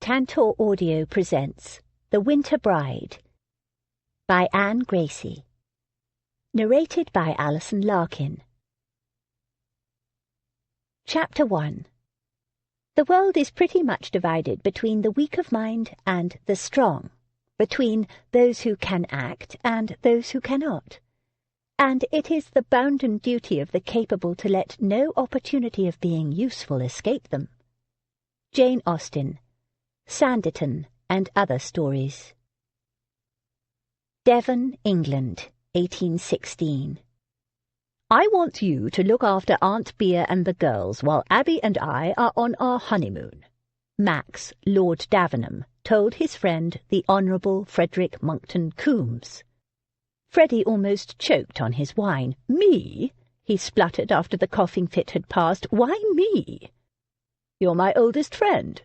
Cantor Audio presents The Winter Bride by Anne Gracie. Narrated by Alison Larkin. Chapter 1. The world is pretty much divided between the weak of mind and the strong, between those who can act and those who cannot. And it is the bounden duty of the capable to let no opportunity of being useful escape them. Jane Austen, Sanditon, and Other Stories. Devon, England, 1816. I want you to look after Aunt Bea and the girls while Abby and I are on our honeymoon, Max, Lord Davenham, told his friend the Honourable Freddy Monkton-Coombes. Freddy almost choked on his wine. Me? He spluttered after the coughing fit had passed. Why me? You're my oldest friend.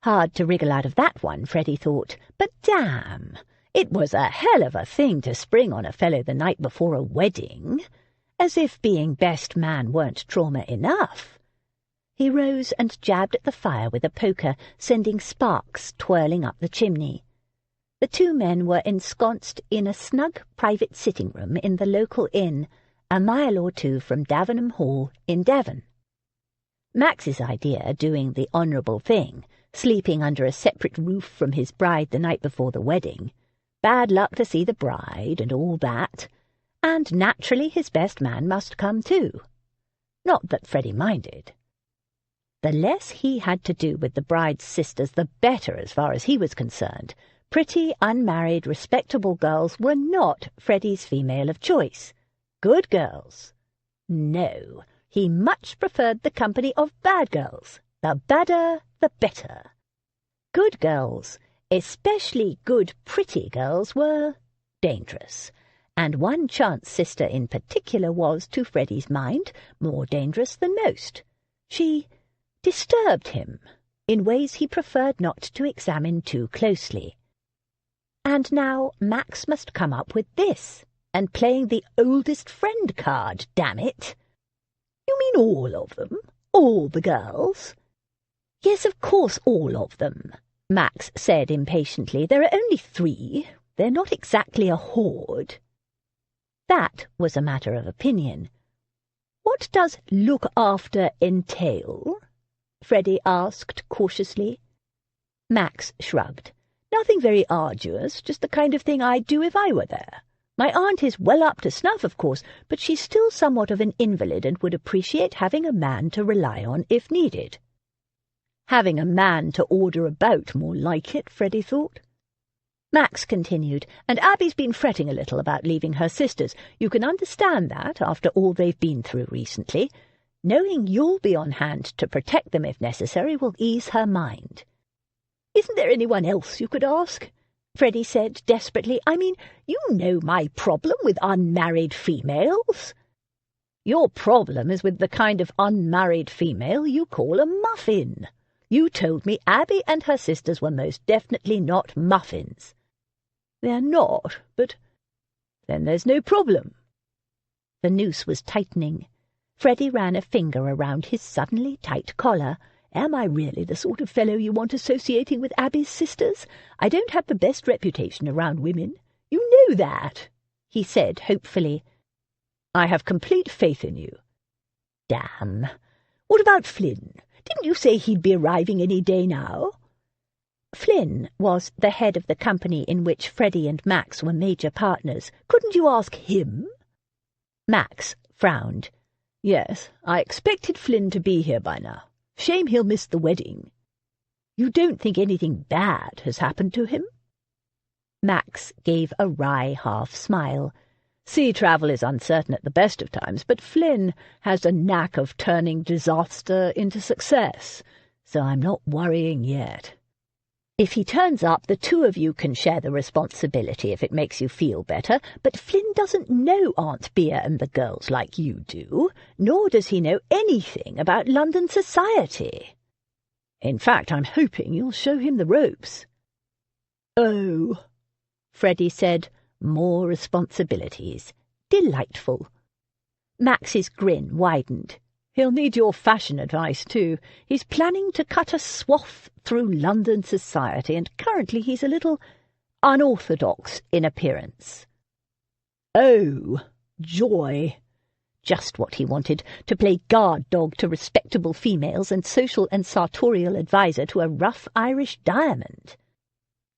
Hard to wriggle out of that one, Freddy thought, but damn, it was a hell of a thing to spring on a fellow the night before a wedding. As if being best man weren't trauma enough. He rose and jabbed at the fire with a poker, sending sparks twirling up the chimney. The two men were ensconced in a snug private sitting-room in the local inn, a mile or two from Davenham Hall in Devon. Max's idea, doing the honourable thing, sleeping under a separate roof from his bride the night before the wedding, bad luck to see the bride and all that, and naturally his best man must come too. Not that Freddy minded. The less he had to do with the bride's sisters, the better as far as he was concerned. Pretty, unmarried, respectable girls were not Freddy's female of choice. Good girls. No, he much preferred the company of bad girls. The badder, the better. Good girls, especially good pretty girls, were dangerous, and one Chance sister in particular was, to Freddy's mind, more dangerous than most. She disturbed him in ways he preferred not to examine too closely. And now Max must come up with this, and playing the oldest friend card, damn it. You mean all of them? All the girls? Yes, of course, all of them, Max said impatiently. There are only 3. They're not exactly a horde. That was a matter of opinion. What does look after entail? Freddy asked cautiously. Max shrugged. Nothing very arduous, just the kind of thing I'd do if I were there. My aunt is well up to snuff, of course, but she's still somewhat of an invalid and would appreciate having a man to rely on if needed. Having a man to order about, more like it, Freddy thought. Max continued, and Abby's been fretting a little about leaving her sisters. You can understand that, after all they've been through recently. Knowing you'll be on hand to protect them if necessary will ease her mind. Isn't there anyone else you could ask? Freddy said desperately. I mean, you know my problem with unmarried females. Your problem is with the kind of unmarried female you call a muffin. You told me Abby and her sisters were most definitely not muffins. They're not, but then there's no problem. The noose was tightening. Freddy ran a finger around his suddenly tight collar. Am I really the sort of fellow you want associating with Abby's sisters? I don't have the best reputation around women. You know that, he said hopefully. I have complete faith in you. Damn. What about Flynn? Didn't you say he'd be arriving any day now? Flynn was the head of the company in which Freddy and Max were major partners. Couldn't you ask him? Max frowned. Yes, I expected Flynn to be here by now. Shame he'll miss the wedding. You don't think anything bad has happened to him? Max gave a wry half-smile. Sea travel is uncertain at the best of times, but Flynn has a knack of turning disaster into success, so I'm not worrying yet. If he turns up, the two of you can share the responsibility if it makes you feel better, but Flynn doesn't know Aunt Bea and the girls like you do, nor does he know anything about London society. In fact, I'm hoping you'll show him the ropes. Oh, Freddy said, more responsibilities. Delightful. Max's grin widened. He'll need your fashion advice, too. He's planning to cut a swath through London society, and currently he's a little unorthodox in appearance. Oh, joy! Just what he wanted, to play guard dog to respectable females and social and sartorial adviser to a rough Irish diamond.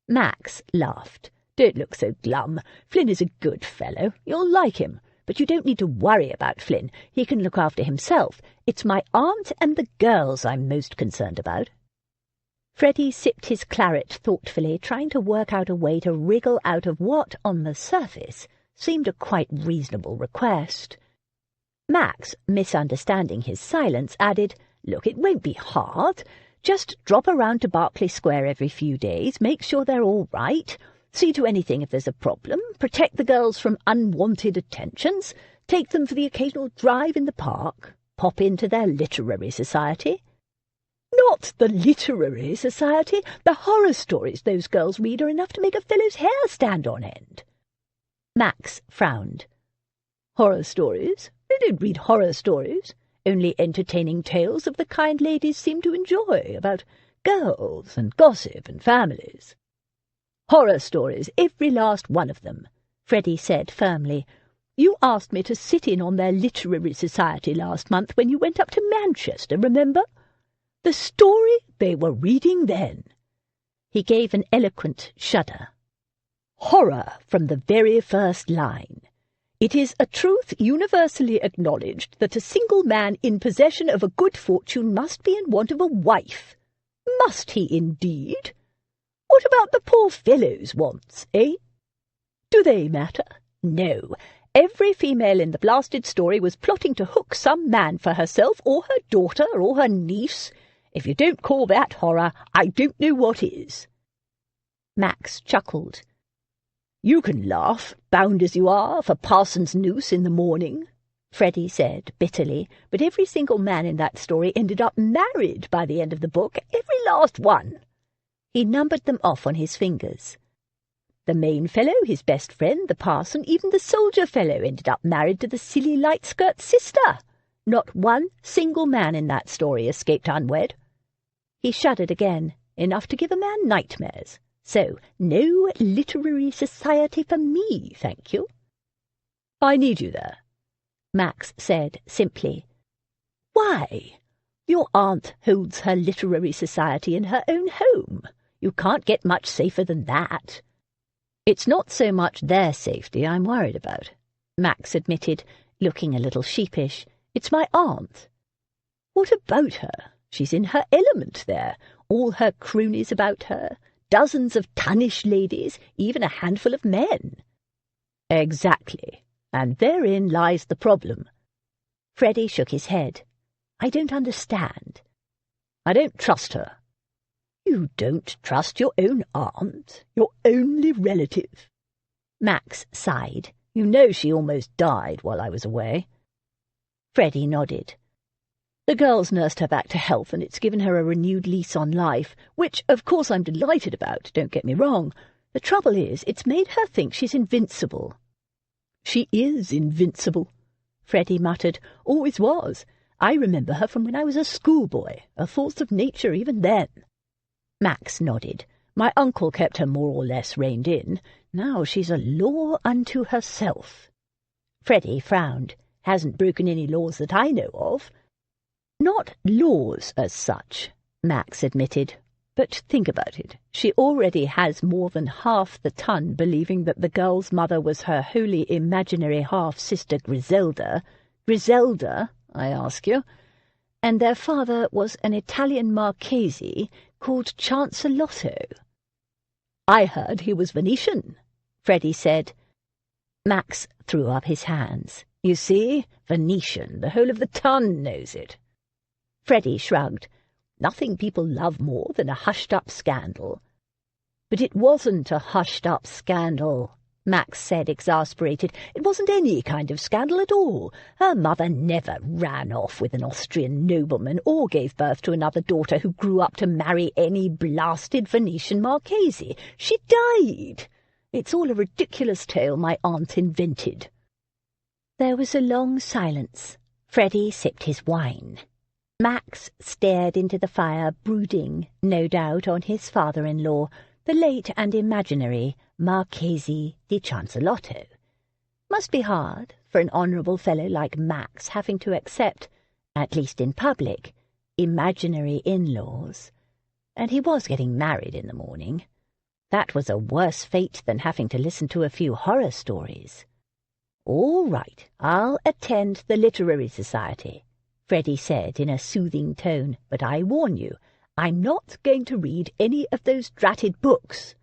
Max laughed. Don't look so glum. Flynn is a good fellow. You'll like him. But you don't need to worry about Flynn. He can look after himself. It's my aunt and the girls I'm most concerned about. Freddy sipped his claret thoughtfully, trying to work out a way to wriggle out of what, on the surface, seemed a quite reasonable request. Max, misunderstanding his silence, added, "Look, it won't be hard. Just drop around to Berkeley Square every few days, make sure they're all right, see to anything if there's a problem, protect the girls from unwanted attentions, take them for the occasional drive in the park, pop into their literary society." "Not the literary society. The horror stories those girls read are enough to make a fellow's hair stand on end." Max frowned. "Horror stories? They don't read horror stories. Only entertaining tales of the kind ladies seem to enjoy, about girls and gossip and families." "Horror stories, every last one of them," Freddy said firmly. "You asked me to sit in on their literary society last month when you went up to Manchester, remember? The story they were reading then." He gave an eloquent shudder. "Horror from the very first line. It is a truth universally acknowledged that a single man in possession of a good fortune must be in want of a wife. Must he indeed? What about the poor fellow's wants, eh? Do they matter? No. Every female in the blasted story was plotting to hook some man for herself, or her daughter, or her niece. If you don't call that horror, I don't know what is." Max chuckled. "You can laugh, bound as you are, for Parson's noose in the morning," Freddy said bitterly, "but every single man in that story ended up married by the end of the book, every last one." He numbered them off on his fingers. The main fellow, his best friend, the parson, even the soldier fellow ended up married to the silly light-skirt sister. Not one single man in that story escaped unwed. He shuddered again, enough to give a man nightmares. So, no literary society for me, thank you. "I need you there," Max said simply. "Why? Your aunt holds her literary society in her own home. You can't get much safer than that." "It's not so much their safety I'm worried about," Max admitted, looking a little sheepish. "It's my aunt." "What about her? She's in her element there, all her cronies about her. Dozens of tunnish ladies, even a handful of men." "Exactly, and therein lies the problem." Freddy shook his head. "I don't understand." "I don't trust her." "You don't trust your own aunt, your only relative?" Max sighed. "You know she almost died while I was away." Freddy nodded. "The girls nursed her back to health, and it's given her a renewed lease on life, which, of course, I'm delighted about, don't get me wrong. The trouble is, it's made her think she's invincible." "She is invincible," Freddy muttered. "Always was. I remember her from when I was a schoolboy, a force of nature even then." Max nodded. "My uncle kept her more or less reined in. Now she's a law unto herself." Freddy frowned. "Hasn't broken any laws that I know of." "Not laws as such," Max admitted. "But think about it. She already has more than half the ton believing that the girl's mother was her wholly imaginary half-sister Griselda. Griselda, I ask you. And their father was an Italian Marchese called Chancelotto." "I heard he was Venetian," Freddy said. Max threw up his hands. "You see, Venetian, the whole of the ton knows it." Freddy shrugged. "Nothing people love more than a hushed-up scandal." "But it wasn't a hushed-up scandal," Max said, exasperated. "It wasn't any kind of scandal at all. Her mother never ran off with an Austrian nobleman or gave birth to another daughter who grew up to marry any blasted Venetian Marchese. She died. It's all a ridiculous tale my aunt invented." There was a long silence. Freddy sipped his wine. Max stared into the fire, brooding, no doubt, on his father-in-law, the late and imaginary Marchese di Chancelotto. Must be hard for an honourable fellow like Max having to accept, at least in public, imaginary in-laws. And he was getting married in the morning. That was a worse fate than having to listen to a few horror stories. "All right, I'll attend the literary society," Freddy said in a soothing tone, "but I warn you, I'm not going to read any of those dratted books."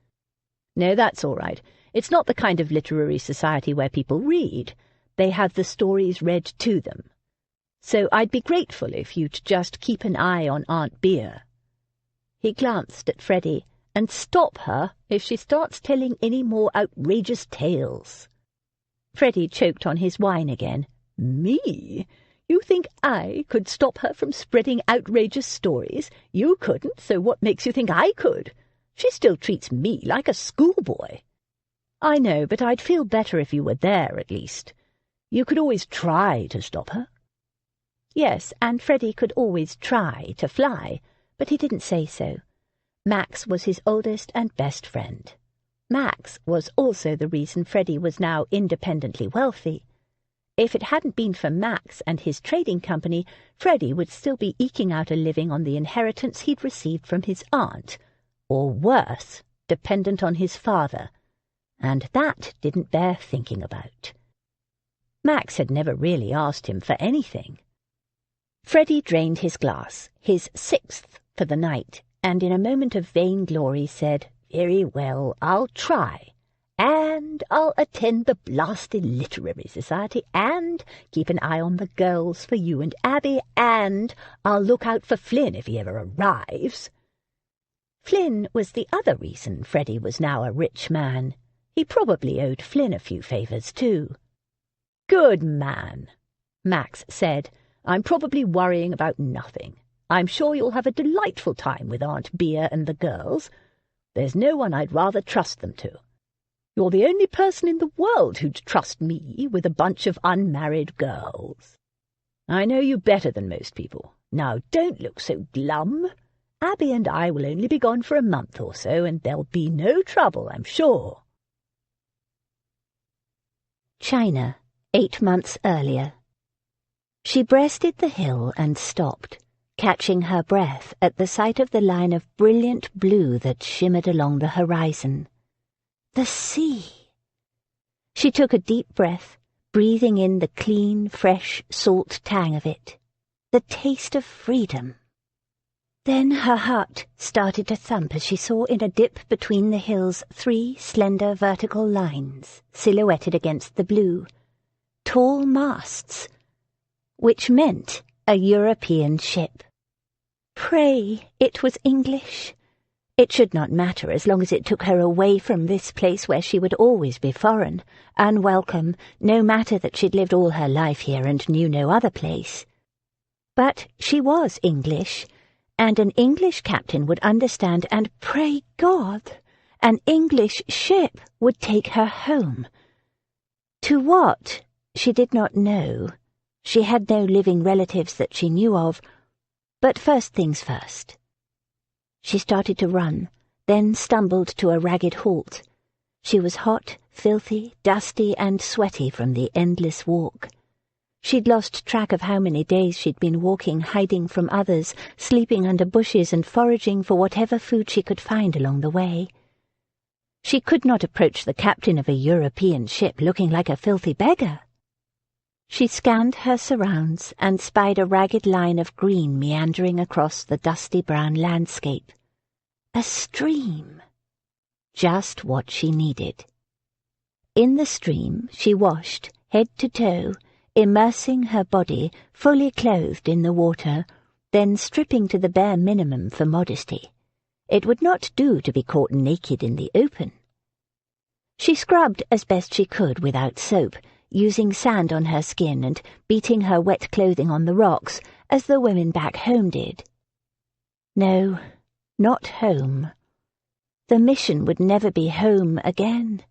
"No, that's all right. It's not the kind of literary society where people read. They have the stories read to them. So I'd be grateful if you'd just keep an eye on Aunt Beer." He glanced at Freddy. "And stop her if she starts telling any more outrageous tales." Freddy choked on his wine again. "Me? You think I could stop her from spreading outrageous stories? You couldn't, so what makes you think I could? She still treats me like a schoolboy." "I know, but I'd feel better if you were there, at least. You could always try to stop her." Yes, and Freddy could always try to fly, but he didn't say so. Max was his oldest and best friend. Max was also the reason Freddy was now independently wealthy. If it hadn't been for Max and his trading company, Freddy would still be eking out a living on the inheritance he'd received from his aunt, or worse, dependent on his father, and that didn't bear thinking about. Max had never really asked him for anything. Freddy drained his glass, his 6th for the night, and in a moment of vainglory said, "Very well, I'll try. And I'll attend the blasted literary society, and keep an eye on the girls for you and Abby, and I'll look out for Flynn if he ever arrives." Flynn was the other reason Freddy was now a rich man. He probably owed Flynn a few favours too. "Good man," Max said. "I'm probably worrying about nothing. I'm sure you'll have a delightful time with Aunt Beer and the girls. There's no one I'd rather trust them to. You're the only person in the world who'd trust me with a bunch of unmarried girls. I know you better than most people. Now don't look so glum. Abby and I will only be gone for a month or so, and there'll be no trouble, I'm sure." China, 8 months earlier. She breasted the hill and stopped, catching her breath at the sight of the line of brilliant blue that shimmered along the horizon. The sea! She took a deep breath, breathing in the clean, fresh, salt tang of it, the taste of freedom. Then her heart started to thump as she saw in a dip between the hills 3 slender vertical lines, silhouetted against the blue, tall masts, which meant a European ship. Pray, it was English. It should not matter as long as it took her away from this place where she would always be foreign, unwelcome, no matter that she'd lived all her life here and knew no other place. But she was English, and an English captain would understand, and pray God, an English ship would take her home. To what? She did not know. She had no living relatives that she knew of. But first things first. She started to run, then stumbled to a ragged halt. She was hot, filthy, dusty, and sweaty from the endless walk. She'd lost track of how many days she'd been walking, hiding from others, sleeping under bushes and foraging for whatever food she could find along the way. She could not approach the captain of a European ship looking like a filthy beggar. She scanned her surrounds and spied a ragged line of green meandering across the dusty brown landscape. A stream. Just what she needed. In the stream she washed, head to toe, immersing her body, fully clothed in the water, then stripping to the bare minimum for modesty. It would not do to be caught naked in the open. She scrubbed as best she could without soap, using sand on her skin and beating her wet clothing on the rocks, as the women back home did. No, not home. The mission would never be home again.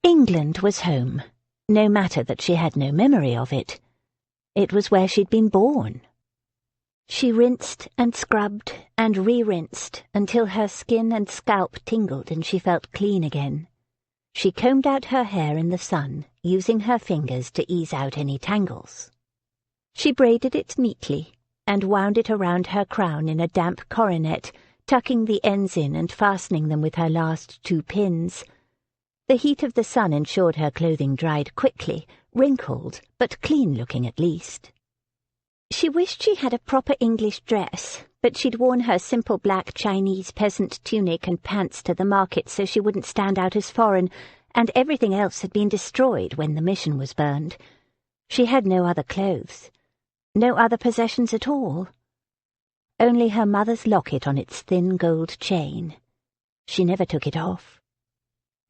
England was home, no matter that she had no memory of it. It was where she'd been born. She rinsed and scrubbed and re-rinsed until her skin and scalp tingled and she felt clean again. She combed out her hair in the sun, using her fingers to ease out any tangles. She braided it neatly and wound it around her crown in a damp coronet, tucking the ends in and fastening them with her last 2 pins. The heat of the sun ensured her clothing dried quickly, wrinkled, but clean-looking at least. She wished she had a proper English dress, but she'd worn her simple black Chinese peasant tunic and pants to the market so she wouldn't stand out as foreign, and everything else had been destroyed when the mission was burned. She had no other clothes, no other possessions at all. Only her mother's locket on its thin gold chain. She never took it off.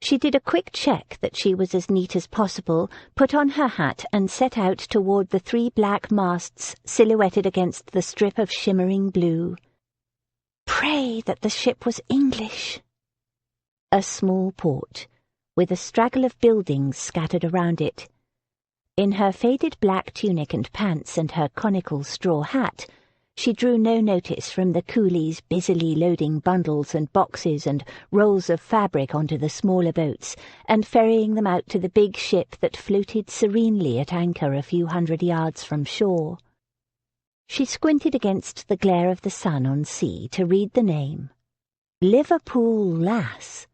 She did a quick check that she was as neat as possible, put on her hat and set out toward the 3 black masts silhouetted against the strip of shimmering blue. Pray that the ship was English. A small port, with a straggle of buildings scattered around it. In her faded black tunic and pants and her conical straw hat, she drew no notice from the coolies busily loading bundles and boxes and rolls of fabric onto the smaller boats and ferrying them out to the big ship that floated serenely at anchor a few 100 yards from shore. She squinted against the glare of the sun on sea to read the name. Liverpool Lass.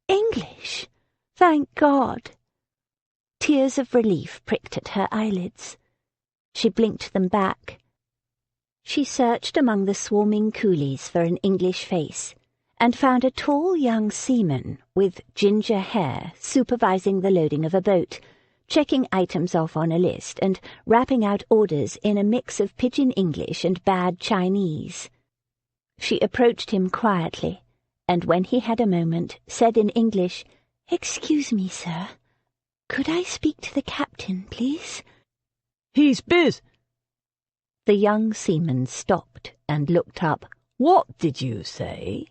English! Thank God! Tears of relief pricked at her eyelids. She blinked them back. She searched among the swarming coolies for an English face, and found a tall young seaman with ginger hair supervising the loading of a boat, checking items off on a list and rapping out orders in a mix of pidgin English and bad Chinese. She approached him quietly, and when he had a moment, said in English, "Excuse me, sir. Could I speak to the captain, please?" "He's biz." The young seaman stopped and looked up. "What did you say?"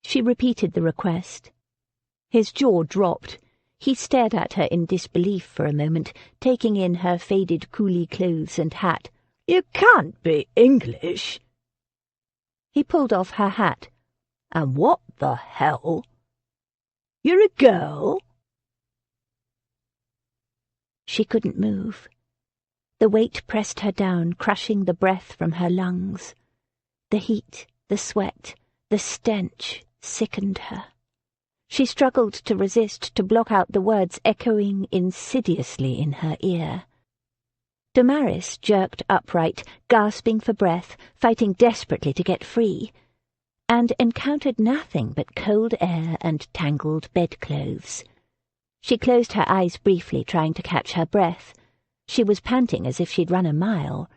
She repeated the request. His jaw dropped. He stared at her in disbelief for a moment, taking in her faded coolie clothes and hat. "You can't be English." He pulled off her hat. "And what the hell? You're a girl?" She couldn't move. The weight pressed her down, crushing the breath from her lungs. The heat, the sweat, the stench sickened her. She struggled to resist, to block out the words echoing insidiously in her ear. Damaris jerked upright, gasping for breath, fighting desperately to get free, and encountered nothing but cold air and tangled bedclothes. She closed her eyes briefly, trying to catch her breath. She was panting as if she'd run a mile,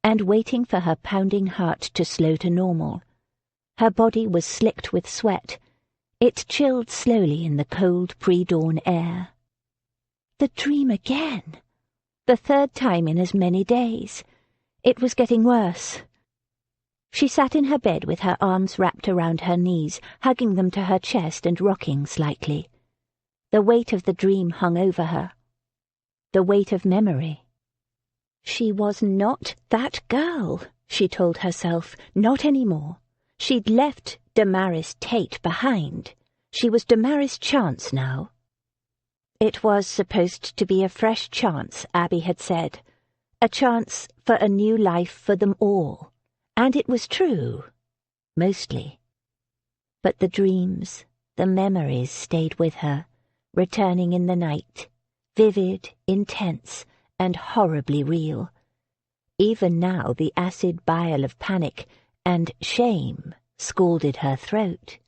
and waiting for her pounding heart to slow to normal. Her body was slicked with sweat. It chilled slowly in the cold pre-dawn air. The dream again. The 3rd time in as many days. It was getting worse. She sat in her bed with her arms wrapped around her knees, hugging them to her chest and rocking slightly. The weight of the dream hung over her. The weight of memory. She was not that girl, she told herself, not anymore. She'd left Damaris Tate behind. She was Damaris Chance now. It was supposed to be a fresh chance, Abby had said. A chance for a new life for them all. And it was true. Mostly. But the dreams, the memories stayed with her, returning in the night, vivid, intense, and horribly real. Even now the acid bile of panic and shame scalded her throat.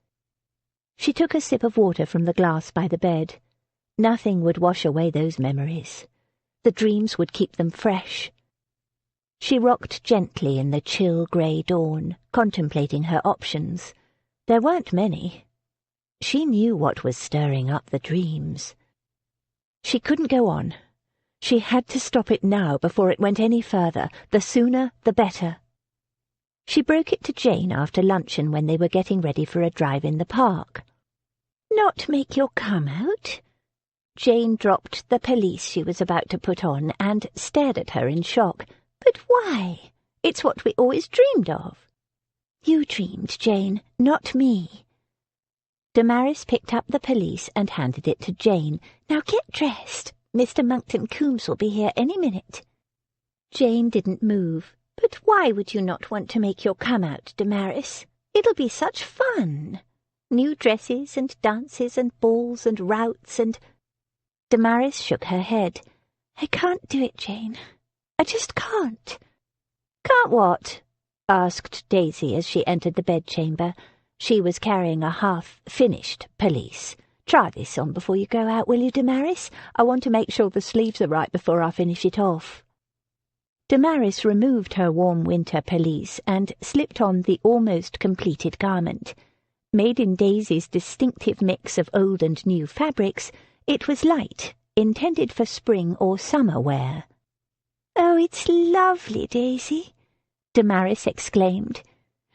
She took a sip of water from the glass by the bed. Nothing would wash away those memories. The dreams would keep them fresh. She rocked gently in the chill grey dawn, contemplating her options. There weren't many. She knew what was stirring up the dreams. She couldn't go on. She had to stop it now before it went any further. The sooner, the better. She broke it to Jane after luncheon when they were getting ready for a drive in the park. "Not make your come out?" Jane dropped the pelisse she was about to put on and stared at her in shock. "But why? It's what we always dreamed of." "You dreamed, Jane, not me." Damaris picked up the pelisse and handed it to Jane. "Now get dressed. Mr. Monkton-Coombes will be here any minute." Jane didn't move. "But why would you not want to make your come-out, Damaris? It'll be such fun. New dresses and dances and balls and routs and—" Damaris shook her head. "I can't do it, Jane. I just can't." "Can't what?" asked Daisy as she entered the bedchamber. She was carrying a half-finished pelisse. "Try this on before you go out, will you, Damaris? I want to make sure the sleeves are right before I finish it off." Damaris removed her warm winter pelisse and slipped on the almost completed garment. Made in Daisy's distinctive mix of old and new fabrics, it was light, intended for spring or summer wear. "Oh, it's lovely, Daisy," Damaris exclaimed.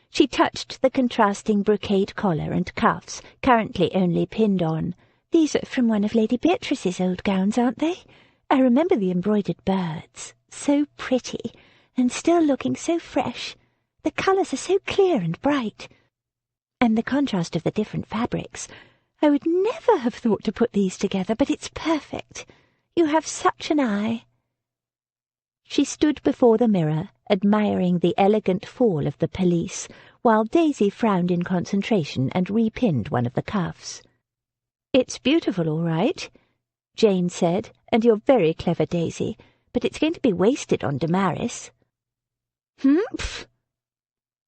She touched the contrasting brocade collar and cuffs, currently only pinned on. "These are from one of Lady Beatrice's old gowns, aren't they? I remember the embroidered birds. So pretty, and still looking so fresh. The colours are so clear and bright. And the contrast of the different fabrics. I would never have thought to put these together, but it's perfect. You have such an eye." She stood before the mirror, admiring the elegant fall of the pelisse, while Daisy frowned in concentration and repinned one of the cuffs. "It's beautiful, all right," Jane said, "and you're very clever, Daisy, but it's going to be wasted on Damaris." "Humph!"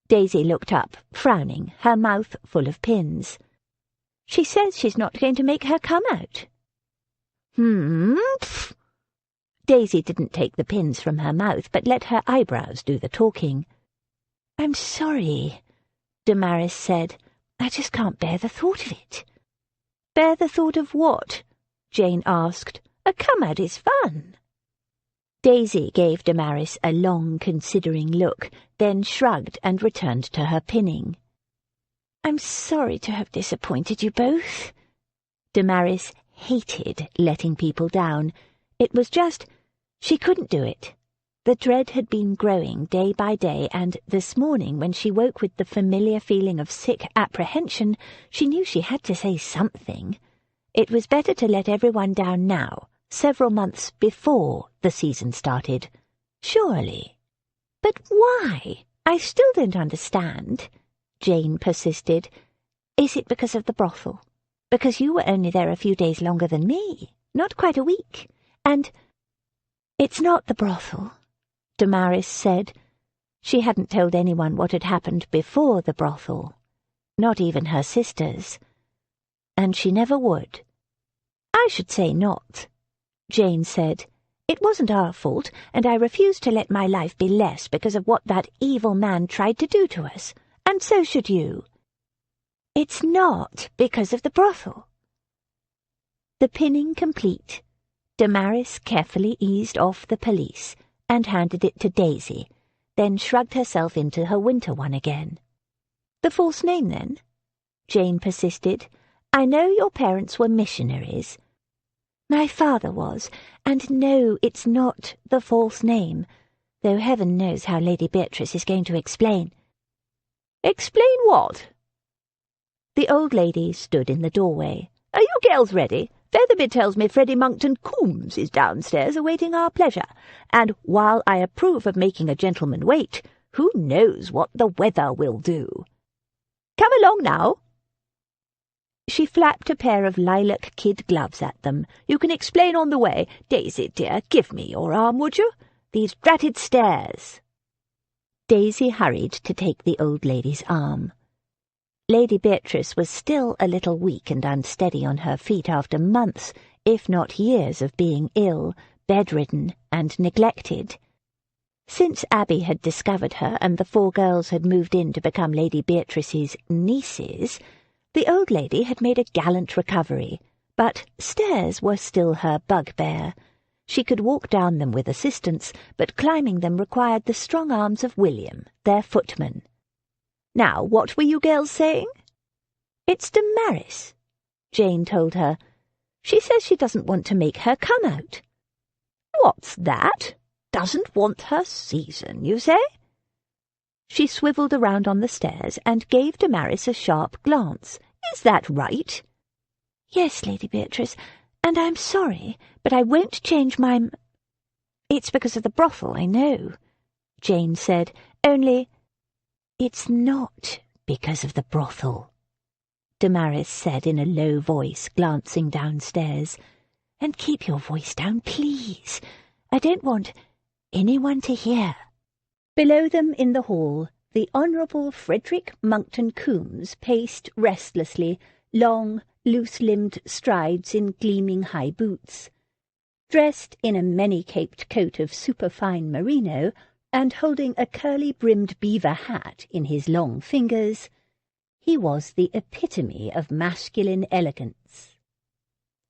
Daisy looked up, frowning, her mouth full of pins. "She says she's not going to make her come out." "Humph!" Daisy didn't take the pins from her mouth, but let her eyebrows do the talking. "I'm sorry," Damaris said. "I just can't bear the thought of it." "Bear the thought of what?" Jane asked. "A come-out is fun." Daisy gave Damaris a long, considering look, then shrugged and returned to her pinning. "I'm sorry to have disappointed you both." Damaris hated letting people down. It was just, she couldn't do it. The dread had been growing day by day, and this morning, when she woke with the familiar feeling of sick apprehension, she knew she had to say something. It was better to let everyone down now, several months before the season started. Surely. "But why? I still don't understand," Jane persisted. "Is it because of the brothel? Because you were only there a few days longer than me, not quite a week, and—" "It's not the brothel," Damaris said. She hadn't told anyone what had happened before the brothel, not even her sisters, and she never would. "I should say not," Jane said. "It wasn't our fault, and I refuse to let my life be less because of what that evil man tried to do to us, and so should you." "It's not because of the brothel." The pinning complete, Damaris carefully eased off the pelisse and handed it to Daisy, then shrugged herself into her winter one again. "The false name, then?" Jane persisted. "I know your parents were missionaries." "My father was, and no, it's not the false name, though heaven knows how Lady Beatrice is going to explain." "Explain what?" The old lady stood in the doorway. "Are you girls ready? Featherby tells me Freddy Monkton-Coombes is downstairs awaiting our pleasure, and while I approve of making a gentleman wait, who knows what the weather will do? Come along now." She flapped a pair of lilac kid gloves at them. "You can explain on the way. Daisy, dear, give me your arm, would you? These dratted stairs." Daisy hurried to take the old lady's arm. Lady Beatrice was still a little weak and unsteady on her feet after months, if not years, of being ill, bedridden, and neglected. Since Abby had discovered her and the 4 girls had moved in to become Lady Beatrice's nieces, the old lady had made a gallant recovery, but stairs were still her bugbear. She could walk down them with assistance, but climbing them required the strong arms of William, their footman. "Now, what were you girls saying?" "It's Damaris," Jane told her. She says she doesn't want to make her come out." "What's that? Doesn't want her season, you say?" She swivelled around on the stairs and gave Damaris a sharp glance. "Is that right?" "Yes, Lady Beatrice, and I'm sorry, but I won't change my It's because of the brothel, I know," Jane said, "only—" "It's not because of the brothel," Damaris said in a low voice, glancing downstairs. "And keep your voice down, please. I don't want anyone to hear." Below them in the hall, the Honourable Freddy Monkton-Coombes paced restlessly, long, loose-limbed strides in gleaming high boots. Dressed in a many-caped coat of superfine merino, and holding a curly-brimmed beaver hat in his long fingers, he was the epitome of masculine elegance.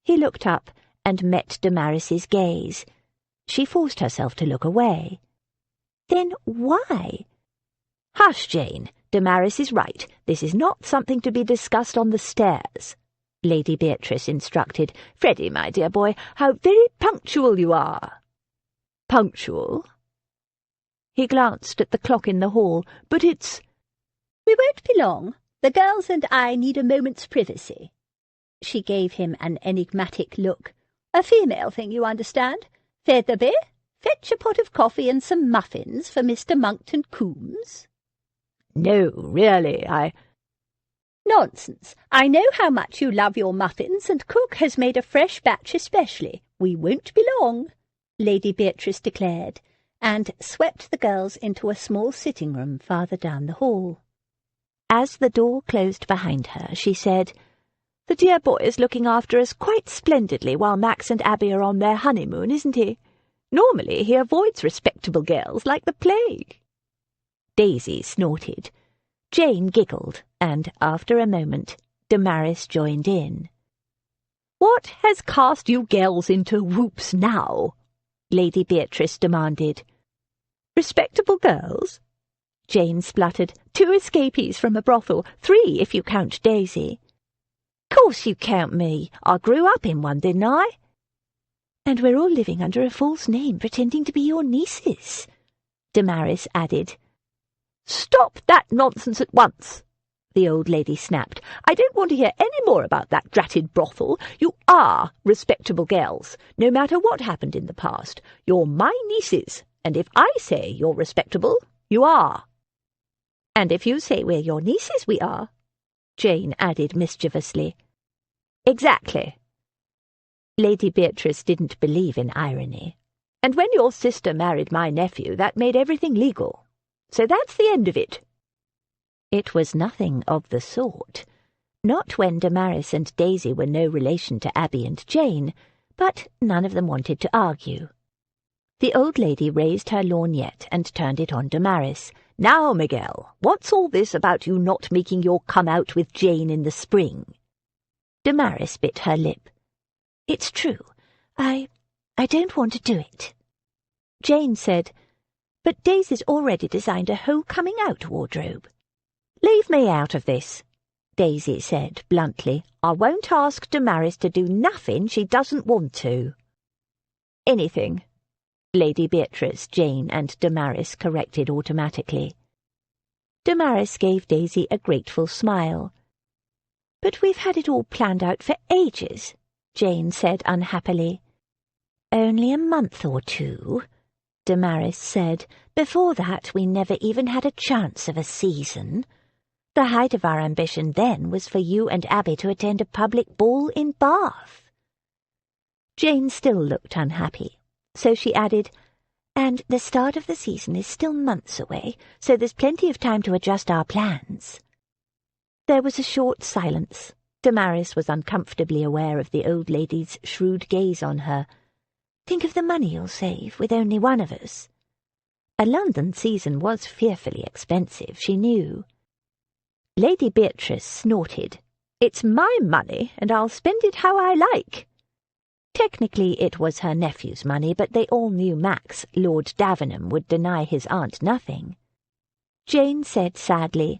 He looked up and met Damaris's gaze. She forced herself to look away. "Then why?" "Hush, Jane. Damaris is right. This is not something to be discussed on the stairs," Lady Beatrice instructed. "Freddy, my dear boy, how very punctual you are." "Punctual?" He glanced at the clock in the hall. "But it's—" "We won't be long. The girls and I need a moment's privacy." She gave him an enigmatic look. "A female thing, you understand. Featherby, fetch a pot of coffee and some muffins for Mr. Monkton-Coombes." "No, really, "Nonsense. I know how much you love your muffins, and cook has made a fresh batch especially. We won't be long," Lady Beatrice declared, and swept the girls into a small sitting-room farther down the hall. As the door closed behind her, she said, "The dear boy is looking after us quite splendidly while Max and Abby are on their honeymoon, isn't he? Normally he avoids respectable girls like the plague." Daisy snorted. Jane giggled, and after a moment, Damaris joined in. "What has cast you girls into whoops now?" Lady Beatrice demanded. "Respectable girls?" Jane spluttered. "2 escapees from a brothel, 3 if you count Daisy." "Course you count me. I grew up in one, didn't I?" "And we're all living under a false name, pretending to be your nieces," Damaris added. "Stop that nonsense at once," the old lady snapped. "I don't want to hear any more about that dratted brothel. You are respectable girls, no matter what happened in the past. You're my nieces, and if I say you're respectable, you are." "And if you say we're your nieces, we are," Jane added mischievously. "Exactly." Lady Beatrice didn't believe in irony. "And when your sister married my nephew, that made everything legal. So that's the end of it." It was nothing of the sort. Not when Damaris and Daisy were no relation to Abby and Jane, but none of them wanted to argue. The old lady raised her lorgnette and turned it on Damaris. "Now, Miguel, what's all this about you not making your come-out with Jane in the spring?" Damaris bit her lip. "It's true. I don't want to do it." Jane said, "But Daisy's already designed a whole coming-out wardrobe." "Leave me out of this," Daisy said bluntly. "I won't ask Damaris to do nothing she doesn't want to." "Anything," Lady Beatrice, Jane, and Damaris corrected automatically. Damaris gave Daisy a grateful smile. "But we've had it all planned out for ages," Jane said unhappily. "Only a month or 2, Damaris said. "Before that, we never even had a chance of a season. The height of our ambition then was for you and Abby to attend a public ball in Bath." Jane still looked unhappy, so she added, "And the start of the season is still months away, so there's plenty of time to adjust our plans." There was a short silence. Damaris was uncomfortably aware of the old lady's shrewd gaze on her. "Think of the money you'll save with only one of us." A London season was fearfully expensive, she knew. Lady Beatrice snorted. "It's my money, and I'll spend it how I like." Technically it was her nephew's money, but they all knew Max, Lord Davenham, would deny his aunt nothing. Jane said sadly,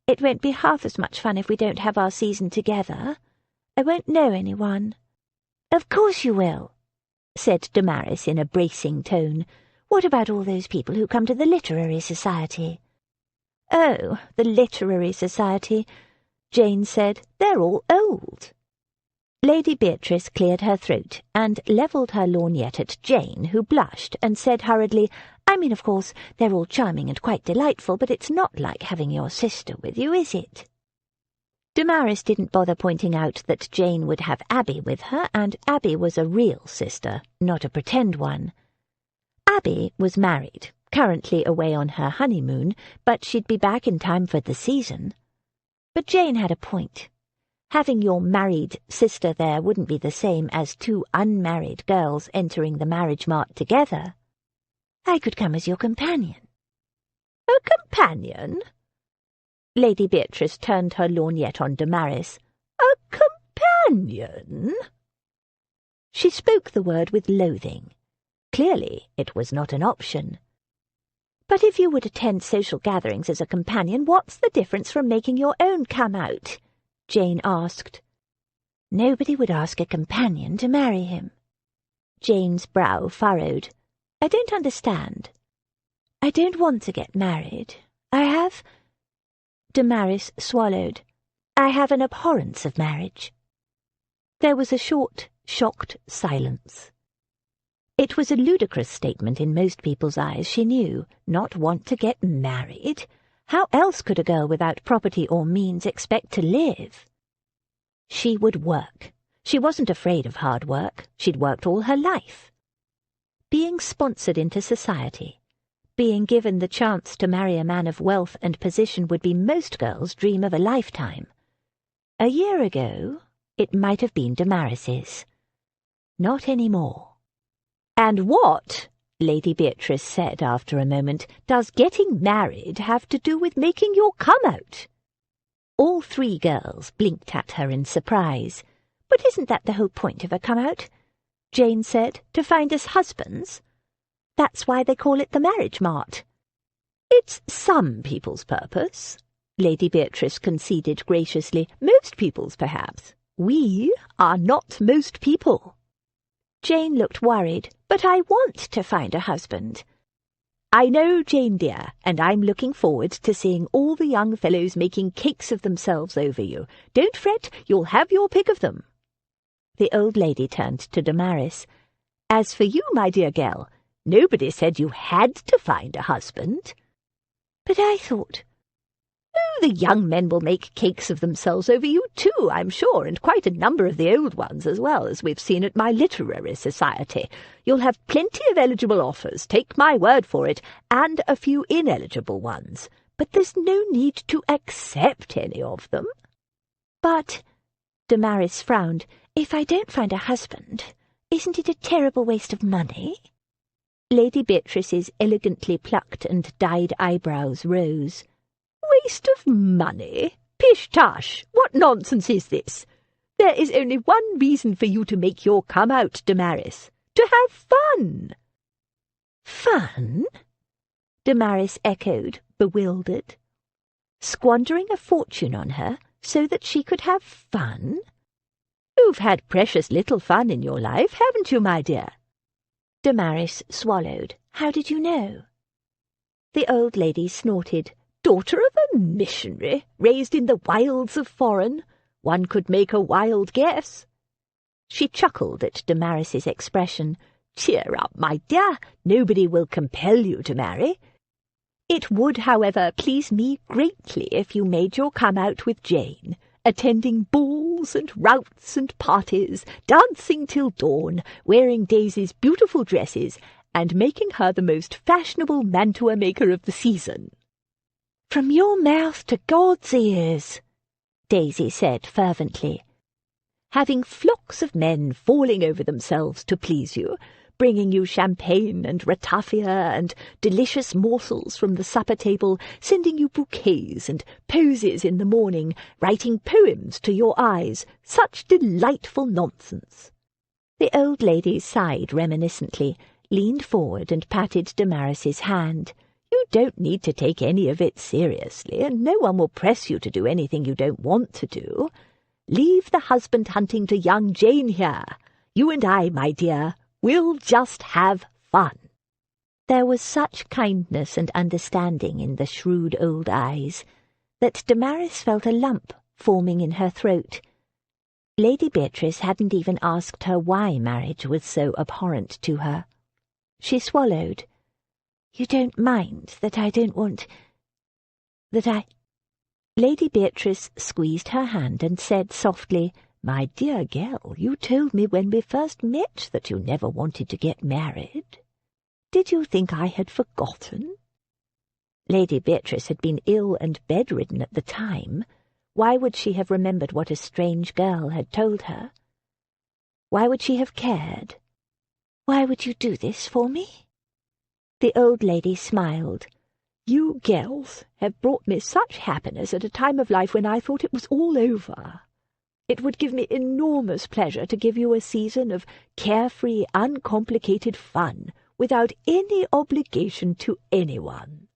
"It won't be half as much fun if we don't have our season together. I won't know anyone." "Of course you will," said Damaris in a bracing tone. "What about all those people who come to the Literary Society?" "Oh, the Literary Society," Jane said. "They're all old." Lady Beatrice cleared her throat and levelled her lorgnette at Jane, who blushed and said hurriedly, "I mean, of course, they're all charming and quite delightful, but it's not like having your sister with you, is it?" Damaris didn't bother pointing out that Jane would have Abby with her, and Abby was a real sister, not a pretend one. Abby was married, currently away on her honeymoon, but she'd be back in time for the season. But Jane had a point. Having your married sister there wouldn't be the same as two unmarried girls entering the marriage mart together. "I could come as your companion." "A companion?" Lady Beatrice turned her lorgnette on Damaris. "A companion?" She spoke the word with loathing. Clearly, it was not an option. "But if you would attend social gatherings as a companion, what's the difference from making your own come out?" Jane asked. "Nobody would ask a companion to marry him." Jane's brow furrowed. "I don't understand." "I don't want to get married. I have—" Damaris swallowed. "I have an abhorrence of marriage." There was a short, shocked silence. It was a ludicrous statement in most people's eyes, she knew. Not want to get married? How else could a girl without property or means expect to live? She would work. She wasn't afraid of hard work. She'd worked all her life. Being sponsored into society, being given the chance to marry a man of wealth and position would be most girls' dream of a lifetime. A year ago, it might have been Damaris's. Not any more. "And what," Lady Beatrice said after a moment, "does getting married have to do with making your come-out?" All three girls blinked at her in surprise. "But isn't that the whole point of a come-out?" Jane said. "To find us husbands? That's why they call it the marriage mart." "It's some people's purpose," Lady Beatrice conceded graciously. "Most people's, perhaps. We are not most people." Jane looked worried. "But I want to find a husband." "I know, Jane dear, and I'm looking forward to seeing all the young fellows making cakes of themselves over you. Don't fret, you'll have your pick of them." The old lady turned to Damaris. "As for you, my dear girl, nobody said you had to find a husband." "But I thought—" "Oh, the young men will make cakes of themselves over you too, I'm sure, and quite a number of the old ones as well, as we've seen at my literary society. You'll have plenty of eligible offers, take my word for it, and a few ineligible ones. But there's no need to accept any of them." "But," Damaris frowned, "if I don't find a husband, isn't it a terrible waste of money?" Lady Beatrice's elegantly plucked and dyed eyebrows rose. "Waste of money? Pish-tush! What nonsense is this? There is only one reason for you to make your come-out, Damaris. To have fun." "Fun?" Damaris echoed, bewildered. "Squandering a fortune on her so that she could have fun? You've had precious little fun in your life, haven't you, my dear?" Damaris swallowed. "How did you know?" The old lady snorted. "Daughter of a missionary, raised in the wilds of foreign. One could make a wild guess." She chuckled at Damaris's expression. "Cheer up, my dear. Nobody will compel you to marry. It would, however, please me greatly if you made your come-out with Jane, attending balls and routs and parties, dancing till dawn, wearing Daisy's beautiful dresses, and making her the most fashionable mantua-maker of the season." "From your mouth to God's ears," Daisy said fervently. "Having flocks of men falling over themselves to please you, bringing you champagne and ratafia and delicious morsels from the supper table, sending you bouquets and posies in the morning, writing poems to your eyes, such delightful nonsense." The old lady sighed reminiscently, leaned forward and patted Damaris's hand. "You don't need to take any of it seriously, and no one will press you to do anything you don't want to do. Leave the husband hunting to young Jane here. You and I, my dear, will just have fun." There was such kindness and understanding in the shrewd old eyes that Damaris felt a lump forming in her throat. Lady Beatrice hadn't even asked her why marriage was so abhorrent to her. She swallowed. "You don't mind that I don't want... that I—" Lady Beatrice squeezed her hand and said softly, "My dear girl, you told me when we first met that you never wanted to get married. Did you think I had forgotten?" Lady Beatrice had been ill and bedridden at the time. Why would she have remembered what a strange girl had told her? Why would she have cared? "Why would you do this for me?" The old lady smiled. "You girls have brought me such happiness at a time of life when I thought it was all over. It would give me enormous pleasure to give you a season of carefree, uncomplicated fun without any obligation to anyone."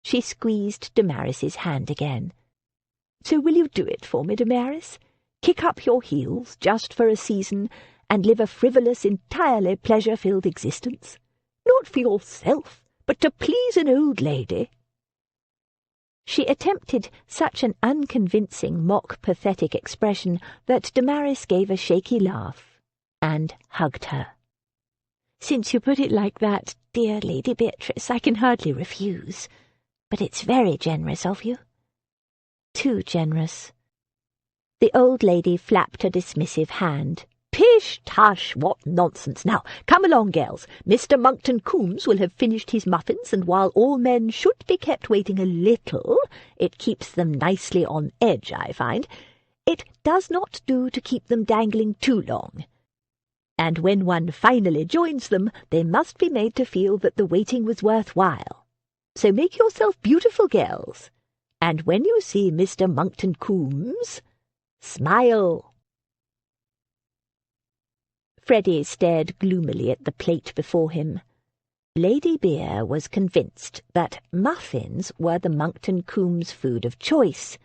She squeezed Damaris's hand again. "So will you do it for me, Damaris? Kick up your heels just for a season and live a frivolous, entirely pleasure-filled existence? Not for yourself, but to please an old lady." She attempted such an unconvincing, mock-pathetic expression that Damaris gave a shaky laugh and hugged her. "Since you put it like that, dear Lady Beatrice, I can hardly refuse. But it's very generous of you. Too generous." The old lady flapped a dismissive hand. "Pish-tush, what nonsense! Now, come along, girls. Mr. Monkton-Coombes will have finished his muffins, and while all men should be kept waiting a little, it keeps them nicely on edge, I find. It does not do to keep them dangling too long. And when one finally joins them, they must be made to feel that the waiting was worth while. So make yourself beautiful, girls. And when you see Mr. Monkton-Coombes, smile." Freddy stared gloomily at the plate before him. Lady Bear was convinced that muffins were the Monkton-Coombes food of choice.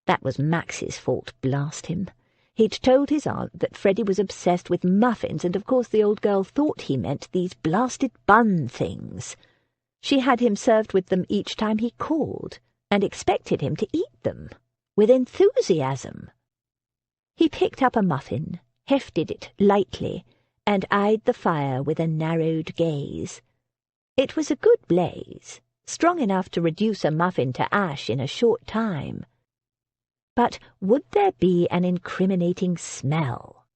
That was Max's fault, blast him. He'd told his aunt that Freddy was obsessed with muffins, and of course the old girl thought he meant these blasted bun things. She had him served with them each time he called, and expected him to eat them, with enthusiasm. He picked up a muffin, hefted it lightly, and eyed the fire with a narrowed gaze. It was a good blaze, strong enough to reduce a muffin to ash in a short time. But would there be an incriminating smell?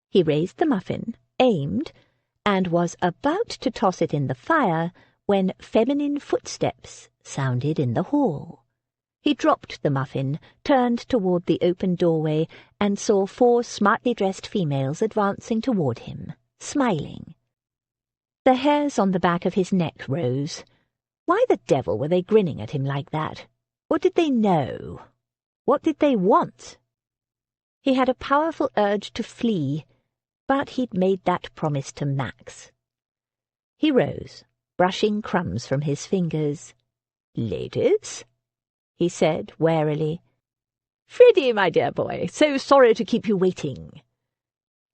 He raised the muffin, aimed, and was about to toss it in the fire when feminine footsteps sounded in the hall. He dropped the muffin, turned toward the open doorway, and saw 4 smartly dressed females advancing toward him, smiling. The hairs on the back of his neck rose. Why the devil were they grinning at him like that? What did they know? What did they want? He had a powerful urge to flee, but he'd made that promise to Max. He rose, brushing crumbs from his fingers. "Ladies?" he said warily. "Freddy, my dear boy, so sorry to keep you waiting."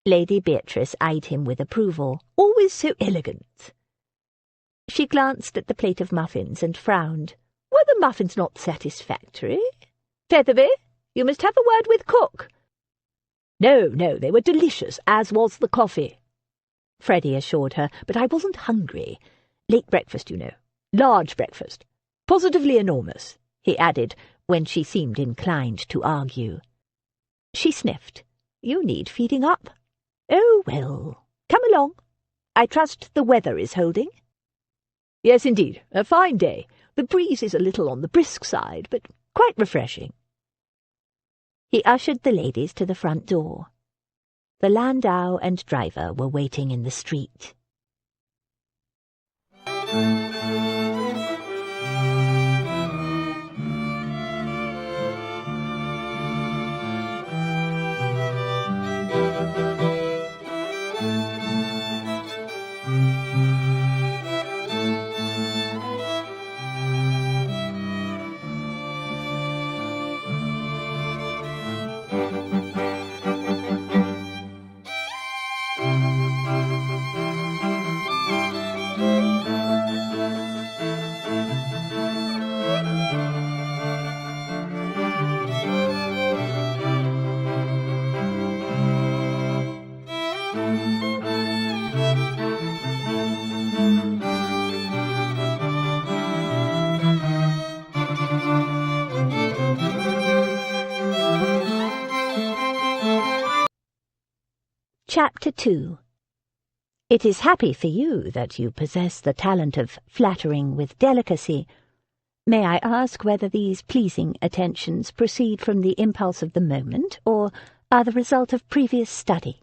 Lady Beatrice eyed him with approval. "Always so elegant." She glanced at the plate of muffins and frowned. "Were the muffins not satisfactory? Featherby, you must have a word with cook." No, they were delicious, as was the coffee," Freddy assured her, "but I wasn't hungry. Late breakfast, you know. Large breakfast. Positively enormous," he added, when she seemed inclined to argue. She sniffed. "You need feeding up." "Oh, well, come along. I trust the weather is holding." "Yes, indeed, a fine day. The breeze is a little on the brisk side, but quite refreshing." He ushered the ladies to the front door. The landau and driver were waiting in the street. Chapter 2. It is happy for you that you possess the talent of flattering with delicacy. May I ask whether these pleasing attentions proceed from the impulse of the moment, or are the result of previous study?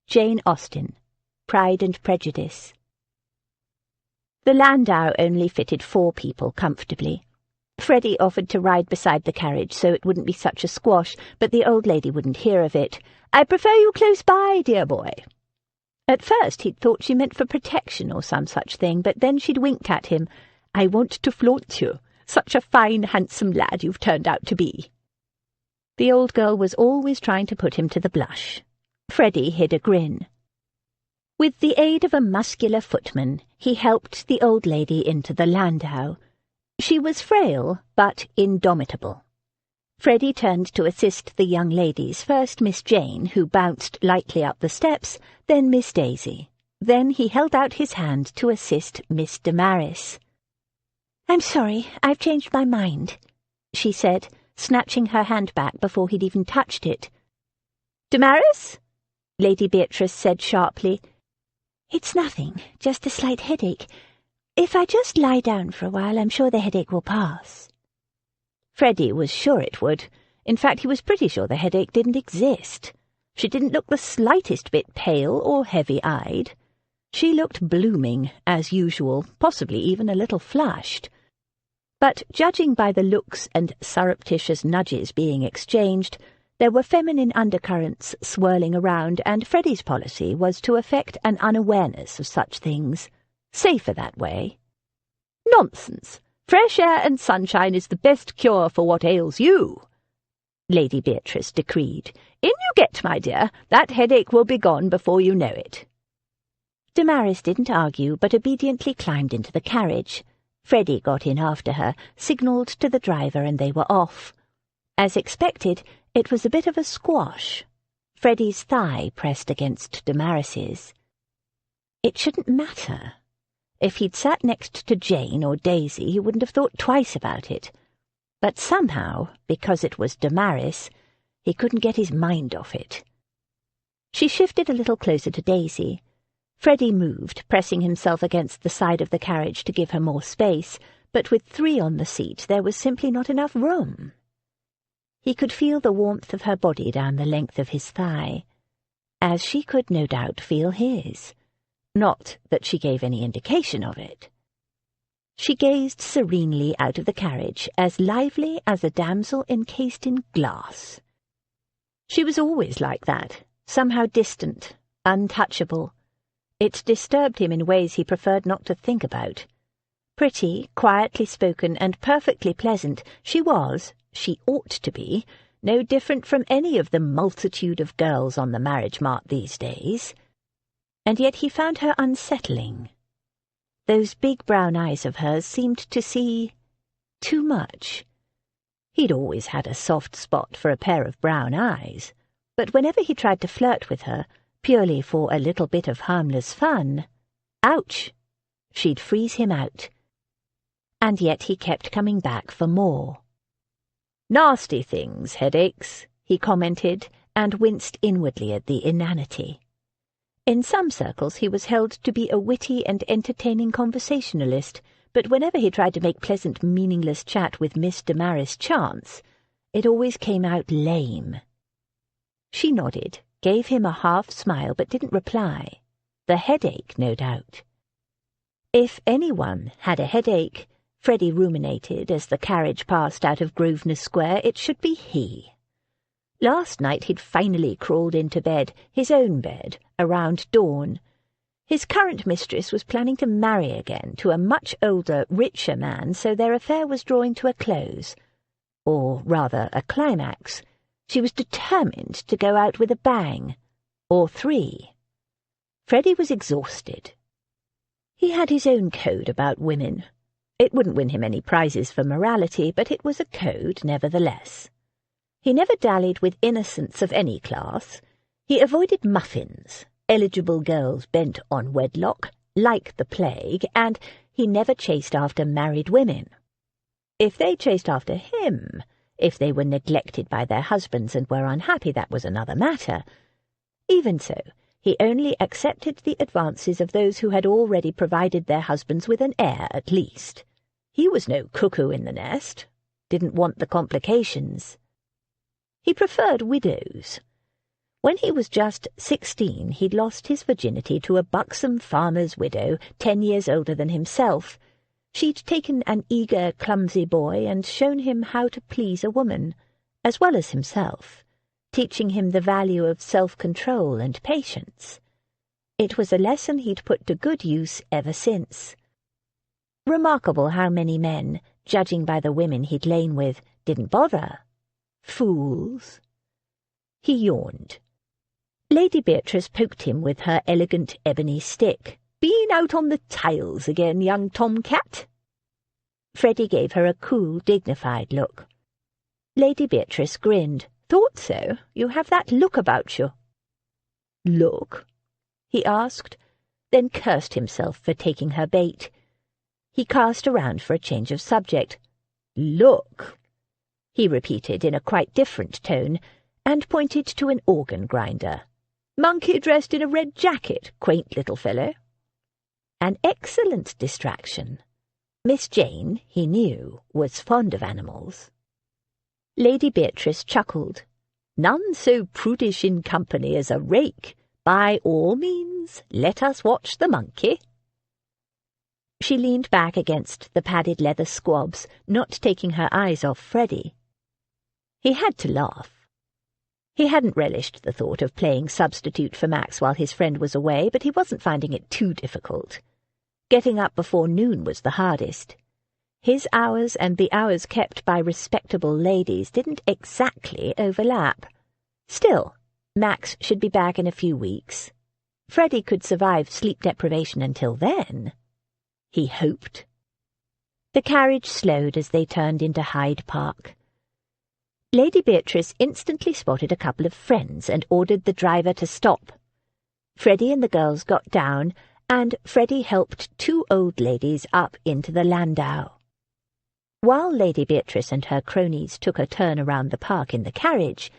Jane Austen, Pride and Prejudice. The landau only fitted 4 people comfortably. Freddy offered to ride beside the carriage so it wouldn't be such a squash, but the old lady wouldn't hear of it. "I prefer you close by, dear boy." At first he'd thought she meant for protection or some such thing, but then she'd winked at him. "I want to flaunt you. Such a fine, handsome lad you've turned out to be." The old girl was always trying to put him to the blush. Freddy hid a grin. With the aid of a muscular footman, he helped the old lady into the landau. She was frail, but indomitable. Freddy turned to assist the young ladies, first Miss Jane, who bounced lightly up the steps, then Miss Daisy. Then he held out his hand to assist Miss Damaris. "I'm sorry, I've changed my mind," she said, snatching her hand back before he'd even touched it. "Damaris?" Lady Beatrice said sharply. "It's nothing, just a slight headache. If I just lie down for a while, I'm sure the headache will pass." Freddy was sure it would. In fact, he was pretty sure the headache didn't exist. She didn't look the slightest bit pale or heavy-eyed. She looked blooming, as usual, possibly even a little flushed. But judging by the looks and surreptitious nudges being exchanged, there were feminine undercurrents swirling around, and Freddy's policy was to affect an unawareness of such things. Safer that way. "Nonsense! Fresh air and sunshine is the best cure for what ails you," Lady Beatrice decreed. "In you get, my dear. That headache will be gone before you know it." Damaris didn't argue, but obediently climbed into the carriage. Freddy got in after her, signalled to the driver, and they were off. As expected, it was a bit of a squash. Freddy's thigh pressed against Damaris's. It shouldn't matter. If he'd sat next to Jane or Daisy, he wouldn't have thought twice about it. But somehow, because it was Damaris, he couldn't get his mind off it. She shifted a little closer to Daisy. Freddy moved, pressing himself against the side of the carriage to give her more space, but with 3 on the seat there was simply not enough room. He could feel the warmth of her body down the length of his thigh, as she could no doubt feel his. Not that she gave any indication of it. She gazed serenely out of the carriage, as lively as a damsel encased in glass. She was always like that, somehow distant, untouchable. It disturbed him in ways he preferred not to think about. Pretty, quietly spoken, and perfectly pleasant, she ought to be, no different from any of the multitude of girls on the marriage mart these days. And yet he found her unsettling. Those big brown eyes of hers seemed to see too much. He'd always had a soft spot for a pair of brown eyes, but whenever he tried to flirt with her, purely for a little bit of harmless fun, ouch, she'd freeze him out. And yet he kept coming back for more. "Nasty things, headaches," he commented, and winced inwardly at the inanity. In some circles he was held to be a witty and entertaining conversationalist, but whenever he tried to make pleasant, meaningless chat with Miss Damaris Chance, it always came out lame. She nodded, gave him a half-smile, but didn't reply. The headache, no doubt. If anyone had a headache, Freddy ruminated as the carriage passed out of Grosvenor Square, it should be he. Last night he'd finally crawled into bed, his own bed, around dawn. His current mistress was planning to marry again to a much older, richer man, so their affair was drawing to a close. Or rather, a climax. She was determined to go out with a bang. Or 3. Freddy was exhausted. He had his own code about women. It wouldn't win him any prizes for morality, but it was a code nevertheless. He never dallied with innocence of any class. He avoided muffins, eligible girls bent on wedlock, like the plague, and he never chased after married women. If they chased after him, if they were neglected by their husbands and were unhappy, that was another matter. Even so, he only accepted the advances of those who had already provided their husbands with an heir at least. He was no cuckoo in the nest, didn't want the complications. He preferred widows. When he was just 16, he'd lost his virginity to a buxom farmer's widow, 10 years older than himself. She'd taken an eager, clumsy boy and shown him how to please a woman, as well as himself, teaching him the value of self-control and patience. It was a lesson he'd put to good use ever since. Remarkable how many men, judging by the women he'd lain with, didn't bother. Fools. He yawned. Lady Beatrice poked him with her elegant ebony stick. "Been out on the tiles again, young tomcat?" Freddy gave her a cool, dignified look. Lady Beatrice grinned. "Thought so. You have that look about you." "Look?" he asked, then cursed himself for taking her bait. He cast around for a change of subject. "Look," he repeated in a quite different tone, and pointed to an organ grinder. "Monkey dressed in a red jacket, quaint little fellow." An excellent distraction. Miss Jane, he knew, was fond of animals. Lady Beatrice chuckled. "None so prudish in company as a rake. By all means, let us watch the monkey." She leaned back against the padded leather squabs, not taking her eyes off Freddy. He had to laugh. He hadn't relished the thought of playing substitute for Max while his friend was away, but he wasn't finding it too difficult. Getting up before noon was the hardest. His hours and the hours kept by respectable ladies didn't exactly overlap. Still, Max should be back in a few weeks. Freddy could survive sleep deprivation until then. He hoped. The carriage slowed as they turned into Hyde Park. Lady Beatrice instantly spotted a couple of friends and ordered the driver to stop. Freddy and the girls got down, and Freddy helped 2 old ladies up into the landau. While Lady Beatrice and her cronies took a turn around the park in the carriage,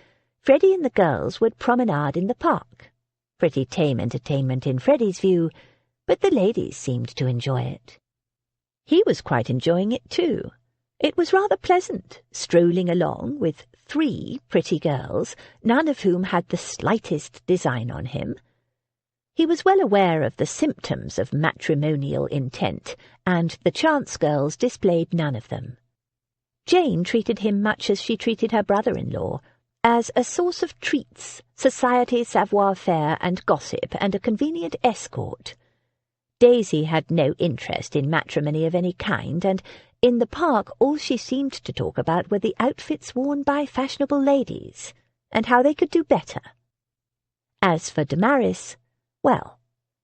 Freddy and the girls would promenade in the park. Pretty tame entertainment in Freddy's view, but the ladies seemed to enjoy it. He was quite enjoying it too. It was rather pleasant, strolling along with 3 pretty girls, none of whom had the slightest design on him. He was well aware of the symptoms of matrimonial intent, and the Chance girls displayed none of them. Jane treated him much as she treated her brother-in-law, as a source of treats, society, savoir-faire, and gossip, and a convenient escort. Daisy had no interest in matrimony of any kind, and in the park all she seemed to talk about were the outfits worn by fashionable ladies, and how they could do better. As for Damaris, well,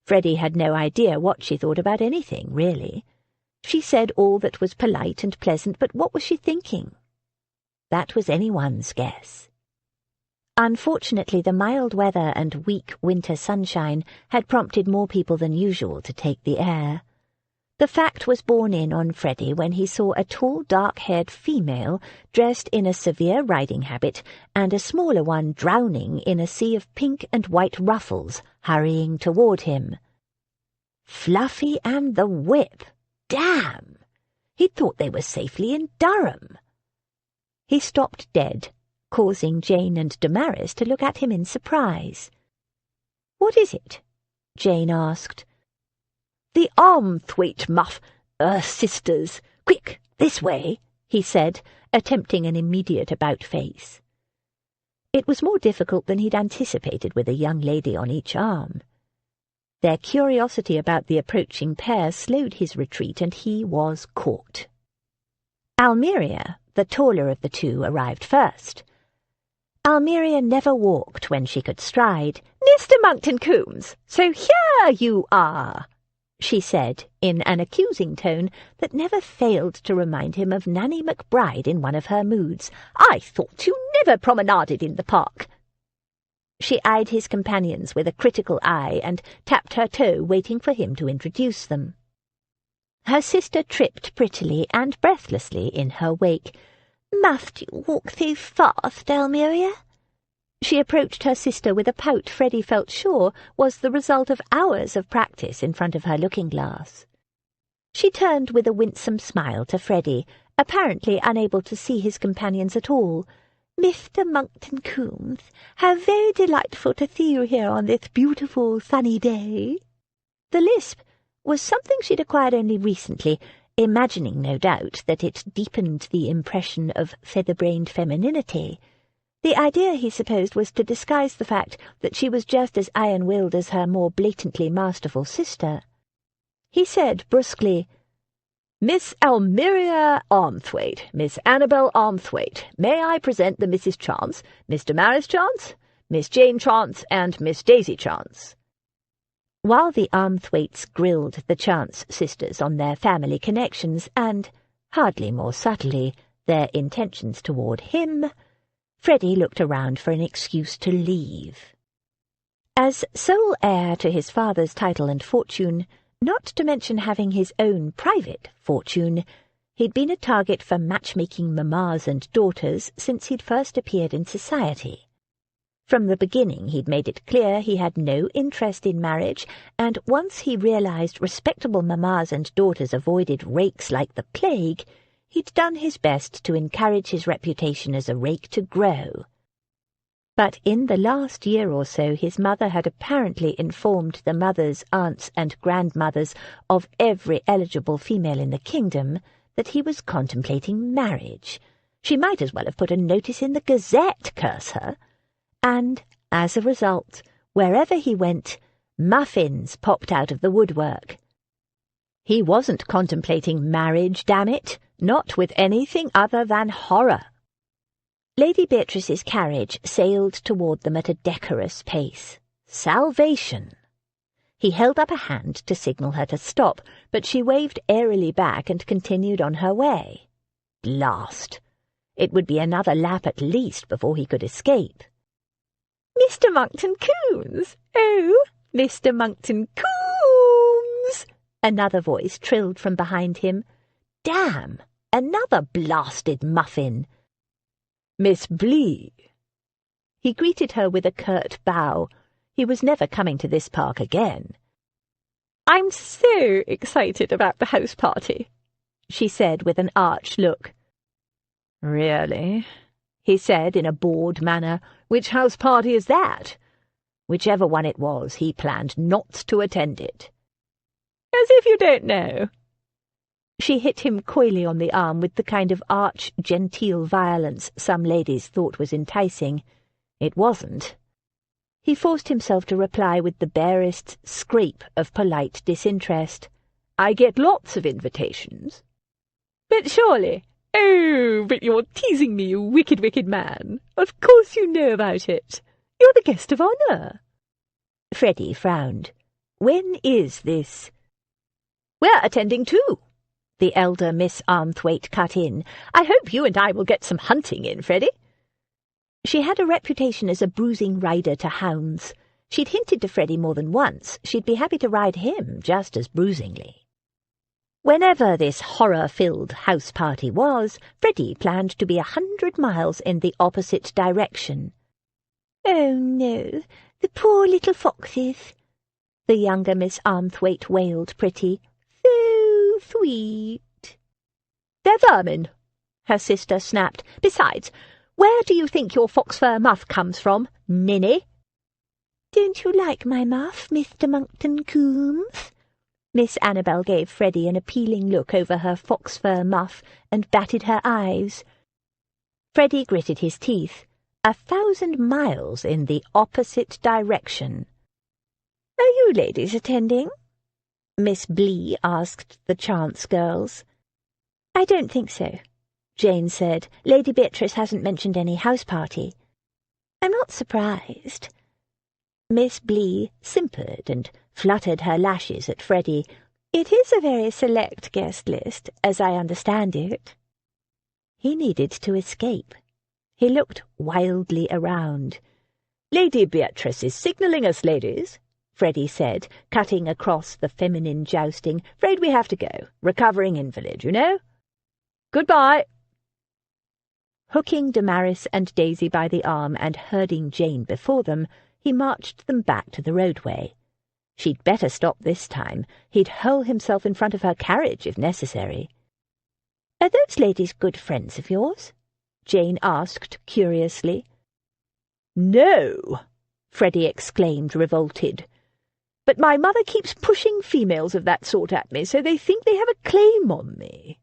Freddy had no idea what she thought about anything, really. She said all that was polite and pleasant, but what was she thinking? That was anyone's guess. Unfortunately, the mild weather and weak winter sunshine had prompted more people than usual to take the air. The fact was borne in on Freddy when he saw a tall, dark-haired female dressed in a severe riding habit and a smaller one drowning in a sea of pink and white ruffles hurrying toward him. Fluffy and the Whip! Damn! He'd thought they were safely in Durham. He stopped dead, causing Jane and Damaris to look at him in surprise. "What is it?" Jane asked. "The armthwaite muff, sisters. Quick, this way," he said, attempting an immediate about-face. It was more difficult than he'd anticipated with a young lady on each arm. Their curiosity about the approaching pair slowed his retreat, and he was caught. Almeria, the taller of the two, arrived first. Almeria never walked when she could stride. "Mr. Monkton-Coombes, so here you are!" she said, in an accusing tone that never failed to remind him of Nanny McBride in one of her moods. "I thought you never promenaded in the park." She eyed his companions with a critical eye and tapped her toe, waiting for him to introduce them. Her sister tripped prettily and breathlessly in her wake. "Must you walk so fast, Almeria?" She approached her sister with a pout Freddy felt sure was the result of hours of practice in front of her looking-glass. She turned with a winsome smile to Freddy, apparently unable to see his companions at all. "Mr. Monkton-Coombes, how very delightful to see you here on this beautiful sunny day." The lisp was something she'd acquired only recently, imagining, no doubt, that it deepened the impression of feather-brained femininity. The idea, he supposed, was to disguise the fact that she was just as iron-willed as her more blatantly masterful sister. He said brusquely, "Miss Almeria Armthwaite, Miss Annabel Armthwaite, may I present the Mrs. Chance, Miss Damaris Chance, Miss Jane Chance, and Miss Daisy Chance?" While the Armthwaites grilled the Chance sisters on their family connections and, hardly more subtly, their intentions toward him, Freddy looked around for an excuse to leave. As sole heir to his father's title and fortune, not to mention having his own private fortune, he'd been a target for matchmaking mammas and daughters since he'd first appeared in society. From the beginning he'd made it clear he had no interest in marriage, and once he realized respectable mammas and daughters avoided rakes like the plague, he'd done his best to encourage his reputation as a rake to grow. But in the last year or so his mother had apparently informed the mothers, aunts, and grandmothers of every eligible female in the kingdom that he was contemplating marriage. She might as well have put a notice in the Gazette, curse her. And, as a result, wherever he went, muffins popped out of the woodwork. He wasn't contemplating marriage, damn it, not with anything other than horror. Lady Beatrice's carriage sailed toward them at a decorous pace. Salvation! He held up a hand to signal her to stop, but she waved airily back and continued on her way. Blast! It would be another lap at least before he could escape. "Mr. Monkton-Coombes! Oh, Mr. Monkton-Coombes!" Another voice trilled from behind him. Damn! Another blasted muffin! "Miss Blee." He greeted her with a curt bow. He was never coming to this park again. "I'm so excited about the house party," she said with an arch look. "Really?" he said in a bored manner. "Which house party is that?" Whichever one it was, he planned not to attend it. "As if you don't know." She hit him coyly on the arm with the kind of arch-genteel violence some ladies thought was enticing. It wasn't. He forced himself to reply with the barest scrape of polite disinterest. "I get lots of invitations." "But surely—" "Oh, but you're teasing me, you wicked, wicked man. Of course you know about it. You're the guest of honour." Freddy frowned. "When is this?" "We're attending too," the elder Miss Armthwaite cut in. "I hope you and I will get some hunting in, Freddy." She had a reputation as a bruising rider to hounds. She'd hinted to Freddy more than once she'd be happy to ride him just as bruisingly. Whenever this horror-filled house party was, Freddy planned to be 100 miles in the opposite direction. "Oh, no, the poor little foxes," the younger Miss Armthwaite wailed pretty. "So sweet." "They're vermin," her sister snapped. "Besides, where do you think your fox-fur muff comes from, ninny?" "Don't you like my muff, Mr. Monkton-Coombes?" Miss Annabel gave Freddy an appealing look over her fox-fur muff and batted her eyes. Freddy gritted his teeth. 1,000 miles in the opposite direction. "Are you ladies attending?" Miss Blee asked the Chance girls. "I don't think so," Jane said. "Lady Beatrice hasn't mentioned any house party." "I'm not surprised." Miss Blee simpered and fluttered her lashes at Freddy. "It is a very select guest list, as I understand it." He needed to escape. He looked wildly around. "Lady Beatrice is signalling us, ladies," Freddy said, cutting across the feminine jousting. "'Fraid we have to go. Recovering invalid, you know. Goodbye." Hooking Damaris and Daisy by the arm and herding Jane before them, he marched them back to the roadway. She'd better stop this time. He'd hurl himself in front of her carriage if necessary. "Are those ladies good friends of yours?" Jane asked curiously. "No," Freddy exclaimed, revolted. "But my mother keeps pushing females of that sort at me, so they think they have a claim on me."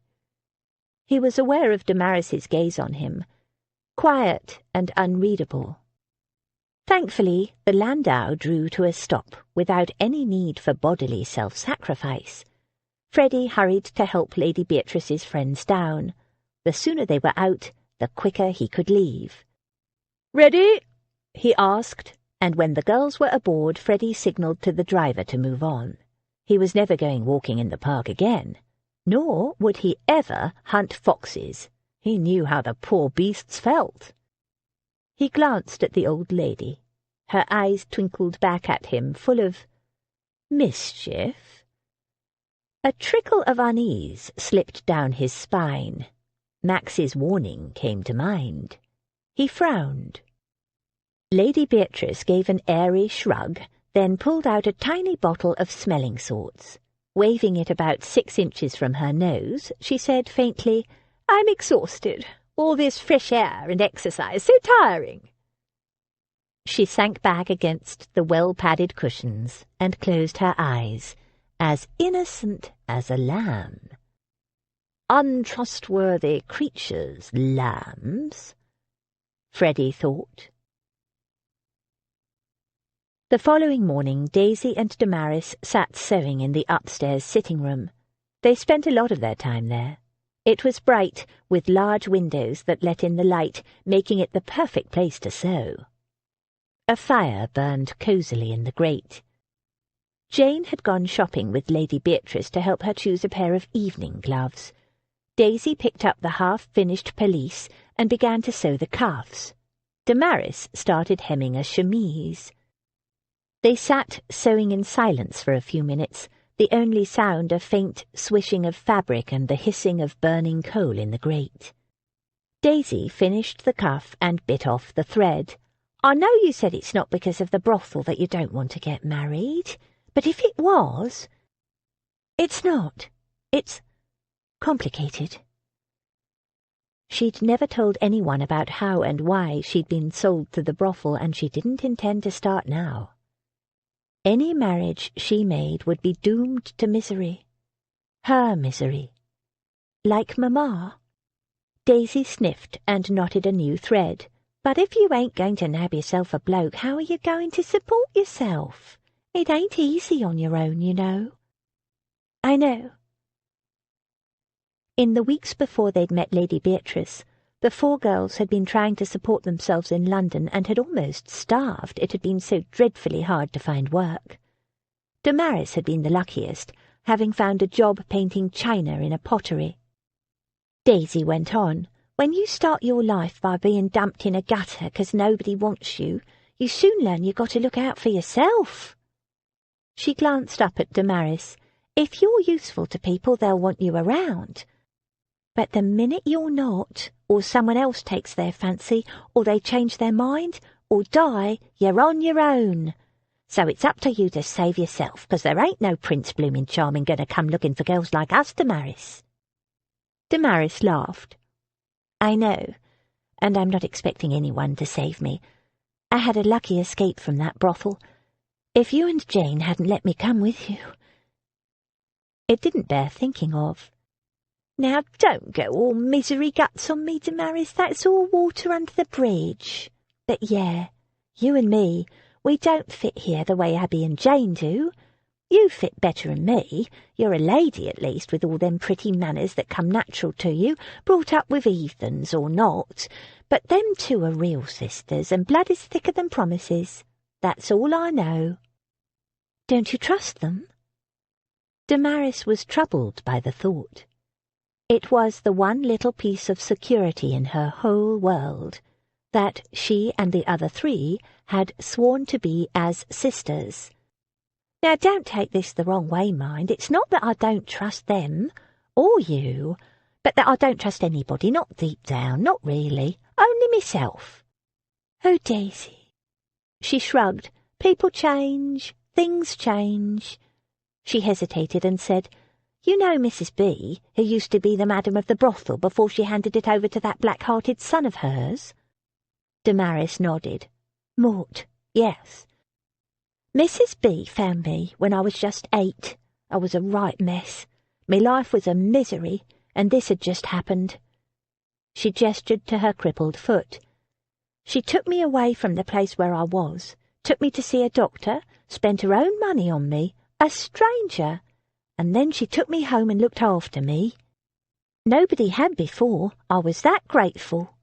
He was aware of Damaris's gaze on him, quiet and unreadable. Thankfully, the landau drew to a stop without any need for bodily self-sacrifice. Freddy hurried to help Lady Beatrice's friends down. The sooner they were out, the quicker he could leave. "Ready?" he asked, and when the girls were aboard, Freddy signalled to the driver to move on. He was never going walking in the park again. Nor would he ever hunt foxes. He knew how the poor beasts felt. He glanced at the old lady. Her eyes twinkled back at him, full of mischief. A trickle of unease slipped down his spine. Max's warning came to mind. He frowned. Lady Beatrice gave an airy shrug, then pulled out a tiny bottle of smelling salts. Waving it about 6 inches from her nose, she said faintly, "I'm exhausted. All this fresh air and exercise, so tiring." She sank back against the well-padded cushions and closed her eyes, as innocent as a lamb. Untrustworthy creatures, lambs, Freddy thought. The following morning, Daisy and Damaris sat sewing in the upstairs sitting-room. They spent a lot of their time there. It was bright, with large windows that let in the light, making it the perfect place to sew. A fire burned cosily in the grate. Jane had gone shopping with Lady Beatrice to help her choose a pair of evening gloves. Daisy picked up the half-finished pelisse and began to sew the cuffs. Damaris started hemming a chemise. They sat sewing in silence for a few minutes, the only sound a faint swishing of fabric and the hissing of burning coal in the grate. Daisy finished the cuff and bit off the thread. "I know you said it's not because of the brothel that you don't want to get married, but if it was—" "It's not. It's complicated." She'd never told anyone about how and why she'd been sold to the brothel, and she didn't intend to start now. Any marriage she made would be doomed to misery. Her misery. Like Mamma. Daisy sniffed and knotted a new thread. "But if you ain't going to nab yourself a bloke, how are you going to support yourself? It ain't easy on your own, you know." "I know." In the weeks before they'd met Lady Beatrice, the 4 girls had been trying to support themselves in London and had almost starved. It had been so dreadfully hard to find work. Damaris had been the luckiest, having found a job painting china in a pottery. Daisy went on, "When you start your life by being dumped in a gutter 'cause nobody wants you, you soon learn you got to look out for yourself." She glanced up at Damaris. "If you're useful to people, they'll want you around. But the minute you're not, or someone else takes their fancy, or they change their mind, or die, you're on your own. So it's up to you to save yourself, 'cause there ain't no Prince Bloomin' Charming going to come looking for girls like us, Damaris." Damaris laughed. "I know, and I'm not expecting anyone to save me. I had a lucky escape from that brothel. If you and Jane hadn't let me come with you—" It didn't bear thinking of. "Now don't go all misery guts on me, Damaris, that's all water under the bridge. But yeah, you and me, we don't fit here the way Abby and Jane do. You fit better'n me. You're a lady, at least, with all them pretty manners that come natural to you, brought up with heathens or not. But them 2 are real sisters, and blood is thicker than promises. That's all I know." "Don't you trust them?" Damaris was troubled by the thought. It was the one little piece of security in her whole world, that she and the other 3 had sworn to be as sisters. "Now don't take this the wrong way, mind. It's not that I don't trust them, or you. but that I don't trust anybody, not deep down, not really, only myself." "Oh, Daisy." She shrugged. "People change, things change." She hesitated and said, "You know Mrs. B, who used to be the madam of the brothel before she handed it over to that black-hearted son of hers?" Damaris nodded. "Mort, yes. Mrs. B found me when I was just 8. I was a right mess. Me life was a misery, and this had just happened." She gestured to her crippled foot. "She took me away from the place where I was, took me to see a doctor, spent her own money on me, a stranger, and then she took me home and looked after me. Nobody had before. I was that grateful."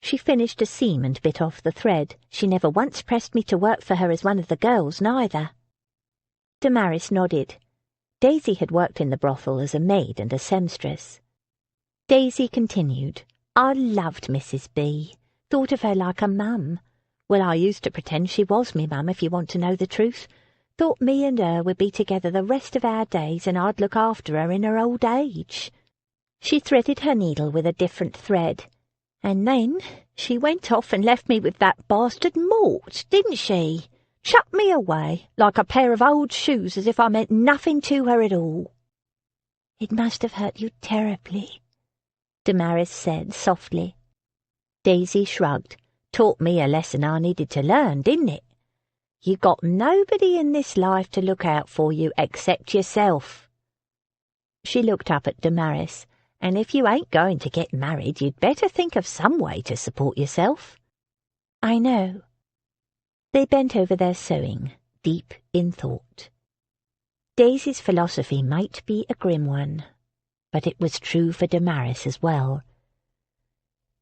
She finished a seam and bit off the thread. "She never once pressed me to work for her as one of the girls, neither." Damaris nodded. Daisy had worked in the brothel as a maid and a seamstress. Daisy continued, "I loved Mrs. B. Thought of her like a mum. Well, I used to pretend she was me mum, if you want to know the truth. Thought me and her would be together the rest of our days, and I'd look after her in her old age." She threaded her needle with a different thread. "And then she went off and left me with that bastard Mort, didn't she? Chucked me away, like a pair of old shoes, as if I meant nothing to her at all." "It must have hurt you terribly," Damaris said softly. Daisy shrugged. "Taught me a lesson I needed to learn, didn't it? You got nobody in this life to look out for you except yourself." She looked up at Damaris. "And if you ain't going to get married, you'd better think of some way to support yourself." "I know." They bent over their sewing, deep in thought. Daisy's philosophy might be a grim one, but it was true for Damaris as well.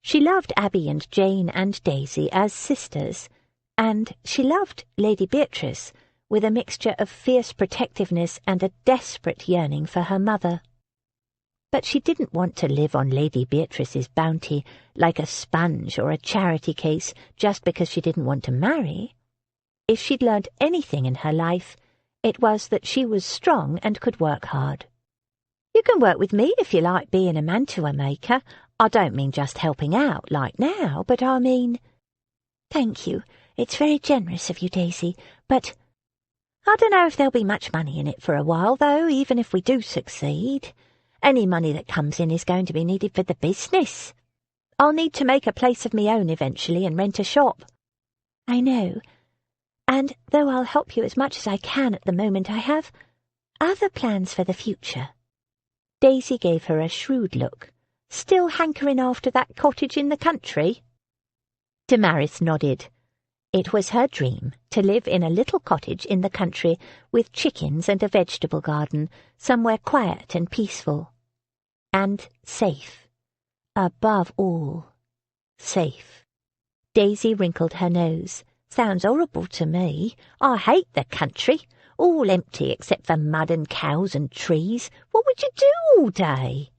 She loved Abby and Jane and Daisy as sisters, and she loved Lady Beatrice with a mixture of fierce protectiveness and a desperate yearning for her mother. But she didn't want to live on Lady Beatrice's bounty like a sponge or a charity case just because she didn't want to marry. If she'd learned anything in her life, it was that she was strong and could work hard. "You can work with me if you like being a mantua maker. I don't mean just helping out like now, but I mean—" "Thank you. It's very generous of you, Daisy, but I don't know if there'll be much money in it for a while, though, even if we do succeed. Any money that comes in is going to be needed for the business. I'll need to make a place of me own eventually and rent a shop." "I know. And though I'll help you as much as I can at the moment, I have other plans for the future." Daisy gave her a shrewd look. "Still hankering after that cottage in the country?" Damaris nodded. It was her dream to live in a little cottage in the country with chickens and a vegetable garden, somewhere quiet and peaceful. And safe. Above all, safe. Daisy wrinkled her nose. "Sounds horrible to me. I hate the country. All empty except for mud and cows and trees. What would you do all day?"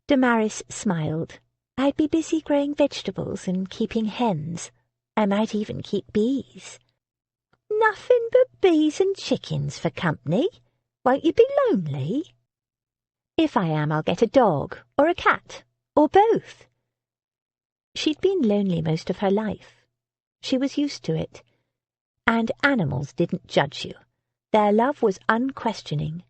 Damaris smiled. "I'd be busy growing vegetables and keeping hens. I might even keep bees." "Nothing but bees and chickens for company. Won't you be lonely?" "If I am, I'll get a dog, or a cat, or both." She'd been lonely most of her life. She was used to it. And animals didn't judge you. Their love was unquestioning.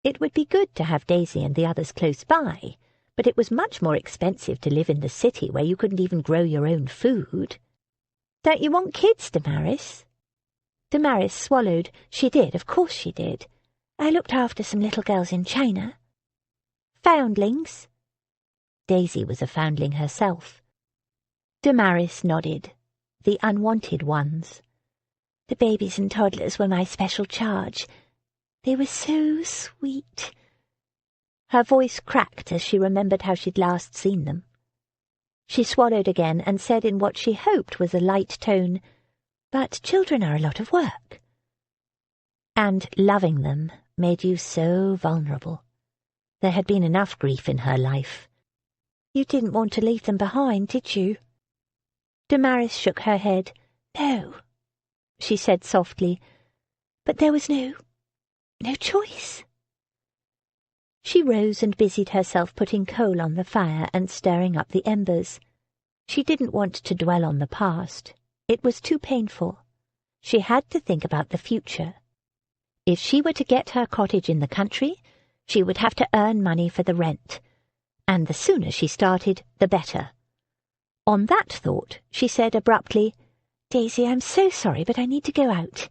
It would be good to have Daisy and the others close by, but it was much more expensive to live in the city where you couldn't even grow your own food. "Don't you want kids, Damaris?" Damaris swallowed. She did, of course she did. "I looked after some little girls in China." "Foundlings?" Daisy was a foundling herself. Damaris nodded. "The unwanted ones." "The babies and toddlers were my special charge. They were so sweet." Her voice cracked as she remembered how she'd last seen them. She swallowed again and said in what she hoped was a light tone, "But children are a lot of work." And loving them made you so vulnerable. There had been enough grief in her life. "You didn't want to leave them behind, did you?" Damaris shook her head. "No," she said softly, "but there was no choice." She rose and busied herself putting coal on the fire and stirring up the embers. She didn't want to dwell on the past. It was too painful. She had to think about the future. If she were to get her cottage in the country, she would have to earn money for the rent, and the sooner she started, the better. On that thought, she said abruptly, "Daisy, I'm so sorry, but I need to go out.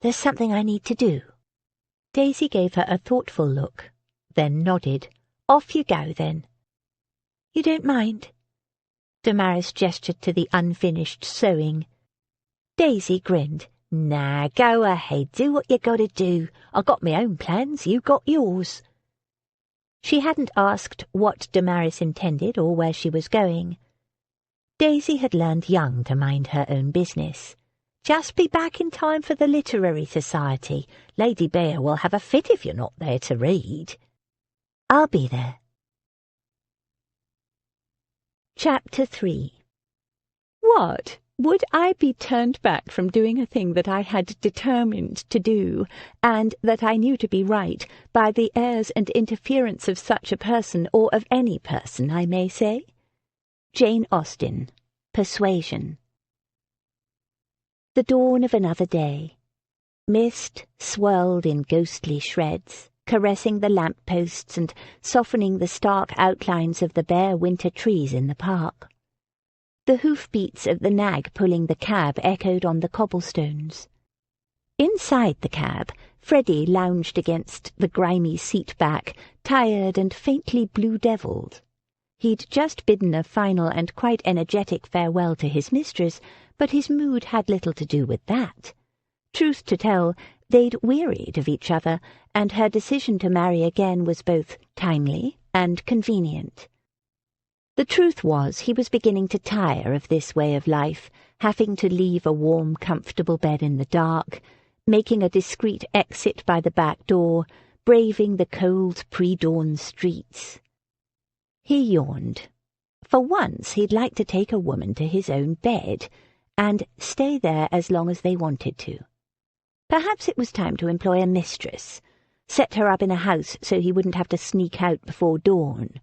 There's something I need to do." Daisy gave her a thoughtful look, then nodded. "Off you go, then." "You don't mind?" Damaris gestured to the unfinished sewing. Daisy grinned. "Nah, go ahead, do what you gotta do. I got my own plans, you got yours." She hadn't asked what Damaris intended or where she was going. Daisy had learned young to mind her own business. "Just be back in time for the literary society. Lady Bear will have a fit if you're not there to read." "I'll be there." Chapter 3. What? Would I be turned back from doing a thing that I had determined to do, and that I knew to be right, by the airs and interference of such a person, or of any person, I may say? Jane Austen, Persuasion. The dawn of another day. Mist swirled in ghostly shreds, caressing the lamp-posts and softening the stark outlines of the bare winter trees in the park. The hoofbeats of the nag pulling the cab echoed on the cobblestones. Inside the cab, Freddy lounged against the grimy seat back, tired and faintly blue-devilled. He'd just bidden a final and quite energetic farewell to his mistress, but his mood had little to do with that. Truth to tell, they'd wearied of each other, and her decision to marry again was both timely and convenient. The truth was, he was beginning to tire of this way of life, having to leave a warm, comfortable bed in the dark, making a discreet exit by the back door, braving the cold pre-dawn streets. He yawned. For once he'd like to take a woman to his own bed, and stay there as long as they wanted to. Perhaps it was time to employ a mistress, set her up in a house so he wouldn't have to sneak out before dawn.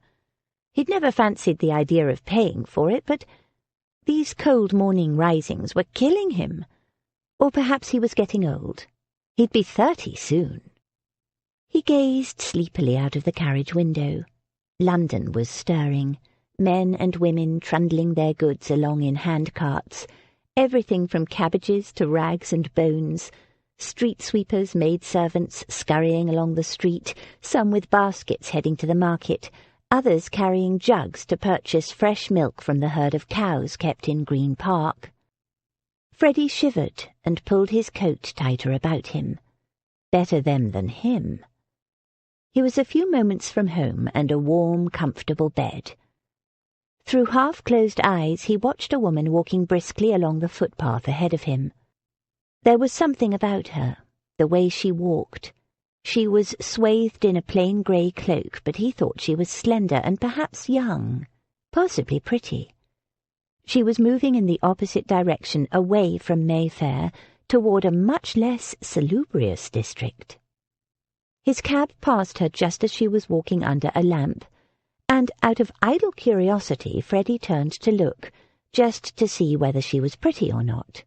He'd never fancied the idea of paying for it, but these cold morning risings were killing him. Or perhaps he was getting old. He'd be 30 soon. He gazed sleepily out of the carriage window. London was stirring, men and women trundling their goods along in handcarts, everything from cabbages to rags and bones, street sweepers, maidservants scurrying along the street, some with baskets heading to the market, others carrying jugs to purchase fresh milk from the herd of cows kept in Green Park. Freddy shivered and pulled his coat tighter about him. Better them than him. He was a few moments from home and a warm, comfortable bed. Through half-closed eyes he watched a woman walking briskly along the footpath ahead of him. There was something about her, the way she walked. She was swathed in a plain grey cloak, but he thought she was slender and perhaps young, possibly pretty. She was moving in the opposite direction, away from Mayfair, toward a much less salubrious district. His cab passed her just as she was walking under a lamp, and out of idle curiosity Freddy turned to look, just to see whether she was pretty or not.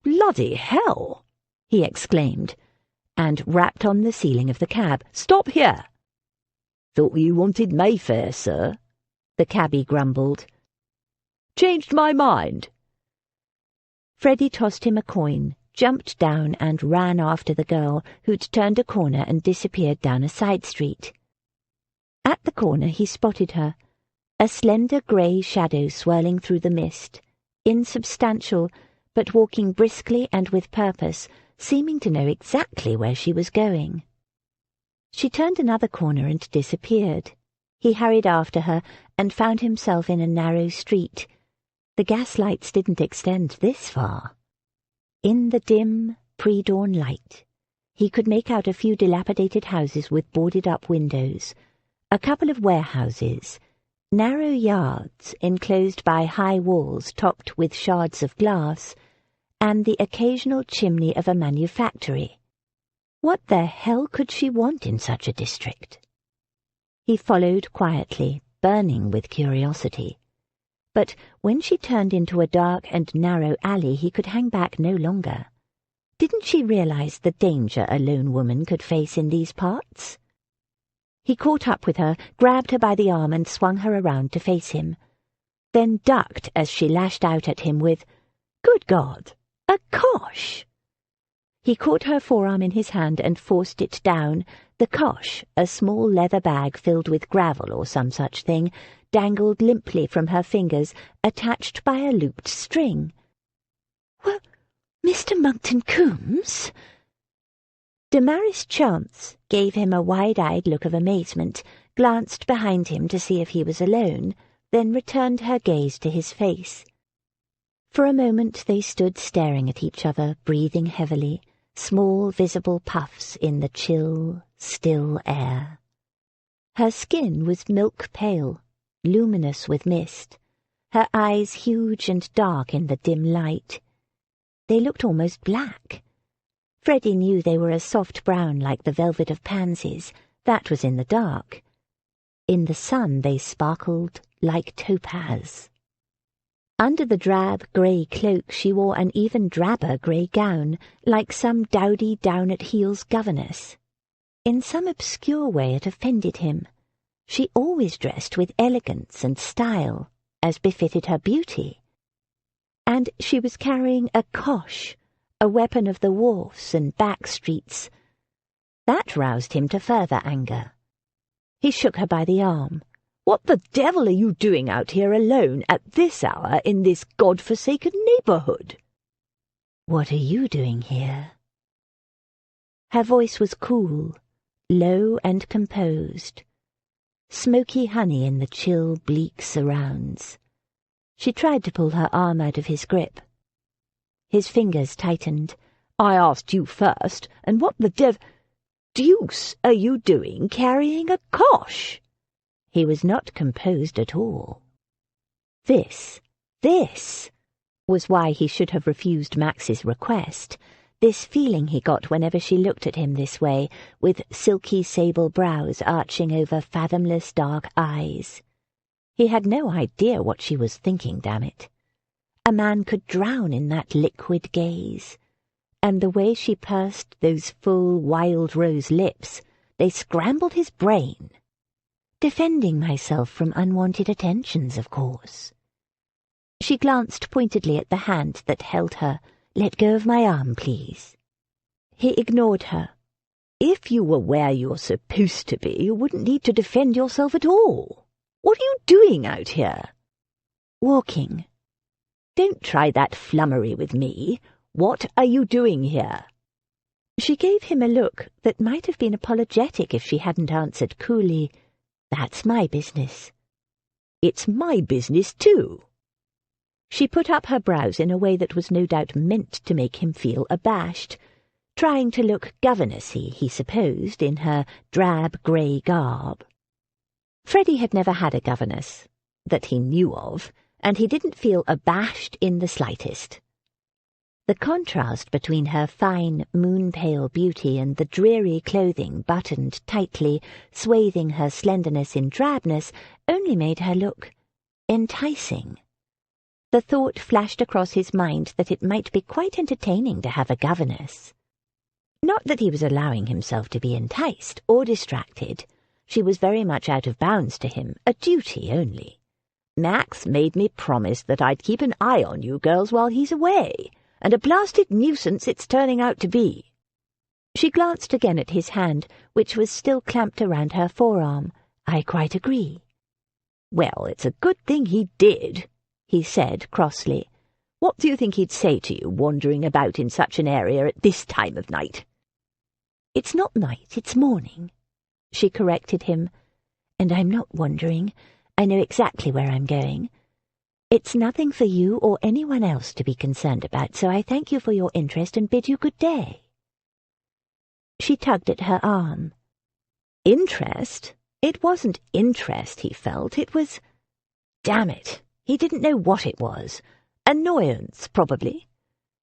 "Bloody hell!" he exclaimed, and rapped on the ceiling of the cab. "Stop here!" "Thought you wanted Mayfair, sir," the cabby grumbled. "Changed my mind." Freddy tossed him a coin, jumped down and ran after the girl, who'd turned a corner and disappeared down a side street. At the corner he spotted her, a slender grey shadow swirling through the mist, insubstantial, but walking briskly and with purpose, seeming to know exactly where she was going. She turned another corner and disappeared. He hurried after her and found himself in a narrow street. The gaslights didn't extend this far. In the dim, pre-dawn light, he could make out a few dilapidated houses with boarded-up windows, a couple of warehouses, narrow yards enclosed by high walls topped with shards of glass, and the occasional chimney of a manufactory. What the hell could she want in such a district? He followed quietly, burning with curiosity. But when she turned into a dark and narrow alley, he could hang back no longer. Didn't she realize the danger a lone woman could face in these parts? He caught up with her, grabbed her by the arm and swung her around to face him, then ducked as she lashed out at him with, "Good God, a cosh!" He caught her forearm in his hand and forced it down. The cosh, a small leather bag filled with gravel or some such thing, dangled limply from her fingers, attached by a looped string. "Well, Mr. Monkton-Coombes?" Damaris Chance gave him a wide-eyed look of amazement, glanced behind him to see if he was alone, then returned her gaze to his face. For a moment they stood staring at each other, breathing heavily, small visible puffs in the chill, still air. Her skin was milk-pale, luminous with mist, her eyes huge and dark in the dim light. They looked almost black. Freddy knew they were a soft brown like the velvet of pansies. That was in the dark. In the sun they sparkled like topaz. Under the drab grey cloak she wore an even drabber grey gown, like some dowdy down-at-heels governess. In some obscure way it offended him. She always dressed with elegance and style, as befitted her beauty. And she was carrying a cosh, a weapon of the wharfs and back streets. That roused him to further anger. He shook her by the arm. "What the devil are you doing out here alone at this hour in this God-forsaken neighbourhood?" "What are you doing here?" Her voice was cool, low and composed. Smoky honey in the chill, bleak surrounds. She tried to pull her arm out of his grip. His fingers tightened. "I asked you first, and what the deuce are you doing carrying a cosh?" He was not composed at all. This was why he should have refused Max's request. This feeling he got whenever she looked at him this way, with silky sable brows arching over fathomless dark eyes. He had no idea what she was thinking, damn it. A man could drown in that liquid gaze. And the way she pursed those full, wild rose lips, they scrambled his brain. Defending myself from unwanted attentions, of course. She glanced pointedly at the hand that held her. "Let go of my arm, please." He ignored her. "If you were where you're supposed to be, you wouldn't need to defend yourself at all. What are you doing out here?" "Walking." "Don't try that flummery with me. What are you doing here?" She gave him a look that might have been apologetic if she hadn't answered coolly, "That's my business." "It's my business too." She put up her brows in a way that was no doubt meant to make him feel abashed, trying to look governessy, he supposed, in her drab grey garb. Freddy had never had a governess, that he knew of, and he didn't feel abashed in the slightest. The contrast between her fine, moon-pale beauty and the dreary clothing buttoned tightly, swathing her slenderness in drabness, only made her look enticing. The thought flashed across his mind that it might be quite entertaining to have a governess. Not that he was allowing himself to be enticed or distracted. She was very much out of bounds to him, a duty only. "Max made me promise that I'd keep an eye on you girls while he's away, and a blasted nuisance it's turning out to be." She glanced again at his hand, which was still clamped around her forearm. "I quite agree." "Well, it's a good thing he did," he said crossly. "What do you think he'd say to you, wandering about in such an area at this time of night?" "It's not night, it's morning," she corrected him. "And I'm not wandering. I know exactly where I'm going. It's nothing for you or anyone else to be concerned about, so I thank you for your interest and bid you good day." She tugged at her arm. Interest? It wasn't interest he felt, it was... Damn it, he didn't know what it was. Annoyance, probably.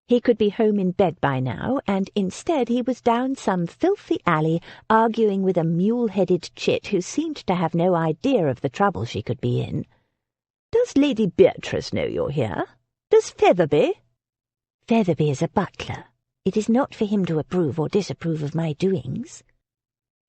He could be home in bed by now, and instead he was down some filthy alley arguing with a mule-headed chit who seemed to have no idea of the trouble she could be in. "Does Lady Beatrice know you're here? Does Featherby?" "Featherby is a butler. It is not for him to approve or disapprove of my doings."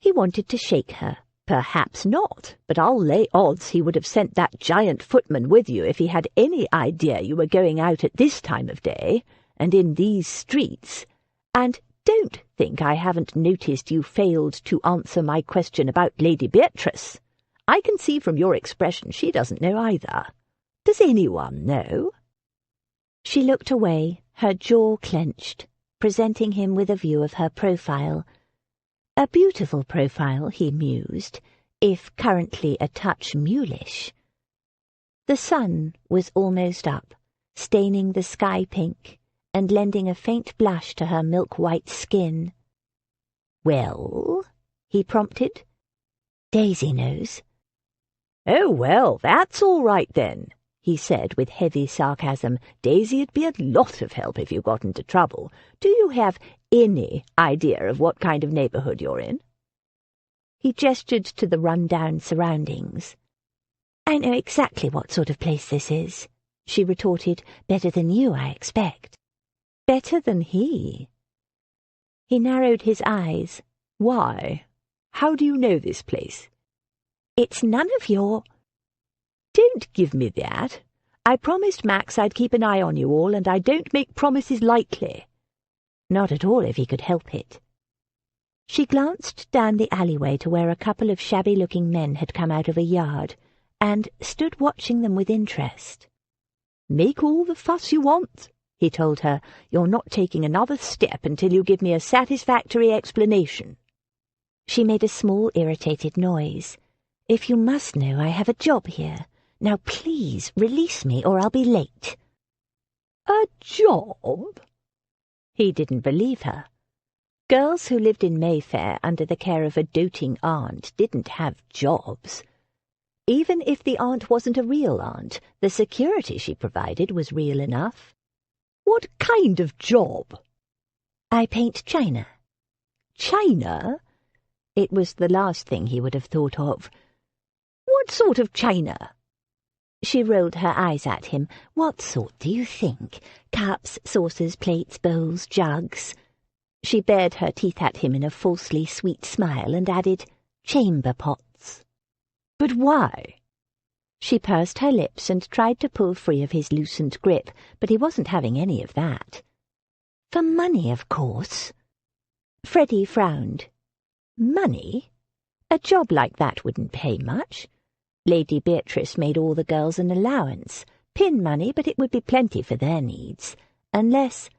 He wanted to shake her. "Perhaps not, but I'll lay odds he would have sent that giant footman with you if he had any idea you were going out at this time of day, and in these streets. And don't think I haven't noticed you failed to answer my question about Lady Beatrice. I can see from your expression she doesn't know either. Does anyone know?" She looked away, her jaw clenched, presenting him with a view of her profile. A beautiful profile, he mused, if currently a touch mulish. The sun was almost up, staining the sky pink, and lending a faint blush to her milk-white skin. "Well?" he prompted. "Daisy knows." "Oh, well, that's all right then," he said with heavy sarcasm. "Daisy'd be a lot of help if you got into trouble. Do you have any idea of what kind of neighbourhood you're in?" He gestured to the run-down surroundings. "I know exactly what sort of place this is," she retorted. "Better than you, I expect." "Better than he?" He narrowed his eyes. "Why? How do you know this place?" "It's none of your—" "Don't give me that. I promised Max I'd keep an eye on you all, and I don't make promises lightly." Not at all if he could help it. She glanced down the alleyway to where a couple of shabby-looking men had come out of a yard, and stood watching them with interest. "Make all the fuss you want," he told her. "You're not taking another step until you give me a satisfactory explanation." She made a small irritated noise. "If you must know, I have a job here. Now please release me or I'll be late." "A job?" He didn't believe her. Girls who lived in Mayfair under the care of a doting aunt didn't have jobs. Even if the aunt wasn't a real aunt, the security she provided was real enough. "What kind of job?" "I paint china." "China?" It was the last thing he would have thought of. "What sort of china?" She rolled her eyes at him. "What sort do you think? Cups, saucers, plates, bowls, jugs." She bared her teeth at him in a falsely sweet smile and added, "Chamber pots." "But why?" She pursed her lips and tried to pull free of his loosened grip, but he wasn't having any of that. "For money, of course." Freddy frowned. "Money? A job like that wouldn't pay much. Lady Beatrice made all the girls an allowance. Pin money, but it would be plenty for their needs. Unless—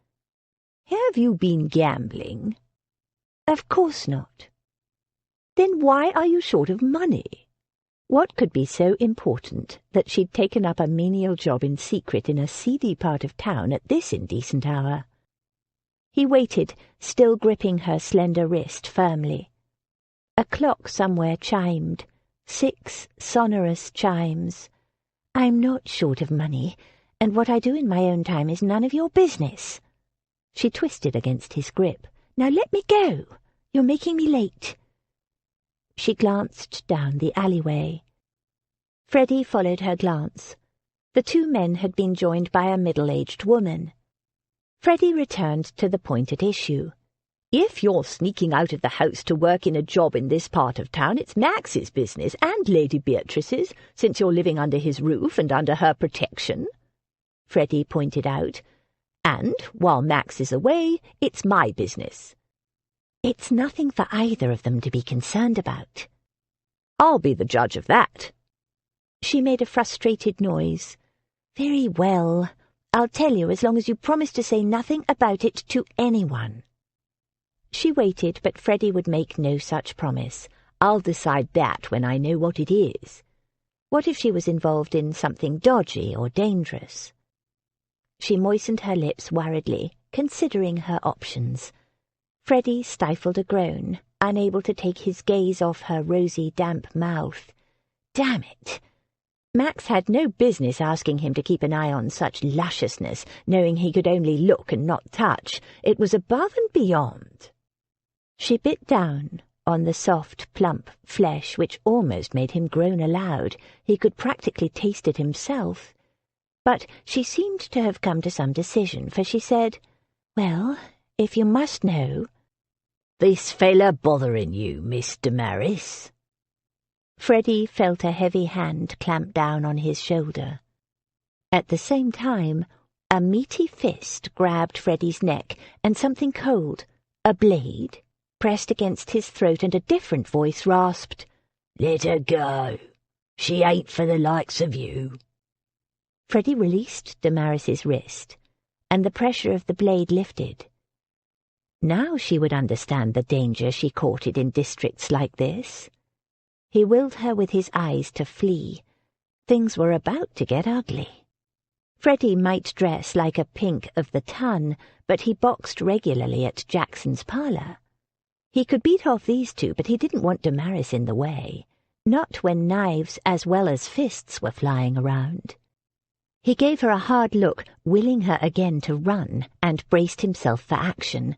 Have you been gambling?" "Of course not." "Then why are you short of money?" What could be so important that she'd taken up a menial job in secret in a seedy part of town at this indecent hour? He waited, still gripping her slender wrist firmly. A clock somewhere chimed. 6 sonorous chimes. "I'm not short of money, and what I do in my own time is none of your business." She twisted against his grip. "Now let me go. You're making me late." She glanced down the alleyway. Freddy followed her glance. The two men had been joined by a middle-aged woman. Freddy returned to the point at issue. "If you're sneaking out of the house to work in a job in this part of town, it's Max's business, and Lady Beatrice's, since you're living under his roof and under her protection," Freddy pointed out. "And, while Max is away, it's my business." "It's nothing for either of them to be concerned about." "I'll be the judge of that." She made a frustrated noise. "Very well. I'll tell you as long as you promise to say nothing about it to anyone." She waited, but Freddy would make no such promise. "I'll decide that when I know what it is." What if she was involved in something dodgy or dangerous? She moistened her lips worriedly, considering her options. Freddy stifled a groan, unable to take his gaze off her rosy, damp mouth. Damn it! Max had no business asking him to keep an eye on such lusciousness, knowing he could only look and not touch. It was above and beyond. She bit down on the soft, plump flesh which almost made him groan aloud. He could practically taste it himself. But she seemed to have come to some decision, for she said, "Well, if you must know—" "This fella bothering you, Miss Damaris?" Freddy felt a heavy hand clamp down on his shoulder. At the same time, a meaty fist grabbed Freddy's neck, and something cold, a blade, pressed against his throat, and a different voice rasped, "Let her go. She ain't for the likes of you." Freddy released Damaris's wrist, and the pressure of the blade lifted. Now she would understand the danger she courted in districts like this. He willed her with his eyes to flee. Things were about to get ugly. Freddy might dress like a pink of the ton, but he boxed regularly at Jackson's parlour. He could beat off these two, but he didn't want Damaris in the way, not when knives as well as fists were flying around. He gave her a hard look, willing her again to run, and braced himself for action,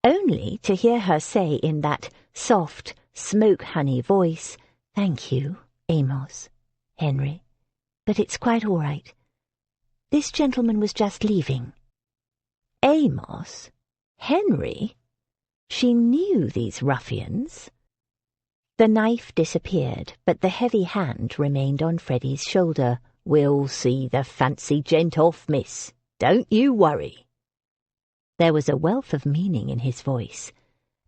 only to hear her say in that soft, smoke-honey voice, "Thank you, Amos, Henry, but it's quite all right. This gentleman was just leaving." Amos? Henry? She knew these ruffians. The knife disappeared, but the heavy hand remained on Freddy's shoulder. "We'll see the fancy gent off, miss. Don't you worry." There was a wealth of meaning in his voice,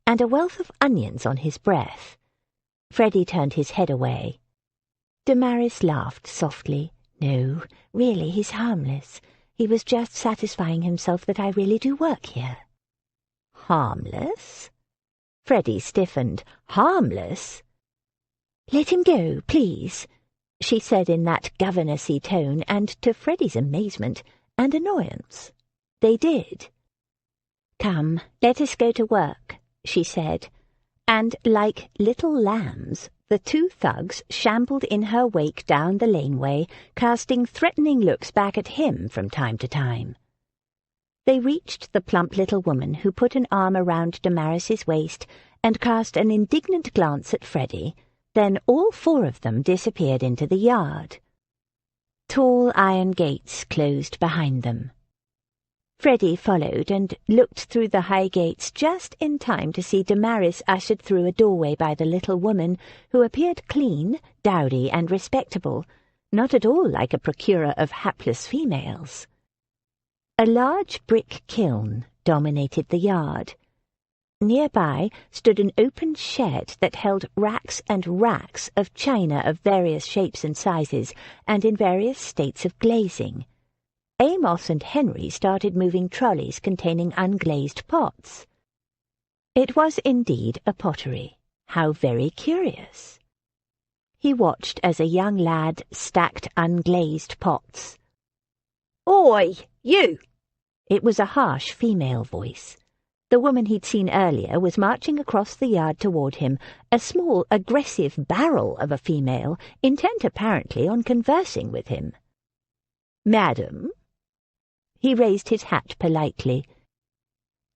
and a wealth of onions on his breath. Freddy turned his head away. Damaris laughed softly. "No, really, he's harmless. He was just satisfying himself that I really do work here." "Harmless?" Freddy stiffened. "Harmless?" "Let him go, please," she said in that governessy tone, and to Freddy's amazement and annoyance, they did. "Come, let us go to work," she said, and like little lambs, the two thugs shambled in her wake down the laneway, casting threatening looks back at him from time to time. They reached the plump little woman, who put an arm around Damaris's waist and cast an indignant glance at Freddy. Then all four of them disappeared into the yard. Tall iron gates closed behind them. Freddy followed and looked through the high gates just in time to see Damaris ushered through a doorway by the little woman, who appeared clean, dowdy, and respectable, not at all like a procurer of hapless females. A large brick kiln dominated the yard. Nearby stood an open shed that held racks and racks of china of various shapes and sizes, and in various states of glazing. Amos and Henry started moving trolleys containing unglazed pots. It was indeed a pottery. How very curious. He watched as a young lad stacked unglazed pots. "Oi, you!" It was a harsh female voice. The woman he'd seen earlier was marching across the yard toward him, a small, aggressive barrel of a female, intent apparently on conversing with him. "Madam?" He raised his hat politely.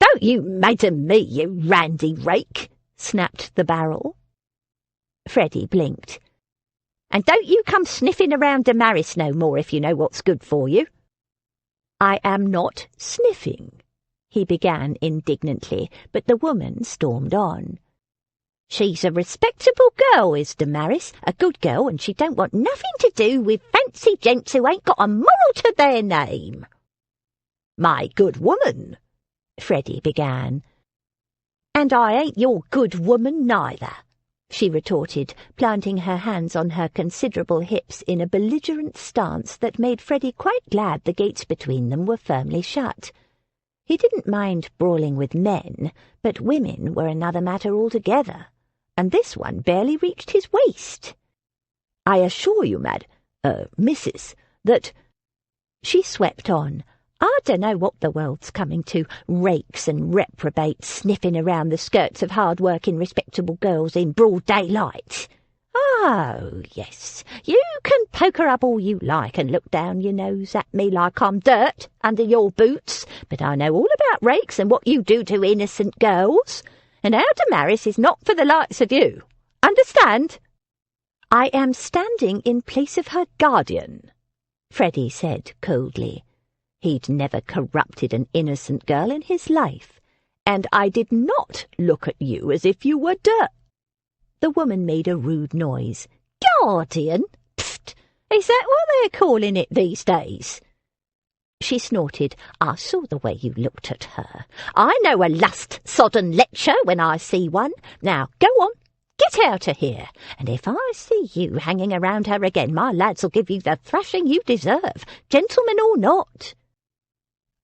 "Don't you madam me, you randy rake!" snapped the barrel. Freddy blinked. "And don't you come sniffing around Damaris no more if you know what's good for you." "I am not sniffing," he began indignantly, but the woman stormed on. "She's a respectable girl, is Damaris, a good girl, and she don't want nothing to do with fancy gents who ain't got a moral to their name." "My good woman," Freddy began. "And I ain't your good woman neither," she retorted, planting her hands on her considerable hips in a belligerent stance that made Freddy quite glad the gates between them were firmly shut. He didn't mind brawling with men, but women were another matter altogether, and this one barely reached his waist. "I assure you, missus, that—" She swept on. "I dunno what the world's coming to, rakes and reprobates sniffing around the skirts of hard-working, respectable girls in broad daylight. Oh, yes, you can poke her up all you like and look down your nose at me like I'm dirt under your boots, but I know all about rakes and what you do to innocent girls, and our Damaris is not for the likes of you. Understand? I am standing in place of her guardian, Freddy said coldly. He'd never corrupted an innocent girl in his life, and I did not look at you as if you were dirt. The woman made a rude noise. Guardian? Pfft! Is that what they're calling it these days? She snorted. I saw the way you looked at her. I know a lust-sodden lecture when I see one. Now, go on, get out of here, and if I see you hanging around her again, my lads'll give you the thrashing you deserve, gentleman or not.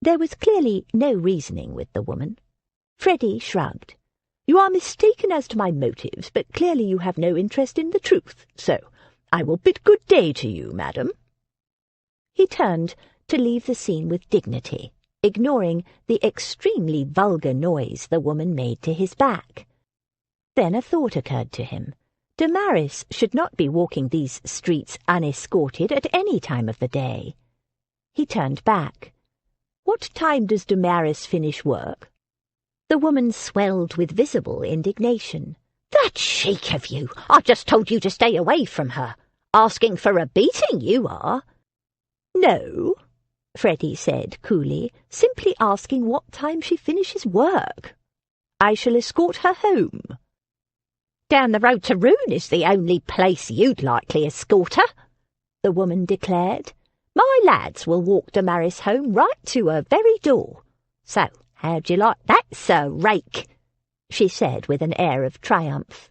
There was clearly no reasoning with the woman. Freddy shrugged. You are mistaken as to my motives, but clearly you have no interest in the truth, so I will bid good day to you, madam. He turned to leave the scene with dignity, ignoring the extremely vulgar noise the woman made to his back. Then a thought occurred to him. Damaris should not be walking these streets unescorted at any time of the day. He turned back. What time does Damaris finish work? The woman swelled with visible indignation. That cheek of you! I just told you to stay away from her. Asking for a beating, you are. No, Freddy said coolly, simply asking what time she finishes work. I shall escort her home. Down the road to Rouen is the only place you'd likely escort her, the woman declared. My lads will walk Damaris home right to her very door. So, how'd you like that, Sir Rake? She said with an air of triumph.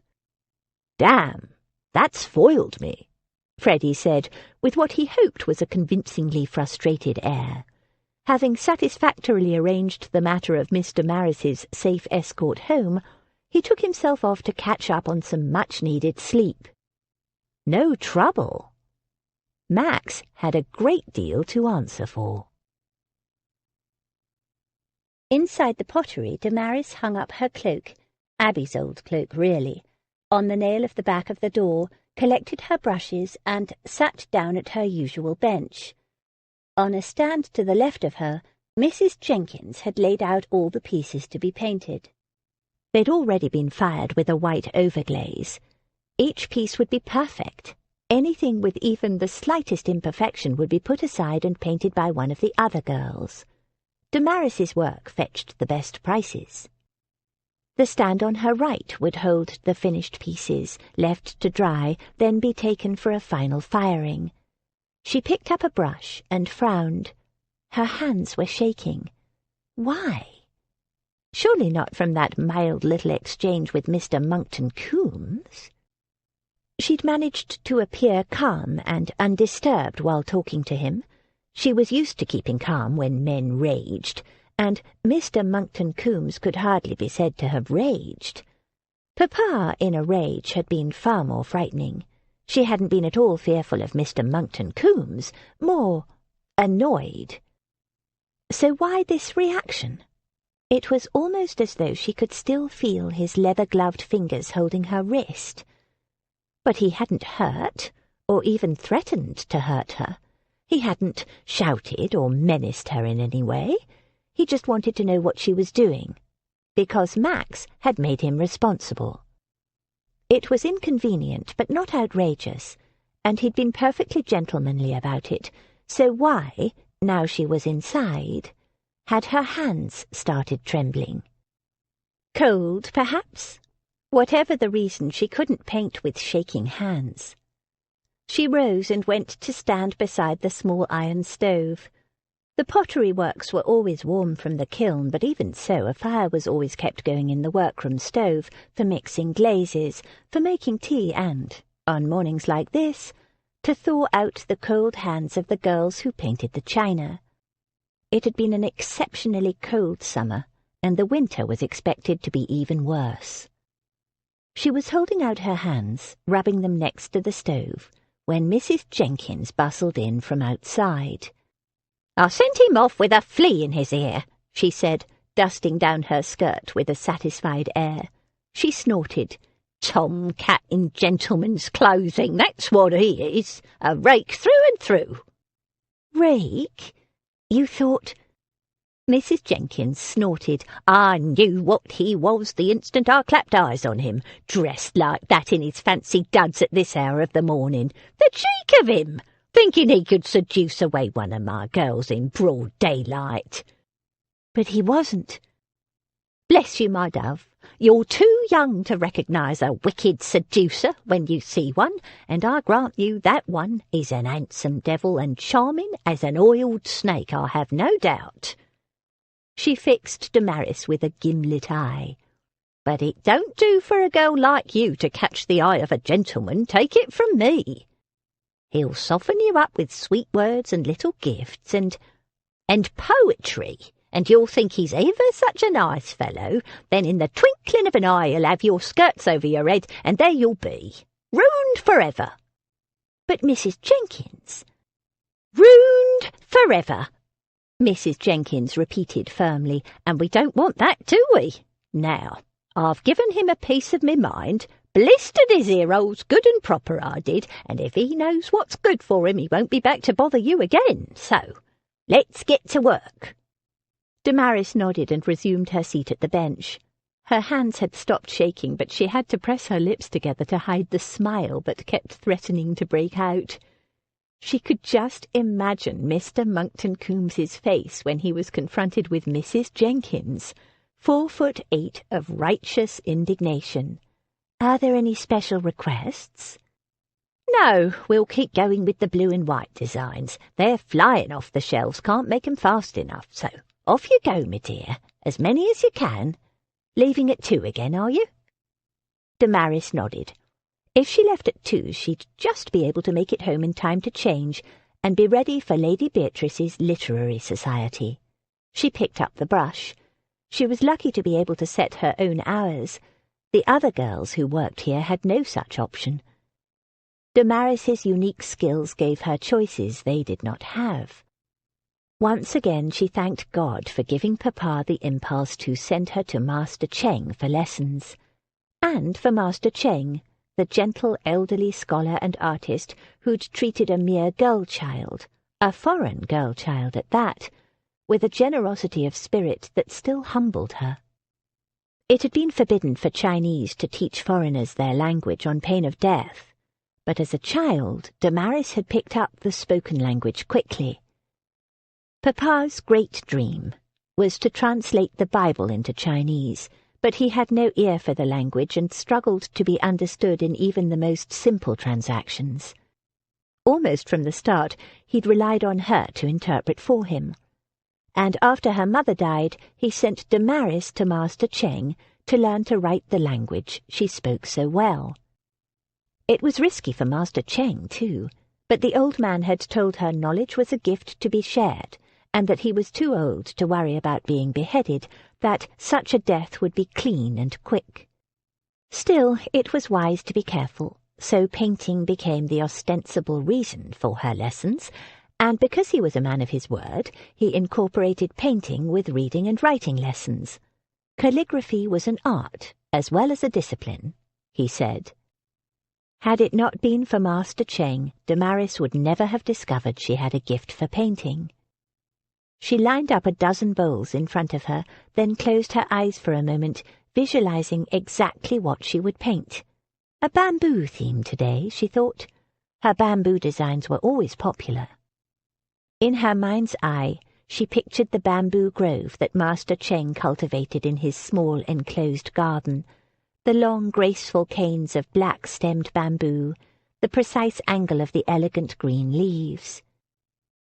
Damn, that's foiled me, Freddy said with what he hoped was a convincingly frustrated air. Having satisfactorily arranged the matter of Miss Damaris's safe escort home, he took himself off to catch up on some much-needed sleep. No trouble. Max had a great deal to answer for. Inside the pottery, Damaris hung up her cloak, Abby's old cloak really, on the nail of the back of the door, collected her brushes, and sat down at her usual bench. On a stand to the left of her, Mrs. Jenkins had laid out all the pieces to be painted. They'd already been fired with a white overglaze. Each piece would be perfect. Anything with even the slightest imperfection would be put aside and painted by one of the other girls. Damaris's work fetched the best prices. The stand on her right would hold the finished pieces, left to dry, then be taken for a final firing. She picked up a brush and frowned. Her hands were shaking. Why? Surely not from that mild little exchange with Mr. Monkton-Coombes. She'd managed to appear calm and undisturbed while talking to him. She was used to keeping calm when men raged, and Mr. Monkton-Coombes could hardly be said to have raged. Papa, in a rage, had been far more frightening. She hadn't been at all fearful of Mr. Monkton-Coombes, more annoyed. So why this reaction? It was almost as though she could still feel his leather-gloved fingers holding her wrist. But he hadn't hurt, or even threatened to hurt her. He hadn't shouted or menaced her in any way. He just wanted to know what she was doing, because Max had made him responsible. It was inconvenient, but not outrageous, and he'd been perfectly gentlemanly about it, so why, now she was inside, had her hands started trembling? Cold, perhaps? Whatever the reason, she couldn't paint with shaking hands. She rose and went to stand beside the small iron stove. The pottery works were always warm from the kiln, but even so, a fire was always kept going in the workroom stove for mixing glazes, for making tea and, on mornings like this, to thaw out the cold hands of the girls who painted the china. It had been an exceptionally cold summer, and the winter was expected to be even worse. She was holding out her hands, rubbing them next to the stove, when Mrs. Jenkins bustled in from outside. "I sent him off with a flea in his ear," she said, dusting down her skirt with a satisfied air. She snorted. Tomcat in gentleman's clothing, that's what he is, a rake through and through. Rake? You thought... Mrs. Jenkins snorted. I knew what he was the instant I clapped eyes on him, dressed like that in his fancy duds at this hour of the morning. The cheek of him, thinking he could seduce away one of my girls in broad daylight. But he wasn't. Bless you, my dove. You're too young to recognise a wicked seducer when you see one, and I grant you that one is an handsome devil and charming as an oiled snake, I have no doubt. She fixed Damaris with a gimlet eye. But it don't do for a girl like you to catch the eye of a gentleman, take it from me. He'll soften you up with sweet words and little gifts and poetry, and you'll think he's ever such a nice fellow, then in the twinkling of an eye he'll have your skirts over your head, and there you'll be, ruined forever. But Mrs. Jenkins... Ruined forever, Mrs. Jenkins repeated firmly, and we don't want that, do we? Now, I've given him a piece of me mind, blistered his ear holes good and proper, I did, and if he knows what's good for him, he won't be back to bother you again, so let's get to work. Damaris nodded and resumed her seat at the bench. Her hands had stopped shaking, but she had to press her lips together to hide the smile that kept threatening to break out. She could just imagine Mr. Monkton-Coombes's face when he was confronted with Mrs. Jenkins, 4'8" of righteous indignation. Are there any special requests? No, we'll keep going with the blue and white designs. They're flying off the shelves, can't make 'em fast enough, so off you go, me dear, as many as you can. Leaving at 2 again, are you? Damaris nodded. If she left at 2, she'd just be able to make it home in time to change and be ready for Lady Beatrice's literary society. She picked up the brush. She was lucky to be able to set her own hours. The other girls who worked here had no such option. Damaris's unique skills gave her choices they did not have. Once again she thanked God for giving Papa the impulse to send her to Master Cheng for lessons, and for Master Cheng, the gentle elderly scholar and artist who'd treated a mere girl-child, a foreign girl-child at that, with a generosity of spirit that still humbled her. It had been forbidden for Chinese to teach foreigners their language on pain of death, but as a child Damaris had picked up the spoken language quickly. Papa's great dream was to translate the Bible into Chinese, but he had no ear for the language and struggled to be understood in even the most simple transactions. Almost from the start, he'd relied on her to interpret for him. And after her mother died, he sent Damaris to Master Cheng to learn to write the language she spoke so well. It was risky for Master Cheng, too, but the old man had told her knowledge was a gift to be shared, and that he was too old to worry about being beheaded, that such a death would be clean and quick. Still, it was wise to be careful, so painting became the ostensible reason for her lessons, and because he was a man of his word, he incorporated painting with reading and writing lessons. Calligraphy was an art, as well as a discipline, he said. Had it not been for Master Cheng, Damaris would never have discovered she had a gift for painting. She lined up a dozen bowls in front of her, then closed her eyes for a moment, visualizing exactly what she would paint. A bamboo theme today, she thought. Her bamboo designs were always popular. In her mind's eye, she pictured the bamboo grove that Master Cheng cultivated in his small enclosed garden, the long graceful canes of black-stemmed bamboo, the precise angle of the elegant green leaves.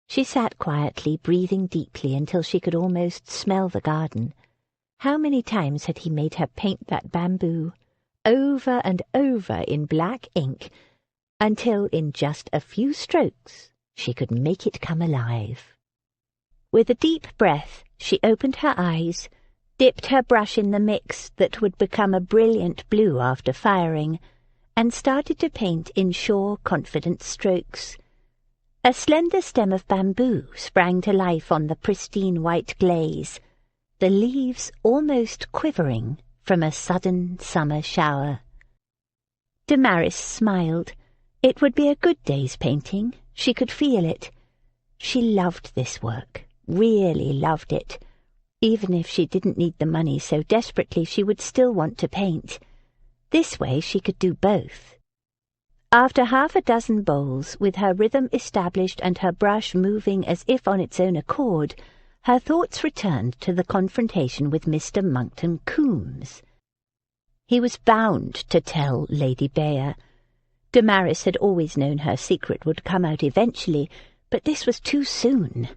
She sat quietly, breathing deeply until she could almost smell the garden. How many times had he made her paint that bamboo, over and over in black ink, until in just a few strokes she could make it come alive. With a deep breath, she opened her eyes, dipped her brush in the mix that would become a brilliant blue after firing, and started to paint in sure, confident strokes. A slender stem of bamboo sprang to life on the pristine white glaze, the leaves almost quivering from a sudden summer shower. Damaris smiled. It would be a good day's painting. She could feel it. She loved this work, really loved it. Even if she didn't need the money so desperately, she would still want to paint. This way she could do both. After half a dozen bowls, with her rhythm established and her brush moving as if on its own accord, her thoughts returned to the confrontation with Mr. Monkton-Coombes. He was bound to tell Lady Bear. Damaris had always known her secret would come out eventually, but this was too soon.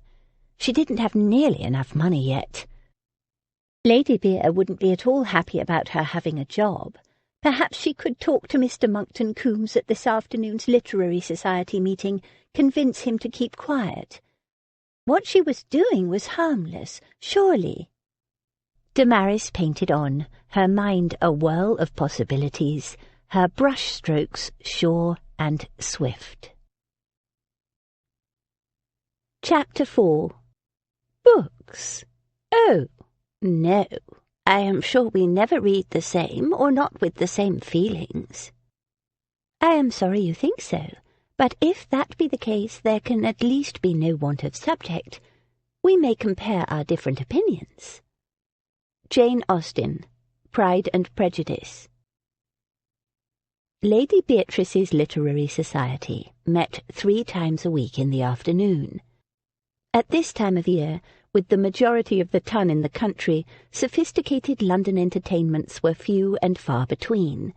She didn't have nearly enough money yet. Lady Bear wouldn't be at all happy about her having a job. Perhaps she could talk to Mr. Monkton-Coombes at this afternoon's Literary Society meeting, convince him to keep quiet. What she was doing was harmless, surely. Damaris painted on, her mind a whirl of possibilities, her brush strokes sure and swift. Chapter 4. Books? Oh, no. I am sure we never read the same, or not with the same feelings. I am sorry you think so, but if that be the case, there can at least be no want of subject. We may compare our different opinions. Jane Austen, Pride and Prejudice. Lady Beatrice's Literary Society met 3 times a week in the afternoon. At this time of year, with the majority of the ton in the country, sophisticated London entertainments were few and far between.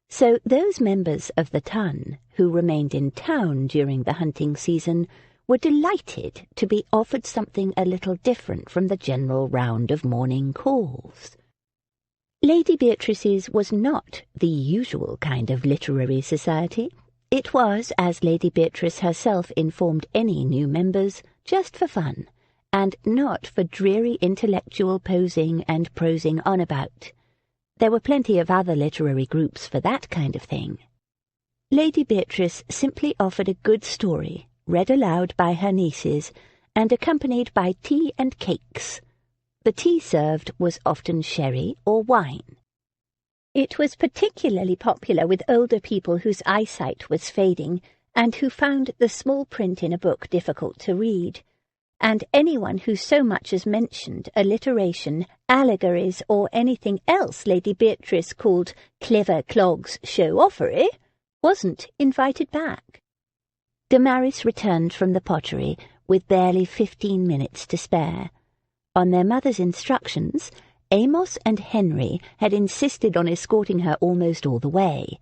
So those members of the ton who remained in town during the hunting season were delighted to be offered something a little different from the general round of morning calls. Lady Beatrice's was not the usual kind of literary society. It was, as Lady Beatrice herself informed any new members, just for fun, and not for dreary intellectual posing and prosing on about. There were plenty of other literary groups for that kind of thing. Lady Beatrice simply offered a good story, read aloud by her nieces, and accompanied by tea and cakes. The tea served was often sherry or wine. It was particularly popular with older people whose eyesight was fading, and who found the small print in a book difficult to read. And anyone who so much as mentioned alliteration, allegories, or anything else Lady Beatrice called clever clogs show-offery wasn't invited back. Damaris returned from the pottery with barely 15 minutes to spare. On their mother's instructions, Amos and Henry had insisted on escorting her almost all the way.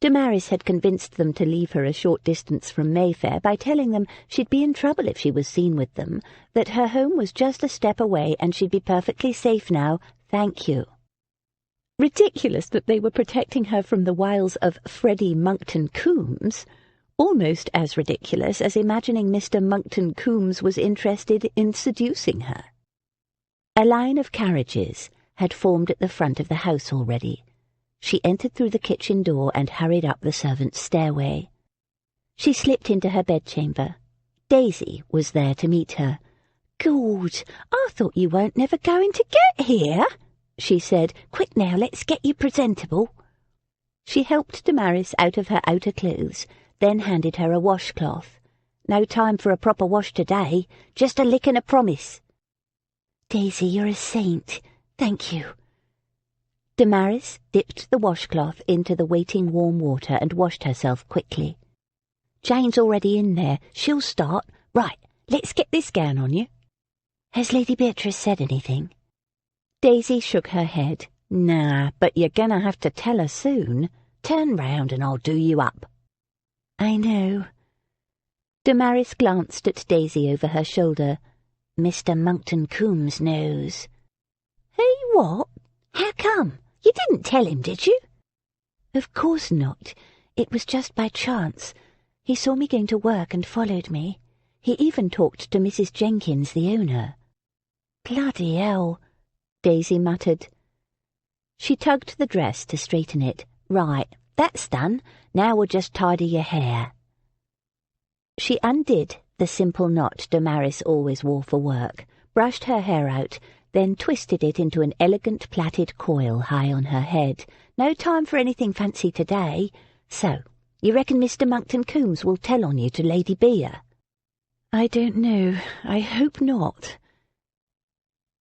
Damaris had convinced them to leave her a short distance from Mayfair by telling them she'd be in trouble if she was seen with them, that her home was just a step away and she'd be perfectly safe now, thank you. Ridiculous that they were protecting her from the wiles of Freddy Monkton-Coombes, almost as ridiculous as imagining Mr. Monkton-Coombes was interested in seducing her. A line of carriages had formed at the front of the house already. She entered through the kitchen door and hurried up the servants' stairway. She slipped into her bedchamber. Daisy was there to meet her. "Good, I thought you weren't never going to get here," she said. "Quick now, let's get you presentable." She helped Damaris out of her outer clothes, then handed her a washcloth. "No time for a proper wash today, just a lick and a promise." "Daisy, you're a saint. Thank you." Damaris dipped the washcloth into the waiting warm water and washed herself quickly. "Jane's already in there. She'll start. Right, let's get this gown on you." "Has Lady Beatrice said anything?" Daisy shook her head. "Nah, but you're gonna have to tell her soon. Turn round and I'll do you up." "I know." Damaris glanced at Daisy over her shoulder. "Mr. Monkton-Coombes knows." "Hey, what? How come? You didn't tell him, did you?" "Of course not. It was just by chance. He saw me going to work and followed me. He even talked to Mrs. Jenkins, the owner." "Bloody hell," Daisy muttered. She tugged the dress to straighten it. "Right, that's done. Now we'll just tidy your hair." She undid the simple knot Damaris always wore for work, brushed her hair out, then twisted it into an elegant plaited coil high on her head. "No time for anything fancy today. So, you reckon Mr. Monkton-Coombes will tell on you to Lady Bea?" "I don't know. I hope not."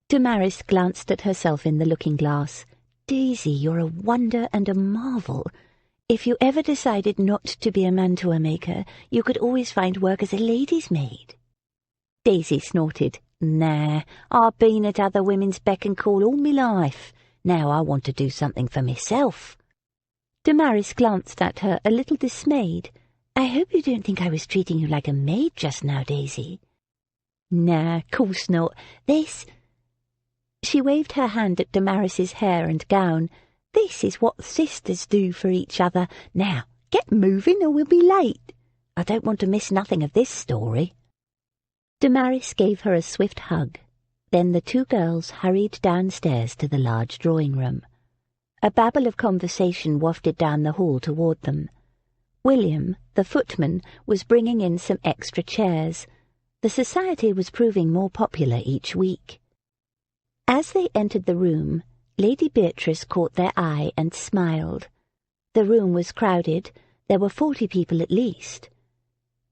Damaris glanced at herself in the looking-glass. "Daisy, you're a wonder and a marvel. If you ever decided not to be a mantua-maker, you could always find work as a lady's maid." Daisy snorted. "Nah, I've been at other women's beck and call all me life. Now I want to do something for myself." Damaris glanced at her, a little dismayed. "I hope you don't think I was treating you like a maid just now, Daisy." "Nah, course not. This—" She waved her hand at Damaris's hair and gown. "This is what sisters do for each other. Now, get moving or we'll be late. I don't want to miss nothing of this story." Damaris gave her a swift hug. Then the two girls hurried downstairs to the large drawing-room. A babble of conversation wafted down the hall toward them. William, the footman, was bringing in some extra chairs. The society was proving more popular each week. As they entered the room, Lady Beatrice caught their eye and smiled. The room was crowded. There were 40 people at least.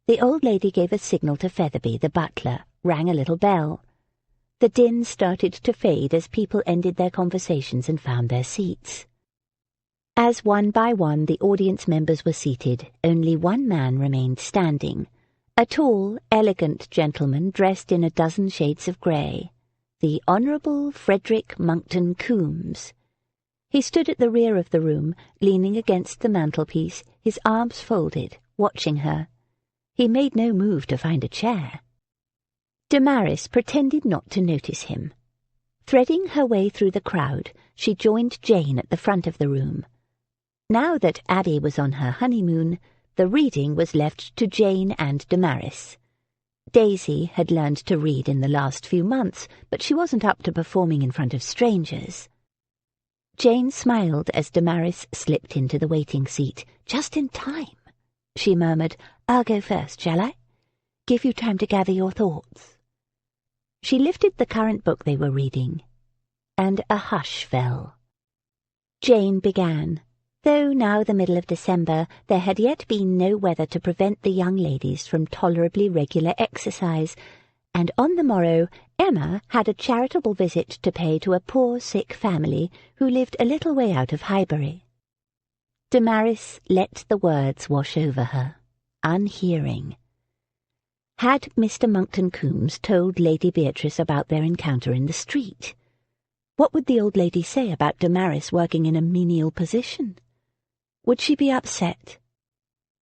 The old lady gave a signal to Featherby, the butler, rang a little bell. The din started to fade as people ended their conversations and found their seats. As one by one the audience members were seated, only one man remained standing, a tall, elegant gentleman dressed in a dozen shades of grey, the Honourable Freddy Monkton-Coombes. He stood at the rear of the room, leaning against the mantelpiece, his arms folded, watching her. He made no move to find a chair. Damaris pretended not to notice him. Threading her way through the crowd, she joined Jane at the front of the room. Now that Abby was on her honeymoon, the reading was left to Jane and Damaris. Daisy had learned to read in the last few months, but she wasn't up to performing in front of strangers. Jane smiled as Damaris slipped into the waiting seat. "Just in time," she murmured. "I'll go first, shall I? Give you time to gather your thoughts." She lifted the current book they were reading, and a hush fell. Jane began. Though now the middle of December, there had yet been no weather to prevent the young ladies from tolerably regular exercise, and on the morrow Emma had a charitable visit to pay to a poor sick family who lived a little way out of Highbury. Damaris let the words wash over her, unhearing. Had Mr. Monkton-Coombes told Lady Beatrice about their encounter in the street? What would the old lady say about Damaris working in a menial position? Would she be upset?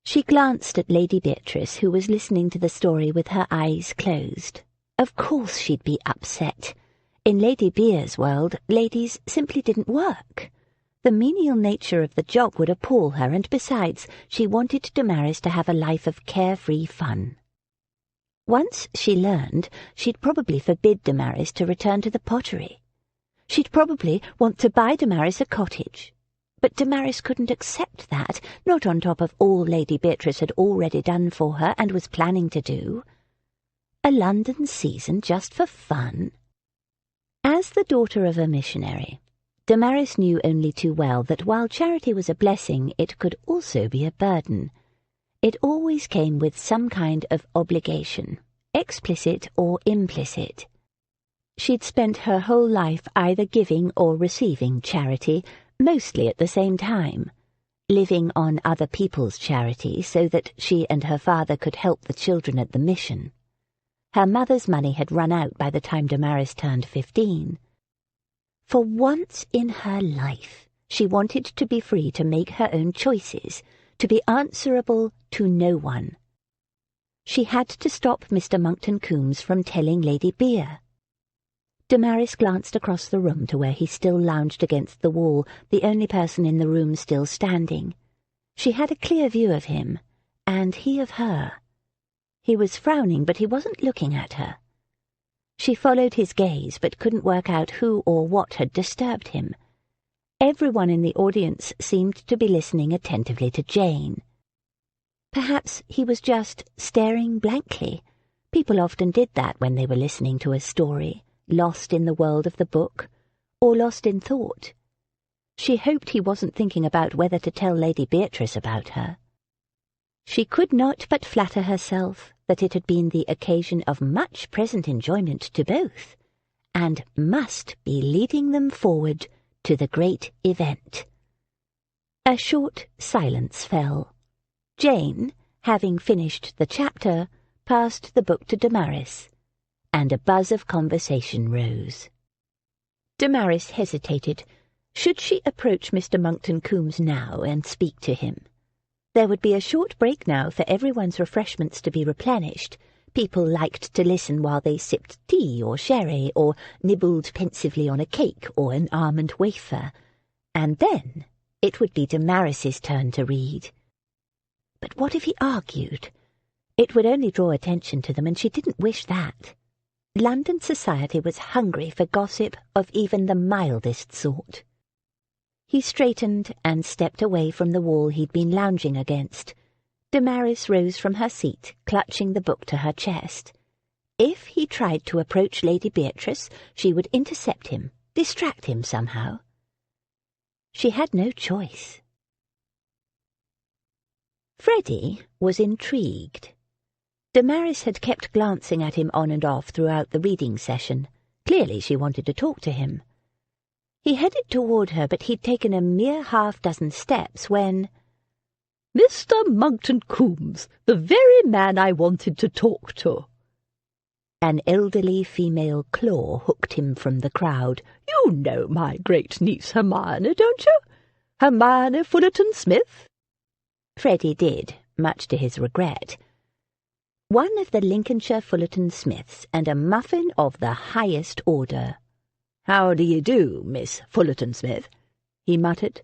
She glanced at Lady Beatrice, who was listening to the story with her eyes closed. Of course she'd be upset. In Lady Bea's world, ladies simply didn't work. The menial nature of the job would appall her, and besides, she wanted Damaris to have a life of carefree fun. Once she learned, she'd probably forbid Damaris to return to the pottery. She'd probably want to buy Damaris a cottage. But Damaris couldn't accept that, not on top of all Lady Beatrice had already done for her and was planning to do. A London season just for fun? As the daughter of a missionary, Damaris knew only too well that while charity was a blessing, it could also be a burden. It always came with some kind of obligation, explicit or implicit. She'd spent her whole life either giving or receiving charity, mostly at the same time, living on other people's charity so that she and her father could help the children at the mission. Her mother's money had run out by the time Damaris turned 15. For once in her life, she wanted to be free to make her own choices, to be answerable to no one. She had to stop Mr. Monkton-Coombes from telling Lady Bea. Damaris glanced across the room to where he still lounged against the wall, the only person in the room still standing. She had a clear view of him, and he of her. He was frowning, but he wasn't looking at her. She followed his gaze, but couldn't work out who or what had disturbed him. Everyone in the audience seemed to be listening attentively to Jane. Perhaps he was just staring blankly. People often did that when they were listening to a story. lost in the world of the book, or lost in thought. She hoped he wasn't thinking about whether to tell Lady Beatrice about her. She could not but flatter herself that it had been the occasion of much present enjoyment to both, and must be leading them forward to the great event. A short silence fell. Jane, having finished the chapter, passed the book to Damaris, and a buzz of conversation rose. Damaris hesitated. Should she approach Mr. Monkton-Coombes now and speak to him? There would be a short break now for everyone's refreshments to be replenished. People liked to listen while they sipped tea or sherry, or nibbled pensively on a cake or an almond wafer. And then it would be Damaris's turn to read. But what if he argued? It would only draw attention to them, and she didn't wish that. London society was hungry for gossip of even the mildest sort. He straightened and stepped away from the wall he'd been lounging against. Damaris rose from her seat, clutching the book to her chest. If he tried to approach Lady Beatrice, she would intercept him, distract him somehow. She had no choice. Freddy was intrigued. Damaris had kept glancing at him on and off throughout the reading session. Clearly she wanted to talk to him. He headed toward her, but he'd taken a mere half-dozen steps when— "Mr. Monkton-Coombes, the very man I wanted to talk to." An elderly female claw hooked him from the crowd. "You know my great-niece Hermione, don't you? Hermione Fullerton-Smith?" Freddy did, much to his regret. One of the Lincolnshire Fullerton-Smiths, and a muffin of the highest order. "How do you do, Miss Fullerton-Smith?" he muttered,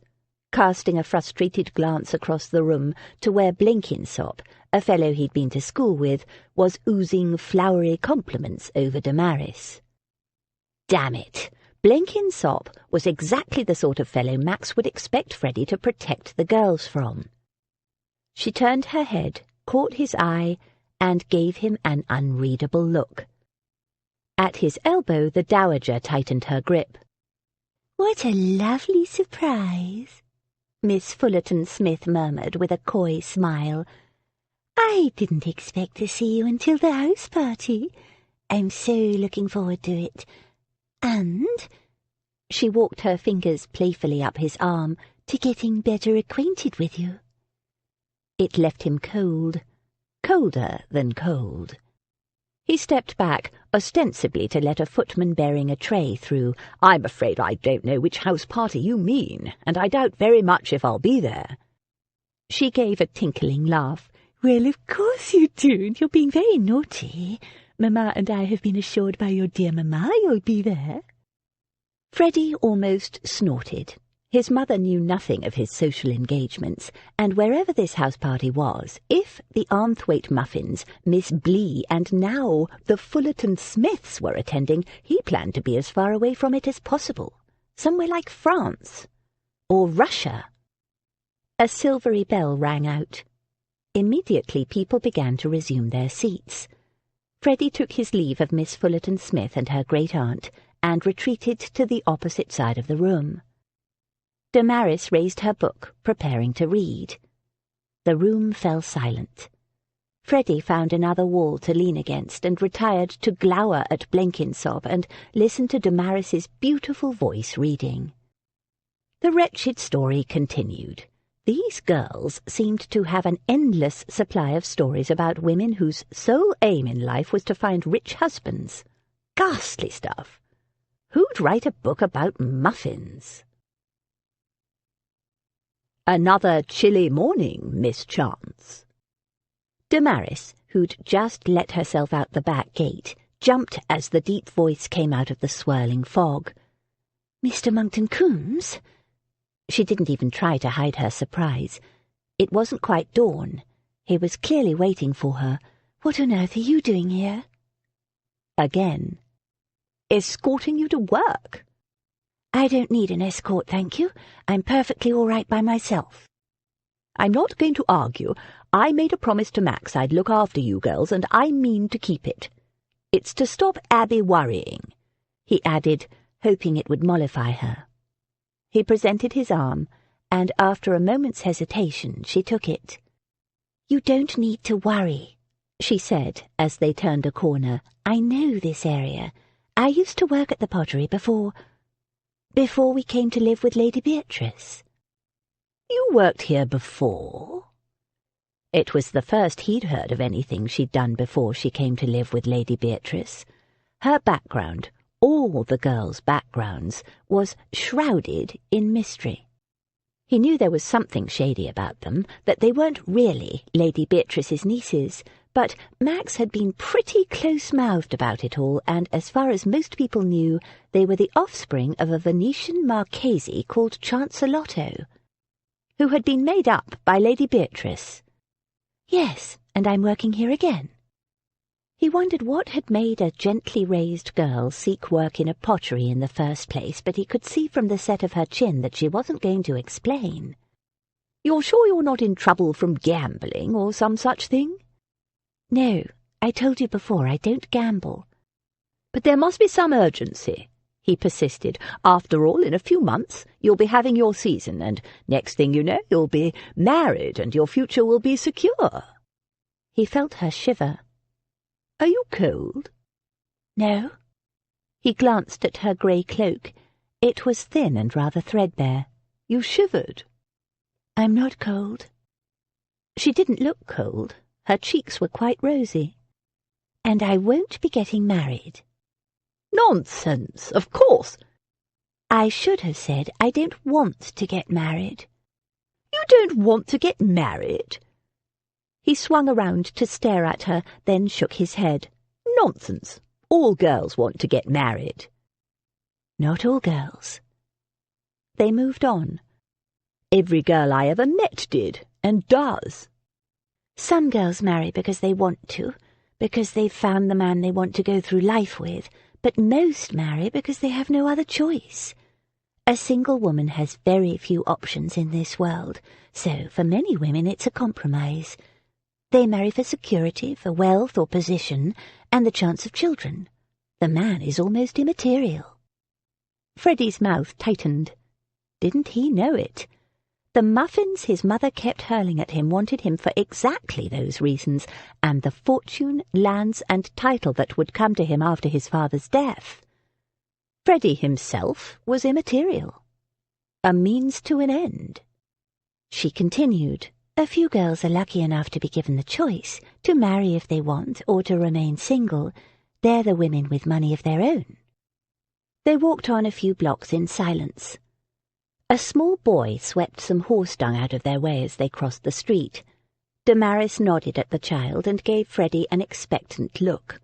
casting a frustrated glance across the room to where Blenkinsop, a fellow he'd been to school with, was oozing flowery compliments over Damaris. Damn it! Blenkinsop was exactly the sort of fellow Max would expect Freddy to protect the girls from. She turned her head, caught his eye, and gave him an unreadable look. At his elbow the dowager tightened her grip. "What a lovely surprise," Miss Fullerton-Smith murmured with a coy smile. "I didn't expect to see you until the house party. I'm so looking forward to it. And," she walked her fingers playfully up his arm, "to getting better acquainted with you." It left him cold, colder than cold. He stepped back, ostensibly to let a footman bearing a tray through. "I'm afraid I don't know which house party you mean, and I doubt very much if I'll be there." She gave a tinkling laugh. "Well, of course you do, and you're being very naughty. Mamma and I have been assured by your dear mamma you'll be there." Freddy almost snorted. His mother knew nothing of his social engagements, and wherever this house party was, if the Armthwaite Muffins, Miss Blee, and now the Fullerton-Smiths were attending, he planned to be as far away from it as possible, somewhere like France or Russia. A silvery bell rang out. Immediately people began to resume their seats. Freddy took his leave of Miss Fullerton-Smith and her great-aunt, and retreated to the opposite side of the room. Damaris raised her book, preparing to read. The room fell silent. Freddy found another wall to lean against and retired to glower at Blenkinsop and listen to Damaris's beautiful voice reading. The wretched story continued. These girls seemed to have an endless supply of stories about women whose sole aim in life was to find rich husbands. Ghastly stuff. Who'd write a book about muffins? "Another chilly morning, Miss Chance." Damaris, who'd just let herself out the back gate, jumped as the deep voice came out of the swirling fog. "Mr. Monkton-Coombes?" She didn't even try to hide her surprise. It wasn't quite dawn. He was clearly waiting for her. "What on earth are you doing here?" Again. "Escorting you to work." "I don't need an escort, thank you. I'm perfectly all right by myself." "I'm not going to argue. I made a promise to Max I'd look after you girls, and I mean to keep it. It's to stop Abby worrying. he added, hoping it would mollify her. He presented his arm, and after a moment's hesitation she took it. "You don't need to worry," she said as they turned a corner. "I know this area. I used to work at the pottery before we came to live with Lady Beatrice." "You worked here before?" It was the first he'd heard of anything she'd done before she came to live with Lady Beatrice. Her background, all the girls' backgrounds, was shrouded in mystery. He knew there was something shady about them, that they weren't really Lady Beatrice's nieces, but Max had been pretty close-mouthed about it all, and as far as most people knew, they were the offspring of a Venetian Marchese called Chancelotto, who had been made up by Lady Beatrice. "Yes, and I'm working here again." He wondered what had made a gently raised girl seek work in a pottery in the first place, but he could see from the set of her chin that she wasn't going to explain. "You're sure you're not in trouble from gambling or some such thing?" "No, I told you before, I don't gamble." "But there must be some urgency," he persisted. "After all, in a few months you'll be having your season, and next thing you know you'll be married and your future will be secure." He felt her shiver. "Are you cold?" "No." He glanced at her grey cloak. It was thin and rather threadbare. "You shivered." "I'm not cold." She didn't look cold. Her cheeks were quite rosy. "And I won't be getting married." "Nonsense, of course." "I should have said I don't want to get married." "You don't want to get married?" He swung around to stare at her, then shook his head. "Nonsense. All girls want to get married." "Not all girls." They moved on. "Every girl I ever met did, and does." "Some girls marry because they want to, because they've found the man they want to go through life with, but most marry because they have no other choice. A single woman has very few options in this world, so for many women it's a compromise. They marry for security, for wealth or position, and the chance of children. The man is almost immaterial." Freddy's mouth tightened. Didn't he know it? The muffins his mother kept hurling at him wanted him for exactly those reasons, and the fortune, lands, and title that would come to him after his father's death. Freddy himself was immaterial. A means to an end. She continued. "A few girls are lucky enough to be given the choice, to marry if they want, or to remain single. They're the women with money of their own." They walked on a few blocks in silence. A small boy swept some horse dung out of their way as they crossed the street. Damaris nodded at the child and gave Freddy an expectant look.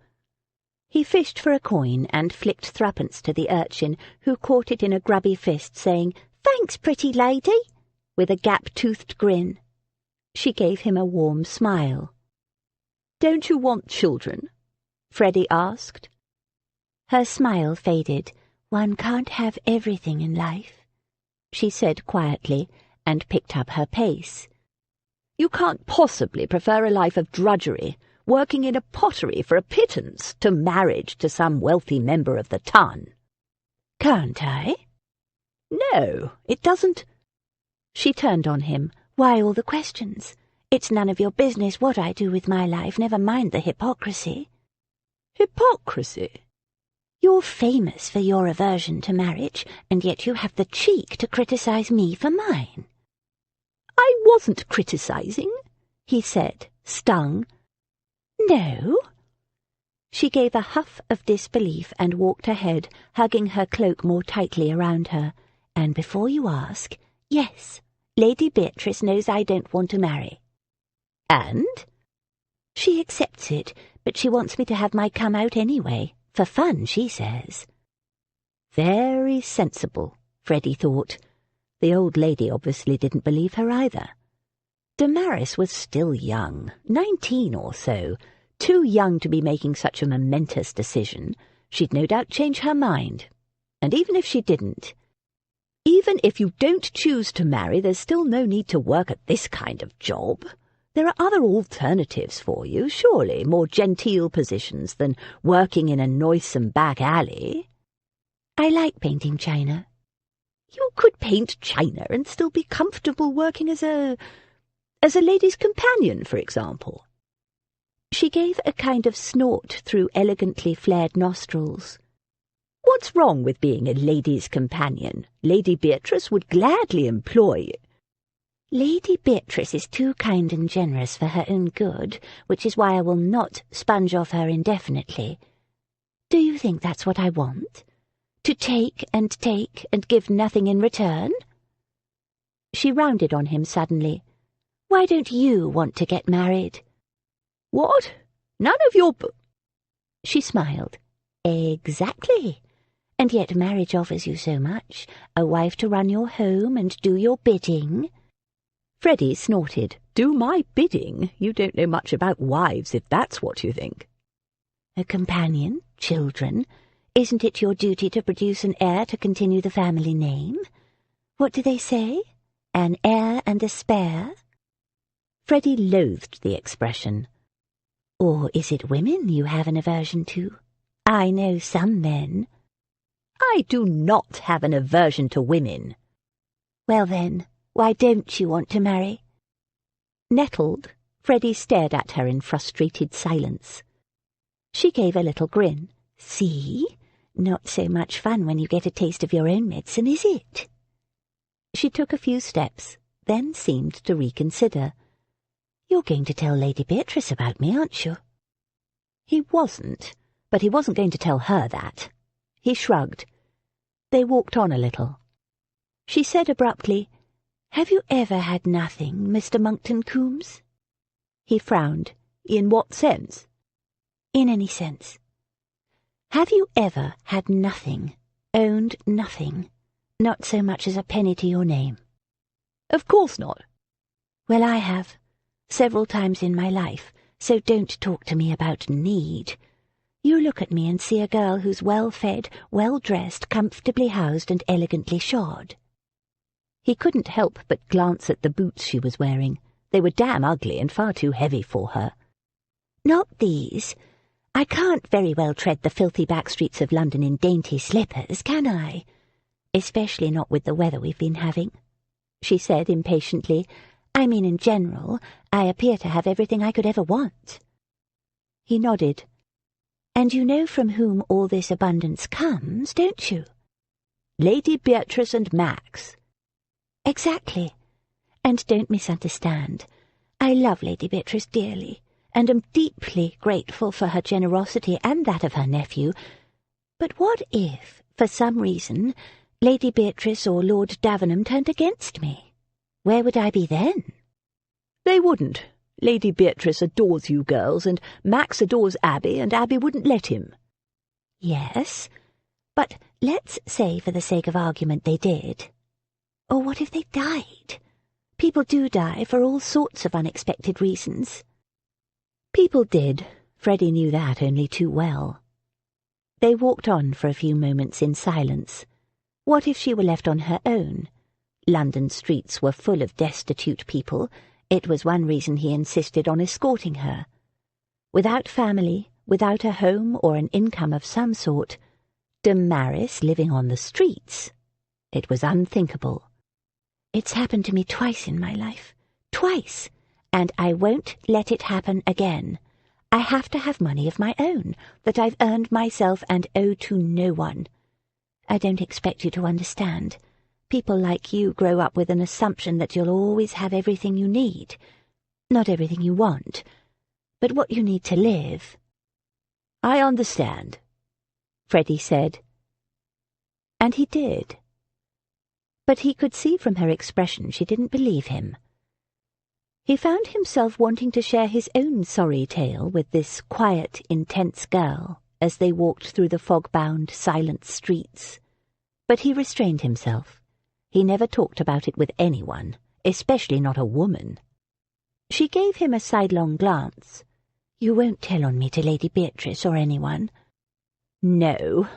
He fished for a coin and flicked threepence to the urchin, who caught it in a grubby fist, saying, "Thanks, pretty lady," with a gap-toothed grin. She gave him a warm smile. "Don't you want children?" Freddy asked. Her smile faded. "One can't have everything in life," she said quietly, and picked up her pace. "You can't possibly prefer a life of drudgery, working in a pottery for a pittance, to marriage to some wealthy member of the ton." "Can't I?" "No, it doesn't—" She turned on him. "Why all the questions? It's none of your business what I do with my life, never mind the hypocrisy." "Hypocrisy?" "You're famous for your aversion to marriage, and yet you have the cheek to criticize me for mine." "I wasn't criticizing," he said, stung. "No?" She gave a huff of disbelief and walked ahead, hugging her cloak more tightly around her. "And before you ask, yes, Lady Beatrice knows I don't want to marry." "And?" "She accepts it, but she wants me to have my come out anyway. For fun, she says." Very sensible, Freddy thought. The old lady obviously didn't believe her either. Damaris was still young, 19 or so, too young to be making such a momentous decision. She'd no doubt change her mind. And even if she didn't, even if you don't choose to marry, there's still no need to work at this kind of job. There are other alternatives for you, surely, more genteel positions than working in a noisome back alley." I like painting china. You could paint china and still be comfortable working as a lady's companion, for example. She gave a kind of snort through elegantly flared nostrils. What's wrong with being a lady's companion? Lady Beatrice would gladly employ you. Lady Beatrice is too kind and generous for her own good, which is why I will not sponge off her indefinitely. Do you think that's what I want? To take and give nothing in return? She rounded on him suddenly. Why don't you want to get married? What? None of your She smiled. Exactly. And yet marriage offers you so much. A wife to run your home and do your bidding. Freddy snorted. Do my bidding? You don't know much about wives, if that's what you think. A companion, children. Isn't it your duty to produce an heir to continue the family name? What do they say? An heir and a spare? Freddy loathed the expression. Or is it women you have an aversion to? I know some men. I do not have an aversion to women. Well then, why don't you want to marry? Nettled, Freddy stared at her in frustrated silence. She gave a little grin. See? Not so much fun when you get a taste of your own medicine, is it? She took a few steps, then seemed to reconsider. You're going to tell Lady Beatrice about me, aren't you? He wasn't, but he wasn't going to tell her that. He shrugged. They walked on a little. She said abruptly, Have you ever had nothing, Mr. Monkton-Coombes? He frowned. In what sense? In any sense. Have you ever had nothing, owned nothing, not so much as a penny to your name? Of course not. Well, I have, several times in my life, so don't talk to me about need. You look at me and see a girl who's well-fed, well-dressed, comfortably housed and elegantly shod. He couldn't help but glance at the boots she was wearing. They were damn ugly and far too heavy for her. Not these. I can't very well tread the filthy back streets of London in dainty slippers, can I? Especially not with the weather we've been having, she said impatiently. I mean, in general, I appear to have everything I could ever want. He nodded. And you know from whom all this abundance comes, don't you? Lady Beatrice and Max. Exactly. And don't misunderstand. I love Lady Beatrice dearly, and am deeply grateful for her generosity and that of her nephew. But what if, for some reason, Lady Beatrice or Lord Davenham turned against me? Where would I be then? They wouldn't. Lady Beatrice adores you girls, and Max adores Abby, and Abby wouldn't let him. Yes, but let's say for the sake of argument they did. Or what if they died? People do die for all sorts of unexpected reasons. People did. Freddy knew that only too well. They walked on for a few moments in silence. What if she were left on her own? London streets were full of destitute people. It was one reason he insisted on escorting her. Without family, without a home or an income of some sort, Damaris living on the streets. It was unthinkable. It's happened to me twice in my life. Twice. And I won't let it happen again. I have to have money of my own, that I've earned myself and owe to no one. I don't expect you to understand. People like you grow up with an assumption that you'll always have everything you need. Not everything you want, but what you need to live. I understand, Freddy said. And he did. But he could see from her expression she didn't believe him. He found himself wanting to share his own sorry tale with this quiet, intense girl as they walked through the fog-bound, silent streets. But he restrained himself. He never talked about it with anyone, especially not a woman. She gave him a sidelong glance. You won't tell on me to Lady Beatrice or anyone? No,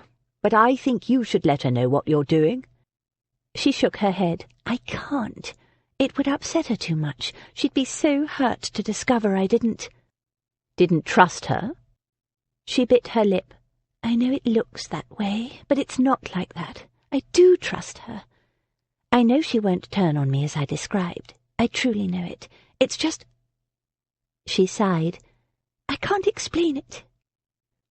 but I think you should let her know what you're doing. She shook her head. I can't. It would upset her too much. She'd be so hurt to discover I didn't trust her? She bit her lip. I know it looks that way, but it's not like that. I do trust her. I know she won't turn on me as I described. I truly know it. It's just—" She sighed. "I can't explain it."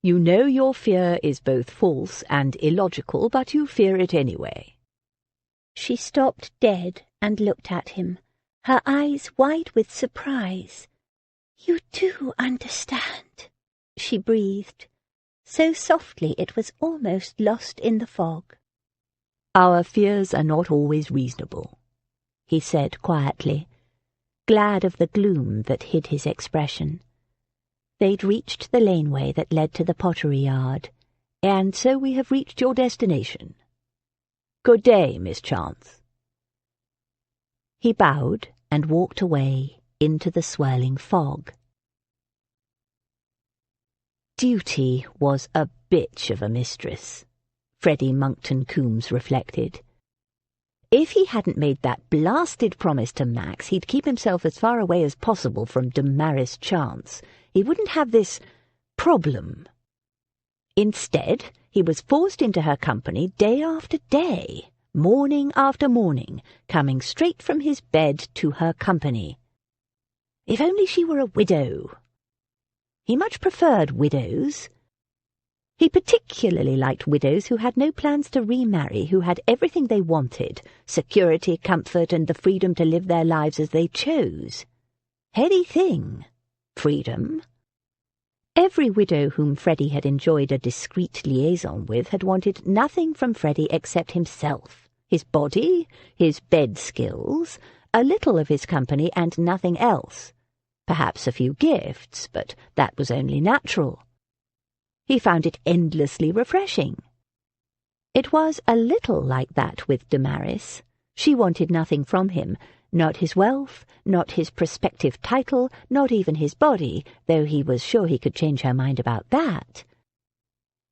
You know your fear is both false and illogical, but you fear it anyway. She stopped dead and looked at him, her eyes wide with surprise. "You do understand," she breathed, so softly it was almost lost in the fog. Our fears are not always reasonable, he said quietly, glad of the gloom that hid his expression. They'd reached the laneway that led to the pottery yard, and so we have reached your destination. Good day, Miss Chance. He bowed and walked away into the swirling fog. Duty was a bitch of a mistress, Freddy Monkton-Coombes reflected. If he hadn't made that blasted promise to Max, he'd keep himself as far away as possible from Damaris Chance. He wouldn't have this problem. Instead, he was forced into her company day after day, morning after morning, coming straight from his bed to her company. If only she were a widow. He much preferred widows. He particularly liked widows who had no plans to remarry, who had everything they wanted, security, comfort, and the freedom to live their lives as they chose. Heady thing. Freedom. Every widow whom Freddy had enjoyed a discreet liaison with had wanted nothing from Freddy except himself, his body, his bed skills, a little of his company, and nothing else. Perhaps a few gifts, but that was only natural. He found it endlessly refreshing. It was a little like that with Damaris. She wanted nothing from him, not his wealth, not his prospective title, not even his body, though he was sure he could change her mind about that.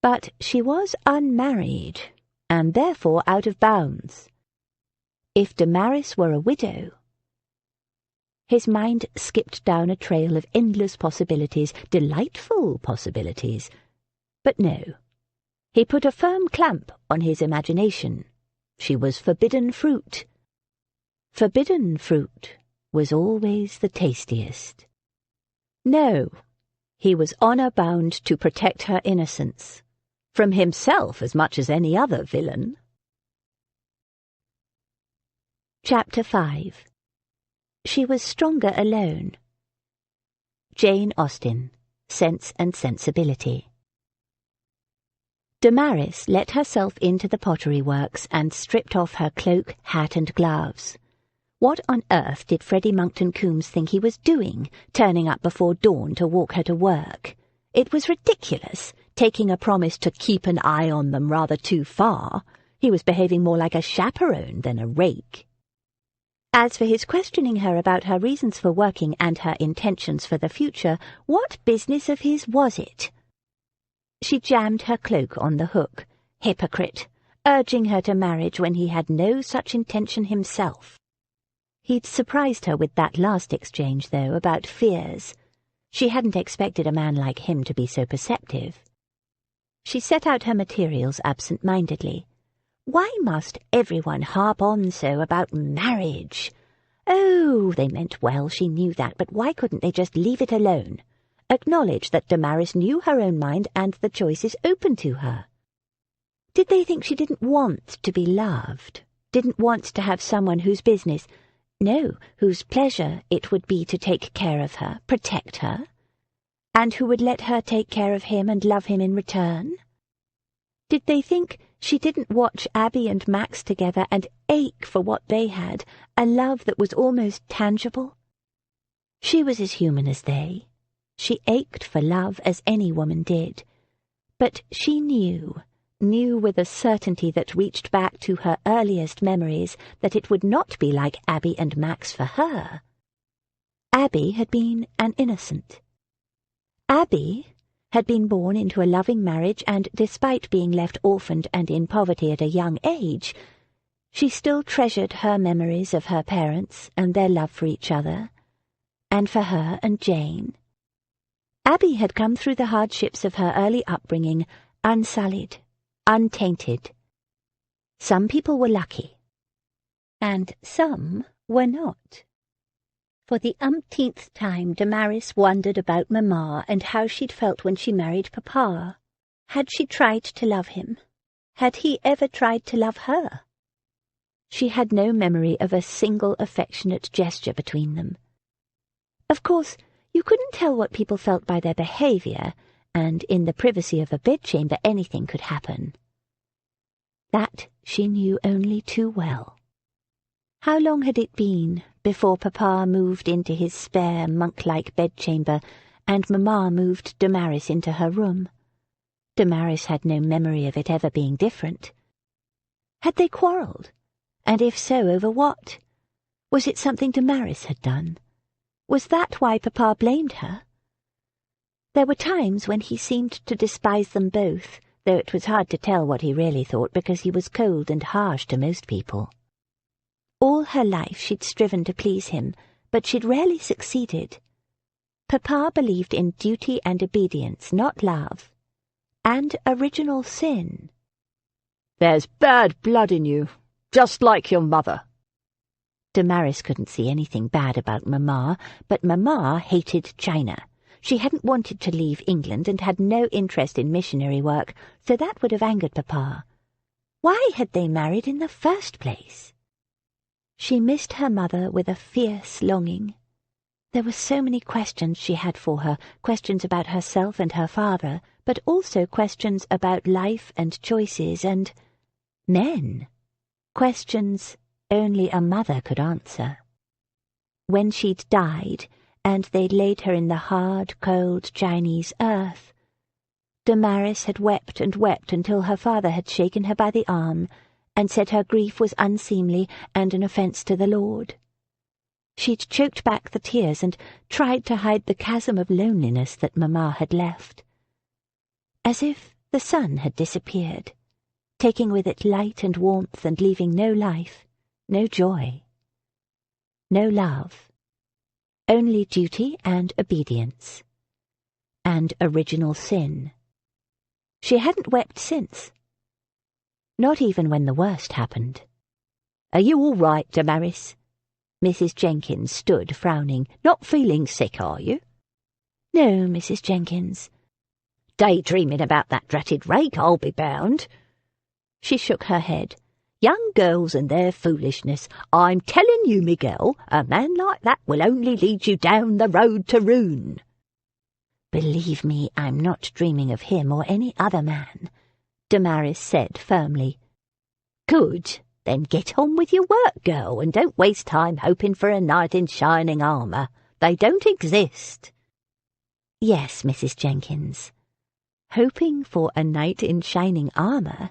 But she was unmarried, and therefore out of bounds. If Damaris were a widow— His mind skipped down a trail of endless possibilities, delightful possibilities. But no. He put a firm clamp on his imagination. She was forbidden fruit. Forbidden fruit was always the tastiest. No, he was honour-bound to protect her innocence, from himself as much as any other villain. Chapter 5. She was stronger alone. Jane Austen, Sense and Sensibility. Damaris let herself into the pottery works and stripped off her cloak, hat, and gloves. What on earth did Freddy Monkton-Coombes think he was doing, turning up before dawn to walk her to work? It was ridiculous, taking a promise to keep an eye on them rather too far. He was behaving more like a chaperone than a rake. As for his questioning her about her reasons for working and her intentions for the future, what business of his was it? She jammed her cloak on the hook. Hypocrite, urging her to marriage when he had no such intention himself. He'd surprised her with that last exchange, though, about fears. She hadn't expected a man like him to be so perceptive. She set out her materials absent-mindedly. Why must everyone harp on so about marriage? Oh, they meant well, she knew that, but why couldn't they just leave it alone? Acknowledge that Damaris knew her own mind and the choices open to her. Did they think she didn't want to be loved? Didn't want to have someone whose business— No, whose pleasure it would be to take care of her, protect her? And who would let her take care of him and love him in return? Did they think she didn't watch Abby and Max together and ache for what they had, a love that was almost tangible? She was as human as they. She ached for love as any woman did. But she knew with a certainty that reached back to her earliest memories, that it would not be like Abby and Max for her. Abby had been an innocent. Abby had been born into a loving marriage, and despite being left orphaned and in poverty at a young age, she still treasured her memories of her parents and their love for each other, and for her and Jane. Abby had come through the hardships of her early upbringing unsullied, untainted. Some people were lucky, and some were not. For the umpteenth time Damaris wondered about Mamma and how she'd felt when she married Papa. Had she tried to love him? Had he ever tried to love her? She had no memory of a single affectionate gesture between them. Of course, you couldn't tell what people felt by their behaviour, and in the privacy of a bedchamber anything could happen. That she knew only too well. How long had it been before Papa moved into his spare, monk-like bedchamber, and Mamma moved Damaris into her room? Damaris had no memory of it ever being different. Had they quarrelled? And if so, over what? Was it something Damaris had done? Was that why Papa blamed her? There were times when he seemed to despise them both, though it was hard to tell what he really thought because he was cold and harsh to most people. All her life she'd striven to please him, but she'd rarely succeeded. Papa believed in duty and obedience, not love. And original sin. "There's bad blood in you, just like your mother." Damaris couldn't see anything bad about Mamma, but Mamma hated China. She hadn't wanted to leave England and had no interest in missionary work, so that would have angered Papa. Why had they married in the first place? She missed her mother with a fierce longing. There were so many questions she had for her, questions about herself and her father, but also questions about life and choices and men. Questions only a mother could answer. When she'd died, and they'd laid her in the hard, cold Chinese earth, Damaris had wept and wept until her father had shaken her by the arm and said her grief was unseemly and an offence to the Lord. She'd choked back the tears and tried to hide the chasm of loneliness that Mamma had left. As if the sun had disappeared, taking with it light and warmth and leaving no life, no joy, no love, only duty and obedience, and original sin. She hadn't wept since, not even when the worst happened. "Are you all right, Damaris?" Mrs. Jenkins stood frowning. "Not feeling sick, are you?" "No, Mrs. Jenkins." "Daydreaming about that dratted rake, I'll be bound." She shook her head. "Young girls and their foolishness. I'm telling you, Miguel, a man like that will only lead you down the road to ruin." "Believe me, I'm not dreaming of him or any other man," Damaris said firmly. "Good. Then get on with your work, girl, and don't waste time hoping for a knight in shining armour. They don't exist." "Yes, Mrs. Jenkins. Hoping for a knight in shining armour?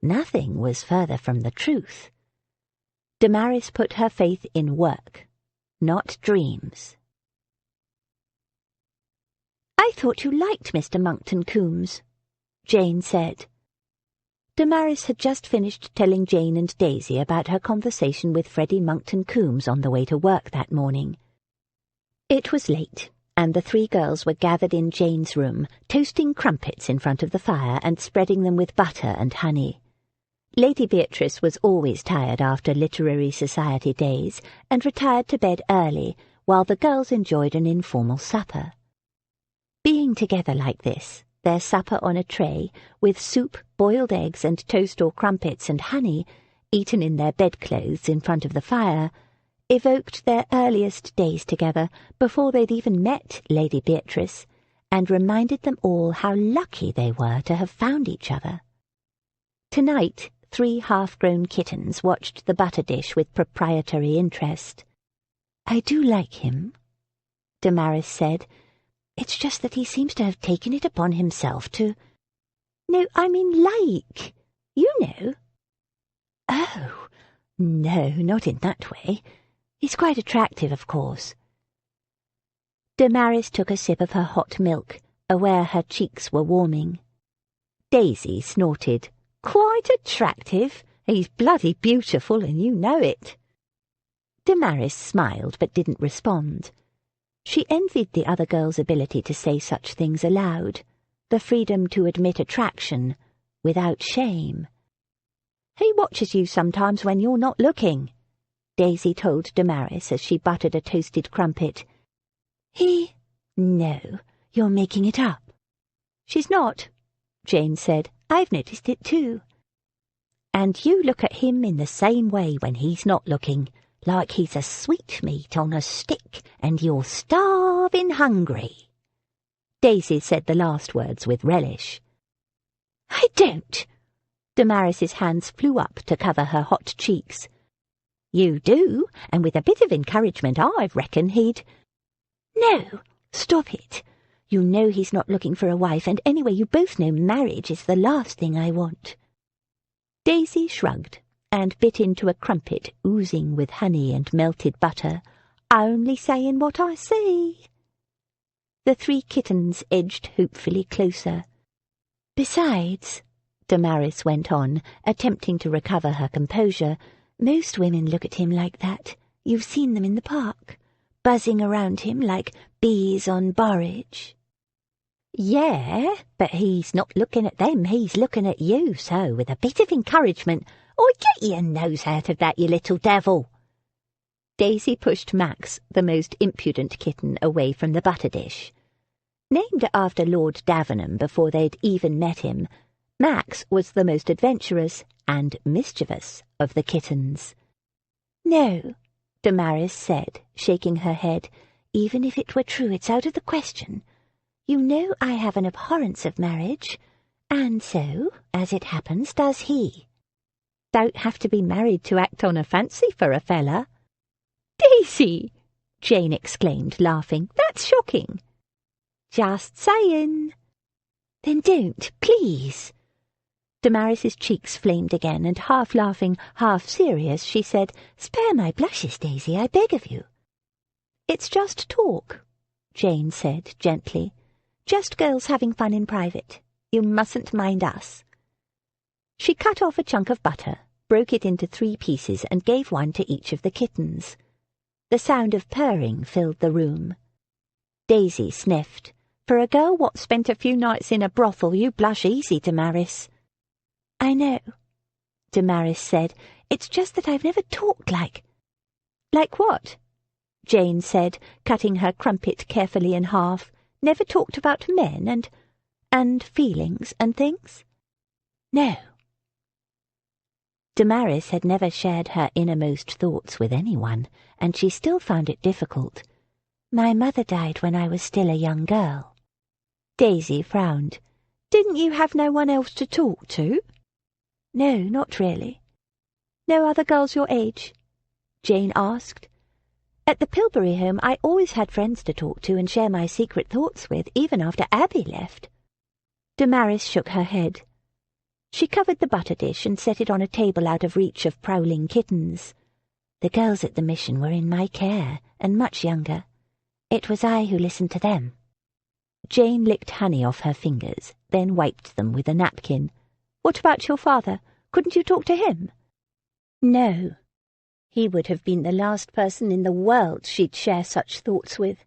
Nothing was further from the truth." Damaris put her faith in work, not dreams. "I thought you liked Mr. Monkton-Coombes," Jane said. Damaris had just finished telling Jane and Daisy about her conversation with Freddy Monkton-Coombes on the way to work that morning. It was late, and the three girls were gathered in Jane's room, toasting crumpets in front of the fire and spreading them with butter and honey. Lady Beatrice was always tired after literary society days and retired to bed early, while the girls enjoyed an informal supper. Being together like this, their supper on a tray, with soup, boiled eggs and toast or crumpets and honey, eaten in their bedclothes in front of the fire, evoked their earliest days together before they'd even met Lady Beatrice, and reminded them all how lucky they were to have found each other. Tonight, 3 half-grown kittens watched the butter dish with proprietary interest. "I do like him," Damaris said. "It's just that he seems to have taken it upon himself to—" "No, I mean like. You know." "Oh, no, not in that way. He's quite attractive, of course." Damaris took a sip of her hot milk, aware her cheeks were warming. Daisy snorted. "Quite attractive? He's bloody beautiful, and you know it." Damaris smiled but didn't respond. She envied the other girls' ability to say such things aloud. the freedom to admit attraction without shame. "He watches you sometimes when you're not looking," Daisy told Damaris as she buttered a toasted crumpet. No, you're making it up." "She's not," Jane said. "I've noticed it too." "And you look at him in the same way when he's not looking, like he's a sweetmeat on a stick and you're starving hungry." Daisy said the last words with relish. "I don't." Damaris's hands flew up to cover her hot cheeks. "You do, and with a bit of encouragement I reckon he'd—" "No, stop it. You know he's not looking for a wife, and anyway you both know marriage is the last thing I want." Daisy shrugged and bit into a crumpet oozing with honey and melted butter. "Only saying what I see." The 3 kittens edged hopefully closer. "Besides," Damaris went on, attempting to recover her composure, "most women look at him like that. You've seen them in the park, buzzing around him like bees on borage." "Yeah, but he's not looking at them, he's looking at you, so with a bit of encouragement, Oi, get your nose out of that, you little devil." Daisy pushed Max, the most impudent kitten, away from the butter dish. Named after Lord Davenham before they'd even met him, Max was the most adventurous and mischievous of the kittens. "No," Damaris said, shaking her head. "Even if it were true, it's out of the question. You know I have an abhorrence of marriage, and so, as it happens, does he." "Don't have to be married to act on a fancy for a fella." "Daisy!" Jane exclaimed, laughing. "That's shocking." "Just saying." "Then don't, please." Damaris's cheeks flamed again, and half laughing, half serious, she said, "Spare my blushes, Daisy, I beg of you." "It's just talk," Jane said gently. "Just girls having fun in private. You mustn't mind us." She cut off a chunk of butter, broke it into 3 pieces, and gave one to each of the kittens. The sound of purring filled the room. Daisy sniffed. "For a girl what spent a few nights in a brothel, you blush easy, Damaris." "I know," Damaris said. "It's just that I've never talked like—" "Like what?" Jane said, cutting her crumpet carefully in half. "Never talked about men and feelings and things?" "No." Damaris had never shared her innermost thoughts with anyone, and she still found it difficult. "My mother died when I was still a young girl." Daisy frowned. "Didn't you have no one else to talk to?" "No, not really." "No other girls your age?" Jane asked. "At the Pilbury home I always had friends to talk to and share my secret thoughts with, even after Abby left." Damaris shook her head. She covered the butter dish and set it on a table out of reach of prowling kittens. "The girls at the mission were in my care, and much younger. It was I who listened to them." Jane licked honey off her fingers, then wiped them with a napkin. "What about your father? Couldn't you talk to him?" "No. He would have been the last person in the world she'd share such thoughts with.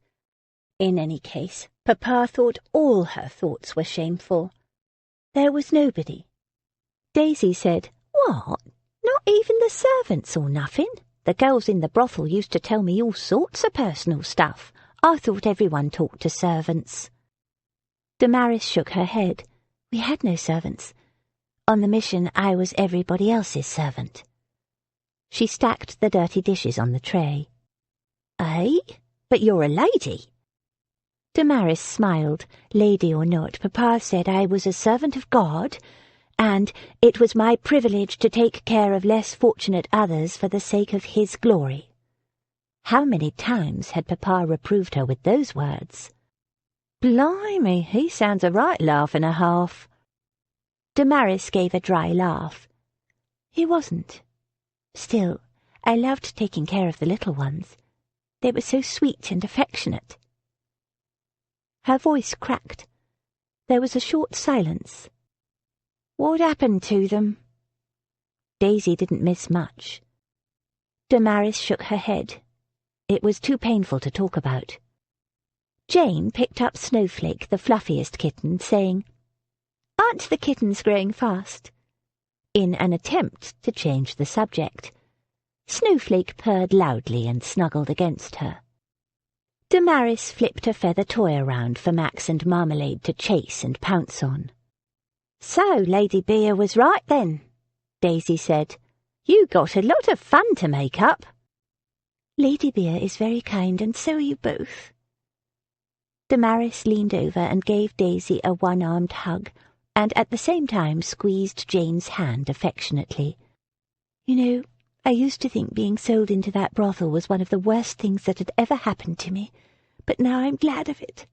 In any case, Papa thought all her thoughts were shameful. There was nobody." Daisy said, "What? Not even the servants or nothing? The girls in the brothel used to tell me all sorts of personal stuff. I thought everyone talked to servants." Damaris shook her head. "We had no servants. On the mission, I was everybody else's servant." She stacked the dirty dishes on the tray. "Eh? But you're a lady." Damaris smiled. "Lady or not, Papa said I was a servant of God, and it was my privilege to take care of less fortunate others for the sake of his glory." How many times had Papa reproved her with those words? "Blimey, he sounds a right laugh and a half." Damaris gave a dry laugh. "He wasn't. Still, I loved taking care of the little ones. They were so sweet and affectionate." Her voice cracked. There was a short silence. "What happened to them?" Daisy didn't miss much. Damaris shook her head. It was too painful to talk about. Jane picked up Snowflake, the fluffiest kitten, saying, "Aren't the kittens growing fast?" in an attempt to change the subject. Snowflake purred loudly and snuggled against her. Damaris flipped a feather toy around for Max and Marmalade to chase and pounce on. "So Lady Bea was right then," Daisy said. "You got a lot of fun to make up." "Lady Bea is very kind, and so are you both." Damaris leaned over and gave Daisy a one-armed hug, and at the same time squeezed Jane's hand affectionately. "You know, I used to think being sold into that brothel was one of the worst things that had ever happened to me, but now I'm glad of it,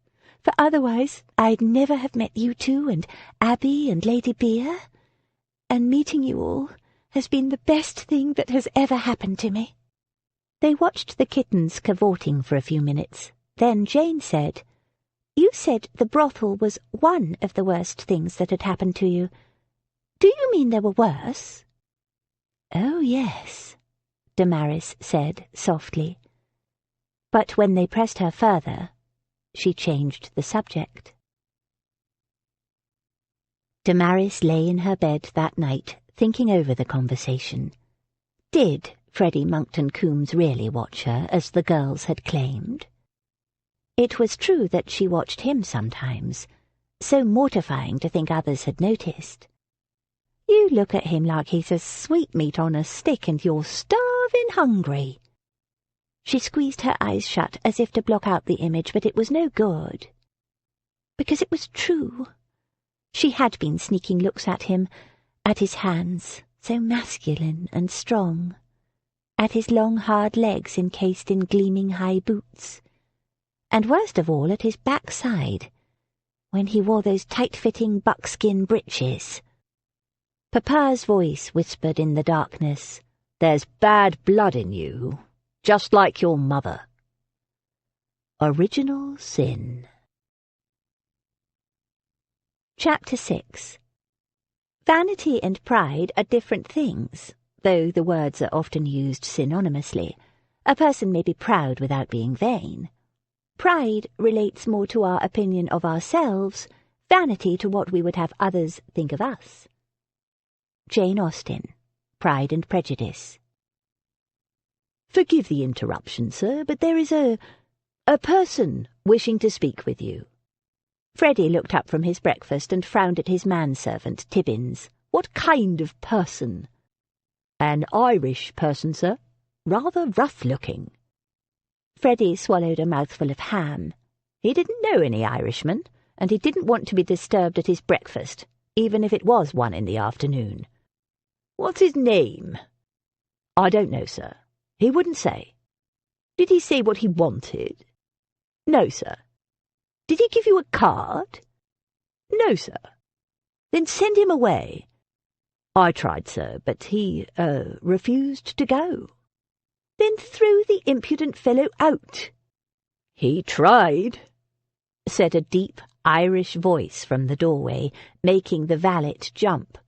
for otherwise I'd never have met you two and Abby and Lady Bea, and meeting you all has been the best thing that has ever happened to me." They watched the kittens cavorting for a few minutes. Then Jane said, "You said the brothel was one of the worst things that had happened to you. Do you mean there were worse?" "Oh, yes," Damaris said softly. But when they pressed her further, she changed the subject. Damaris lay in her bed that night, thinking over the conversation. Did Freddy Monkton-Coombes really watch her, as the girls had claimed? It was true that she watched him sometimes, so mortifying to think others had noticed. "You look at him like he's a sweetmeat on a stick and you're starving hungry." She squeezed her eyes shut as if to block out the image, but it was no good. Because it was true. She had been sneaking looks at him, at his hands, so masculine and strong, at his long hard legs encased in gleaming high boots, and worst of all at his backside, when he wore those tight-fitting buckskin breeches. Papa's voice whispered in the darkness, "There's bad blood in you, just like your mother." Original Sin. Chapter 6. Vanity and pride are different things, though the words are often used synonymously. A person may be proud without being vain. Pride relates more to our opinion of ourselves, vanity to what we would have others think of us. Jane Austen, Pride and Prejudice. "Forgive the interruption, sir, but there is a person wishing to speak with you." Freddy looked up from his breakfast and frowned at his manservant, Tibbins. "What kind of person?" "An Irish person, sir. Rather rough-looking." Freddy swallowed a mouthful of ham. He didn't know any Irishmen, and he didn't want to be disturbed at his breakfast, even if it was 1 in the afternoon. "What's his name?" "I don't know, sir. He wouldn't say." "Did he say what he wanted?" "No, sir." "Did he give you a card?" "No, sir." "Then send him away." "I tried, sir, but he, refused to go." "Then throw the impudent fellow out." "He tried," said a deep Irish voice from the doorway, making the valet jump.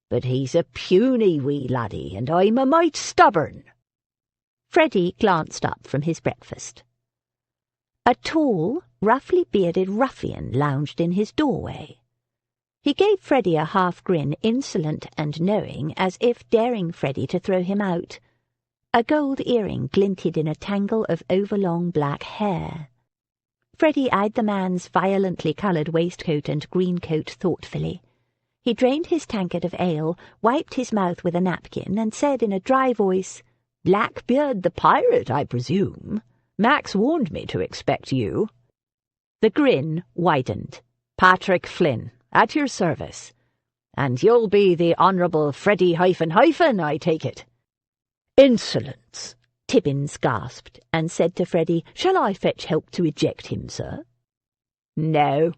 "But he's a puny wee laddie, and I'm a mite stubborn." Freddy glanced up from his breakfast. A tall, roughly bearded ruffian lounged in his doorway. He gave Freddy a half-grin, insolent and knowing, as if daring Freddy to throw him out. A gold earring glinted in a tangle of overlong black hair. Freddy eyed the man's violently coloured waistcoat and green coat thoughtfully. He drained his tankard of ale, wiped his mouth with a napkin, and said in a dry voice, "Blackbeard the pirate, I presume. Max warned me to expect you." The grin widened. "Patrick Flynn, at your service. And you'll be the Honourable Freddy hyphen, I take it." "Insolence!" Tibbins gasped, and said to Freddy, "Shall I fetch help to eject him, sir?" "No,"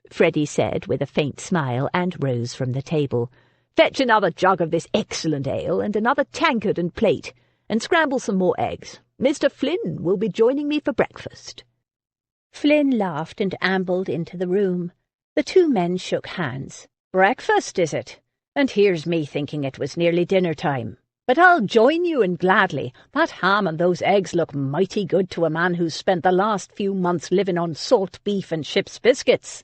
Freddy said with a faint smile, and rose from the table. "Fetch another jug of this excellent ale, and another tankard and plate, and scramble some more eggs. Mr. Flynn will be joining me for breakfast." Flynn laughed and ambled into the room. The two men shook hands. "Breakfast, is it? And here's me thinking it was nearly dinner time. But I'll join you in gladly. That ham and those eggs look mighty good to a man who's spent the last few months living on salt beef and ship's biscuits."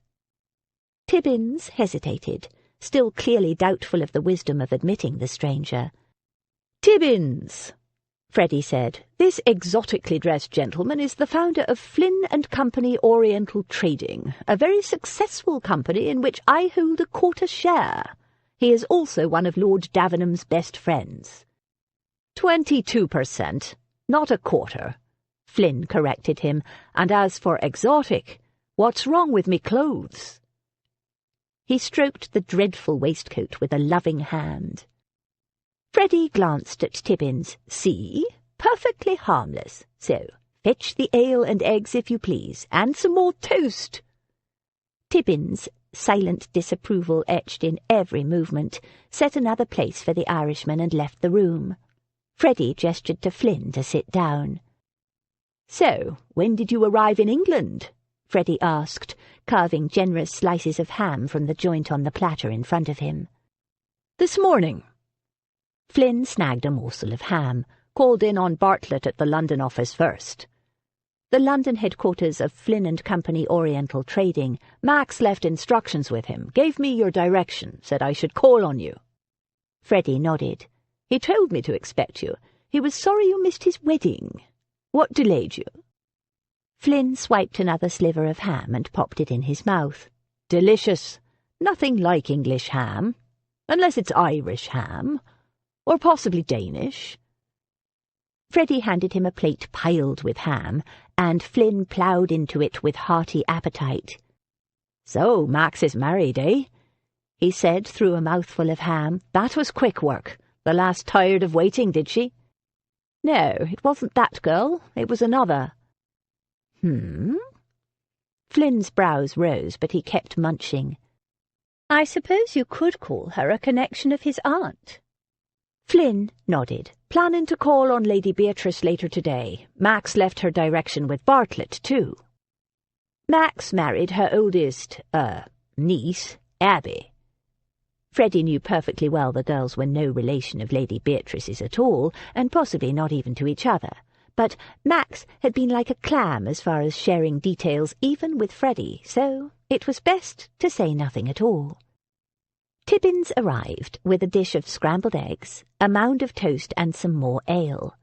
Tibbins hesitated, still clearly doubtful of the wisdom of admitting the stranger. "Tibbins," Freddy said, "this exotically dressed gentleman is the founder of Flynn and Company Oriental Trading, a very successful company in which I hold a quarter share. He is also one of Lord Davenham's best friends." 22%, not a quarter, Flynn corrected him, "and as for exotic, what's wrong with me clothes?" He stroked the dreadful waistcoat with a loving hand. Freddy glanced at Tibbins. "See? Perfectly harmless. So, fetch the ale and eggs, if you please, and some more toast." Tibbins, silent disapproval etched in every movement, set another place for the Irishman and left the room. Freddy gestured to Flynn to sit down. "So, when did you arrive in England?" Freddy asked, carving generous slices of ham from the joint on the platter in front of him. "This morning." Flynn snagged a morsel of ham. "Called in on Bartlett at the London office first." The London headquarters of Flynn and Company Oriental Trading. "Max left instructions with him, gave me your direction, said I should call on you." Freddy nodded. "He told me to expect you. He was sorry you missed his wedding. What delayed you?" Flynn swiped another sliver of ham and popped it in his mouth. "Delicious. Nothing like English ham. Unless it's Irish ham. Or possibly Danish." Freddy handed him a plate piled with ham, and Flynn ploughed into it with hearty appetite. "So, Max is married, eh?" he said through a mouthful of ham. "That was quick work. The lass tired of waiting, did she?" "No, it wasn't that girl. It was another." Flynn's brows rose, but he kept munching. "I suppose you could call her a connection of his aunt." Flynn nodded. "Planning to call on Lady Beatrice later today. Max left her direction with Bartlett, too. Max married her oldest, niece, Abby." Freddy knew perfectly well the girls were no relation of Lady Beatrice's at all, and possibly not even to each other. But Max had been like a clam as far as sharing details even with Freddy, so it was best to say nothing at all. Tibbins arrived with a dish of scrambled eggs, a mound of toast, and some more ale.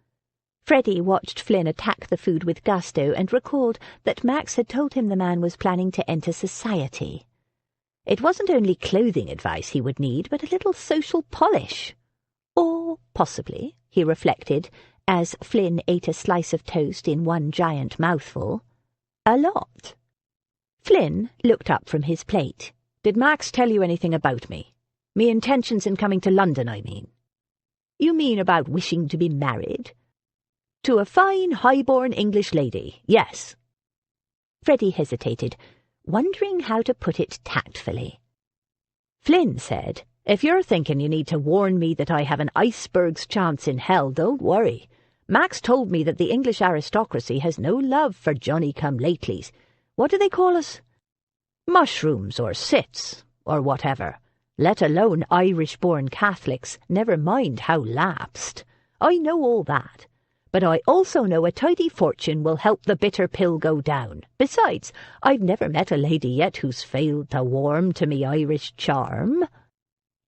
Freddy watched Flynn attack the food with gusto and recalled that Max had told him the man was planning to enter society. It wasn't only clothing advice he would need, but a little social polish. Or, possibly, he reflected, as Flynn ate a slice of toast in one giant mouthful, a lot. Flynn looked up from his plate. "Did Max tell you anything about me? Me intentions in coming to London, I mean." "You mean about wishing to be married?" "To a fine, high-born English lady, yes." Freddy hesitated, wondering how to put it tactfully. "Flynn said, if you're thinking you need to warn me that I have an iceberg's chance in hell, don't worry. Max told me that the English aristocracy has no love for Johnny-come-latelys. What do they call us? Mushrooms or cits, or whatever. Let alone Irish-born Catholics, never mind how lapsed. I know all that. But I also know a tidy fortune will help the bitter pill go down. Besides, I've never met a lady yet who's failed to warm to me Irish charm."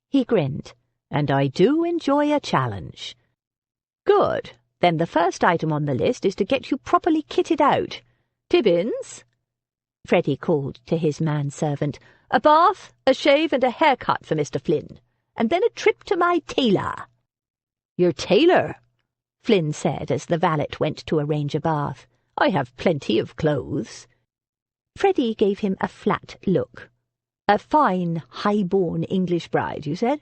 He grinned. "And I do enjoy a challenge." "Good. Then the first item on the list is to get you properly kitted out. Tibbins," Freddy called to his manservant, "a bath, a shave, and a haircut for Mr. Flynn, and then a trip to my tailor." "Your tailor?" Flynn said as the valet went to arrange a bath. "I have plenty of clothes." Freddy gave him a flat look. "A fine, high-born English bride, you said?"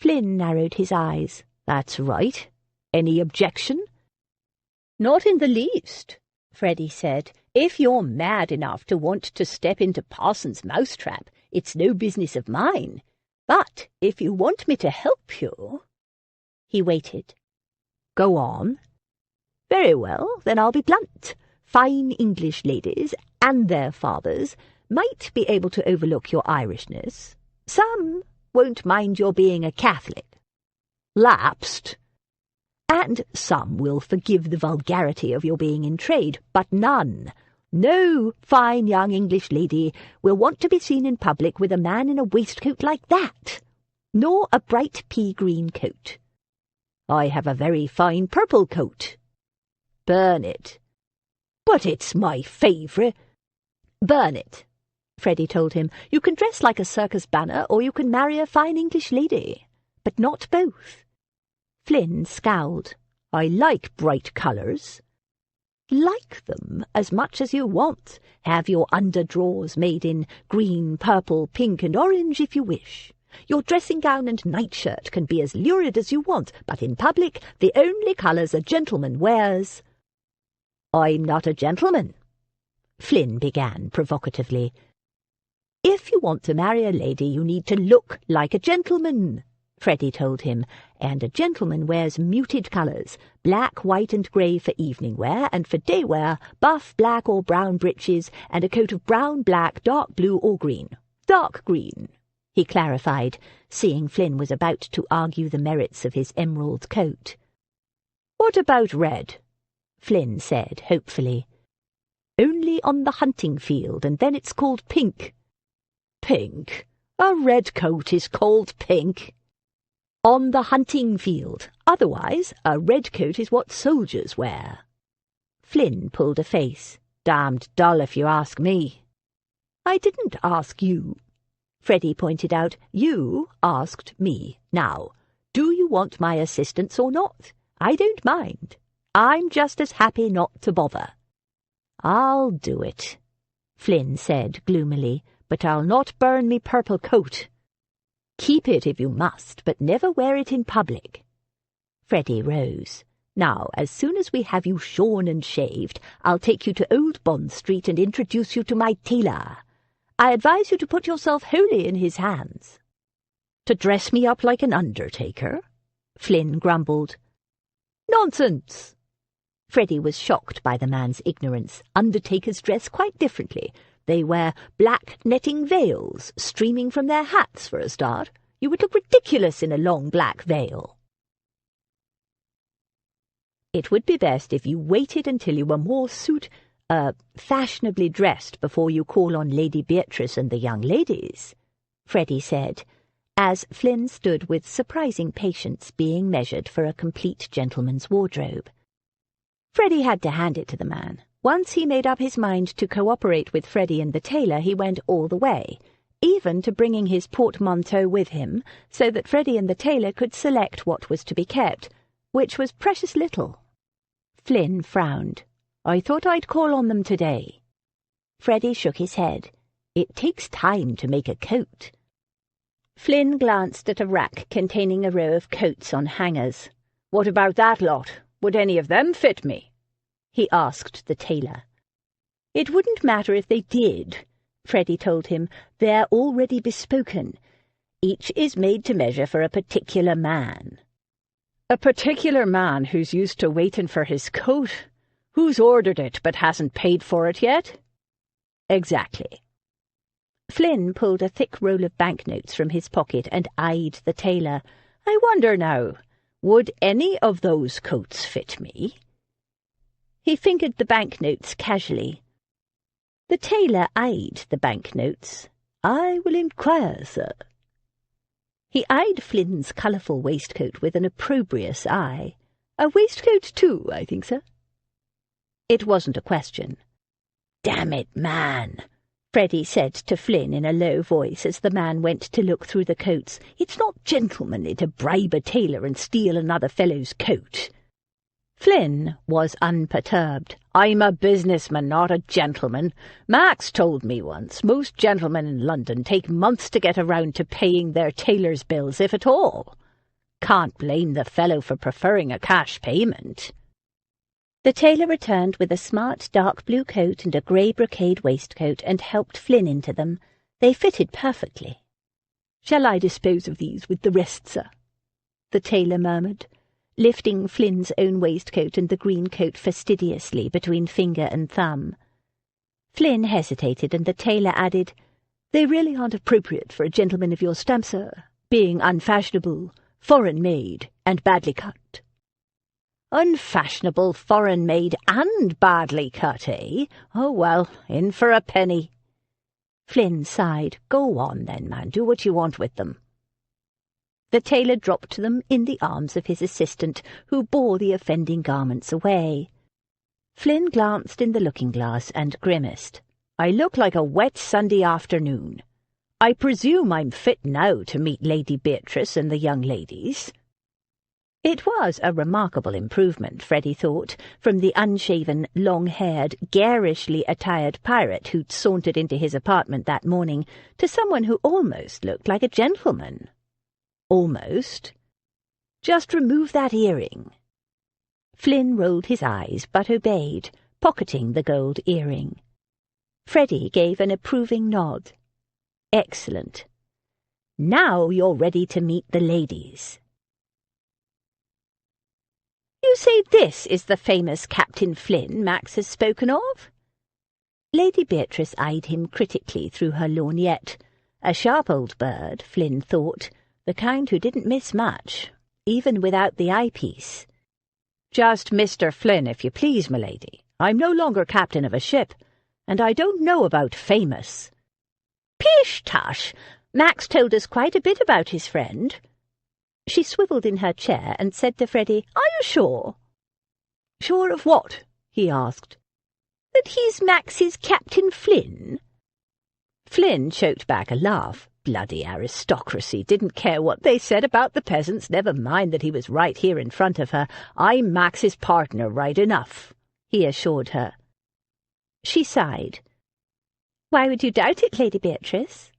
Flynn narrowed his eyes. "That's right. Any objection?" "Not in the least," Freddy said. "If you're mad enough to want to step into Parsons' mousetrap, it's no business of mine. But if you want me to help you—" He waited. "Go on." "Very well, then I'll be blunt. Fine English ladies, and their fathers, might be able to overlook your Irishness. Some won't mind your being a Catholic. Lapsed, And some will forgive the vulgarity of your being in trade, but none. No fine young English lady will want to be seen in public with a man in a waistcoat like that, nor a bright pea-green coat. I have a very fine purple coat. Burn it. But it's my favourite. Burn it, Freddy told him. You can dress like a circus banner, or you can marry a fine English lady, but not both. Flynn scowled. I like bright colours. Like them as much as you want. Have your underdrawers made in green, purple, pink and orange if you wish. Your dressing gown and nightshirt can be as lurid as you want, but in public the only colours a gentleman wears— I'm not a gentleman, Flynn began provocatively. If you want to marry a lady, you need to look like a gentleman, Freddy told him, and a gentleman wears muted colours, black, white and grey for evening wear, and for day wear, buff, black or brown breeches, and a coat of brown, black, dark blue or green. Dark green, he clarified, seeing Flynn was about to argue the merits of his emerald coat. What about red? Flynn said hopefully. Only on the hunting field, and then it's called pink. Pink? A red coat is called pink. On the hunting field. Otherwise, a red coat is what soldiers wear. Flynn pulled a face. Damned dull if you ask me. I didn't ask you, Freddy pointed out. You asked me. Now, do you want my assistance or not? I don't mind. I'm just as happy not to bother. I'll do it, Flynn said gloomily, but I'll not burn me purple coat. Keep it if you must, but never wear it in public. Freddy rose. Now, as soon as we have you shorn and shaved, I'll take you to Old Bond Street and introduce you to my tailor. I advise you to put yourself wholly in his hands. To dress me up like an undertaker? Flynn grumbled. Nonsense! Freddy was shocked by the man's ignorance. Undertakers dress quite differently. They wear black netting veils, streaming from their hats for a start. You would look ridiculous in a long black veil. It would be best if you waited until you were more fashionably dressed before you call on Lady Beatrice and the young ladies, Freddy said, as Flynn stood with surprising patience being measured for a complete gentleman's wardrobe. Freddy had to hand it to the man. Once he made up his mind to cooperate with Freddy and the tailor, he went all the way, even to bringing his portmanteau with him, so that Freddy and the tailor could select what was to be kept, which was precious little. Flynn frowned. I thought I'd call on them today. Freddy shook his head. It takes time to make a coat. Flynn glanced at a rack containing a row of coats on hangers. What about that lot? Would any of them fit me? He asked the tailor. It wouldn't matter if they did, Freddy told him. They're already bespoken. Each is made to measure for a particular man. A particular man who's used to waiting for his coat? Who's ordered it but hasn't paid for it yet? Exactly. Flynn pulled a thick roll of banknotes from his pocket and eyed the tailor. I wonder now, would any of those coats fit me? He fingered the banknotes casually. The tailor eyed the banknotes. I will inquire, sir. He eyed Flynn's colourful waistcoat with an opprobrious eye. A waistcoat too, I think, sir. It wasn't a question. Damn it, man, Freddy said to Flynn in a low voice as the man went to look through the coats. It's not gentlemanly to bribe a tailor and steal another fellow's coat. Flynn was unperturbed. I'm a businessman, not a gentleman. Max told me once most gentlemen in London take months to get around to paying their tailor's bills, if at all. Can't blame the fellow for preferring a cash payment. The tailor returned with a smart dark blue coat and a grey brocade waistcoat and helped Flynn into them. They fitted perfectly. Shall I dispose of these with the rest, sir? The tailor murmured, lifting Flynn's own waistcoat and the green coat fastidiously between finger and thumb. Flynn hesitated, and the tailor added, They really aren't appropriate for a gentleman of your stamp, sir, being unfashionable, foreign-made, and badly cut. Unfashionable, foreign-made and badly cut, eh? Oh, well, in for a penny. Flynn sighed. Go on, then, man, do what you want with them. The tailor dropped them in the arms of his assistant, who bore the offending garments away. Flynn glanced in the looking-glass and grimaced. I look like a wet Sunday afternoon. I presume I'm fit now to meet Lady Beatrice and the young ladies. It was a remarkable improvement, Freddy thought, from the unshaven, long-haired, garishly attired pirate who'd sauntered into his apartment that morning to someone who almost looked like a gentleman. Almost. Just remove that earring. Flynn rolled his eyes, but obeyed, pocketing the gold earring. Freddy gave an approving nod. Excellent. Now you're ready to meet the ladies. You say this is the famous Captain Flynn Max has spoken of? Lady Beatrice eyed him critically through her lorgnette. A sharp old bird, Flynn thought, the kind who didn't miss much, even without the eyepiece. Just Mr. Flynn, if you please, m'lady. I'm no longer captain of a ship, and I don't know about famous. Pish-tush! Max told us quite a bit about his friend. She swivelled in her chair and said to Freddy, Are you sure? Sure of what? He asked. That he's Max's Captain Flynn? Flynn choked back a laugh. Bloody aristocracy didn't care what they said about the peasants, never mind that he was right here in front of her. I'm Max's partner right enough, he assured her. She sighed. Why would you doubt it, Lady Beatrice?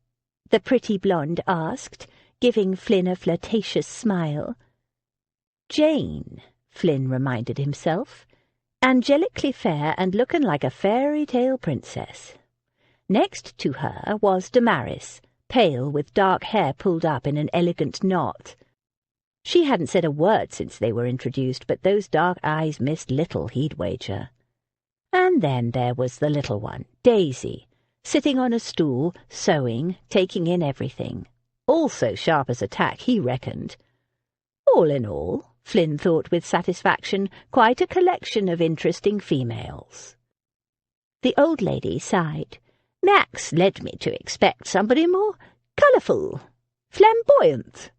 The pretty blonde asked, giving Flynn a flirtatious smile. Jane, Flynn reminded himself, angelically fair and looking like a fairy-tale princess. Next to her was Damaris, pale with dark hair pulled up in an elegant knot. She hadn't said a word since they were introduced, but those dark eyes missed little, he'd wager. And then there was the little one, Daisy, sitting on a stool, sewing, taking in everything. All so sharp as a tack, he reckoned. All in all, Flynn thought with satisfaction, quite a collection of interesting females. The old lady sighed. Max led me to expect somebody more colourful, flamboyant.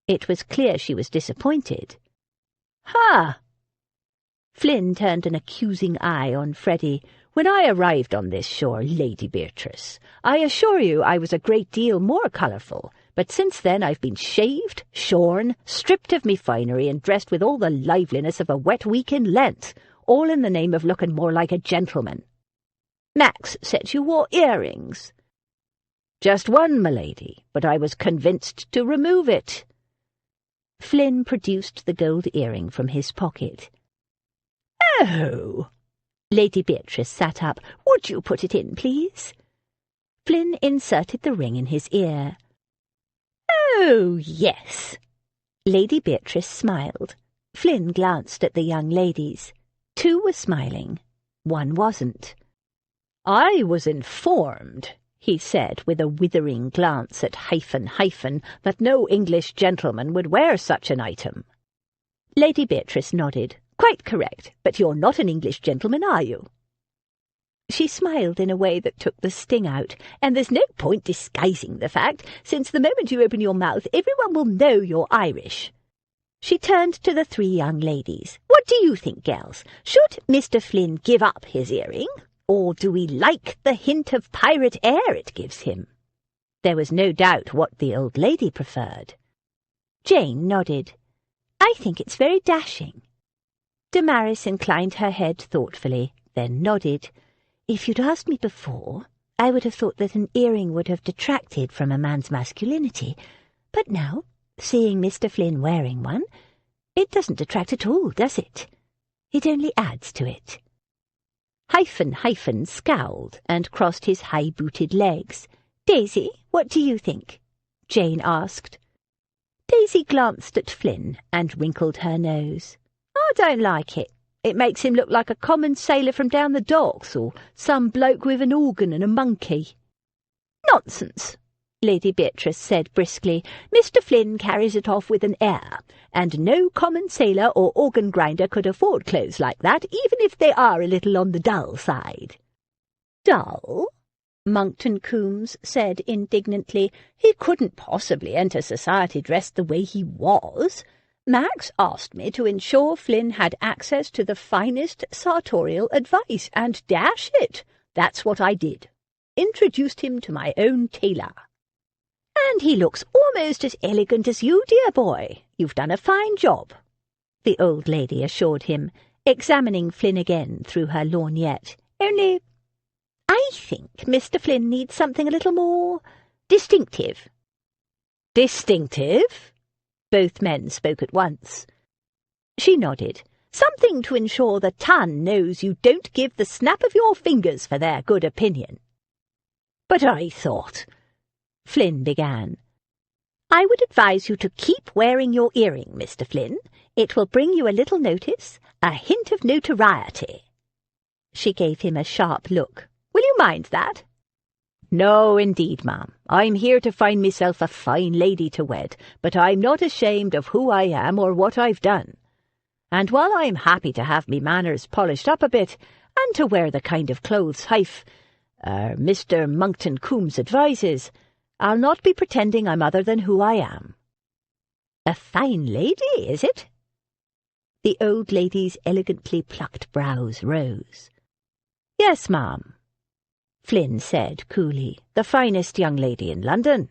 It was clear she was disappointed. Ha! Flynn turned an accusing eye on Freddy. When I arrived on this shore, Lady Beatrice, I assure you I was a great deal more colourful, but since then I've been shaved, shorn, stripped of me finery, and dressed with all the liveliness of a wet week in Lent, all in the name of looking more like a gentleman. Max said you wore earrings. Just one, m'lady, but I was convinced to remove it. Flynn produced the gold earring from his pocket. Oh! Lady Beatrice sat up. Would you put it in, please? Flynn inserted the ring in his ear. Oh, yes. Lady Beatrice smiled. Flynn glanced at the young ladies. Two were smiling. One wasn't. I was informed, he said with a withering glance at that no English gentleman would wear such an item. Lady Beatrice nodded. Quite correct, but you're not an English gentleman, are you? She smiled in a way that took the sting out, and there's no point disguising the fact, since the moment you open your mouth, everyone will know you're Irish. She turned to the three young ladies. What do you think, girls? Should Mr. Flynn give up his earring, or do we like the hint of pirate air it gives him? There was no doubt what the old lady preferred. Jane nodded. I think it's very dashing. Damaris inclined her head thoughtfully, then nodded. If you'd asked me before, I would have thought that an earring would have detracted from a man's masculinity. But now, seeing Mr. Flynn wearing one, it doesn't detract at all, does it? It only adds to it. Scowled and crossed his high-booted legs. Daisy, what do you think? Jane asked. Daisy glanced at Flynn and wrinkled her nose. I don't like it. It makes him look like a common sailor from down the docks, or some bloke with an organ and a monkey. Nonsense, Lady Beatrice said briskly. "Mr. Flynn carries it off with an air, and no common sailor or organ-grinder could afford clothes like that, even if they are a little on the dull side." "Dull?" Monkton-Coombes said indignantly. "He couldn't possibly enter society dressed the way he was. Max asked me to ensure Flynn had access to the finest sartorial advice, and dash it, that's what I did. Introduced him to my own tailor." "And he looks almost as elegant as you, dear boy. You've done a fine job," the old lady assured him, examining Flynn again through her lorgnette. "Only I think Mr. Flynn needs something a little more distinctive." "Distinctive?" Both men spoke at once. She nodded. "Something to ensure the ton knows you don't give the snap of your fingers for their good opinion." "But I thought—" Flynn began. "I would advise you to keep wearing your earring, Mr. Flynn. It will bring you a little notice, a hint of notoriety." She gave him a sharp look. "Will you mind that?" "No, indeed, ma'am. I'm here to find myself a fine lady to wed, but I'm not ashamed of who I am or what I've done. And while I'm happy to have me manners polished up a bit, and to wear the kind of clothes Mr. Monkton-Coombes advises, I'll not be pretending I'm other than who I am." "A fine lady, is it?" The old lady's elegantly plucked brows rose. "Yes, ma'am," Flynn said coolly. "The finest young lady in London.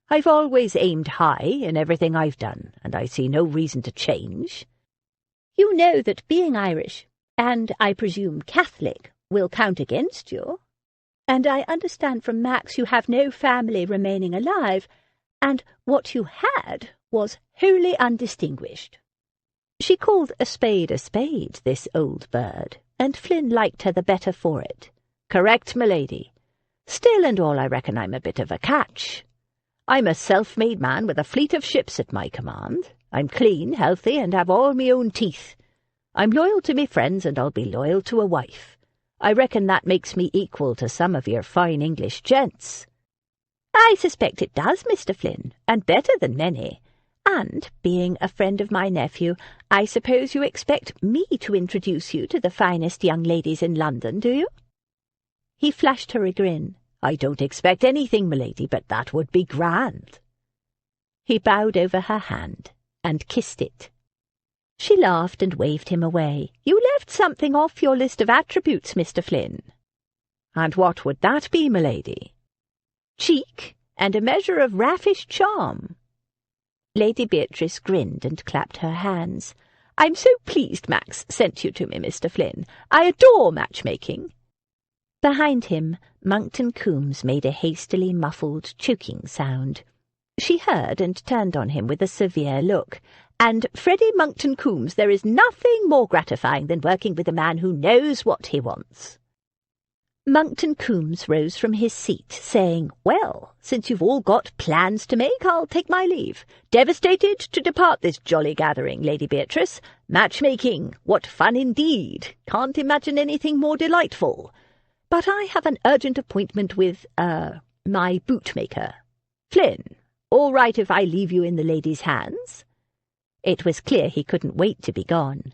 I've always aimed high in everything I've done, and I see no reason to change." "You know that being Irish, and I presume Catholic, will count against you. And I understand from Max you have no family remaining alive, and what you had was wholly undistinguished." She called a spade, this old bird, and Flynn liked her the better for it. "Correct, m'lady. Still and all I reckon I'm a bit of a catch. I'm a self-made man with a fleet of ships at my command. I'm clean, healthy, and have all me own teeth. I'm loyal to me friends, and I'll be loyal to a wife. I reckon that makes me equal to some of your fine English gents." "I suspect it does, Mr. Flynn, and better than many. And, being a friend of my nephew, I suppose you expect me to introduce you to the finest young ladies in London, do you?" He flashed her a grin. "I don't expect anything, m'lady, but that would be grand." He bowed over her hand and kissed it. She laughed and waved him away. "You left something off your list of attributes, Mr. Flynn." "And what would that be, m'lady?" "Cheek and a measure of raffish charm." Lady Beatrice grinned and clapped her hands. "I'm so pleased Max sent you to me, Mr. Flynn. I adore matchmaking." Behind him, Monkton-Coombes made a hastily muffled, choking sound. She heard and turned on him with a severe look. "And, Freddy Monkton-Coombes, there is nothing more gratifying than working with a man who knows what he wants." Monkton-Coombes rose from his seat, saying, "Well, since you've all got plans to make, I'll take my leave. Devastated to depart this jolly gathering, Lady Beatrice. Matchmaking, what fun indeed! Can't imagine anything more delightful. But I have an urgent appointment with, my bootmaker. Flynn, all right if I leave you in the lady's hands?" It was clear he couldn't wait to be gone.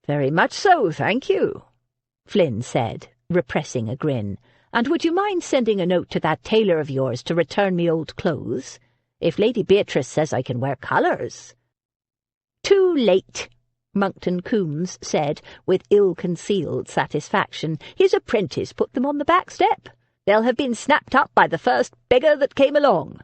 "Very much so, thank you," Flynn said, repressing a grin. "And would you mind sending a note to that tailor of yours to return me old clothes? If Lady Beatrice says I can wear colours." "Too late," Monkton-Coombes said, with ill-concealed satisfaction. "His apprentice put them on the back step. They'll have been snapped up by the first beggar that came along.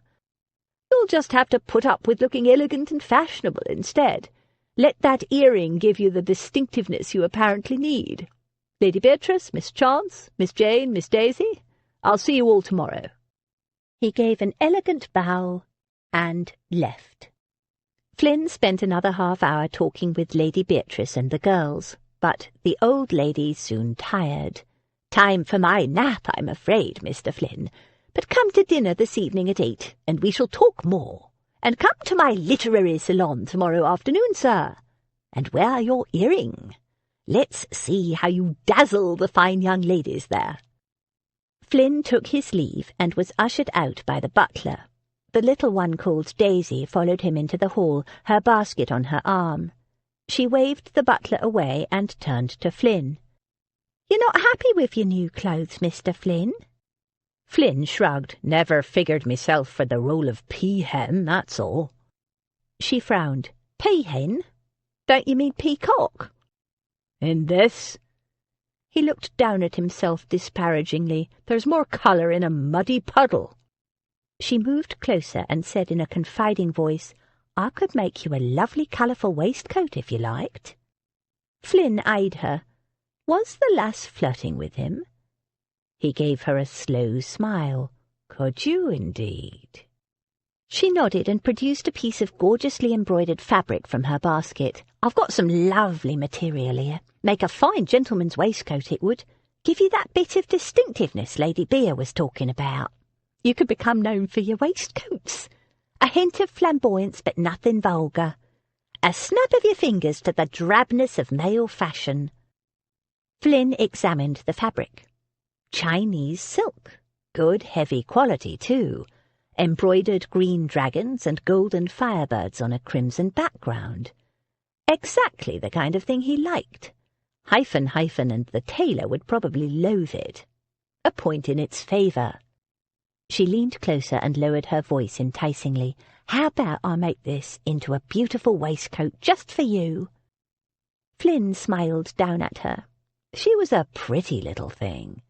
You'll just have to put up with looking elegant and fashionable instead. Let that earring give you the distinctiveness you apparently need. Lady Beatrice, Miss Chance, Miss Jane, Miss Daisy, I'll see you all tomorrow." He gave an elegant bow and left. Flynn spent another half-hour talking with Lady Beatrice and the girls, but the old lady soon tired. "Time for my nap, I'm afraid, Mr. Flynn. But come to dinner this evening at 8, and we shall talk more. And come to my literary salon tomorrow afternoon, sir. And wear your earring. Let's see how you dazzle the fine young ladies there." Flynn took his leave and was ushered out by the butler. The little one called Daisy followed him into the hall, her basket on her arm. She waved the butler away and turned to Flynn. "You're not happy with your new clothes, Mr. Flynn?" Flynn shrugged. "Never figured myself for the role of peahen, that's all." She frowned. "Peahen? Don't you mean peacock?" "In this?" He looked down at himself disparagingly. "There's more colour in a muddy puddle." She moved closer and said in a confiding voice, "I could make you a lovely colourful waistcoat if you liked." Flynn eyed her. Was the lass flirting with him? He gave her a slow smile. "Could you, indeed?" She nodded and produced a piece of gorgeously embroidered fabric from her basket. "I've got some lovely material here. Make a fine gentleman's waistcoat, it would. Give you that bit of distinctiveness Lady Bea was talking about. You could become known for your waistcoats. A hint of flamboyance, but nothing vulgar. A snap of your fingers to the drabness of male fashion." Flynn examined the fabric. Chinese silk. Good heavy quality, too. Embroidered green dragons and golden firebirds on a crimson background. Exactly the kind of thing he liked. Hyphen and the tailor would probably loathe it. A point in its favour. She leaned closer and lowered her voice enticingly. "How about I make this into a beautiful waistcoat just for you?" Flynn smiled down at her. She was a pretty little thing.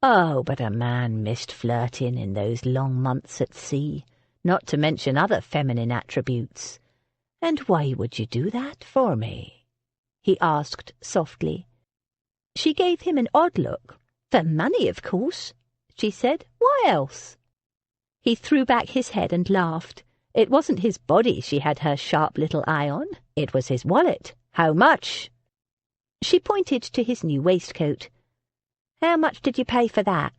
Oh, but a man missed flirting in those long months at sea, not to mention other feminine attributes. "And why would you do that for me?" he asked softly. She gave him an odd look. "For money, of course," she said. "Why else?" He threw back his head and laughed. It wasn't his body she had her sharp little eye on. It was his wallet. "How much?" She pointed to his new waistcoat. "How much did you pay for that?"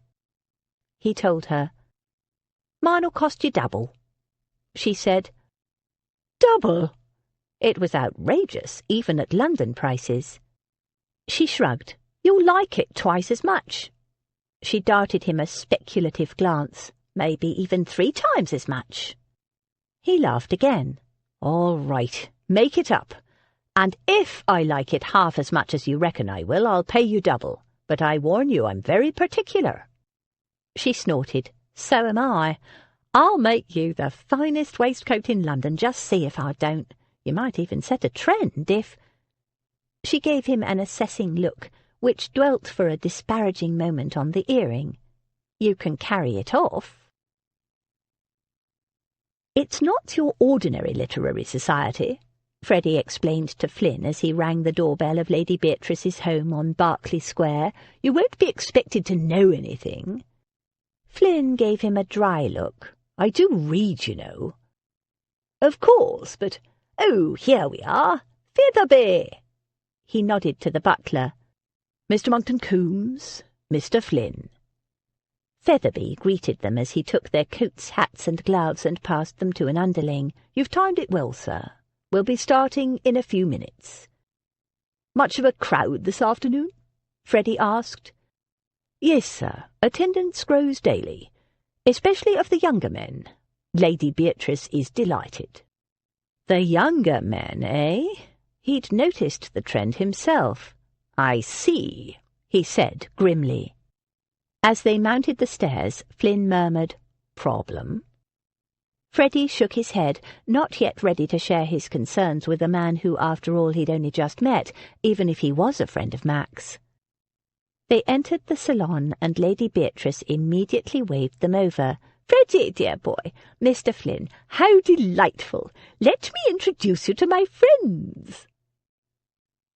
He told her. "Mine'll cost you double." She said, "Double?" It was outrageous, even at London prices. She shrugged. "You'll like it twice as much." She darted him a speculative glance. "Maybe even 3 times as much." He laughed again. "All right, make it up. And if I like it half as much as you reckon I will, I'll pay you double. But I warn you, I'm very particular." She snorted. "So am I. I'll make you the finest waistcoat in London, just see if I don't. You might even set a trend if—" She gave him an assessing look, which dwelt for a disparaging moment on the earring. "You can carry it off." "It's not your ordinary literary society," Freddy explained to Flynn as he rang the doorbell of Lady Beatrice's home on Berkeley Square. "You won't be expected to know anything." Flynn gave him a dry look. "I do read, you know." "Of course, but— Oh, here we are. Featherby." He nodded to the butler. "Mr. Monkton-Coombes, Mr. Flynn." Featherby greeted them as he took their coats, hats and gloves and passed them to an underling. "You've timed it well, sir. We'll be starting in a few minutes." "Much of a crowd this afternoon?" Freddy asked. "Yes, sir. Attendance grows daily, especially of the younger men. Lady Beatrice is delighted." The younger men, eh? He'd noticed the trend himself. "I see," he said grimly. As they mounted the stairs, Flynn murmured, "Problem?" Freddy shook his head, not yet ready to share his concerns with a man who, after all, he'd only just met, even if he was a friend of Mac's. They entered the salon, and Lady Beatrice immediately waved them over. "Freddy, dear boy, Mr. Flynn, how delightful! Let me introduce you to my friends."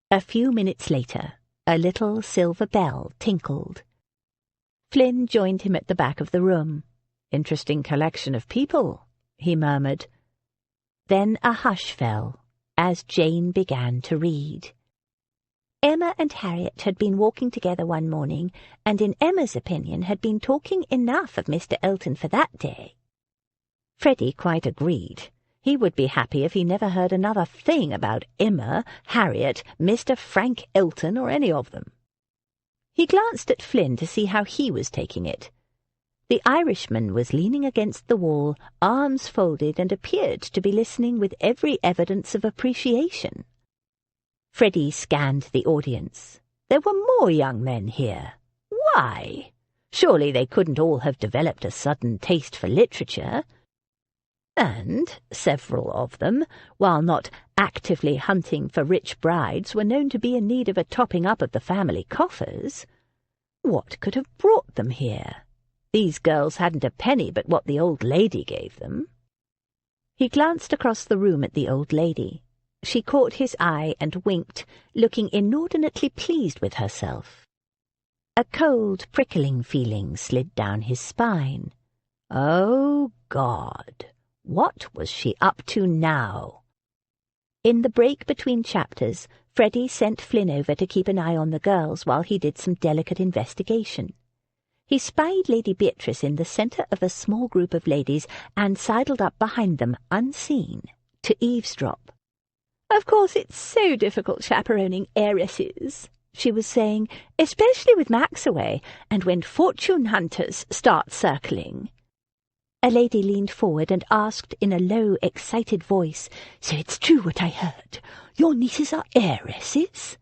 A few minutes later, a little silver bell tinkled. Flynn joined him at the back of the room. "Interesting collection of people," he murmured. Then a hush fell, as Jane began to read. Emma and Harriet had been walking together one morning, and in Emma's opinion had been talking enough of Mr. Elton for that day. Freddy quite agreed. He would be happy if he never heard another thing about Emma, Harriet, Mr. Frank Elton, or any of them. He glanced at Flynn to see how he was taking it. The Irishman was leaning against the wall, arms folded, and appeared to be listening with every evidence of appreciation. Freddy scanned the audience. There were more young men here. Why? Surely they couldn't all have developed a sudden taste for literature. And several of them, while not actively hunting for rich brides, were known to be in need of a topping up of the family coffers. What could have brought them here? These girls hadn't a penny but what the old lady gave them. He glanced across the room at the old lady. She caught his eye and winked, looking inordinately pleased with herself. A cold, prickling feeling slid down his spine. Oh, God! What was she up to now? In the break between chapters, Freddy sent Flynn over to keep an eye on the girls while he did some delicate investigation. He spied Lady Beatrice in the centre of a small group of ladies and sidled up behind them, unseen, to eavesdrop. "Of course it's so difficult chaperoning heiresses," she was saying, "especially with Max away, and when fortune hunters start circling." A lady leaned forward and asked in a low, excited voice, "So it's true what I heard? Your nieces are heiresses?"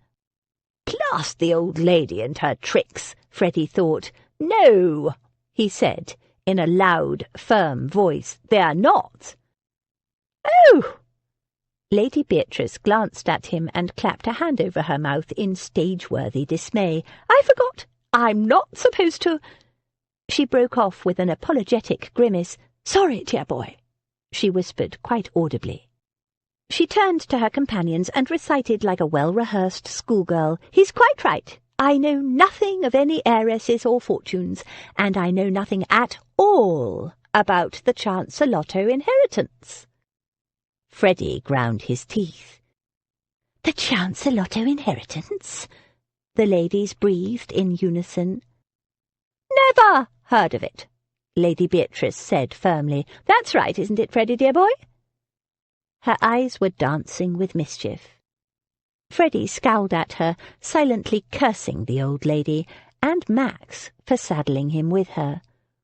Blast the old lady and her tricks, Freddy thought. "No," he said, in a loud, firm voice, "they are not." "Oh!" Lady Beatrice glanced at him and clapped a hand over her mouth in stage-worthy dismay. "I forgot. I'm not supposed to—" She broke off with an apologetic grimace. "Sorry, dear boy," she whispered quite audibly. She turned to her companions and recited like a well-rehearsed schoolgirl, "He's quite right. I know nothing of any heiresses or fortunes, and I know nothing at all about the Chance-a-Lotto inheritance." Freddy ground his teeth. "The Chance-a-Lotto inheritance?" the ladies breathed in unison. "Never heard of it," Lady Beatrice said firmly. "That's right, isn't it, Freddy, dear boy?" Her eyes were dancing with mischief. Freddy scowled at her, silently cursing the old lady, and Max for saddling him with her.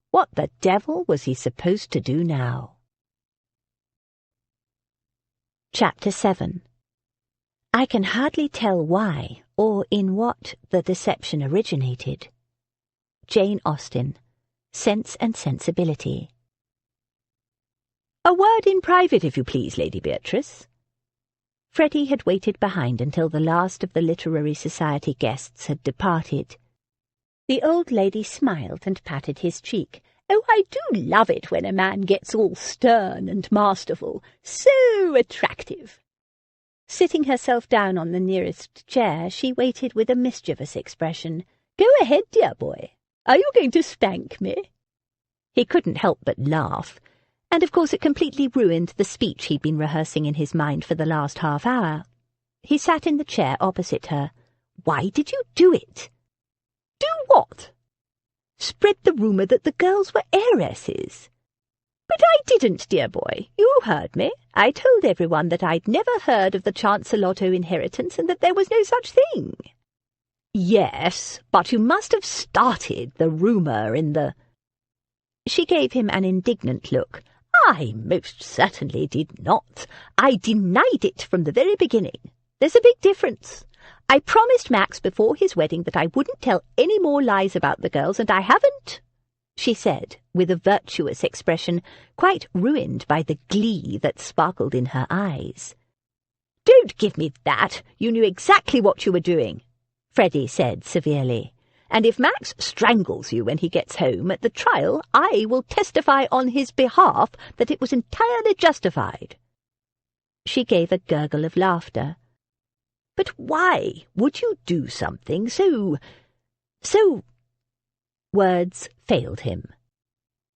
What the devil was he supposed to do now? Chapter 7. I can hardly tell why or in what the deception originated. Jane Austen, Sense and Sensibility. "A word in private, if you please, Lady Beatrice." Freddy had waited behind until the last of the Literary Society guests had departed. The old lady smiled and patted his cheek. "Oh, I do love it when a man gets all stern and masterful. So attractive." Sitting herself down on the nearest chair, she waited with a mischievous expression. "Go ahead, dear boy. Are you going to spank me?" He couldn't help but laugh, and of course it completely ruined the speech he'd been rehearsing in his mind for the last half hour. He sat in the chair opposite her. "Why did you do it?" "Do what?" "Spread the rumour that the girls were heiresses." "But I didn't, dear boy. You heard me. I told everyone that I'd never heard of the Chance-a-Lotto inheritance and that there was no such thing." "Yes, but you must have started the rumour in the—" She gave him an indignant look. "I most certainly did not. I denied it from the very beginning. There's a big difference. I promised Max before his wedding that I wouldn't tell any more lies about the girls, and I haven't," she said, with a virtuous expression, quite ruined by the glee that sparkled in her eyes. "Don't give me that. You knew exactly what you were doing," Freddy said severely. "And if Max strangles you when he gets home at the trial, I will testify on his behalf that it was entirely justified." She gave a gurgle of laughter. "But why would you do something so... Words failed him.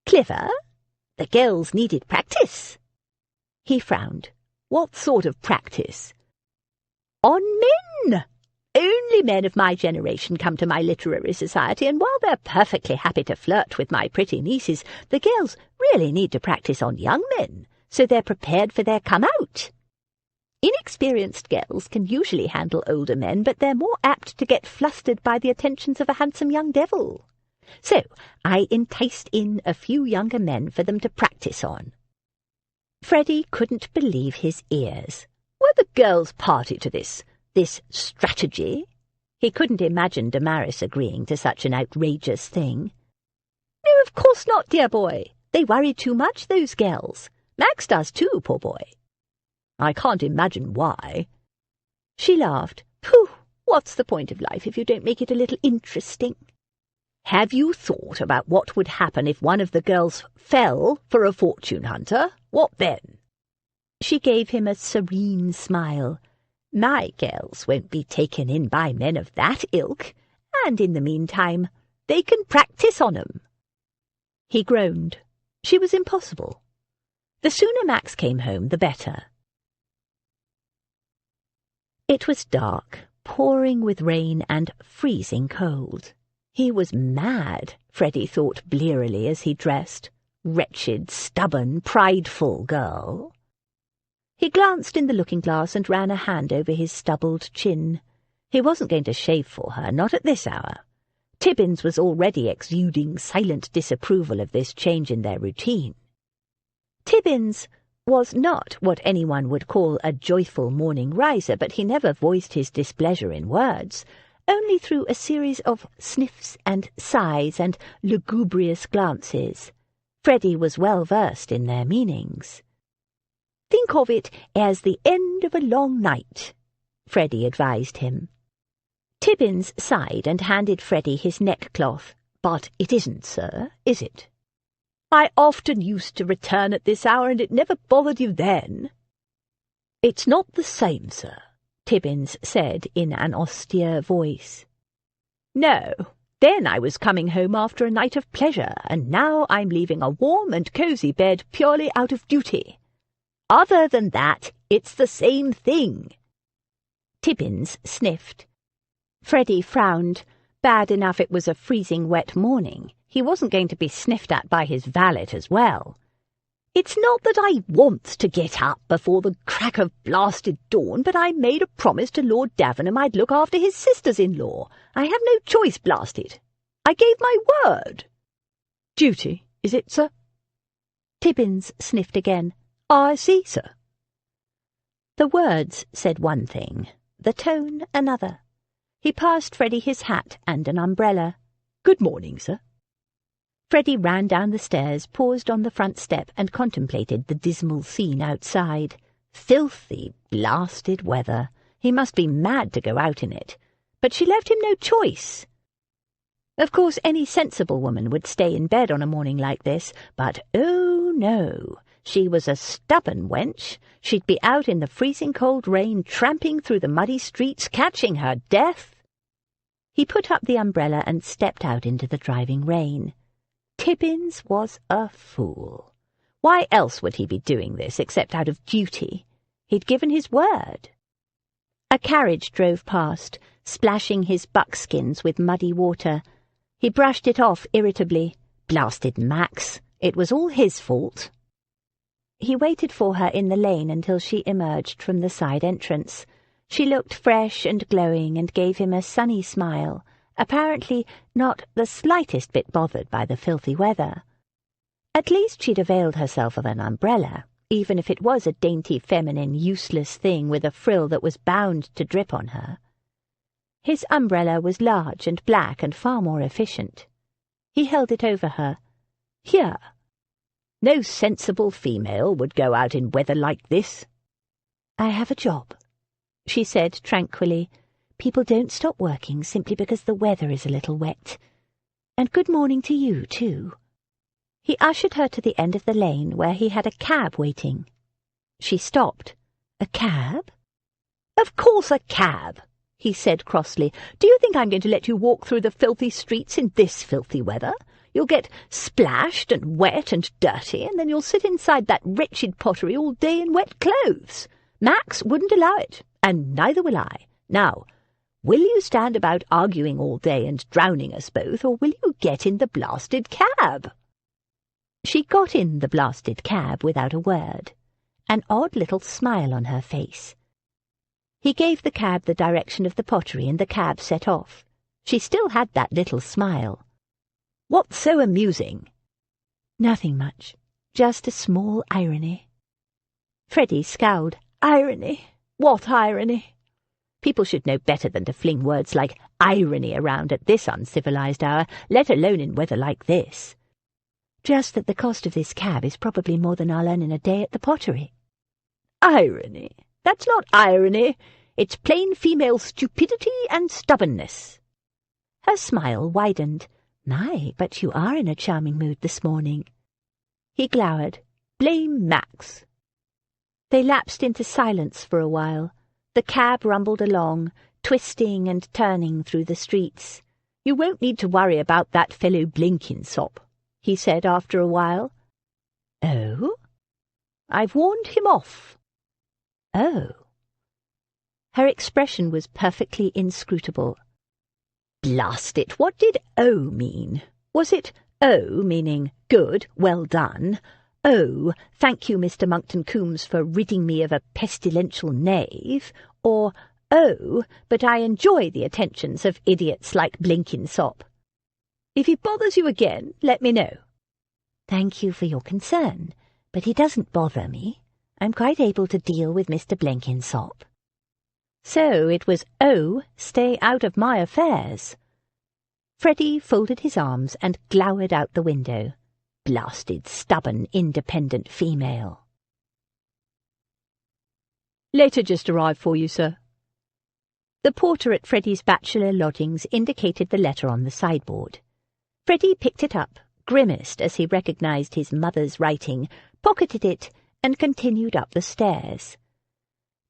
"Clever? The girls needed practice." He frowned. "What sort of practice?" "On men. Only men of my generation come to my literary society, and while they're perfectly happy to flirt with my pretty nieces, the girls really need to practice on young men, so they're prepared for their come-out. Inexperienced girls can usually handle older men, but they're more apt to get flustered by the attentions of a handsome young devil. So I enticed in a few younger men for them to practice on." Freddy couldn't believe his ears. Were the girls party to this strategy? He couldn't imagine Damaris agreeing to such an outrageous thing. "No, of course not, dear boy. They worry too much, those girls. Max does too, poor boy." "I can't imagine why." She laughed. "Pooh, what's the point of life if you don't make it a little interesting? Have you thought about what would happen if one of the girls fell for a fortune hunter? What then?" She gave him a serene smile. "My girls won't be taken in by men of that ilk, and in the meantime they can practice on 'em." He groaned. She was impossible. The sooner Max came home, the better. It was dark, pouring with rain and freezing cold. He was mad, Freddy thought blearily as he dressed. Wretched, stubborn, prideful girl. He glanced in the looking-glass and ran a hand over his stubbled chin. He wasn't going to shave for her, not at this hour. Tibbins was already exuding silent disapproval of this change in their routine. Tibbins was not what anyone would call a joyful morning riser, but he never voiced his displeasure in words, only through a series of sniffs and sighs and lugubrious glances. Freddy was well versed in their meanings. "Think of it as the end of a long night," Freddy advised him. Tibbins sighed and handed Freddy his neckcloth. "But it isn't, sir, is it? I often used to return at this hour, and it never bothered you then." "It's not the same, sir," Tibbins said in an austere voice. "No, then I was coming home after a night of pleasure, and now I'm leaving a warm and cosy bed purely out of duty. Other than that, it's the same thing." Tibbins sniffed. Freddy frowned. Bad enough it was a freezing wet morning. He wasn't going to be sniffed at by his valet as well. "It's not that I want to get up before the crack of blasted dawn, but I made a promise to Lord Davenham I'd look after his sisters-in-law. I have no choice, blasted. I gave my word." "Duty, is it, sir?" Tibbins sniffed again. "I see, sir." The words said one thing, the tone another. He passed Freddy his hat and an umbrella. "Good morning, sir." Freddy ran down the stairs, paused on the front step, and contemplated the dismal scene outside. Filthy, blasted weather. He must be mad to go out in it. But she left him no choice. Of course, any sensible woman would stay in bed on a morning like this, but oh no, she was a stubborn wench. She'd be out in the freezing cold rain, tramping through the muddy streets, catching her death. He put up the umbrella and stepped out into the driving rain. Tibbins was a fool. Why else would he be doing this except out of duty? He'd given his word. A carriage drove past, splashing his buckskins with muddy water. He brushed it off irritably. Blasted Max. It was all his fault. He waited for her in the lane until she emerged from the side entrance. She looked fresh and glowing and gave him a sunny smile, apparently not the slightest bit bothered by the filthy weather. At least she'd availed herself of an umbrella, even if it was a dainty, feminine, useless thing with a frill that was bound to drip on her. His umbrella was large and black and far more efficient. He held it over her. "Here. No sensible female would go out in weather like this." "I have a job," she said tranquilly. "People don't stop working simply because the weather is a little wet. And good morning to you, too." He ushered her to the end of the lane where he had a cab waiting. She stopped. "A cab?" "Of course a cab," he said crossly. "Do you think I'm going to let you walk through the filthy streets in this filthy weather? You'll get splashed and wet and dirty, and then you'll sit inside that wretched pottery all day in wet clothes. Max wouldn't allow it, and neither will I. Now, will you stand about arguing all day and drowning us both, or will you get in the blasted cab?" She got in the blasted cab without a word, an odd little smile on her face. He gave the cab the direction of the pottery, and the cab set off. She still had that little smile. What's so amusing?" "Nothing much. Just a small irony." Freddy scowled. "Irony? What irony?" People should know better than to fling words like irony around at this uncivilized hour, let alone in weather like this. "Just that the cost of this cab is probably more than I'll earn in a day at the pottery." "Irony? That's not irony. It's plain female stupidity and stubbornness." Her smile widened. "My, but you are in a charming mood this morning." He glowered. "Blame Max." They lapsed into silence for a while. The cab rumbled along, twisting and turning through the streets. "You won't need to worry about that fellow Blenkinsop," he said after a while. "Oh?" "I've warned him off." "Oh." Her expression was perfectly inscrutable. Blast it, what did O mean? Was it O meaning good, well done? Oh, thank you, Mr. Monkton-Coombes, for ridding me of a pestilential knave, or, oh, but I enjoy the attentions of idiots like Blenkinsop. If he bothers you again, let me know. "Thank you for your concern, but he doesn't bother me. I'm quite able to deal with Mr. Blenkinsop." So it was, oh, stay out of my affairs. Freddy folded his arms and glowered out the window. Blasted, stubborn, independent female. "Letter just arrived for you, sir." The porter at Freddy's bachelor lodgings indicated the letter on the sideboard. Freddy picked it up, grimaced as he recognized his mother's writing, pocketed it, and continued up the stairs.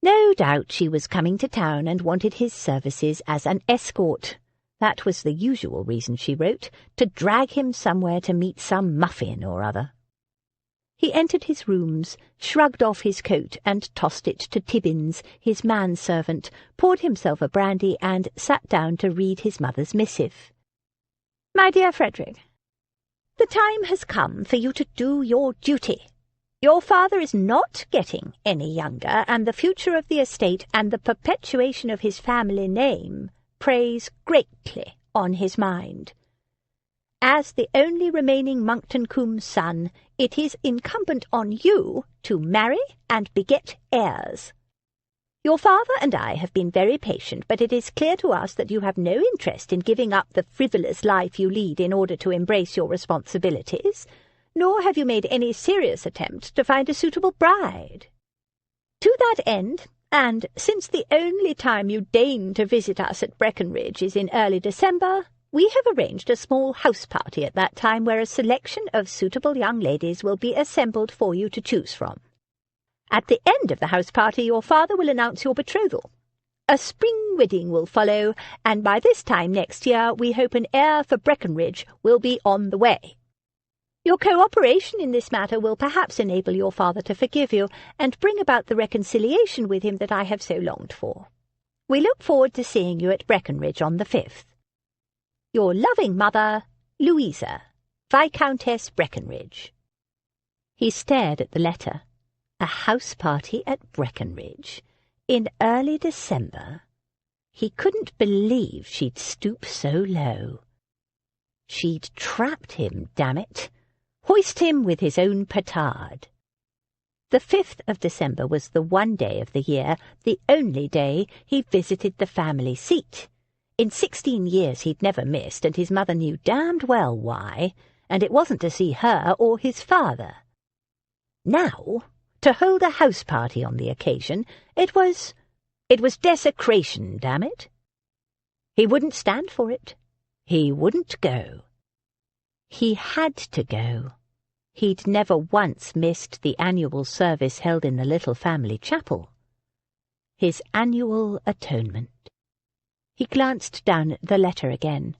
No doubt she was coming to town and wanted his services as an escort. That was the usual reason she wrote, to drag him somewhere to meet some muffin or other. He entered his rooms, shrugged off his coat and tossed it to Tibbins, his manservant, poured himself a brandy and sat down to read his mother's missive. "My dear Frederick, the time has come for you to do your duty. Your father is not getting any younger, and the future of the estate and the perpetuation of his family name preys greatly on his mind. As the only remaining Monkton-Coombes son, it is incumbent on you to marry and beget heirs. Your father and I have been very patient, but it is clear to us that you have no interest in giving up the frivolous life you lead in order to embrace your responsibilities, nor have you made any serious attempt to find a suitable bride. To that end, and since the only time you deign to visit us at Breckenridge is in early December, we have arranged a small house party at that time where a selection of suitable young ladies will be assembled for you to choose from. At the end of the house party your father will announce your betrothal. A spring wedding will follow, and by this time next year we hope an heir for Breckenridge will be on the way. Your cooperation in this matter will perhaps enable your father to forgive you and bring about the reconciliation with him that I have so longed for. We look forward to seeing you at Breckenridge on the 5th. Your loving mother, Louisa, Viscountess Breckenridge." He stared at the letter. A house party at Breckenridge in early December. He couldn't believe she'd stoop so low. She'd trapped him, damn it. Hoist him with his own petard. The 5th of December was the one day of the year, the only day, he visited the family seat. In 16 years he'd never missed, and his mother knew damned well why, and it wasn't to see her or his father. Now, to hold a house party on the occasion, it was desecration, damn it. He wouldn't stand for it. He wouldn't go. He had to go. He'd never once missed the annual service held in the little family chapel. His annual atonement. He glanced down at the letter again.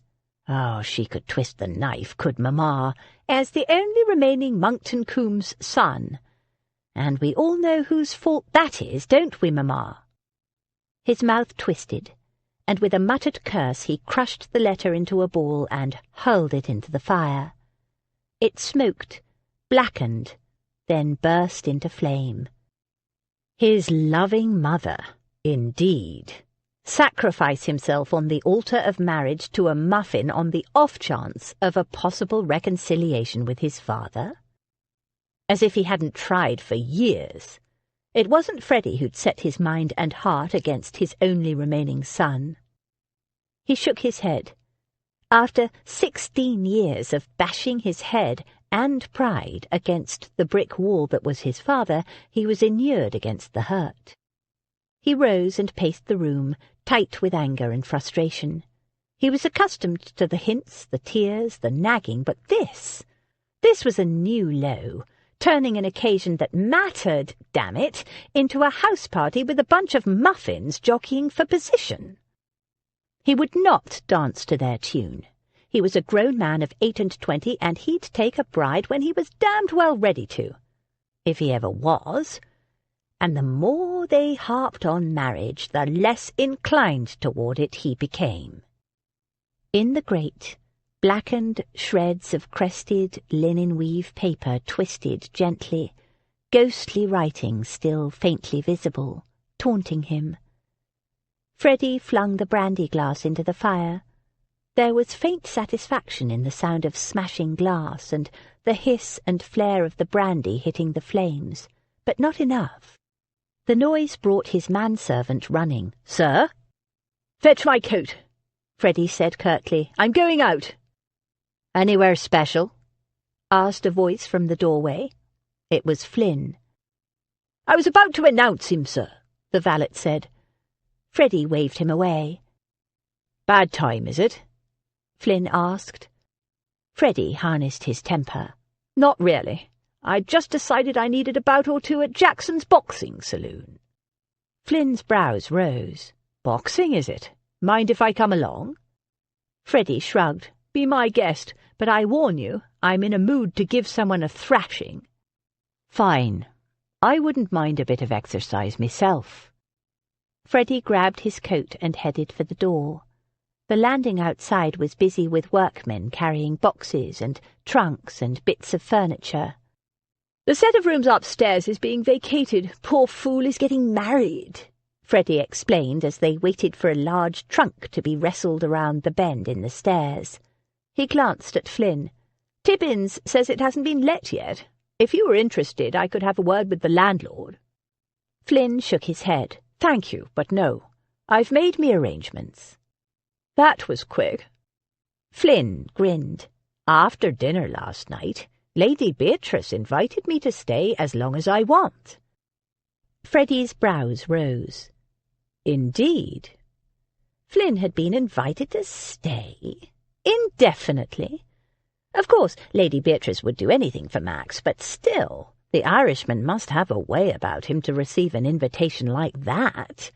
Oh, she could twist the knife, could Mamma, as the only remaining Monkton-Coombes son. And we all know whose fault that is, don't we, Mamma? His mouth twisted, and with a muttered curse he crushed the letter into a ball and hurled it into the fire. It smoked, blackened, then burst into flame. His loving mother, indeed. sacrifice himself on the altar of marriage to a muffin on the off chance of a possible reconciliation with his father? As if he hadn't tried for years. It wasn't Freddy who'd set his mind and heart against his only remaining son. He shook his head. After 16 years of bashing his head and pride against the brick wall that was his father, he was inured against the hurt. He rose and paced the room, tight with anger and frustration. He was accustomed to the hints, the tears, the nagging, but this was a new low, turning an occasion that mattered, damn it, into a house party with a bunch of muffins jockeying for position. He would not dance to their tune. He was a grown man of 28, and he'd take a bride when he was damned well ready to, if he ever was. And the more they harped on marriage, the less inclined toward it he became. In the grate, blackened shreds of crested linen-weave paper twisted gently, ghostly writing still faintly visible, taunting him. Freddy flung the brandy glass into the fire. There was faint satisfaction in the sound of smashing glass and the hiss and flare of the brandy hitting the flames, but not enough. The noise brought his manservant running. "Sir?" "Fetch my coat," Freddy said curtly. "I'm going out." "Anywhere special?" asked a voice from the doorway. It was Flynn. "I was about to announce him, sir," the valet said. Freddy waved him away. "Bad time, is it?" Flynn asked. Freddy harnessed his temper. "Not really. I'd just decided I needed a bout or two at Jackson's boxing saloon." Flynn's brows rose. "Boxing, is it? Mind if I come along?" Freddy shrugged. "Be my guest, but I warn you, I'm in a mood to give someone a thrashing." "Fine. I wouldn't mind a bit of exercise myself." Freddy grabbed his coat and headed for the door. The landing outside was busy with workmen carrying boxes and trunks and bits of furniture. "The set of rooms upstairs is being vacated. Poor fool is getting married," Freddy explained as they waited for a large trunk to be wrestled around the bend in the stairs. He glanced at Flynn. "Tibbins says it hasn't been let yet. If you were interested, I could have a word with the landlord." Flynn shook his head. "Thank you, but no. I've made me arrangements." "That was quick." Flynn grinned. "After dinner last night, Lady Beatrice invited me to stay as long as I want." Freddy's brows rose. "Indeed?" Flynn had been invited to stay? Indefinitely? Of course, Lady Beatrice would do anything for Max, but still, the Irishman must have a way about him to receive an invitation like that.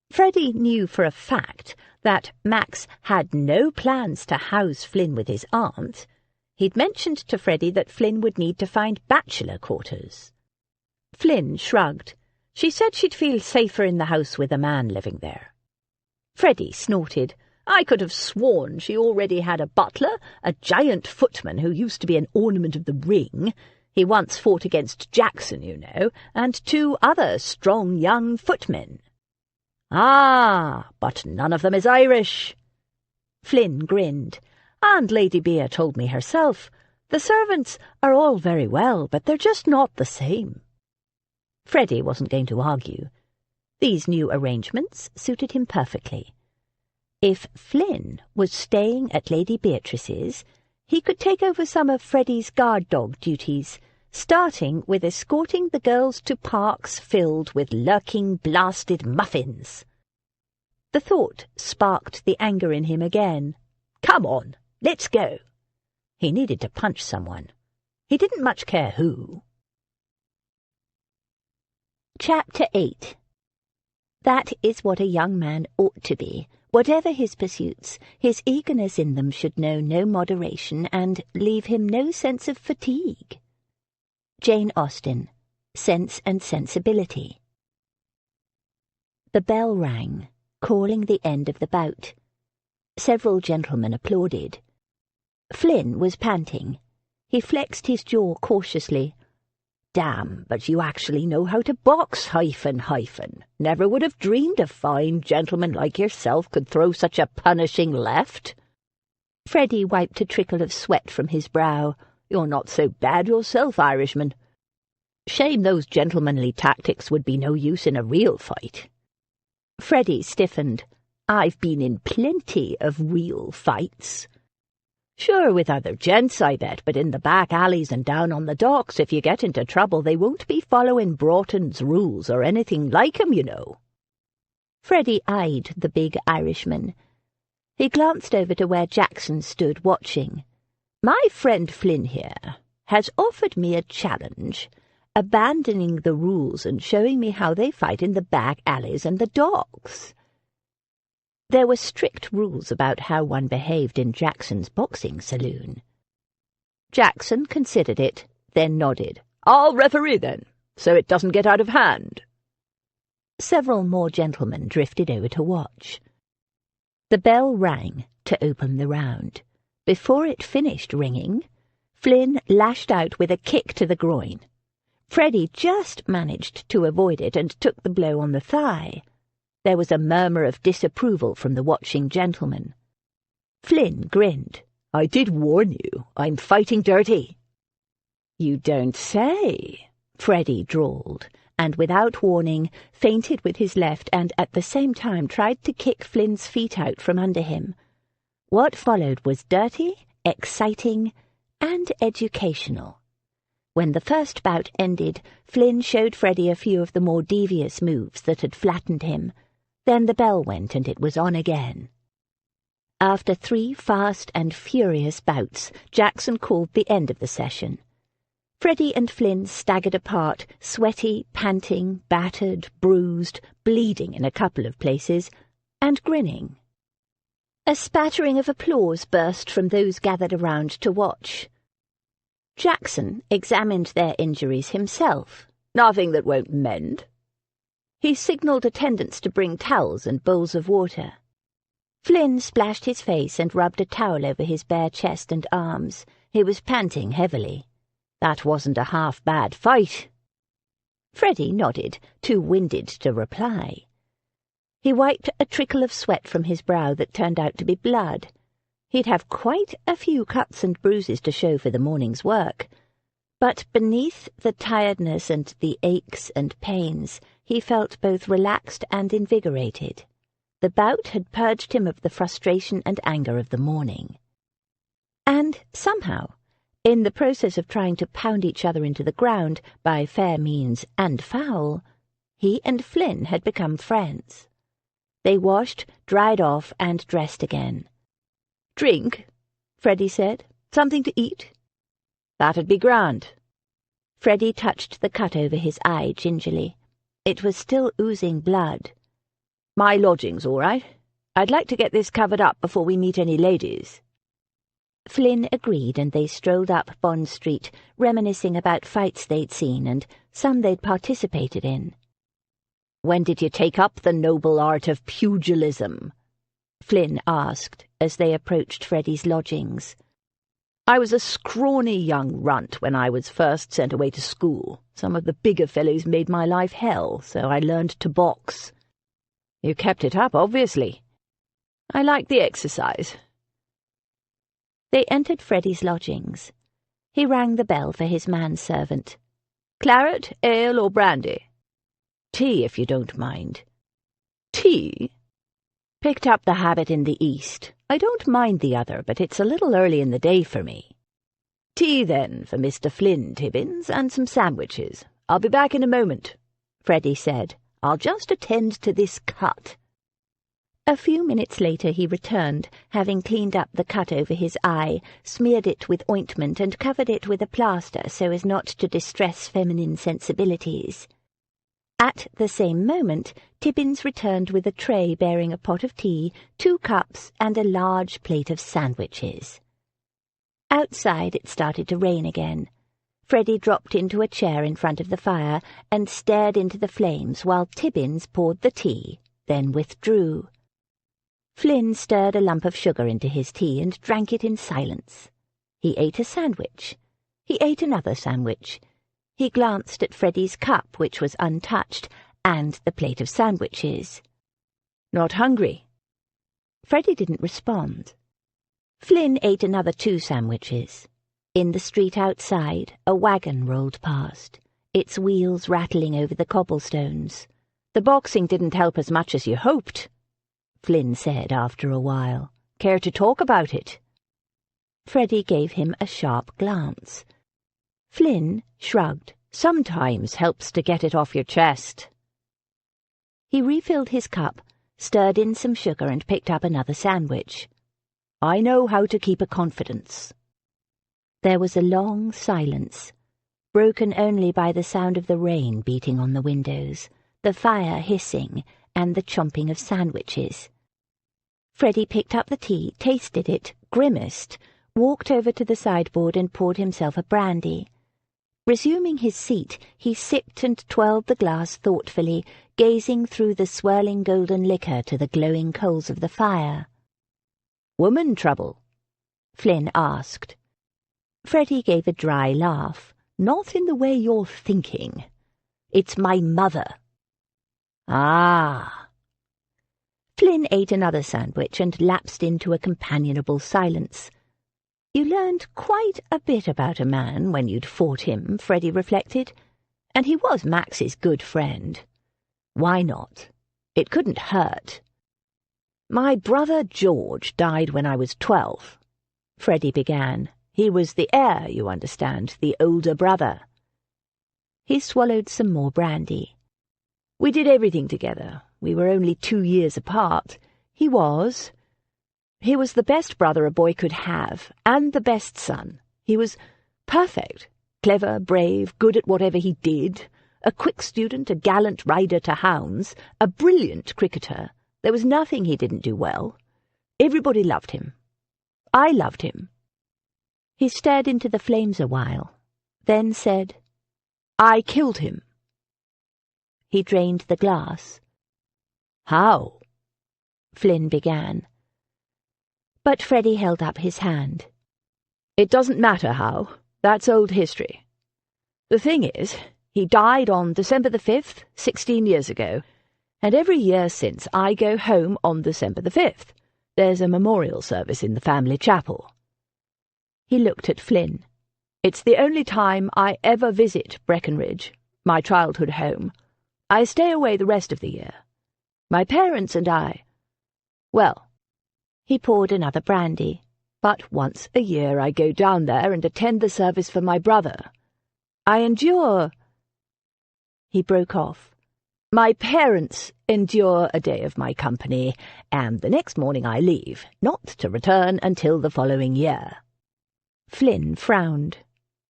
Freddy knew for a fact that Max had no plans to house Flynn with his aunt. He'd mentioned to Freddy that Flynn would need to find bachelor quarters. Flynn shrugged. She said she'd feel safer in the house with a man living there. Freddy snorted. "I could have sworn she already had a butler, a giant footman who used to be an ornament of the ring. He once fought against Jackson, you know, and 2 other strong young footmen." "Ah, but none of them is Irish." Flynn grinned. "And Lady Bea told me herself. The servants are all very well, but they're just not the same." Freddy wasn't going to argue. These new arrangements suited him perfectly. If Flynn was staying at Lady Beatrice's, he could take over some of Freddy's guard dog duties, starting with escorting the girls to parks filled with lurking, blasted muffins. The thought sparked the anger in him again. "Come on, let's go." He needed to punch someone. He didn't much care who. Chapter 8. That is what a young man ought to be. Whatever his pursuits, his eagerness in them should know no moderation and leave him no sense of fatigue. Jane Austen, Sense and Sensibility. The bell rang, calling the end of the bout. Several gentlemen applauded. Flynn was panting. He flexed his jaw cautiously. damn, but you actually know how to box, hyphen. Never would have dreamed a fine gentleman like yourself could throw such a punishing left. Freddy wiped a trickle of sweat from his brow. You're not so bad yourself, Irishman. Shame those gentlemanly tactics would be no use in a real fight. Freddy stiffened. I've been in plenty of real fights. Sure, with other gents, I bet, but in the back alleys and down on the docks, if you get into trouble, they won't be following Broughton's rules or anything like 'em, you know. Freddy eyed the big Irishman. He glanced over to where Jackson stood watching. My friend Flynn here has offered me a challenge, abandoning the rules and showing me how they fight in the back alleys and the docks. There were strict rules about how one behaved in Jackson's boxing saloon. Jackson considered it, then nodded. I'll referee then, so it doesn't get out of hand. Several more gentlemen drifted over to watch. The bell rang to open the round. Before it finished ringing, Flynn lashed out with a kick to the groin. Freddy just managed to avoid it and took the blow on the thigh. There was a murmur of disapproval from the watching gentlemen. Flynn grinned. I did warn you, I'm fighting dirty. You don't say, Freddy drawled, and without warning feinted with his left and at the same time tried to kick Flynn's feet out from under him. What followed was dirty, exciting, and educational. When the first bout ended, Flynn showed Freddy a few of the more devious moves that had flattened him. Then the bell went and it was on again. After 3 fast and furious bouts, Jackson called the end of the session. Freddy and Flynn staggered apart, sweaty, panting, battered, bruised, bleeding in a couple of places, and grinning. A spattering of applause burst from those gathered around to watch. Jackson examined their injuries himself. Nothing that won't mend. He signalled attendants to bring towels and bowls of water. Flynn splashed his face and rubbed a towel over his bare chest and arms. He was panting heavily. That wasn't a half-bad fight. Freddy nodded, too winded to reply. He wiped a trickle of sweat from his brow that turned out to be blood. He'd have quite a few cuts and bruises to show for the morning's work. But beneath the tiredness and the aches and pains, he felt both relaxed and invigorated. The bout had purged him of the frustration and anger of the morning. And somehow, in the process of trying to pound each other into the ground by fair means and foul, he and Flynn had become friends. They washed, dried off, and dressed again. "Drink?" Freddy said. "Something to eat?" "That'd be grand." Freddy touched the cut over his eye gingerly. It was still oozing blood. "My lodging's all right. I'd like to get this covered up before we meet any ladies." Flynn agreed, and they strolled up Bond Street, reminiscing about fights they'd seen and some they'd participated in. "When did you take up the noble art of pugilism?" Flynn asked as they approached Freddy's lodgings. "I was a scrawny young runt when I was first sent away to school. Some of the bigger fellows made my life hell, so I learned to box." "You kept it up, obviously." "I liked the exercise." They entered Freddy's lodgings. He rang the bell for his manservant. "Claret, ale, or brandy?" "Tea, if you don't mind." "Tea?" "Picked up the habit in the East. I don't mind the other, but it's a little early in the day for me." "Tea, then, for Mr. Flynn, Tibbins, and some sandwiches. I'll be back in a moment," Freddy said. "I'll just attend to this cut." A few minutes later he returned, having cleaned up the cut over his eye, smeared it with ointment, and covered it with a plaster so as not to distress feminine sensibilities. At the same moment, Tibbins returned with a tray bearing a pot of tea, 2 cups, and a large plate of sandwiches. Outside it started to rain again. Freddy dropped into a chair in front of the fire and stared into the flames while Tibbins poured the tea, then withdrew. Flynn stirred a lump of sugar into his tea and drank it in silence. He ate a sandwich. He ate another sandwich. He glanced at Freddy's cup, which was untouched, and the plate of sandwiches. "Not hungry?" Freddy didn't respond. Flynn ate another 2 sandwiches. In the street outside, a wagon rolled past, its wheels rattling over the cobblestones. "The boxing didn't help as much as you hoped," Flynn said after a while. "Care to talk about it?" Freddy gave him a sharp glance. Flynn shrugged. "Sometimes helps to get it off your chest." He refilled his cup, stirred in some sugar, and picked up another sandwich. "I know how to keep a confidence." There was a long silence, broken only by the sound of the rain beating on the windows, the fire hissing, and the chomping of sandwiches. Freddy picked up the tea, tasted it, grimaced, walked over to the sideboard and poured himself a brandy. Resuming his seat, he sipped and twirled the glass thoughtfully, gazing through the swirling golden liquor to the glowing coals of the fire. "Woman trouble?" Flynn asked. Freddy gave a dry laugh. "Not in the way you're thinking. It's my mother." "Ah." Flynn ate another sandwich and lapsed into a companionable silence. You learned quite a bit about a man when you'd fought him, Freddy reflected, and he was Max's good friend. Why not? It couldn't hurt. "My brother George died when I was 12, Freddy began. "He was the heir, you understand, the older brother." He swallowed some more brandy. "We did everything together. We were only 2 years apart. He was the best brother a boy could have, and the best son. He was perfect, clever, brave, good at whatever he did, a quick student, a gallant rider to hounds, a brilliant cricketer. There was nothing he didn't do well. Everybody loved him. I loved him." He stared into the flames a while, then said, "I killed him." He drained the glass. "How?" Flynn began. But Freddy held up his hand. "It doesn't matter how. That's old history. The thing is, he died on December the 5th, 16 years ago, and every year since I go home on December the 5th. There's a memorial service in the family chapel." He looked at Flynn. "It's the only time I ever visit Breckenridge, my childhood home. I stay away the rest of the year. My parents and I, well..." He poured another brandy. "But once a year I go down there and attend the service for my brother. I endure..." He broke off. "My parents endure a day of my company, and the next morning I leave, not to return until the following year." Flynn frowned.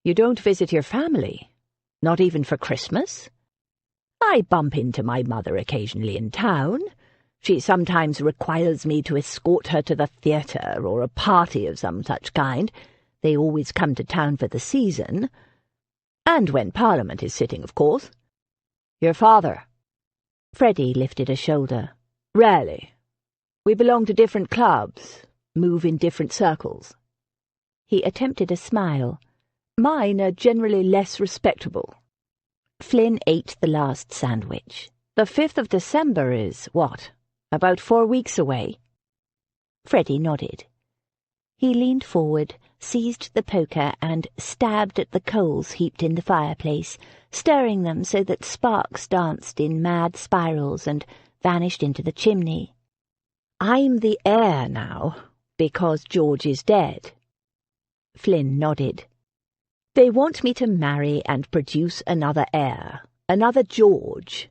"You don't visit your family? Not even for Christmas?" "I bump into my mother occasionally in town. She sometimes requires me to escort her to the theatre or a party of some such kind. They always come to town for the season. And when Parliament is sitting, of course." "Your father?" Freddy lifted a shoulder. "Rarely. We belong to different clubs, move in different circles." He attempted a smile. "Mine are generally less respectable." Flynn ate the last sandwich. "The 5th of December is, what, about 4 weeks away?" Freddy nodded. He leaned forward, seized the poker, and stabbed at the coals heaped in the fireplace, stirring them so that sparks danced in mad spirals and vanished into the chimney. "I'm the heir now, because George is dead." Flynn nodded. "They want me to marry and produce another heir, another George."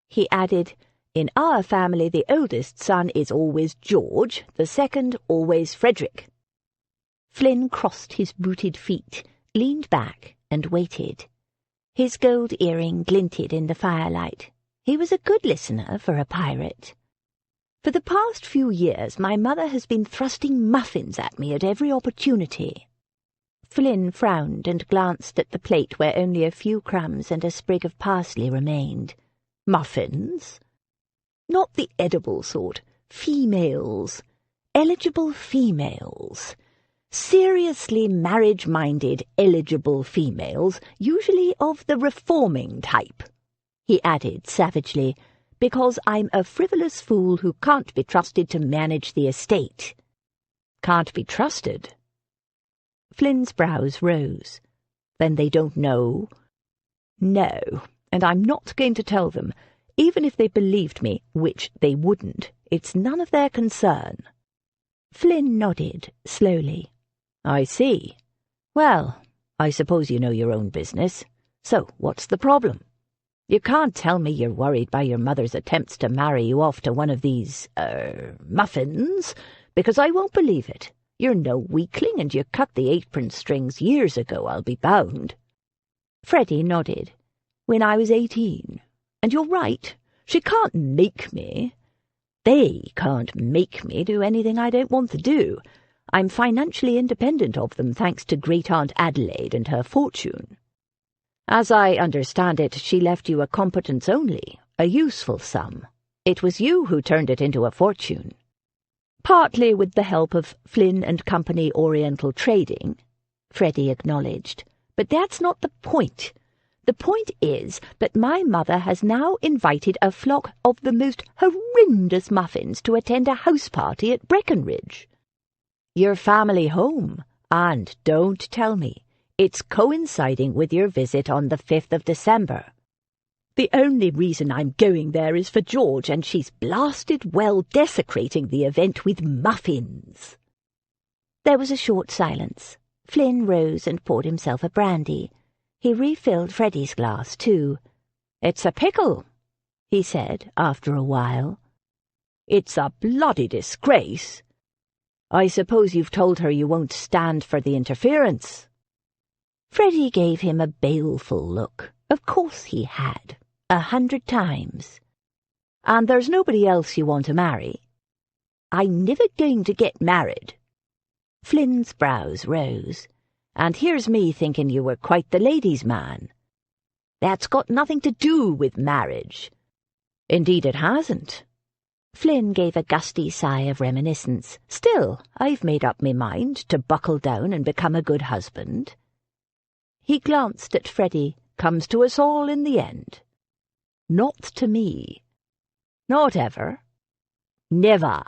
He added, "In our family the oldest son is always George, the second always Frederick." Flynn crossed his booted feet, leaned back, and waited. His gold earring glinted in the firelight. He was a good listener for a pirate. "For the past few years my mother has been thrusting muffins at me at every opportunity." Flynn frowned and glanced at the plate where only a few crumbs and a sprig of parsley remained. "Muffins? Not the edible sort. Females. Eligible females. Seriously marriage-minded, eligible females, usually of the reforming type," he added savagely, "because I'm a frivolous fool who can't be trusted to manage the estate." "Can't be trusted?" Flynn's brows rose. "Then they don't know?" "No, and I'm not going to tell them. Even if they believed me, which they wouldn't, it's none of their concern." Flynn nodded slowly. "I see. Well, I suppose you know your own business. So, what's the problem? You can't tell me you're worried by your mother's attempts to marry you off to one of these, muffins, because I won't believe it. You're no weakling, and you cut the apron strings years ago, I'll be bound." Freddy nodded. "When I was 18. And you're right, she can't make me. They can't make me do anything I don't want to do. I'm financially independent of them, thanks to Great-Aunt Adelaide and her fortune. As I understand it, she left you a competence only, a useful sum. It was you who turned it into a fortune." "Partly with the help of Flynn and Company Oriental Trading," Freddy acknowledged. "But that's not the point. The point is that my mother has now invited a flock of the most horrendous muffins to attend a house party at Breckenridge. Your family home, and don't tell me, it's coinciding with your visit on the 5th of December. The only reason I'm going there is for George, and she's blasted well desecrating the event with muffins." There was a short silence. Flynn rose and poured himself a brandy. He refilled Freddy's glass, too. "It's a pickle," he said after a while. "It's a bloody disgrace. I suppose you've told her you won't stand for the interference." Freddy gave him a baleful look. Of course he had, 100 times. "And there's nobody else you want to marry?" "I'm never going to get married." Flynn's brows rose. "And here's me thinking you were quite the ladies' man." "That's got nothing to do with marriage." "Indeed it hasn't." Flynn gave a gusty sigh of reminiscence. "Still, I've made up me mind to buckle down and become a good husband." He glanced at Freddy. "Comes to us all in the end." "Not to me." "Not ever?" "Never."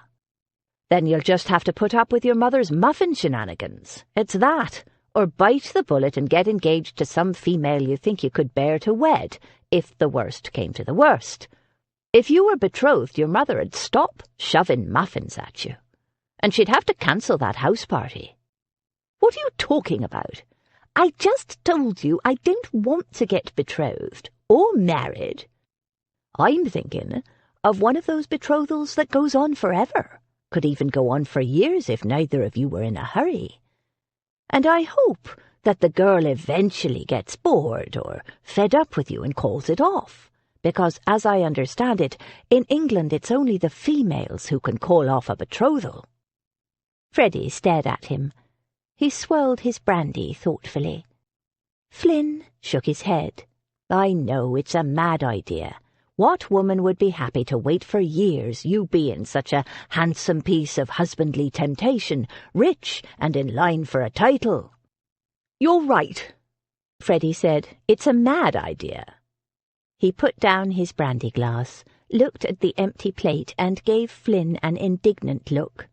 "Then you'll just have to put up with your mother's muffin shenanigans. It's that, or bite the bullet and get engaged to some female you think you could bear to wed, if the worst came to the worst. If you were betrothed, your mother'd stop shoving muffins at you, and she'd have to cancel that house party." "What are you talking about? I just told you I don't want to get betrothed or married. I'm thinking of one of those betrothals that goes on forever, could even go on for years if neither of you were in a hurry. And I hope that the girl eventually gets bored or fed up with you and calls it off, because, as I understand it, in England it's only the females who can call off a betrothal." Freddy stared at him. He swirled his brandy thoughtfully. Flynn shook his head. "I know it's a mad idea. What woman would be happy to wait for years, you being such a handsome piece of husbandly temptation, rich and in line for a title?" "You're right," Freddy said. "It's a mad idea." He put down his brandy glass, looked at the empty plate, and gave Flynn an indignant look.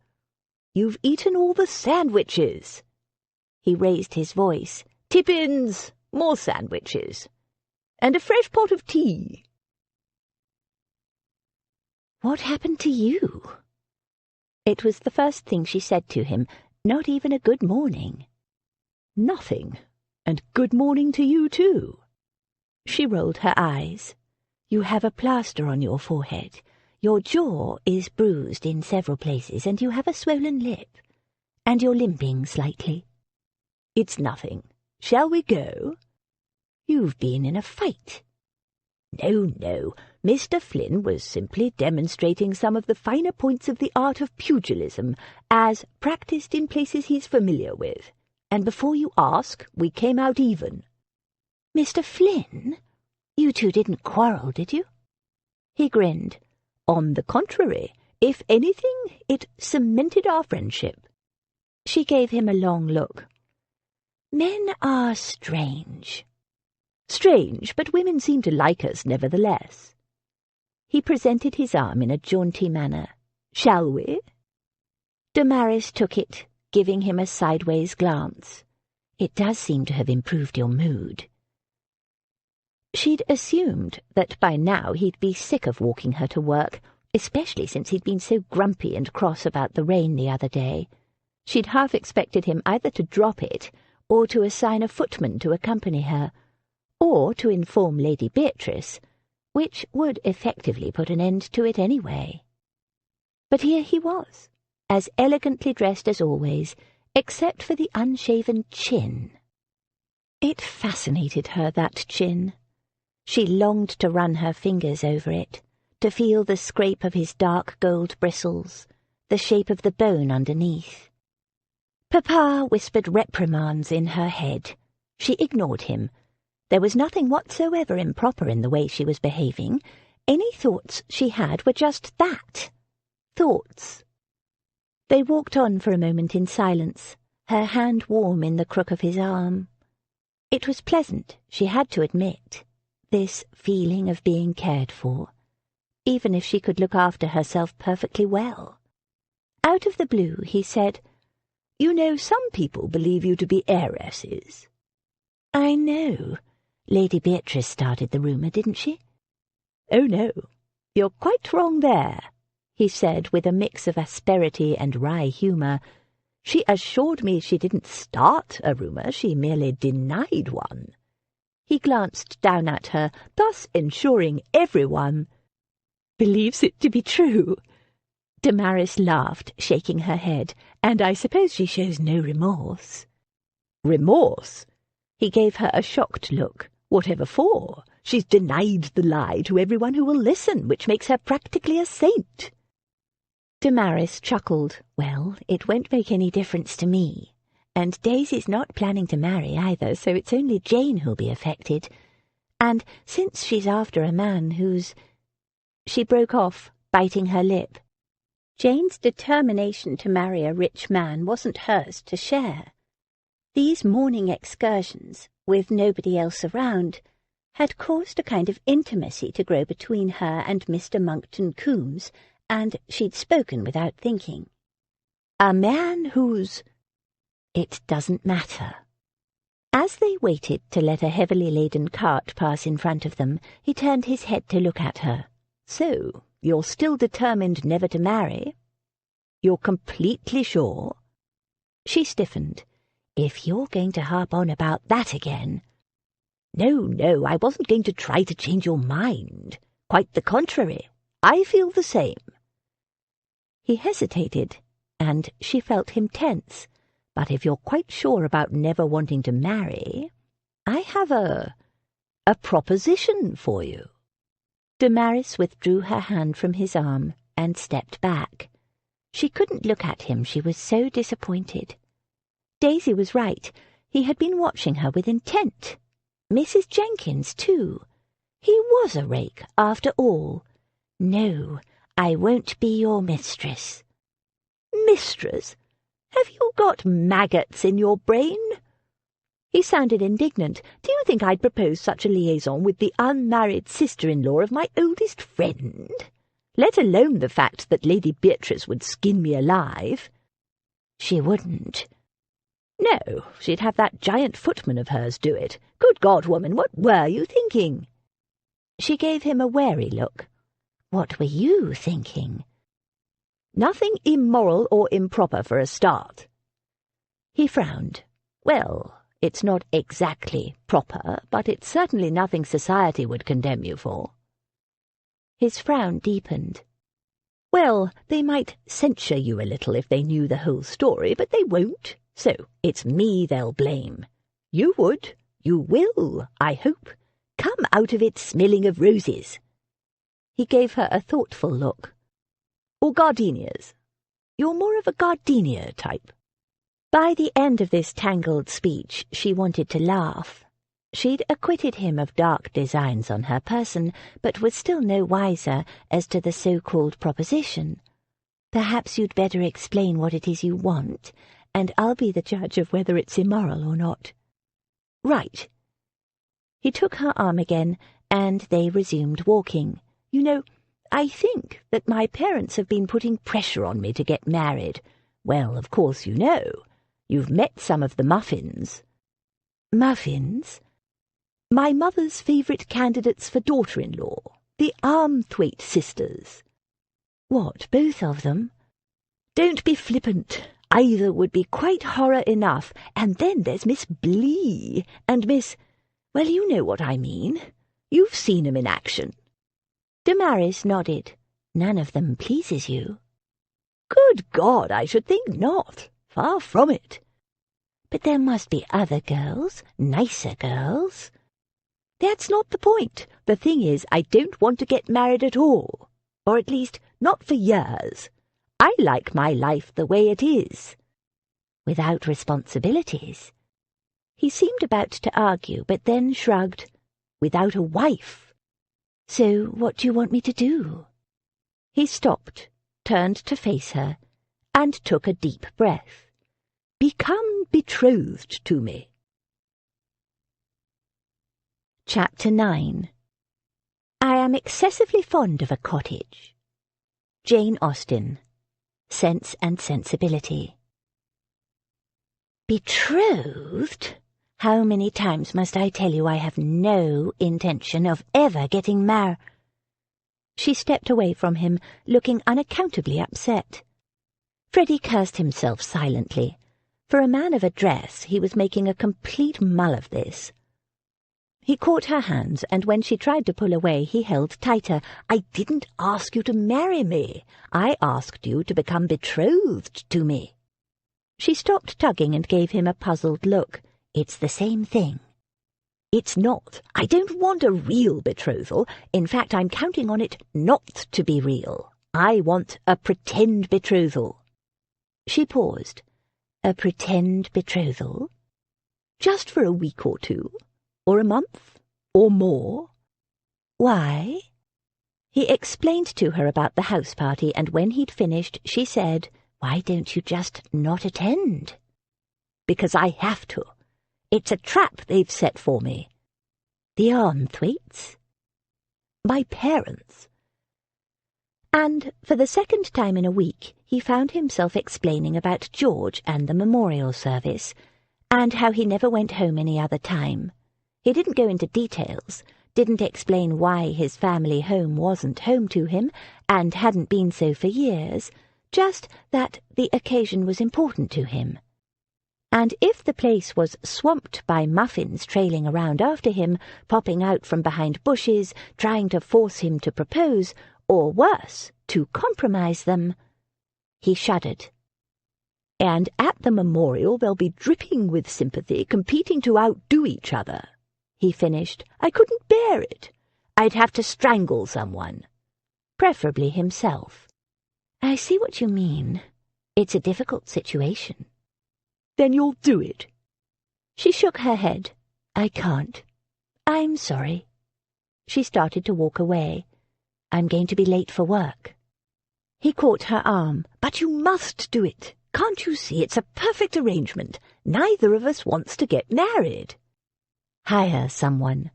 "You've eaten all the sandwiches." He raised his voice. "Tippins, more sandwiches, and a fresh pot of tea." "What happened to you?" It was the first thing she said to him, not even a good morning. "Nothing, and good morning to you too." She rolled her eyes. "You have a plaster on your forehead. Your jaw is bruised in several places, and you have a swollen lip. And you're limping slightly." "It's nothing. Shall we go?" "You've been in a fight." No, Mr. Flynn was simply demonstrating some of the finer points of the art of pugilism, as practised in places he's familiar with. And before you ask, we came out even." "Mr. Flynn? You two didn't quarrel, did you?" He grinned. "On the contrary, if anything, it cemented our friendship." She gave him a long look. Men are strange. Strange, but women seem to like us nevertheless. He presented his arm in a jaunty manner. Shall we? Damaris took it, giving him a sideways glance. It does seem to have improved your mood. She'd assumed that by now he'd be sick of walking her to work, especially since he'd been so grumpy and cross about the rain the other day. She'd half expected him either to drop it, or to assign a footman to accompany her, or to inform Lady Beatrice, which would effectively put an end to it anyway. But here he was, as elegantly dressed as always, except for the unshaven chin. It fascinated her, that chin. She longed to run her fingers over it, to feel the scrape of his dark gold bristles, the shape of the bone underneath. Papa whispered reprimands in her head. She ignored him. There was nothing whatsoever improper in the way she was behaving. Any thoughts she had were just that. Thoughts. They walked on for a moment in silence, her hand warm in the crook of his arm. It was pleasant, she had to admit, this feeling of being cared for, even if she could look after herself perfectly well. Out of the blue he said, "You know, some people believe you to be heiresses." "I know. Lady Beatrice started the rumour, didn't she?" "Oh, no. You're quite wrong there," he said with a mix of asperity and wry humour. "She assured me she didn't start a rumour, she merely denied one." He glanced down at her, thus ensuring everyone believes it to be true. Damaris laughed, shaking her head. "And I suppose she shows no remorse." "Remorse?" He gave her a shocked look. "Whatever for? She's denied the lie to everyone who will listen, which makes her practically a saint." Damaris chuckled. "Well, it won't make any difference to me. And Daisy's not planning to marry either, so it's only Jane who'll be affected. And since she's after a man who's—" She broke off, biting her lip. Jane's determination to marry a rich man wasn't hers to share. These morning excursions, with nobody else around, had caused a kind of intimacy to grow between her and Mr. Monkton-Coombes, and she'd spoken without thinking. "A man who's—" "It doesn't matter." As they waited to let a heavily laden cart pass in front of them, he turned his head to look at her. "So, you're still determined never to marry? You're completely sure?" She stiffened. "If you're going to harp on about that again—" No, I wasn't going to try to change your mind. Quite the contrary. I feel the same." He hesitated, and she felt him tense. "But if you're quite sure about never wanting to marry, I have a proposition for you." Damaris withdrew her hand from his arm and stepped back. She couldn't look at him, she was so disappointed. Daisy was right. He had been watching her with intent. Mrs. Jenkins, too. He was a rake, after all. "No, I won't be your mistress." "Mistress? Have you got maggots in your brain?" He sounded indignant. "Do you think I'd propose such a liaison with the unmarried sister-in-law of my oldest friend? Let alone the fact that Lady Beatrice would skin me alive." "She wouldn't." "No, she'd have that giant footman of hers do it. Good God, woman, what were you thinking?" She gave him a wary look. "What were you thinking?" "Nothing immoral or improper for a start." He frowned. "Well, it's not exactly proper, but it's certainly nothing society would condemn you for." His frown deepened. "Well, they might censure you a little if they knew the whole story, but they won't, so it's me they'll blame. You would, you will, I hope, come out of it smelling of roses." He gave her a thoughtful look. "Or gardenias. You're more of a gardenia type." By the end of this tangled speech, she wanted to laugh. She'd acquitted him of dark designs on her person, but was still no wiser as to the so-called proposition. "Perhaps you'd better explain what it is you want, and I'll be the judge of whether it's immoral or not." "Right." He took her arm again, and they resumed walking. "You know, I think that my parents have been putting pressure on me to get married. Well, of course you know. You've met some of the Muffins." "Muffins?" "My mother's favourite candidates for daughter-in-law, the Armthwaite sisters." "What, both of them?" "Don't be flippant. Either would be quite horror enough, and then there's Miss Blee, and well, you know what I mean. You've seen 'em in action." Damaris nodded. "None of them pleases you?" "Good God, I should think not. Far from it." "But there must be other girls, nicer girls." "That's not the point. The thing is, I don't want to get married at all. Or at least, not for years. I like my life the way it is." "Without responsibilities?" He seemed about to argue, but then shrugged. "Without a wife." "So what do you want me to do?" He stopped, turned to face her, and took a deep breath. "Become betrothed to me." Chapter 9. I am excessively fond of a cottage. Jane Austen. Sense and Sensibility. Betrothed? How many times must I tell you I have no intention of ever getting married? She stepped away from him, looking unaccountably upset. Freddy cursed himself silently. For a man of address, he was making a complete mull of this. He caught her hands, and when she tried to pull away, he held tighter. "I didn't ask you to marry me. I asked you to become betrothed to me." She stopped tugging and gave him a puzzled look. "It's the same thing." "It's not. I don't want a real betrothal. In fact, I'm counting on it not to be real. I want a pretend betrothal." She paused. "A pretend betrothal?" "Just for a week or two. Or a month, or more." "Why?" He explained to her about the house party, and when he'd finished, she said, "Why don't you just not attend?" "Because I have to. It's a trap they've set for me." "The Armthwaites?" "My parents." And for the second time in a week, he found himself explaining about George and the memorial service, and how he never went home any other time. He didn't go into details, didn't explain why his family home wasn't home to him, and hadn't been so for years, just that the occasion was important to him. And if the place was swamped by Muffins trailing around after him, popping out from behind bushes, trying to force him to propose, or worse, to compromise them, he shuddered. "And at the memorial they'll be dripping with sympathy, competing to outdo each other," he finished. "I couldn't bear it. I'd have to strangle someone. Preferably himself." "I see what you mean. It's a difficult situation." "Then you'll do it." She shook her head. "I can't. I'm sorry." She started to walk away. "I'm going to be late for work." He caught her arm. "But you must do it. Can't you see it's a perfect arrangement? Neither of us wants to get married." "Hire someone."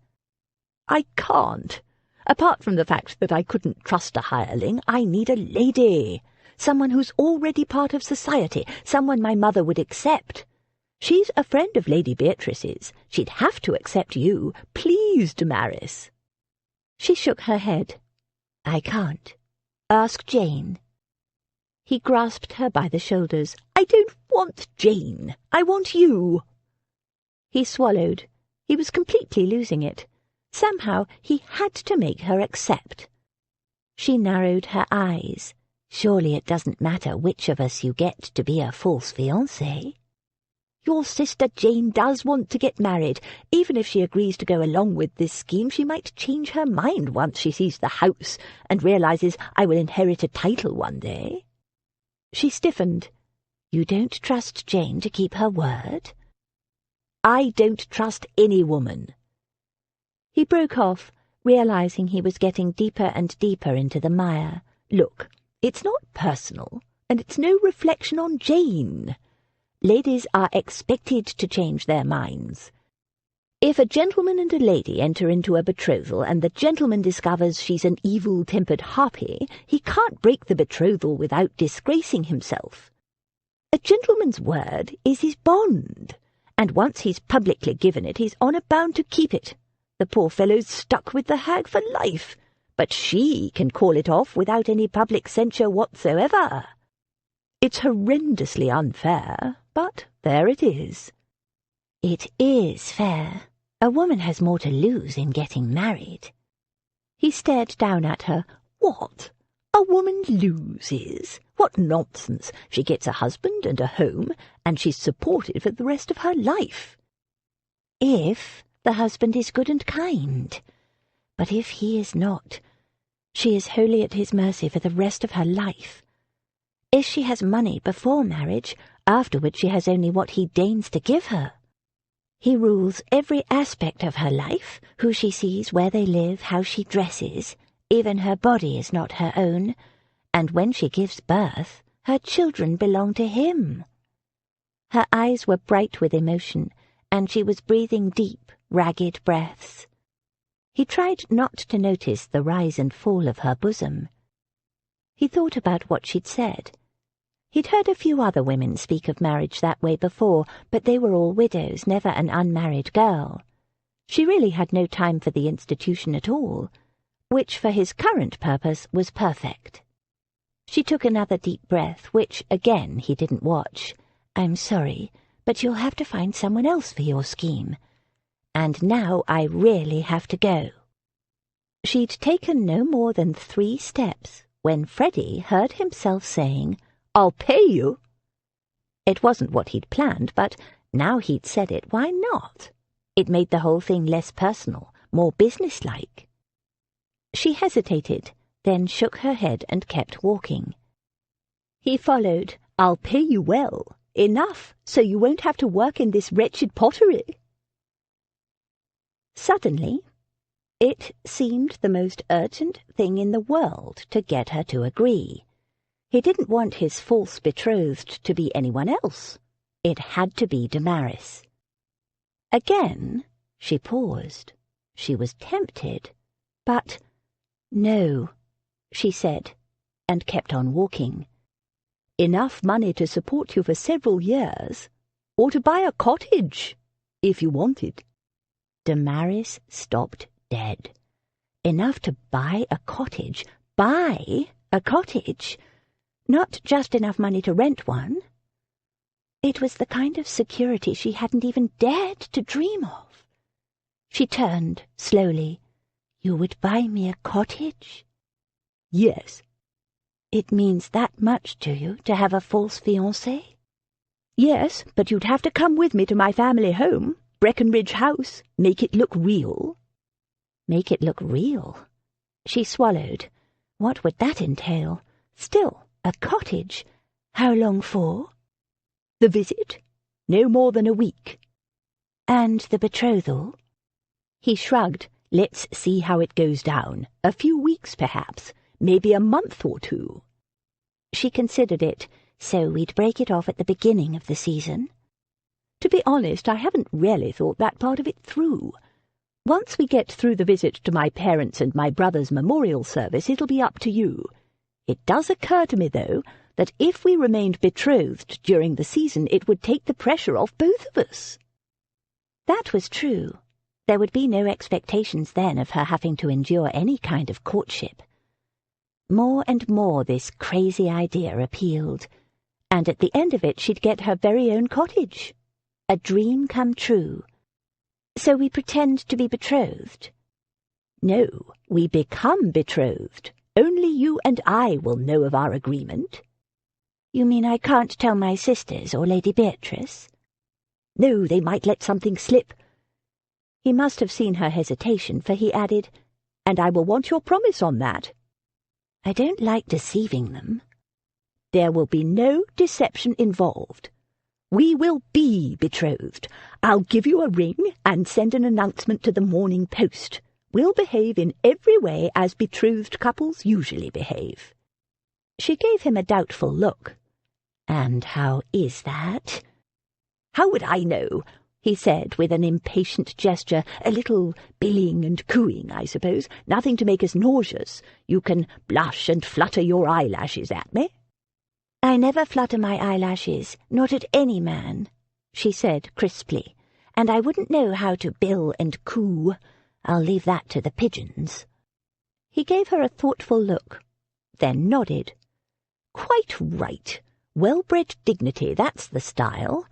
"I can't. Apart from the fact that I couldn't trust a hireling, I need a lady. Someone who's already part of society, someone my mother would accept. She's a friend of Lady Beatrice's. She'd have to accept you. Please, Damaris." She shook her head. "I can't. Ask Jane." He grasped her by the shoulders. "I don't want Jane. I want you." He swallowed. He was completely losing it. Somehow he had to make her accept. She narrowed her eyes. "Surely it doesn't matter which of us you get to be a false fiancé." "Your sister Jane does want to get married. Even if she agrees to go along with this scheme, she might change her mind once she sees the house and realizes I will inherit a title one day." She stiffened. "You don't trust Jane to keep her word?" "I don't trust any woman." He broke off, realizing he was getting deeper and deeper into the mire. "Look, it's not personal, and it's no reflection on Jane. ladies are expected to change their minds. If a gentleman and a lady enter into a betrothal and the gentleman discovers she's an evil-tempered harpy, he can't break the betrothal without disgracing himself. A gentleman's word is his bond, and once he's publicly given it, he's honour bound to keep it. The poor fellow's stuck with the hag for life, but she can call it off without any public censure whatsoever. It's horrendously unfair, but there it is. It is fair. A woman has more to lose in getting married. He stared down at her. What? A woman loses? What nonsense! She gets a husband and a home, and she's supported for the rest of her life. If the husband is good and kind. But if he is not, she is wholly at his mercy for the rest of her life. If she has money before marriage, afterward she has only what he deigns to give her. He rules every aspect of her life, who she sees, where they live, how she dresses. Even her body is not her own, and when she gives birth, her children belong to him. Her eyes were bright with emotion, and she was breathing deep, ragged breaths. He tried not to notice the rise and fall of her bosom. He thought about what she'd said. He'd heard a few other women speak of marriage that way before, but they were all widows, never an unmarried girl. She really had no time for the institution at all, which for his current purpose was perfect. She took another deep breath, which, again, he didn't watch. I'm sorry, but you'll have to find someone else for your scheme. And now I really have to go. She'd taken no more than 3 steps when Freddy heard himself saying, "I'll pay you." It wasn't what he'd planned, but now he'd said it, why not? It made the whole thing less personal, more businesslike. She hesitated, then shook her head and kept walking. He followed. "I'll pay you well. Enough, so you won't have to work in this wretched pottery." Suddenly, it seemed the most urgent thing in the world to get her to agree. He didn't want his false betrothed to be anyone else. It had to be Damaris. Again, she paused. She was tempted. But, "No," she said, and kept on walking. "Enough money to support you for several years, or to buy a cottage, if you wanted." Damaris stopped dead. Enough to buy a cottage? Buy a cottage? Not just enough money to rent one. It was the kind of security she hadn't even dared to dream of. She turned slowly. "You would buy me a cottage?" "Yes." "It means that much to you, to have a false fiancé?" "Yes, but you'd have to come with me to my family home, Breckenridge House, make it look real." Make it look real? She swallowed. What would that entail? Still, a cottage. How long for? The visit? No more than a week. And the betrothal? He shrugged. "Let's see how it goes down. A few weeks, perhaps. Maybe a month or 2. She considered it. "So we'd break it off at the beginning of the season?" "To be honest, I haven't really thought that part of it through. Once we get through the visit to my parents and my brother's memorial service, it'll be up to you. It does occur to me, though, that if we remained betrothed during the season, it would take the pressure off both of us." That was true. There would be no expectations then of her having to endure any kind of courtship. More and more this crazy idea appealed, and at the end of it she'd get her very own cottage. A dream come true. "So we pretend to be betrothed?" "No, we become betrothed. Only you and I will know of our agreement." "You mean I can't tell my sisters or Lady Beatrice?" "No, they might let something slip." He must have seen her hesitation, for he added, "And I will want your promise on that." "I don't like deceiving them." "There will be no deception involved. We will be betrothed. I'll give you a ring and send an announcement to the Morning Post. We'll behave in every way as betrothed couples usually behave." She gave him a doubtful look. "And how is that?" "How would I know?" he said with an impatient gesture. "A little billing and cooing, I suppose. Nothing to make us nauseous. You can blush and flutter your eyelashes at me." "I never flutter my eyelashes, not at any man," she said crisply, "and I wouldn't know how to bill and coo. I'll leave that to the pigeons." He gave her a thoughtful look, then nodded. "Quite right. Well-bred dignity, that's the style.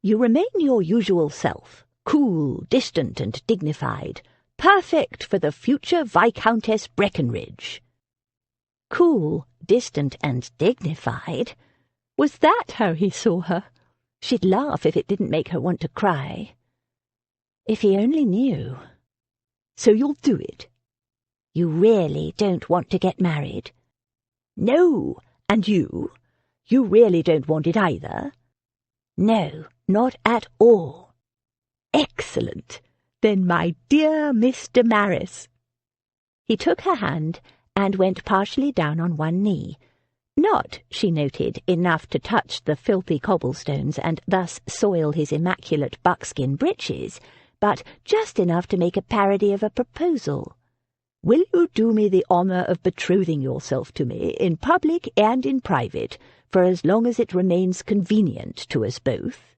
You remain your usual self, cool, distant, and dignified, perfect for the future Viscountess Breckenridge." Cool, distant, and dignified? Was that how he saw her? She'd laugh if it didn't make her want to cry. If he only knew. "So you'll do it?" "You really don't want to get married?" "No. And you? You really don't want it either?" "No, not at all." "Excellent. Then, my dear Miss Damaris." He took her hand and went partially down on one knee. Not, she noted, enough to touch the filthy cobblestones and thus soil his immaculate buckskin breeches, but just enough to make a parody of a proposal. "Will you do me the honour of betrothing yourself to me, in public and in private, for as long as it remains convenient to us both?"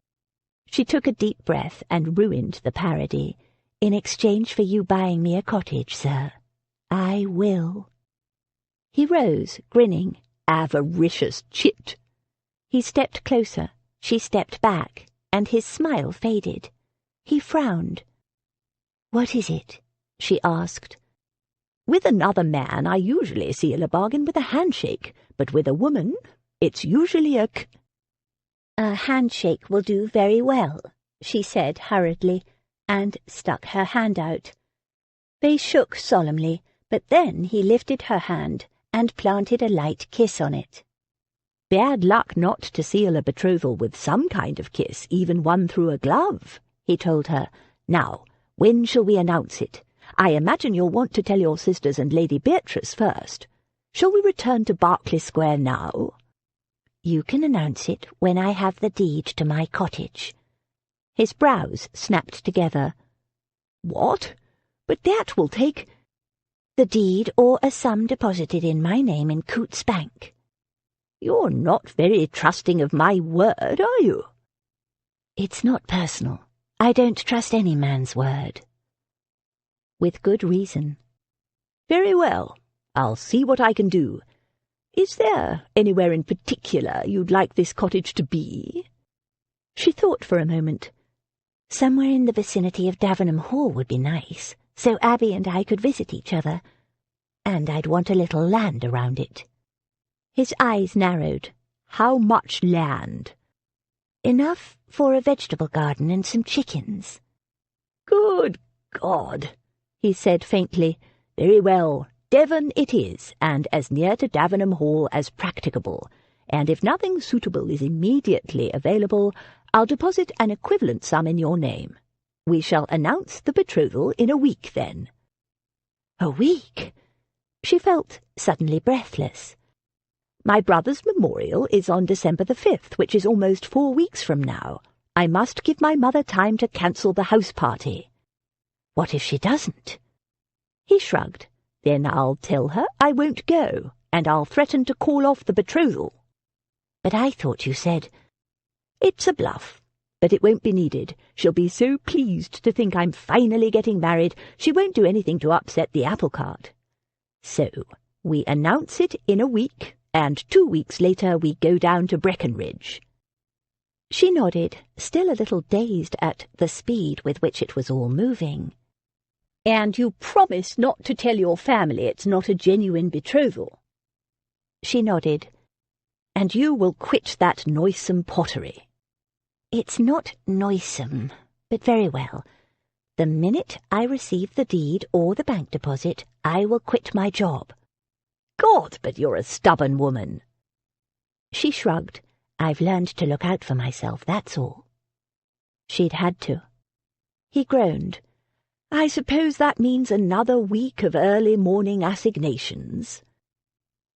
She took a deep breath and ruined the parody. "In exchange for you buying me a cottage, sir. I will." He rose, grinning. Avaricious chit! He stepped closer. She stepped back, and his smile faded. He frowned. "What is it?" she asked. "With another man I usually seal a bargain with a handshake, but with a woman it's usually a "A handshake will do very well," she said hurriedly, and stuck her hand out. They shook solemnly, but then he lifted her hand and planted a light kiss on it. "Bad luck not to seal a betrothal with some kind of kiss, even one through a glove," he told her. "Now, when shall we announce it? I imagine you'll want to tell your sisters and Lady Beatrice first. Shall we return to Berkeley Square now?" "You can announce it when I have the deed to my cottage." His brows snapped together. "What? But that will take—" "The deed or a sum deposited in my name in Coote's Bank." "You're not very trusting of my word, are you?" "It's not personal. I don't trust any man's word." "With good reason." "Very well. I'll see what I can do. Is there anywhere in particular you'd like this cottage to be?" She thought for a moment. "Somewhere in the vicinity of Davenham Hall would be nice, so Abby and I could visit each other. And I'd want a little land around it." His eyes narrowed. "How much land?" "Enough for a vegetable garden and some chickens." "Good God!" he said faintly. "Very well, Devon it is, and as near to Davenham Hall as practicable, and if nothing suitable is immediately available, I'll deposit an equivalent sum in your name. We shall announce the betrothal in a week, then." "A week?" She felt suddenly breathless. "My brother's memorial is on December the 5th, which is almost 4 weeks from now. I must give my mother time to cancel the house party." "What if she doesn't?" He shrugged. "Then I'll tell her I won't go, and I'll threaten to call off the betrothal." "But I thought you said—" "It's a bluff, but it won't be needed. She'll be so pleased to think I'm finally getting married, she won't do anything to upset the apple cart. So, we announce it in a week, and 2 weeks later we go down to Breckenridge." She nodded, still a little dazed at the speed with which it was all moving. "And you promise not to tell your family it's not a genuine betrothal?" She nodded. "And you will quit that noisome pottery?" "It's not noisome, but very well. The minute I receive the deed or the bank deposit, I will quit my job." "God, but you're a stubborn woman." She shrugged. "I've learned to look out for myself, that's all." She'd had to. He groaned. "I suppose that means another week of early morning assignations."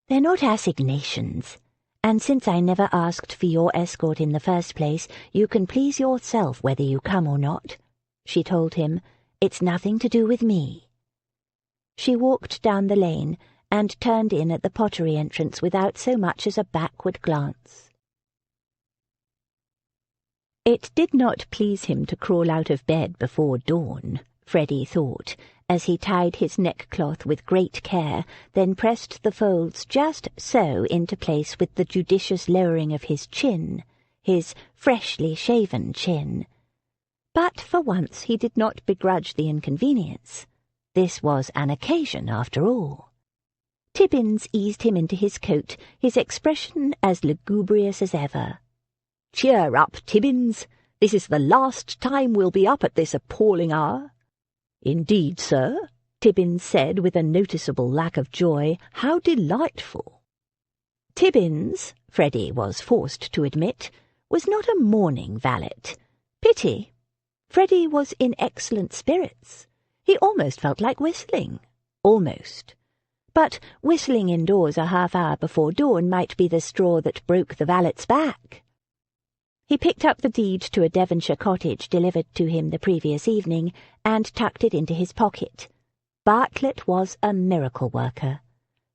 "They're not assignations. And since I never asked for your escort in the first place, you can please yourself whether you come or not, she told him. It's nothing to do with me. She walked down the lane and turned in at the pottery entrance without so much as a backward glance. It did not please him to crawl out of bed before dawn, Freddy thought, as he tied his neckcloth with great care, then pressed the folds just so into place with the judicious lowering of his chin, his freshly shaven chin. But for once he did not begrudge the inconvenience. This was an occasion, after all. Tibbins eased him into his coat, his expression as lugubrious as ever. "Cheer up, Tibbins. This is the last time we'll be up at this appalling hour." "Indeed, sir," Tibbins said with a noticeable lack of joy. "How delightful." Tibbins, Freddy was forced to admit, was not a morning valet. Pity. Freddy was in excellent spirits. He almost felt like whistling. Almost. But whistling indoors a half-hour before dawn might be the straw that broke the valet's back. He picked up the deed to a Devonshire cottage delivered to him the previous evening and tucked it into his pocket. Bartlett was a miracle worker.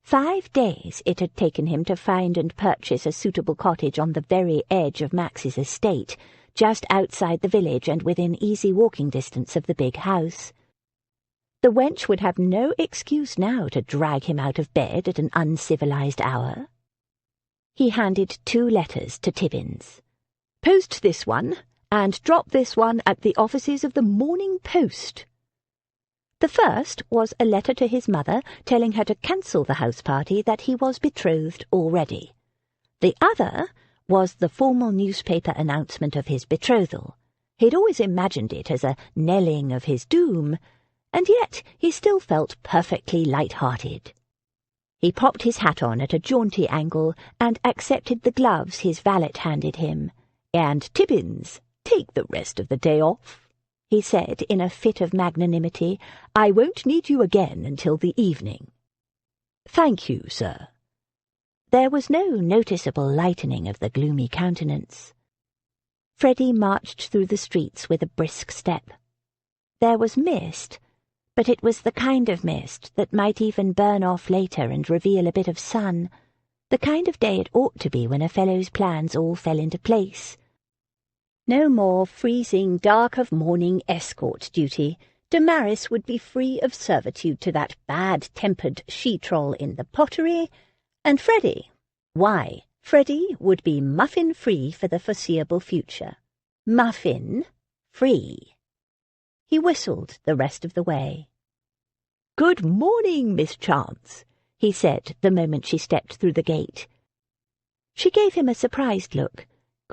5 days it had taken him to find and purchase a suitable cottage on the very edge of Max's estate, just outside the village and within easy walking distance of the big house. The wench would have no excuse now to drag him out of bed at an uncivilized hour. He handed 2 letters to Tibbins. "Post this one, and drop this one at the offices of the Morning Post." The first was a letter to his mother telling her to cancel the house party, that he was betrothed already. The other was the formal newspaper announcement of his betrothal. He'd always imagined it as a knelling of his doom, and yet he still felt perfectly light-hearted. He popped his hat on at a jaunty angle and accepted the gloves his valet handed him. "And, Tibbins, take the rest of the day off," he said in a fit of magnanimity. "I won't need you again until the evening." "Thank you, sir." There was no noticeable lightening of the gloomy countenance. Freddy marched through the streets with a brisk step. There was mist, but it was the kind of mist that might even burn off later and reveal a bit of sun, the kind of day it ought to be when a fellow's plans all fell into place. No more freezing dark of morning escort duty. Damaris would be free of servitude to that bad-tempered she-troll in the pottery, and Freddy, why, Freddy would be muffin-free for the foreseeable future. Muffin-free. He whistled the rest of the way. "Good morning, Miss Chance," he said the moment she stepped through the gate. She gave him a surprised look.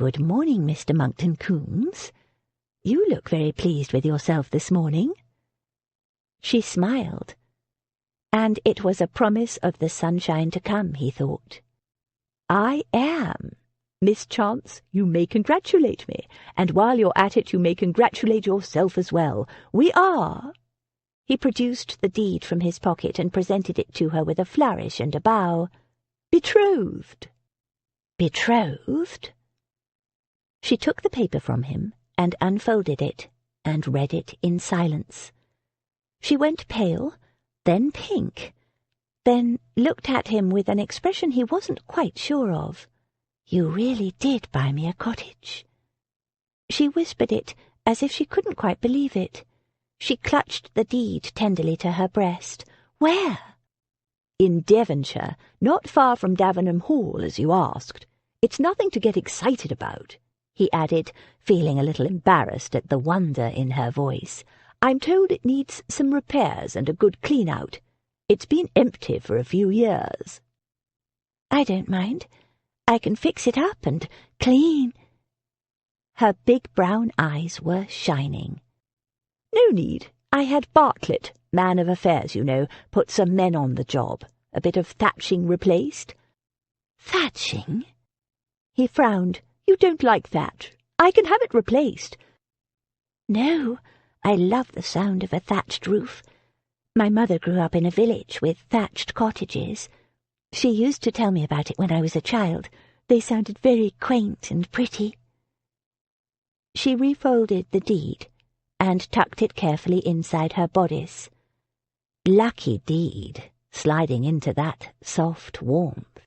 "Good morning, Mr. Monkton-Coombes. You look very pleased with yourself this morning." She smiled, and it was a promise of the sunshine to come, he thought. "I am. Miss Chance, you may congratulate me, and while you're at it you may congratulate yourself as well. We are—" He produced the deed from his pocket and presented it to her with a flourish and a bow. "Betrothed." "Betrothed?" She took the paper from him and unfolded it and read it in silence. She went pale, then pink, then looked at him with an expression he wasn't quite sure of. "You really did buy me a cottage." She whispered it as if she couldn't quite believe it. She clutched the deed tenderly to her breast. "Where?" "In Devonshire, not far from Davenham Hall, as you asked. It's nothing to get excited about," he added, feeling a little embarrassed at the wonder in her voice. "I'm told it needs some repairs and a good clean-out. It's been empty for a few years." "I don't mind. I can fix it up and clean." Her big brown eyes were shining. "No need. I had Bartlett, man of affairs, you know, put some men on the job. A bit of thatching replaced." "Thatching?" He frowned. "You don't like that. I can have it replaced." "No, I love the sound of a thatched roof. My mother grew up in a village with thatched cottages. She used to tell me about it when I was a child. They sounded very quaint and pretty. She refolded the deed and tucked it carefully inside her bodice. Lucky deed, sliding into that soft warmth.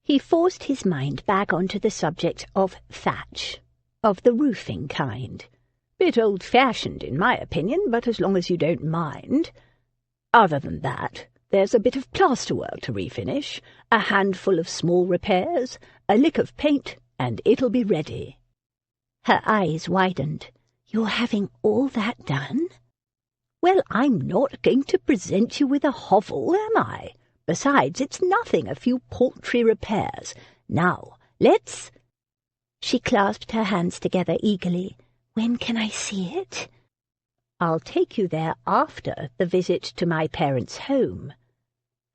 He forced his mind back onto the subject of thatch, of the roofing kind. Bit old-fashioned, in my opinion, but as long as you don't mind. Other than that, there's a bit of plasterwork to refinish, a handful of small repairs, a lick of paint, and it'll be ready. Her eyes widened. You're having all that done? Well, I'm not going to present you with a hovel, am I? Besides, it's nothing, a few paltry repairs. Now, let's— She clasped her hands together eagerly. When can I see it? I'll take you there after the visit to my parents' home.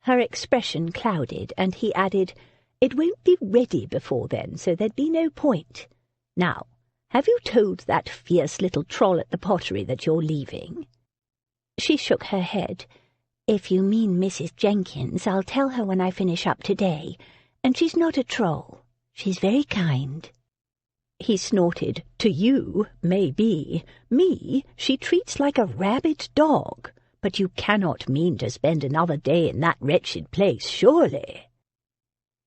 Her expression clouded, and he added, It won't be ready before then, so there'd be no point. Now, have you told that fierce little troll at the pottery that you're leaving? She shook her head. If you mean Mrs. Jenkins, I'll tell her when I finish up today. And she's not a troll. She's very kind. He snorted. To you, maybe. Me, she treats like a rabid dog. But you cannot mean to spend another day in that wretched place, surely.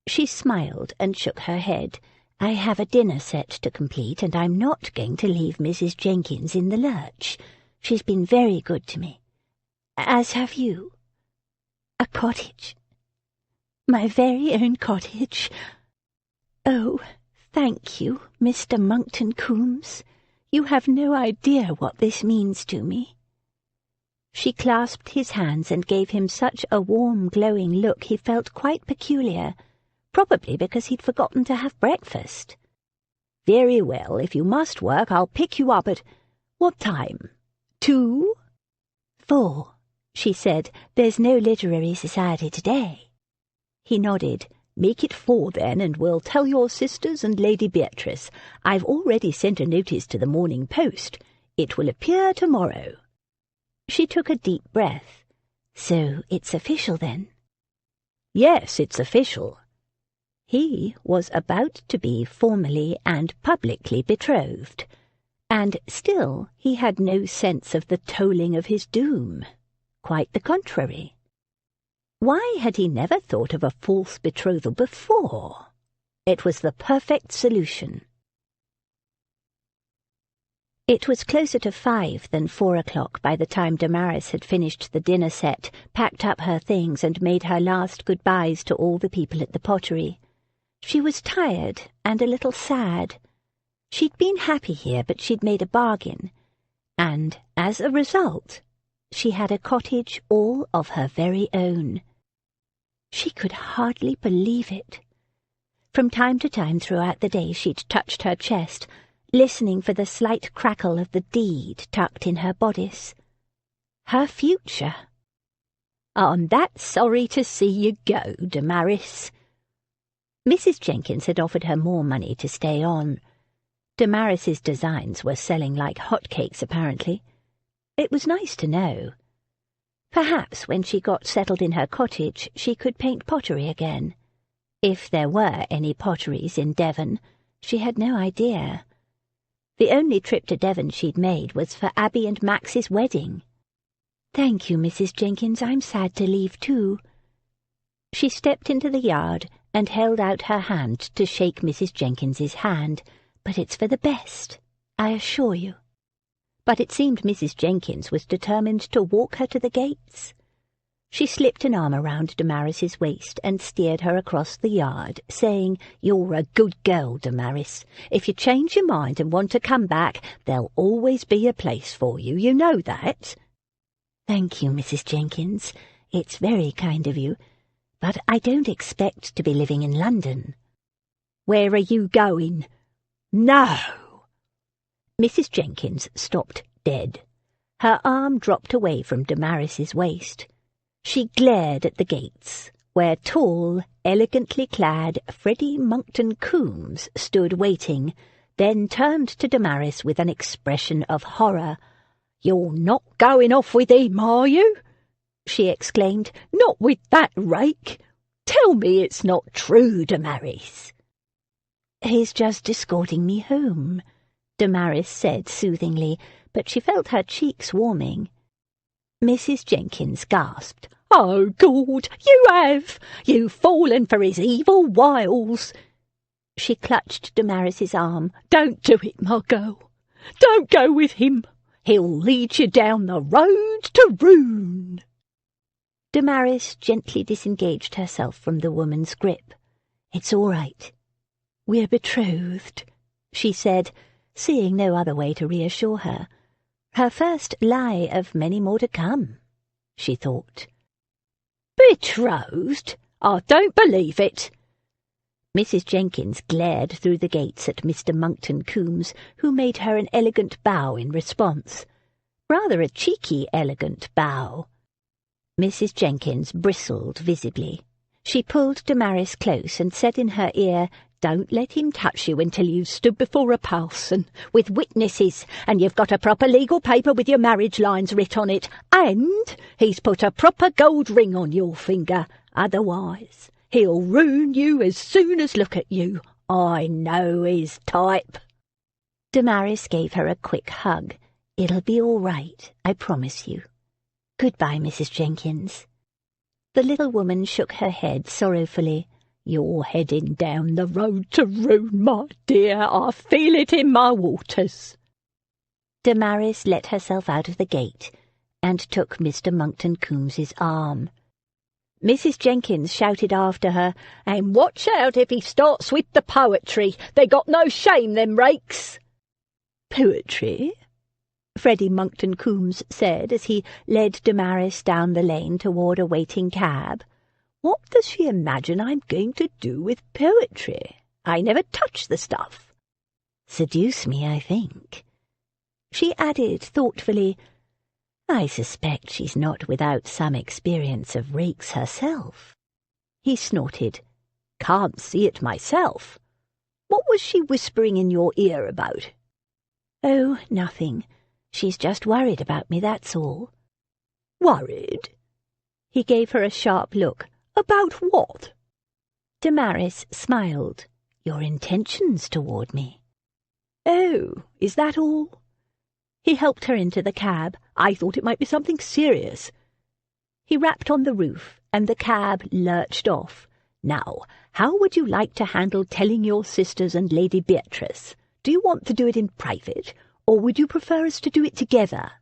She smiled and shook her head. I have a dinner set to complete, and I'm not going to leave Mrs. Jenkins in the lurch. She's been very good to me. As have you. A cottage. My very own cottage. Oh, thank you, Mr. Monkton-Coombes. You have no idea what this means to me. She clasped his hands and gave him such a warm, glowing look he felt quite peculiar, probably because he'd forgotten to have breakfast. Very well, if you must work, I'll pick you up at— What time? 2? 4, she said. There's no literary society today. He nodded. Make it 4 then, and we'll tell your sisters and Lady Beatrice. I've already sent a notice to the Morning Post. It will appear tomorrow. She took a deep breath. So it's official then? Yes, it's official. He was about to be formally and publicly betrothed, and still he had no sense of the tolling of his doom. Quite the contrary. Why had he never thought of a false betrothal before? It was the perfect solution. It was closer to 5 than 4 o'clock by the time Damaris had finished the dinner set, packed up her things, and made her last goodbyes to all the people at the pottery. She was tired and a little sad. She'd been happy here, but she'd made a bargain, and, as a result, she had a cottage all of her very own. She could hardly believe it. From time to time throughout the day she'd touched her chest, listening for the slight crackle of the deed tucked in her bodice. Her future. I'm that sorry to see you go, Damaris. Mrs. Jenkins had offered her more money to stay on. Damaris's designs were selling like hotcakes, apparently. It was nice to know. Perhaps when she got settled in her cottage she could paint pottery again. If there were any potteries in Devon, she had no idea. The only trip to Devon she'd made was for Abby and Max's wedding. Thank you, Mrs. Jenkins, I'm sad to leave too. She stepped into the yard and held out her hand to shake Mrs. Jenkins's hand, but it's for the best, I assure you. But it seemed Mrs. Jenkins was determined to walk her to the gates. She slipped an arm around Damaris's waist and steered her across the yard, saying, You're a good girl, Damaris. If you change your mind and want to come back, there'll always be a place for you, you know that. Thank you, Mrs. Jenkins. It's very kind of you, but I don't expect to be living in London. Where are you going? No! Mrs. Jenkins stopped dead. Her arm dropped away from Damaris's waist. She glared at the gates, where tall, elegantly clad Freddy Monkton-Coombes stood waiting, then turned to Damaris with an expression of horror. You're not going off with him, are you? She exclaimed. Not with that rake? Tell me it's not true, Damaris. "He's just escorting me home," Damaris said soothingly, but she felt her cheeks warming. Mrs. Jenkins gasped. "Oh, God, you have! You've fallen for his evil wiles!" She clutched Damaris's arm. "Don't do it, my girl. Don't go with him. He'll lead you down the road to ruin." Damaris gently disengaged herself from the woman's grip. "It's all right. We're betrothed," she said, seeing no other way to reassure her. Her first lie of many more to come, she thought. "Betrothed? I don't believe it." Mrs. Jenkins glared through the gates at Mr. Monkton-Coombes, who made her an elegant bow in response. Rather a cheeky, elegant bow. Mrs. Jenkins bristled visibly. She pulled Damaris close and said in her ear, "Don't let him touch you until you've stood before a parson, with witnesses, and you've got a proper legal paper with your marriage lines writ on it, and he's put a proper gold ring on your finger. Otherwise, he'll ruin you as soon as look at you. I know his type." Damaris gave her a quick hug. "It'll be all right, I promise you. Goodbye, Mrs. Jenkins." The little woman shook her head sorrowfully. "You're heading down the road to ruin, my dear. I feel it in my waters." Damaris let herself out of the gate and took Mr. Monkton-Coombes's arm. Mrs. Jenkins shouted after her, "And watch out if he starts with the poetry. They got no shame, them rakes." "Poetry?" Freddy Monkton-Coombes said as he led Damaris down the lane toward a waiting cab. "What does she imagine I'm going to do with poetry? I never touch the stuff." "Seduce me, I think." She added thoughtfully, "I suspect she's not without some experience of rakes herself." He snorted. "Can't see it myself. What was she whispering in your ear about?" "Oh, nothing. She's just worried about me, that's all." "Worried?" He gave her a sharp look. "About what?" Damaris smiled. "Your intentions toward me." "Oh, is that all?" He helped her into the cab. "I thought it might be something serious." He rapped on the roof, and the cab lurched off. "Now, how would you like to handle telling your sisters and Lady Beatrice? Do you want to do it in private, or would you prefer us to do it together?"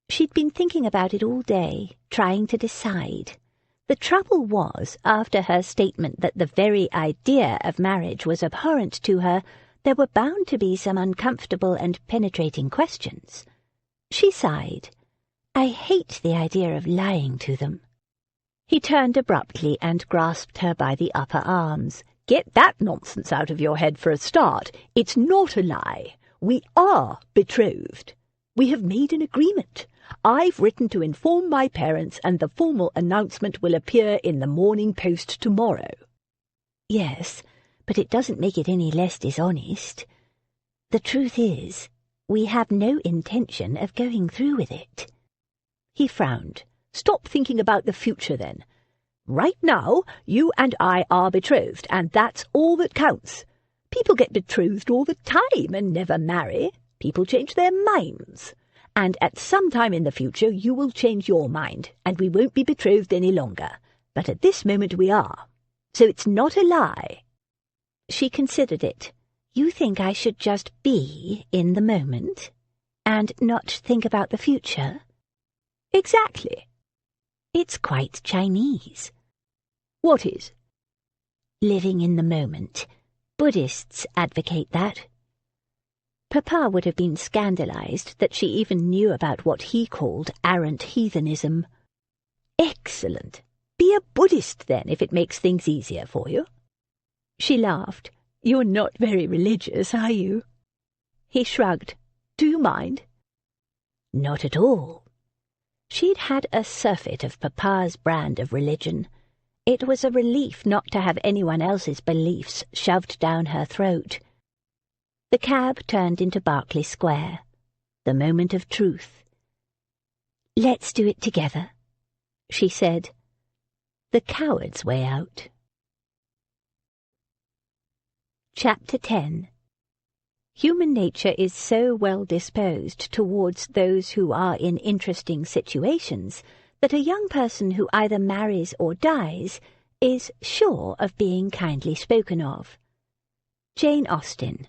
She'd been thinking about it all day, trying to decide. The trouble was, after her statement that the very idea of marriage was abhorrent to her, there were bound to be some uncomfortable and penetrating questions. She sighed. "I hate the idea of lying to them." He turned abruptly and grasped her by the upper arms. "Get that nonsense out of your head for a start. It's not a lie. We are betrothed. We have made an agreement. I've written to inform my parents, and the formal announcement will appear in the Morning Post tomorrow." "Yes, but it doesn't make it any less dishonest. The truth is, we have no intention of going through with it." He frowned. "Stop thinking about the future, then. Right now, you and I are betrothed, and that's all that counts. People get betrothed all the time and never marry. People change their minds. And at some time in the future you will change your mind, and we won't be betrothed any longer. But at this moment we are. So it's not a lie." She considered it. "You think I should just be in the moment, and not think about the future?" "Exactly." "It's quite Chinese." "What is?" "Living in the moment. Buddhists advocate that." Papa would have been scandalized that she even knew about what he called arrant heathenism. "Excellent. Be a Buddhist, then, if it makes things easier for you." She laughed. "You're not very religious, are you?" He shrugged. "Do you mind?" "Not at all." She'd had a surfeit of Papa's brand of religion. It was a relief not to have anyone else's beliefs shoved down her throat. The cab turned into Berkeley Square. The moment of truth. "Let's do it together," she said. The coward's way out. Chapter 10. Human nature is so well disposed towards those who are in interesting situations that a young person who either marries or dies is sure of being kindly spoken of. Jane Austen,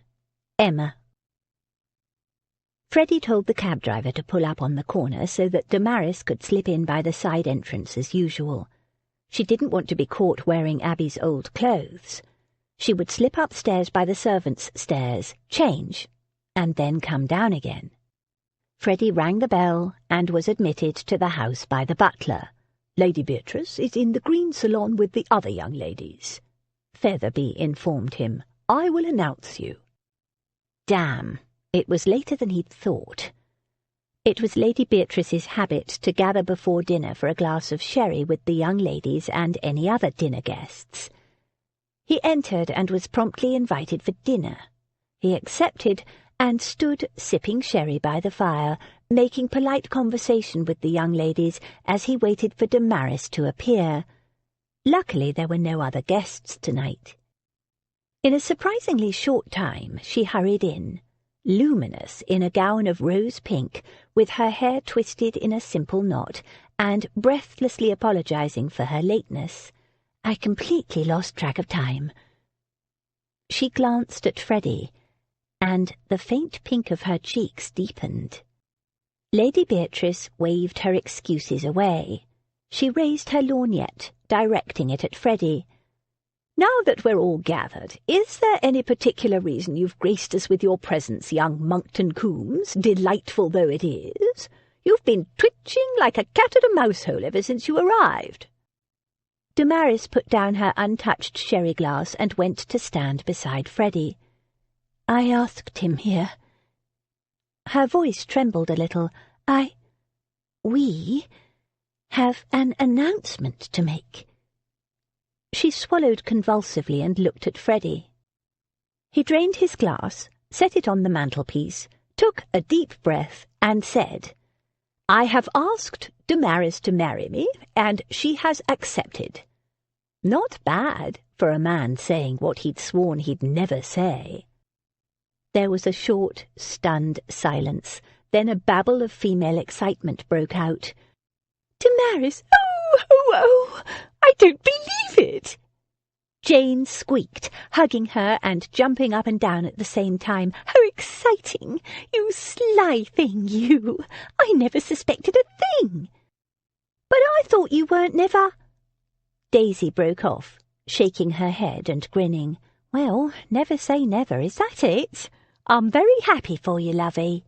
Emma. Freddy told the cab driver to pull up on the corner so that Damaris could slip in by the side entrance as usual. She didn't want to be caught wearing Abby's old clothes. She would slip upstairs by the servants' stairs, change, and then come down again. Freddy rang the bell and was admitted to the house by the butler. "Lady Beatrice is in the green salon with the other young ladies," Featherby informed him. "I will announce you." Damn, it was later than he'd thought. It was Lady Beatrice's habit to gather before dinner for a glass of sherry with the young ladies and any other dinner guests. He entered and was promptly invited for dinner. He accepted and stood sipping sherry by the fire, making polite conversation with the young ladies as he waited for Damaris to appear. Luckily there were no other guests tonight. In a surprisingly short time she hurried in, luminous in a gown of rose pink, with her hair twisted in a simple knot, and breathlessly apologizing for her lateness. I completely lost track of time. She glanced at Freddy, and the faint pink of her cheeks deepened. Lady Beatrice waved her excuses away. She raised her lorgnette, directing it at Freddy. "Now that we're all gathered, is there any particular reason you've graced us with your presence, young Monkton-Coombes, delightful though it is? You've been twitching like a cat at a mouse-hole ever since you arrived." Damaris put down her untouched sherry glass and went to stand beside Freddy. "I asked him here." Her voice trembled a little. We have an announcement to make." She swallowed convulsively and looked at Freddy. He drained his glass, set it on the mantelpiece, took a deep breath, and said, "I have asked Damaris to marry me, and she has accepted." Not bad for a man saying what he'd sworn he'd never say. There was a short, stunned silence. Then a babble of female excitement broke out. "Damaris! Oh! I don't believe it!" Jane squeaked, hugging her and jumping up and down at the same time. "How exciting! You sly thing, you! I never suspected a thing." "But I thought you weren't never—" Daisy broke off, shaking her head and grinning. "Well, never say never, is that it? I'm very happy for you, lovey."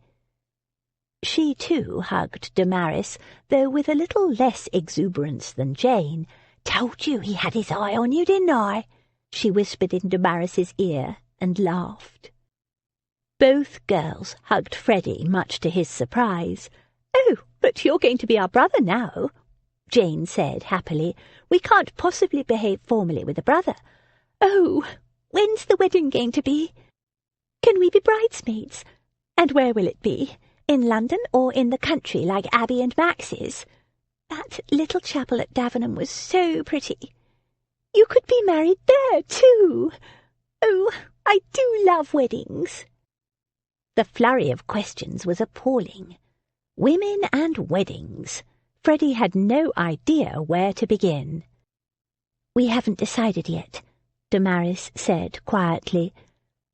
She, too, hugged Damaris, though with a little less exuberance than Jane. "Told you he had his eye on you, didn't I?" she whispered in Damaris's ear and laughed. Both girls hugged Freddy, much to his surprise. "Oh, but you're going to be our brother now," Jane said happily. "We can't possibly behave formally with a brother. Oh, when's the wedding going to be? Can we be bridesmaids? And where will it be? In London or in the country like Abby and Max's? That little chapel at Davenham was so pretty. You could be married there, too. Oh, I do love weddings." The flurry of questions was appalling. Women and weddings. Freddy had no idea where to begin. "We haven't decided yet," Damaris said quietly.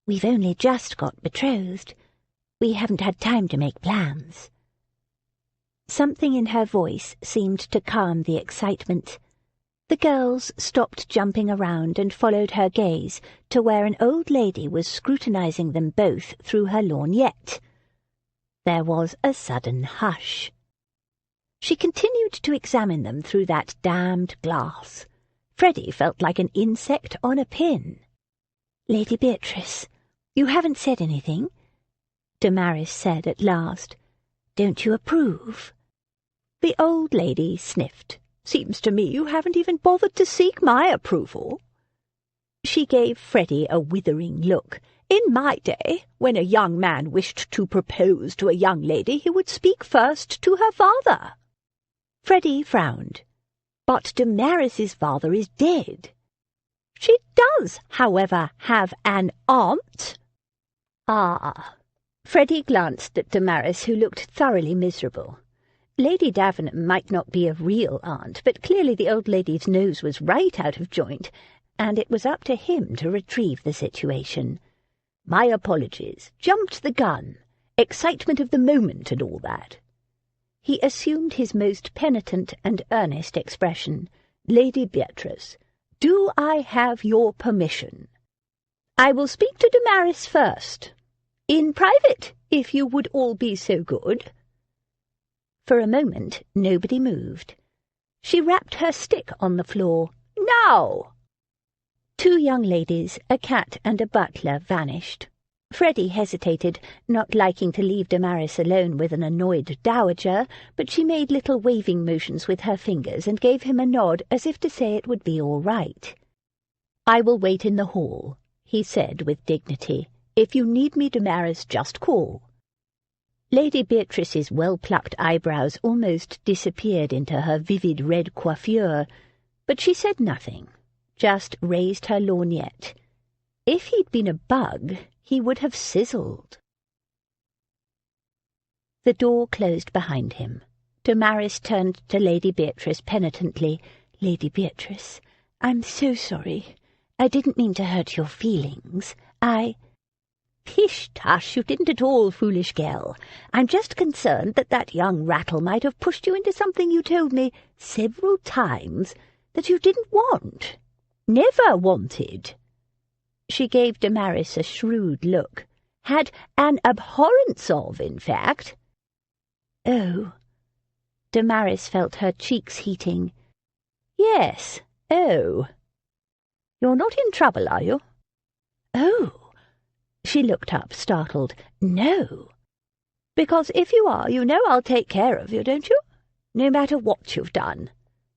"We've only just got betrothed. We haven't had time to make plans." Something in her voice seemed to calm the excitement. The girls stopped jumping around and followed her gaze to where an old lady was scrutinizing them both through her lorgnette. There was a sudden hush. She continued to examine them through that damned glass. Freddy felt like an insect on a pin. "Lady Beatrice, you haven't said anything?" Damaris said at last. "Don't you approve?" The old lady sniffed. "Seems to me you haven't even bothered to seek my approval." She gave Freddy a withering look. "In my day, when a young man wished to propose to a young lady, he would speak first to her father." Freddy frowned. "But Damaris's father is dead." She does, however, have an aunt." "Ah." Freddy glanced at Damaris, who looked thoroughly miserable. Lady Davenham might not be a real aunt, but clearly the old lady's nose was right out of joint, and it was up to him to retrieve the situation. "My apologies. Jumped the gun. Excitement of the moment and all that." He assumed his most penitent and earnest expression. "Lady Beatrice, do I have your permission?" "I will speak to Damaris first. In private, if you would all be so good." For a moment nobody moved. She rapped her stick on the floor. "Now!" 2 young ladies, a cat and a butler, vanished. Freddy hesitated, not liking to leave Damaris alone with an annoyed dowager, but she made little waving motions with her fingers and gave him a nod as if to say it would be all right. "I will wait in the hall," he said with dignity. "If you need me, Damaris, just call." Lady Beatrice's well-plucked eyebrows almost disappeared into her vivid red coiffure, but she said nothing, just raised her lorgnette. If he'd been a bug, he would have sizzled. The door closed behind him. Damaris turned to Lady Beatrice penitently. "Lady Beatrice, I'm so sorry. I didn't mean to hurt your feelings. "Pish-tush, you didn't at all, foolish girl. I'm just concerned that young rattle might have pushed you into something you told me several times that you didn't want. Never wanted." She gave Damaris a shrewd look. "Had an abhorrence of, in fact." "Oh." Damaris felt her cheeks heating. "Yes, oh. You're not in trouble, are you?" "Oh." She looked up, startled. "No." "Because if you are, you know I'll take care of you, don't you? No matter what you've done.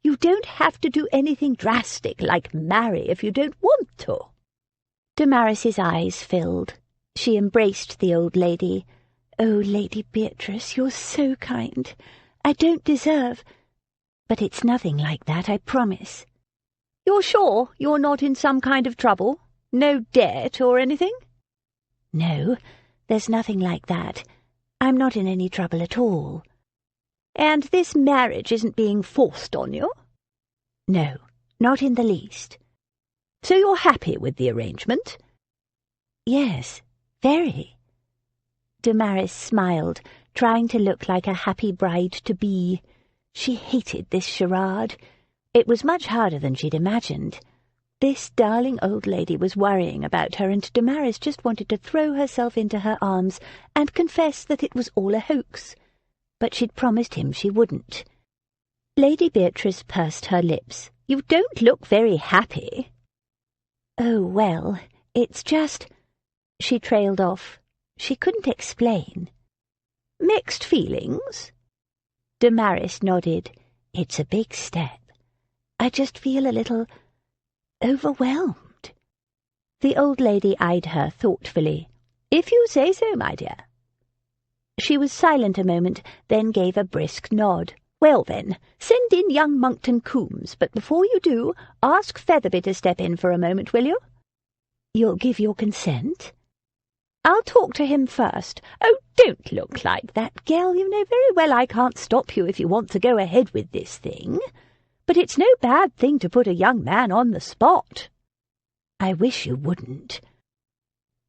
You don't have to do anything drastic, like marry if you don't want to." Damaris's eyes filled. She embraced the old lady. "Oh, Lady Beatrice, you're so kind. I don't deserve... But it's nothing like that, I promise." "You're sure you're not in some kind of trouble? No debt or anything?" "No, there's nothing like that. I'm not in any trouble at all." "And this marriage isn't being forced on you?" "No, not in the least." "So you're happy with the arrangement?" "Yes, very." Damaris smiled, trying to look like a happy bride-to-be. She hated this charade. It was much harder than she'd imagined. This darling old lady was worrying about her, and Damaris just wanted to throw herself into her arms and confess that it was all a hoax. But she'd promised him she wouldn't. Lady Beatrice pursed her lips. "You don't look very happy." "Oh, well, it's just—" She trailed off. She couldn't explain. "Mixed feelings?" Damaris nodded. "It's a big step. I just feel a little overwhelmed." The old lady eyed her thoughtfully. "If you say so, my dear." She was silent a moment, then gave a brisk nod. "Well, then, send in young Monkton-Coombes, but before you do, ask Featherby to step in for a moment, will you?" "You'll give your consent?" "I'll talk to him first." "Oh, don't look like that, girl. You know very well I can't stop you if you want to go ahead with this thing. But it's no bad thing to put a young man on the spot." "I wish you wouldn't."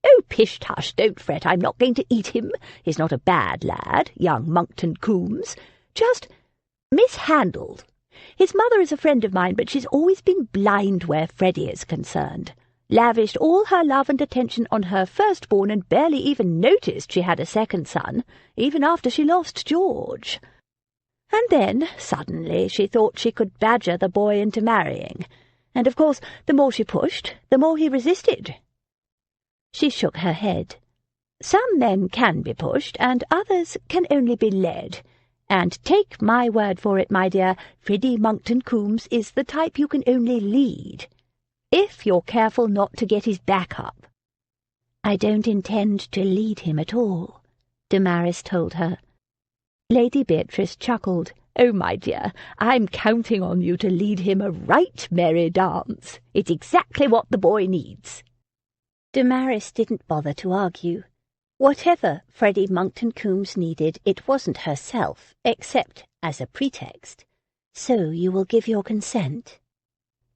"Oh, pish-tush, don't fret. I'm not going to eat him. He's not a bad lad, young Monkton-Coombes. Just mishandled. His mother is a friend of mine, but she's always been blind where Freddy is concerned. Lavished all her love and attention on her firstborn and barely even noticed she had a second son, even after she lost George. And then, suddenly, she thought she could badger the boy into marrying. And, of course, the more she pushed, the more he resisted." She shook her head. "Some men can be pushed, and others can only be led. And take my word for it, my dear, Freddy Monkton-Coombes is the type you can only lead, if you're careful not to get his back up." "I don't intend to lead him at all," Damaris told her. Lady Beatrice chuckled. Oh, my dear, I'm counting on you to lead him a right merry dance. It's exactly what the boy needs." Damaris didn't bother to argue. Whatever Freddy Monkton-Coombes needed, it wasn't herself, except as a pretext. "So you will give your consent?"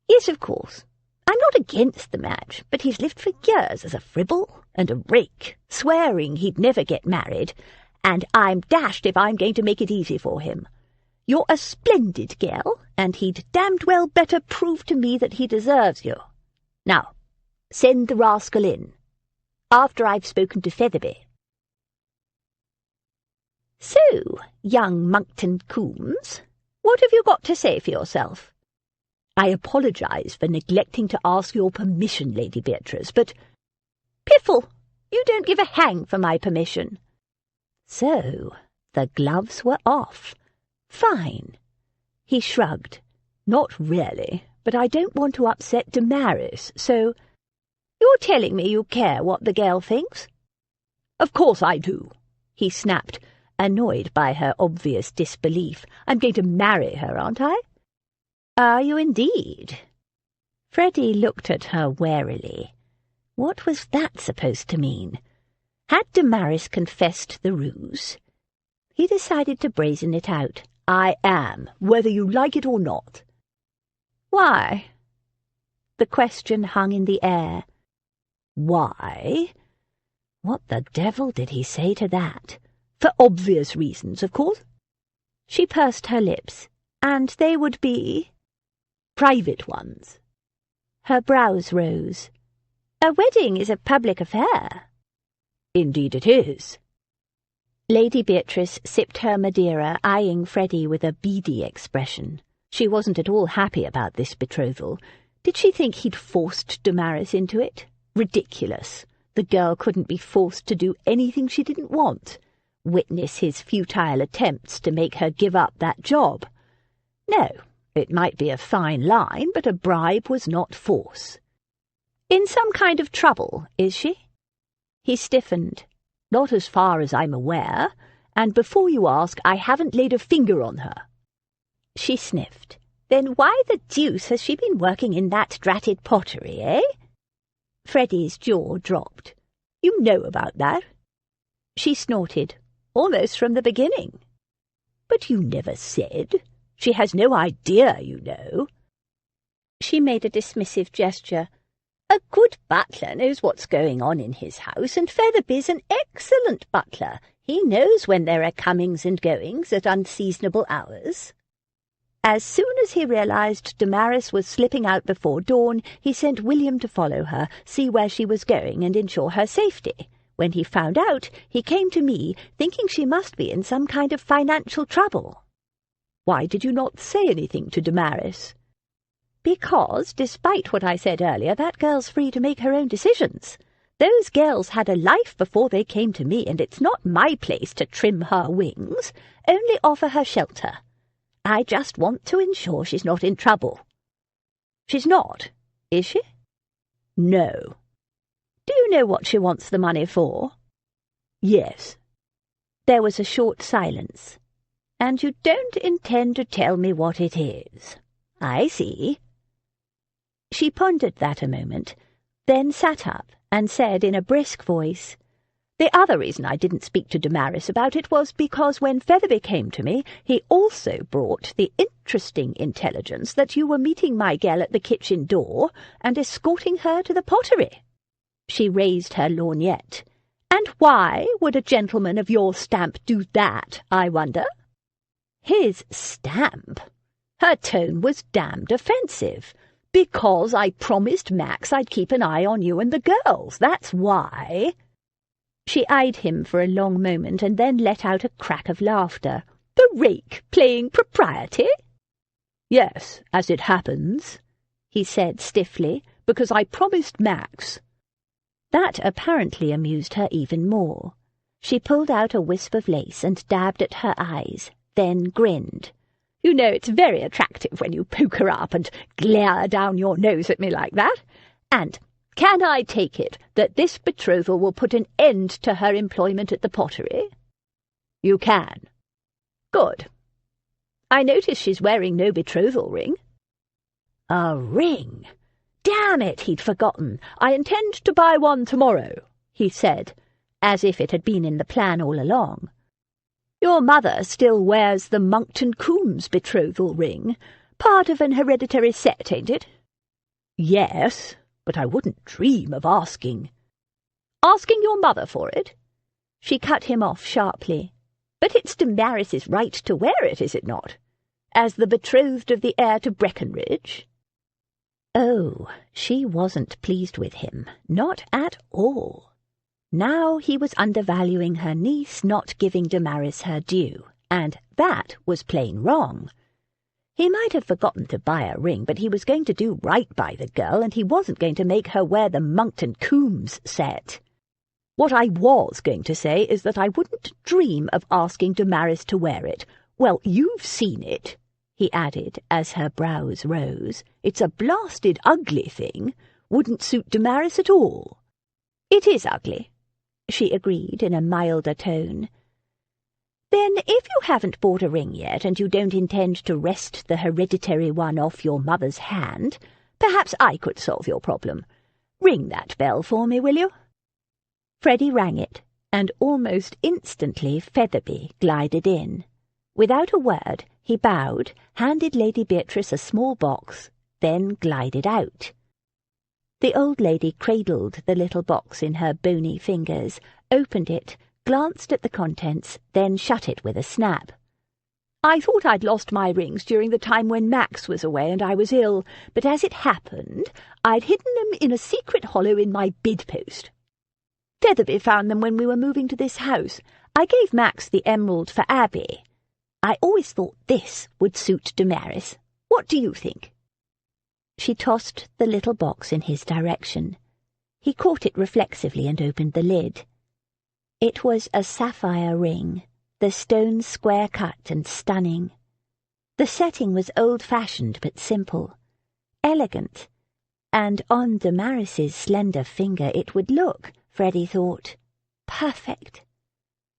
"Yes, of course. I'm not against the match, but he's lived for years as a fribble and a rake, swearing he'd never get married, and I'm dashed if I'm going to make it easy for him. You're a splendid girl, and he'd damned well better prove to me that he deserves you. Now, send the rascal in, after I've spoken to Featherby." "So, young Monkton-Coombes, what have you got to say for yourself?" "I apologize for neglecting to ask your permission, Lady Beatrice, but—" "Piffle! You don't give a hang for my permission." So, the gloves were off. Fine. He shrugged. "Not really, but I don't want to upset Damaris, so—" "You're telling me you care what the girl thinks?" "Of course I do," he snapped, annoyed by her obvious disbelief. "I'm going to marry her, aren't I?" "Are you indeed?" Freddy looked at her warily. What was that supposed to mean? Had Damaris confessed the ruse? He decided to brazen it out. "I am, whether you like it or not." "Why?" The question hung in the air. Why? What the devil did he say to that? "For obvious reasons, of course." She pursed her lips. "And they would be—" "Private ones." Her brows rose. "A wedding is a public affair." "Indeed it is." Lady Beatrice sipped her Madeira, eyeing Freddy with a beady expression. She wasn't at all happy about this betrothal. Did she think he'd forced Damaris into it? Ridiculous. The girl couldn't be forced to do anything she didn't want. Witness his futile attempts to make her give up that job. No, it might be a fine line, but a bribe was not force. "In some kind of trouble, is she?" He stiffened. "Not as far as I'm aware, and before you ask, I haven't laid a finger on her." She sniffed. "Then why the deuce has she been working in that dratted pottery, eh?" Freddy's jaw dropped. "You know about that?" She snorted. "Almost from the beginning." "But you never said. She has no idea, you know." She made a dismissive gesture. "A good butler knows what's going on in his house, and Featherby's an excellent butler. He knows when there are comings and goings at unseasonable hours." As soon as he realized Damaris was slipping out before dawn, he sent William to follow her, see where she was going, and ensure her safety. When he found out, he came to me, thinking she must be in some kind of financial trouble. "Why did you not say anything to Damaris?" "Because, despite what I said earlier, that girl's free to make her own decisions. Those girls had a life before they came to me, and it's not my place to trim her wings, only offer her shelter. I just want to ensure she's not in trouble." "She's not, is she?" "No." "Do you know what she wants the money for?" "Yes." There was a short silence. "And you don't intend to tell me what it is? I see." She pondered that a moment, then sat up and said in a brisk voice, "The other reason I didn't speak to Damaris about it was because when Featherby came to me, he also brought the interesting intelligence that you were meeting my girl at the kitchen door and escorting her to the pottery." She raised her lorgnette. "And why would a gentleman of your stamp do that, I wonder?" His stamp? Her tone was damned offensive. "Because I promised Max I'd keep an eye on you and the girls, that's why." She eyed him for a long moment and then let out a crack of laughter. "The rake playing propriety?" "Yes, as it happens," he said stiffly, "because I promised Max." That apparently amused her even more. She pulled out a wisp of lace and dabbed at her eyes, then grinned. "You know it's very attractive when you poke her up and glare down your nose at me like that. And can I take it that this betrothal will put an end to her employment at the pottery?" "You can." "Good. I notice she's wearing no betrothal ring." "A ring? Damn it, he'd forgotten. "I intend to buy one tomorrow," he said, as if it had been in the plan all along. "Your mother still wears the Monkton-Coombes betrothal ring. Part of an hereditary set, ain't it?" "Yes, but I wouldn't dream of asking." "Asking your mother for it?" She cut him off sharply. "But it's Damaris's right to wear it, is it not? As the betrothed of the heir to Breckenridge?" Oh, she wasn't pleased with him, not at all. Now he was undervaluing her niece, not giving Damaris her due, and that was plain wrong. He might have forgotten to buy a ring, but he was going to do right by the girl, and he wasn't going to make her wear the Monkton-Coombes set. "What I was going to say is that I wouldn't dream of asking Damaris to wear it. Well, you've seen it," he added as her brows rose. "It's a blasted ugly thing. Wouldn't suit Damaris at all." "It is ugly," she agreed in a milder tone. "Then if you haven't bought a ring yet, and you don't intend to wrest the hereditary one off your mother's hand, perhaps I could solve your problem. Ring that bell for me, will you?" Freddy rang it, and almost instantly Featherby glided in. Without a word, he bowed, handed Lady Beatrice a small box, then glided out. The old lady cradled the little box in her bony fingers, opened it, glanced at the contents, then shut it with a snap. "I thought I'd lost my rings during the time when Max was away and I was ill, but as it happened, I'd hidden them in a secret hollow in my bedpost. Featherby found them when we were moving to this house. I gave Max the emerald for Abby. I always thought this would suit Damaris. What do you think?" She tossed the little box in his direction. He caught it reflexively and opened the lid. It was a sapphire ring, the stone square-cut and stunning. The setting was old-fashioned but simple, elegant, and on Damaris's slender finger it would look, Freddy thought, perfect.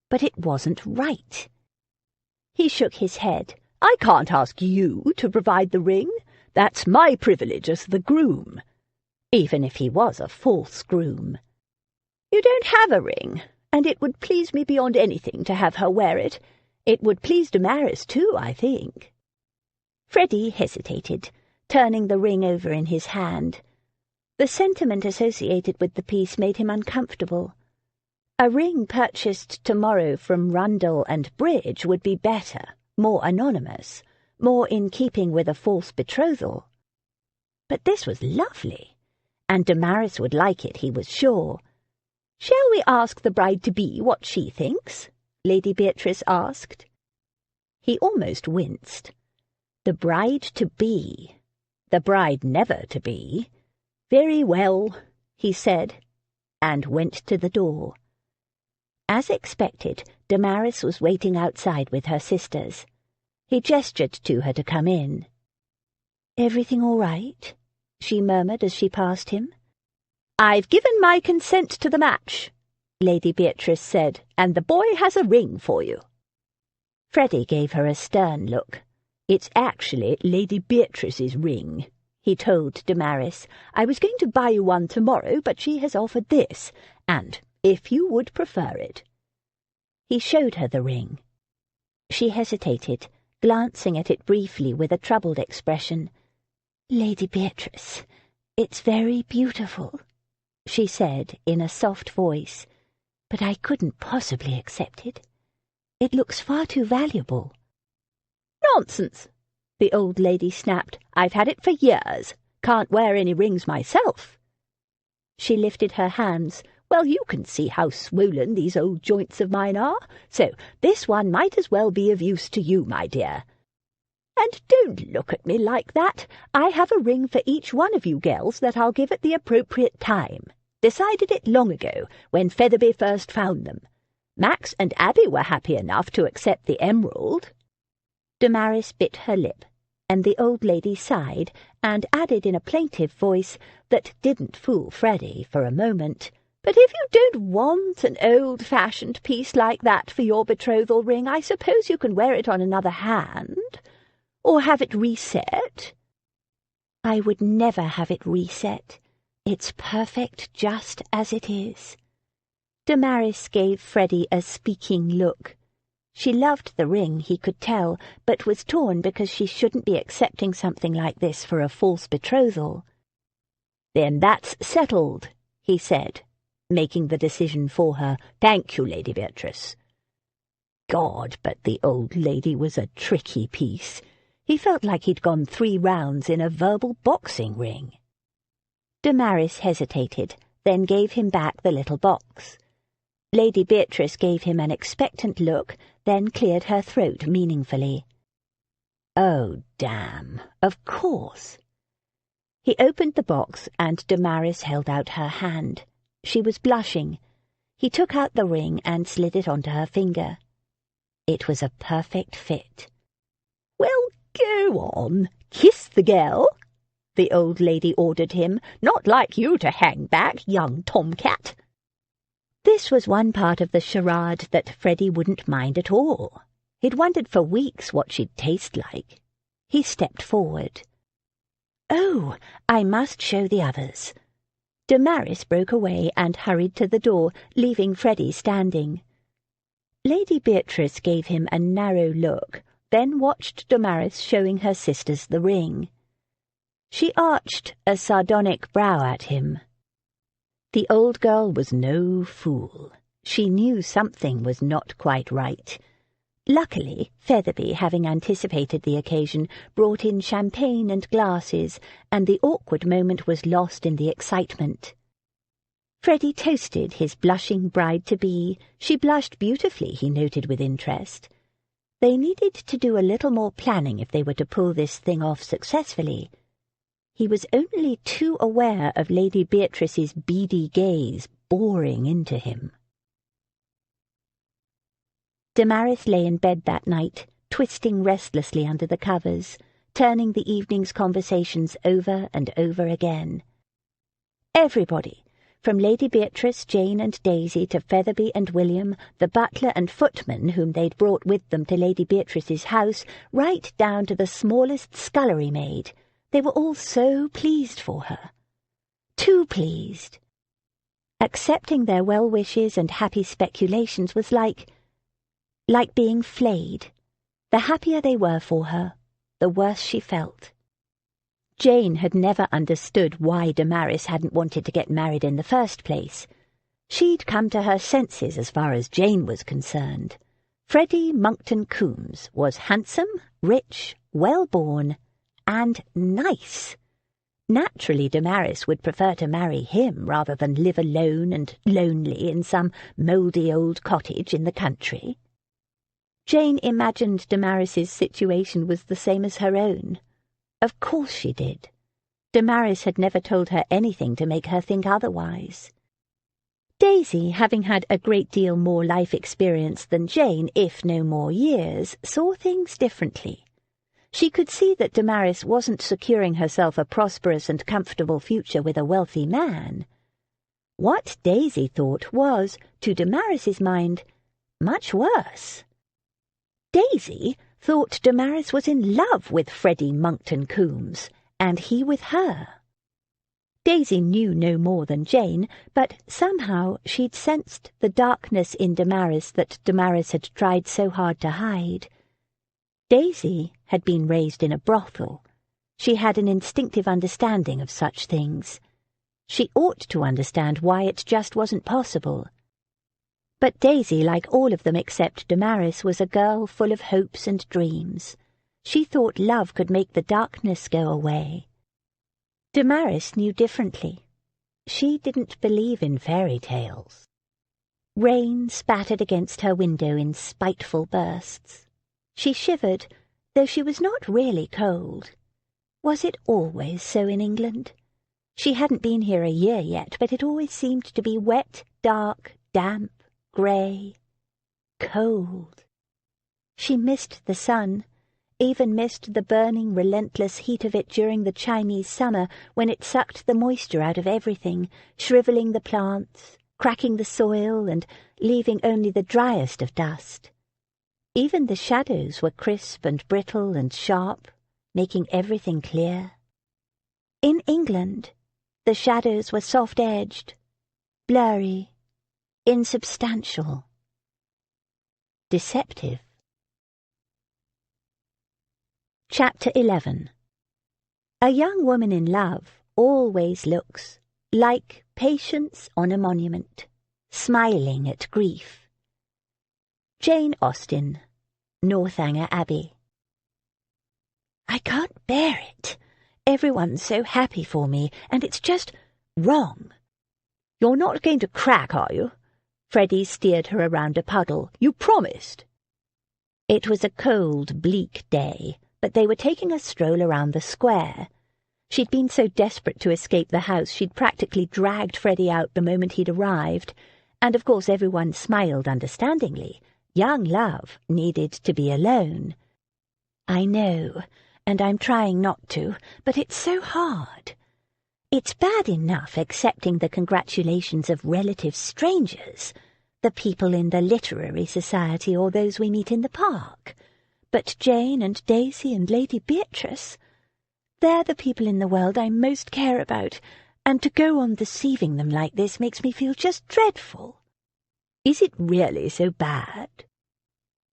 But it wasn't right. He shook his head. "I can't ask you to provide the ring. That's my privilege as the groom, even if he was a false groom. You don't have a ring, and it would please me beyond anything to have her wear it. It would please Damaris too, I think." Freddy hesitated, turning the ring over in his hand. The sentiment associated with the piece made him uncomfortable. A ring purchased tomorrow from Rundle and Bridge would be better, more anonymous, more in keeping with a false betrothal. But this was lovely, and Damaris would like it, he was sure. "Shall we ask the bride-to-be what she thinks?" Lady Beatrice asked. He almost winced. The bride-to-be. The bride never-to-be. "Very well," he said, and went to the door. As expected, Damaris was waiting outside with her sisters. He gestured to her to come in. "Everything all right?" she murmured as she passed him. "I've given my consent to the match," Lady Beatrice said, "and the boy has a ring for you." Freddy gave her a stern look. "It's actually Lady Beatrice's ring," he told Damaris. "I was going to buy you one tomorrow, but she has offered this, and if you would prefer it." He showed her the ring. She hesitated, glancing at it briefly with a troubled expression. "Lady Beatrice, it's very beautiful," she said in a soft voice, "but I couldn't possibly accept it. It looks far too valuable." "Nonsense," the old lady snapped. "I've had it for years. Can't wear any rings myself." She lifted her hands. "Well, you can see how swollen these old joints of mine are, so this one might as well be of use to you, my dear. And don't look at me like that. I have a ring for each one of you girls that I'll give at the appropriate time. Decided it long ago, when Featherby first found them. Max and Abby were happy enough to accept the emerald." Damaris bit her lip, and the old lady sighed and added in a plaintive voice that didn't fool Freddy for a moment, "But if you don't want an old-fashioned piece like that for your betrothal ring, I suppose you can wear it on another hand. Or have it reset?" "I would never have it reset. It's perfect just as it is." Damaris gave Freddy a speaking look. She loved the ring, he could tell, but was torn because she shouldn't be accepting something like this for a false betrothal. "Then that's settled," he said, making the decision for her. "Thank you, Lady Beatrice." God, but the old lady was a tricky piece. He felt like he'd gone 3 rounds in a verbal boxing ring. Damaris hesitated, then gave him back the little box. Lady Beatrice gave him an expectant look, then cleared her throat meaningfully. "Oh, damn, of course." He opened the box, and Damaris held out her hand. She was blushing. He took out the ring and slid it onto her finger. It was a perfect fit. "Well, go on, kiss the girl," the old lady ordered him. "Not like you to hang back, young tomcat." This was one part of the charade that Freddy wouldn't mind at all. He'd wondered for weeks what she'd taste like. He stepped forward. "Oh, I must show the others." Damaris broke away and hurried to the door, leaving Freddy standing. Lady Beatrice gave him a narrow look, then watched Damaris showing her sisters the ring. She arched a sardonic brow at him. The old girl was no fool. She knew something was not quite right. Luckily, Featherby, having anticipated the occasion, brought in champagne and glasses, and the awkward moment was lost in the excitement. Freddy toasted his blushing bride-to-be. She blushed beautifully, he noted with interest. They needed to do a little more planning if they were to pull this thing off successfully. He was only too aware of Lady Beatrice's beady gaze boring into him. Damaris lay in bed that night, twisting restlessly under the covers, turning the evening's conversations over and over again. Everybody, from Lady Beatrice, Jane and Daisy to Featherby and William, the butler and footman whom they'd brought with them to Lady Beatrice's house, right down to the smallest scullery maid, they were all so pleased for her. Too pleased. Accepting their well wishes and happy speculations was like being flayed. The happier they were for her, the worse she felt. Jane had never understood why Damaris hadn't wanted to get married in the first place. She'd come to her senses as far as Jane was concerned. Freddy Monkton-Coombes was handsome, rich, well-born, and nice. Naturally, Damaris would prefer to marry him rather than live alone and lonely in some mouldy old cottage in the country. Jane imagined Damaris's situation was the same as her own. Of course she did. Damaris had never told her anything to make her think otherwise. Daisy, having had a great deal more life experience than Jane, if no more years, saw things differently. She could see that Damaris wasn't securing herself a prosperous and comfortable future with a wealthy man. What Daisy thought was, to Damaris's mind, much worse. Daisy thought Damaris was in love with Freddy Monkton-Coombes, and he with her. Daisy knew no more than Jane, but somehow she'd sensed the darkness in Damaris that Damaris had tried so hard to hide. Daisy had been raised in a brothel. She had an instinctive understanding of such things. She ought to understand why it just wasn't possible. But Daisy, like all of them except Damaris, was a girl full of hopes and dreams. She thought love could make the darkness go away. Damaris knew differently. She didn't believe in fairy tales. Rain spattered against her window in spiteful bursts. She shivered, though she was not really cold. Was it always so in England? She hadn't been here a year yet, but it always seemed to be wet, dark, damp, grey, cold. She missed the sun, even missed the burning, relentless heat of it during the Chinese summer when it sucked the moisture out of everything, shrivelling the plants, cracking the soil, and leaving only the driest of dust. Even the shadows were crisp and brittle and sharp, making everything clear. In England, the shadows were soft-edged, blurry, insubstantial, deceptive. Chapter 11. A young woman in love always looks like Patience on a monument, smiling at grief. Jane Austen, Northanger Abbey. I can't bear it. Everyone's so happy for me, and it's just wrong. You're not going to crack, are you? Freddy steered her around a puddle. You promised. It was a cold, bleak day, but they were taking a stroll around the square. She'd been so desperate to escape the house she'd practically dragged Freddy out the moment he'd arrived, and of course everyone smiled understandingly. Young love needed to be alone. I know, and I'm trying not to, but it's so hard. It's bad enough accepting the congratulations of relative strangers, the people in the literary society or those we meet in the park. But Jane and Daisy and Lady Beatrice, they're the people in the world I most care about, and to go on deceiving them like this makes me feel just dreadful. Is it really so bad?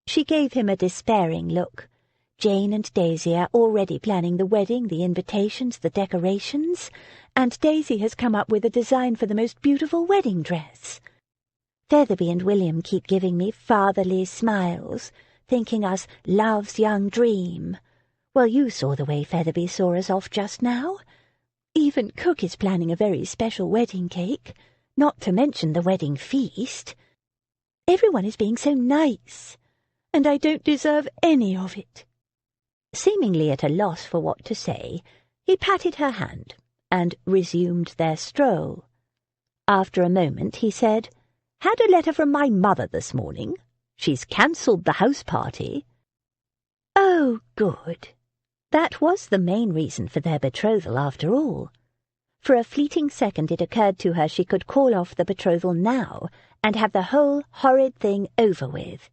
She gave him a despairing look. Jane and Daisy are already planning the wedding, the invitations, the decorations, and Daisy has come up with a design for the most beautiful wedding dress. Featherby and William keep giving me fatherly smiles, thinking us love's young dream. Well, you saw the way Featherby saw us off just now. Even Cook is planning a very special wedding cake, not to mention the wedding feast. Everyone is being so nice, and I don't deserve any of it. Seemingly at a loss for what to say, he patted her hand and resumed their stroll. After a moment he said, "Had a letter from my mother this morning. She's cancelled the house party." Oh, good. That was the main reason for their betrothal, after all. For a fleeting second it occurred to her she could call off the betrothal now and have the whole horrid thing over with.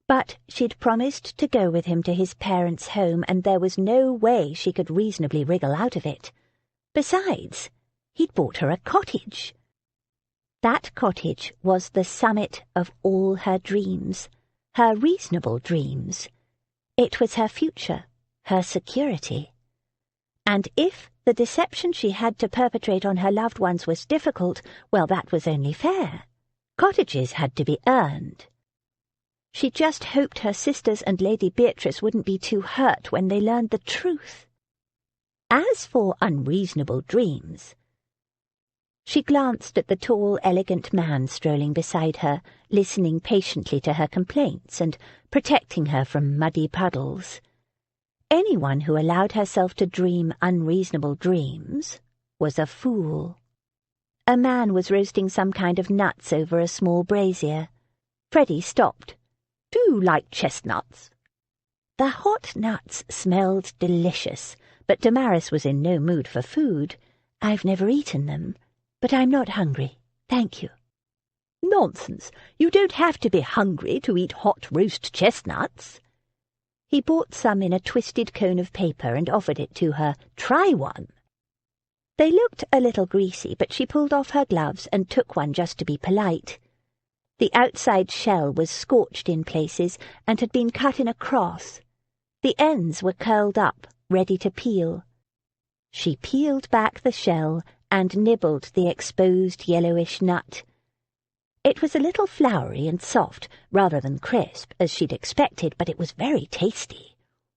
But she'd promised to go with him to his parents' home, and there was no way she could reasonably wriggle out of it. Besides, he'd bought her a cottage. That cottage was the summit of all her dreams, her reasonable dreams. It was her future, her security. And if the deception she had to perpetrate on her loved ones was difficult, well, that was only fair. Cottages had to be earned. She just hoped her sisters and Lady Beatrice wouldn't be too hurt when they learned the truth. As for unreasonable dreams, she glanced at the tall, elegant man strolling beside her, listening patiently to her complaints and protecting her from muddy puddles. Anyone who allowed herself to dream unreasonable dreams was a fool. A man was roasting some kind of nuts over a small brazier. Freddy stopped. "Do you like chestnuts?" The hot nuts smelled delicious, but Damaris was in no mood for food. "I've never eaten them, but I'm not hungry, thank you." "Nonsense. You don't have to be hungry to eat hot roast chestnuts." He bought some in a twisted cone of paper and offered it to her. "Try one." They looked a little greasy, but she pulled off her gloves and took one just to be polite. The outside shell was scorched in places and had been cut in a cross. The ends were curled up, ready to peel. She peeled back the shell and nibbled the exposed yellowish nut. It was a little floury and soft, rather than crisp, as she'd expected, but it was very tasty.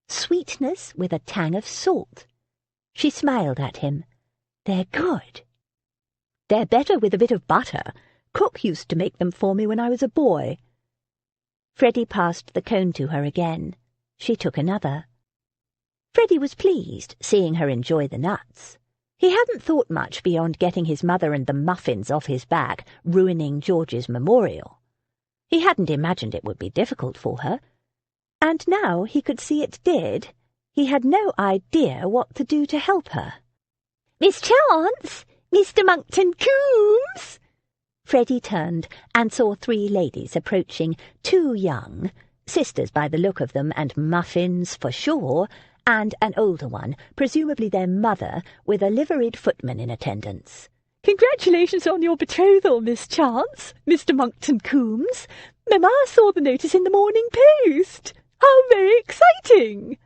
Sweetness with a tang of salt. She smiled at him. "They're good." "They're better with a bit of butter. Cook used to make them for me when I was a boy." Freddy passed the cone to her again. She took another. Freddy was pleased, seeing her enjoy the nuts. He hadn't thought much beyond getting his mother and the muffins off his back, ruining George's memorial. He hadn't imagined it would be difficult for her. And now he could see it did. He had no idea what to do to help her. "Miss Chance! Mr. Monkton-Coombes!" Freddy turned and saw 3 ladies approaching, 2 young, sisters by the look of them, and muffins for sure, and an older one, presumably their mother, with a liveried footman in attendance. "Congratulations on your betrothal, Miss Chance, Mr. Monkton-Coombes. Mamma saw the notice in the Morning Post. How very exciting!"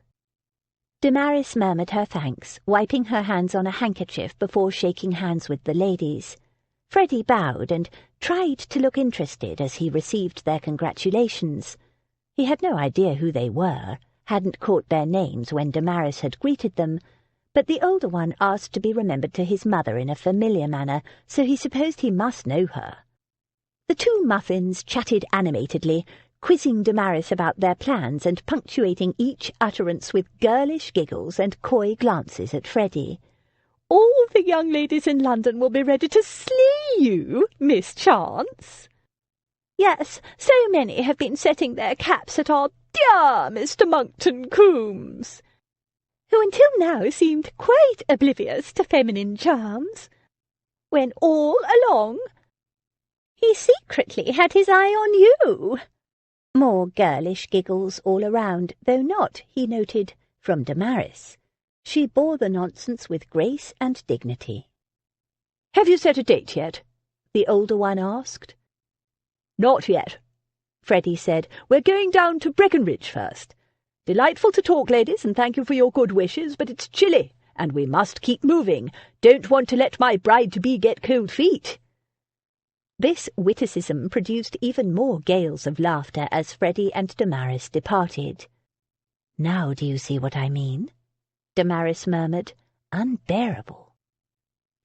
Damaris murmured her thanks, wiping her hands on a handkerchief before shaking hands with the ladies. Freddy bowed and tried to look interested as he received their congratulations. He had no idea who they were, hadn't caught their names when Damaris had greeted them, but the older one asked to be remembered to his mother in a familiar manner, so he supposed he must know her. The two muffins chatted animatedly, quizzing Damaris about their plans and punctuating each utterance with girlish giggles and coy glances at Freddy. "All the young ladies in London will be ready to slay you, Miss Chance." "Yes, so many have been setting their caps at our dear Mr. Monkton-Coombes, who until now seemed quite oblivious to feminine charms, when all along he secretly had his eye on you." More girlish giggles all around, though not, he noted, from Damaris. She bore the nonsense with grace and dignity. "Have you set a date yet?" the older one asked. "Not yet," Freddy said. "We're going down to Breckenridge first. Delightful to talk, ladies, and thank you for your good wishes, but it's chilly, and we must keep moving. Don't want to let my bride-to-be get cold feet." This witticism produced even more gales of laughter as Freddy and Damaris departed. "Now do you see what I mean?" Damaris murmured. "Unbearable."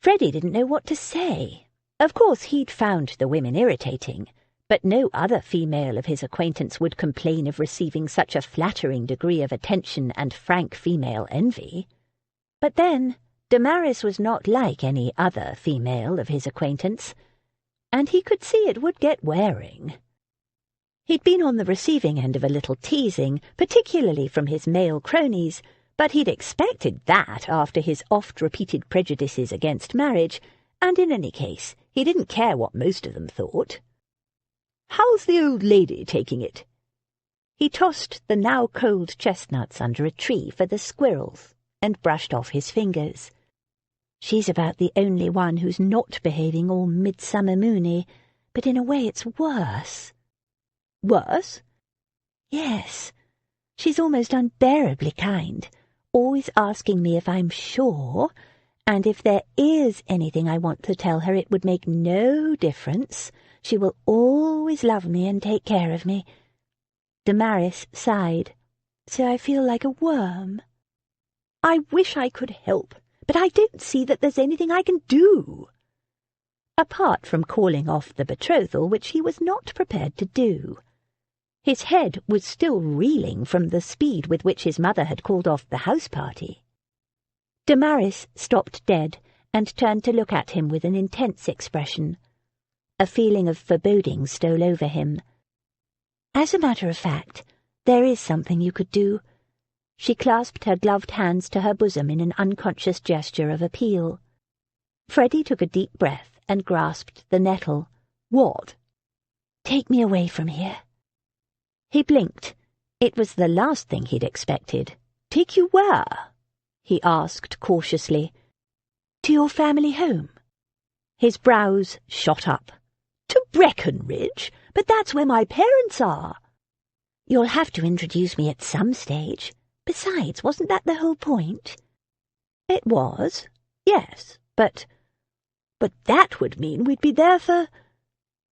Freddy didn't know what to say. Of course he'd found the women irritating, but no other female of his acquaintance would complain of receiving such a flattering degree of attention and frank female envy. But then, Damaris was not like any other female of his acquaintance, and he could see it would get wearing. He'd been on the receiving end of a little teasing, particularly from his male cronies, but he'd expected that after his oft-repeated prejudices against marriage, and in any case, he didn't care what most of them thought. "How's the old lady taking it?" He tossed the now cold chestnuts under a tree for the squirrels and brushed off his fingers. "She's about the only one who's not behaving all midsummer moony, but in a way it's worse." "Worse?" "Yes. She's almost unbearably kind, always asking me if I'm sure, and if there is anything I want to tell her it would make no difference. She will always love me and take care of me." Damaris sighed. "So I feel like a worm." "I wish I could help, but I don't see that there's anything I can do." Apart from calling off the betrothal, which he was not prepared to do. His head was still reeling from the speed with which his mother had called off the house party. Damaris stopped dead and turned to look at him with an intense expression. A feeling of foreboding stole over him. "As a matter of fact, there is something you could do." She clasped her gloved hands to her bosom in an unconscious gesture of appeal. Freddy took a deep breath and grasped the nettle. "What?" "Take me away from here." He blinked. It was the last thing he'd expected. "Take you where?" he asked cautiously. "To your family home." His brows shot up. "To Breckenridge? But that's where my parents are." "You'll have to introduce me at some stage. Besides, wasn't that the whole point?" "It was, yes, but that would mean we'd be there for—"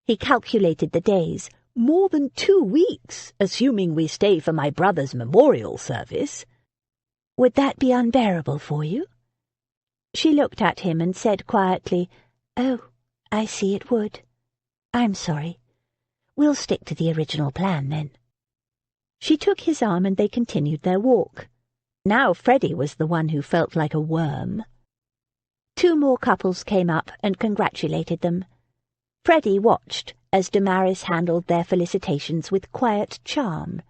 He calculated the days. "More than 2 weeks, assuming we stay for my brother's memorial service." "Would that be unbearable for you?" She looked at him and said quietly, "Oh, I see it would. I'm sorry. We'll stick to the original plan, then." She took his arm and they continued their walk. Now Freddy was the one who felt like a worm. 2 more couples came up and congratulated them. Freddy watched as Damaris handled their felicitations with quiet charm.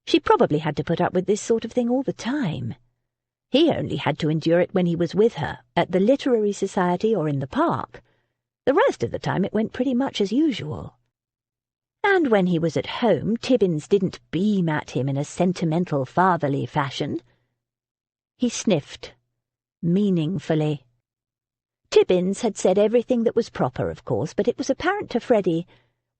She probably had to put up with this sort of thing all the time. He only had to endure it when he was with her, at the literary society or in the park. The rest of the time it went pretty much as usual. And when he was at home, Tibbins didn't beam at him in a sentimental fatherly fashion. He sniffed, meaningfully. Tibbins had said everything that was proper, of course, but it was apparent to Freddy,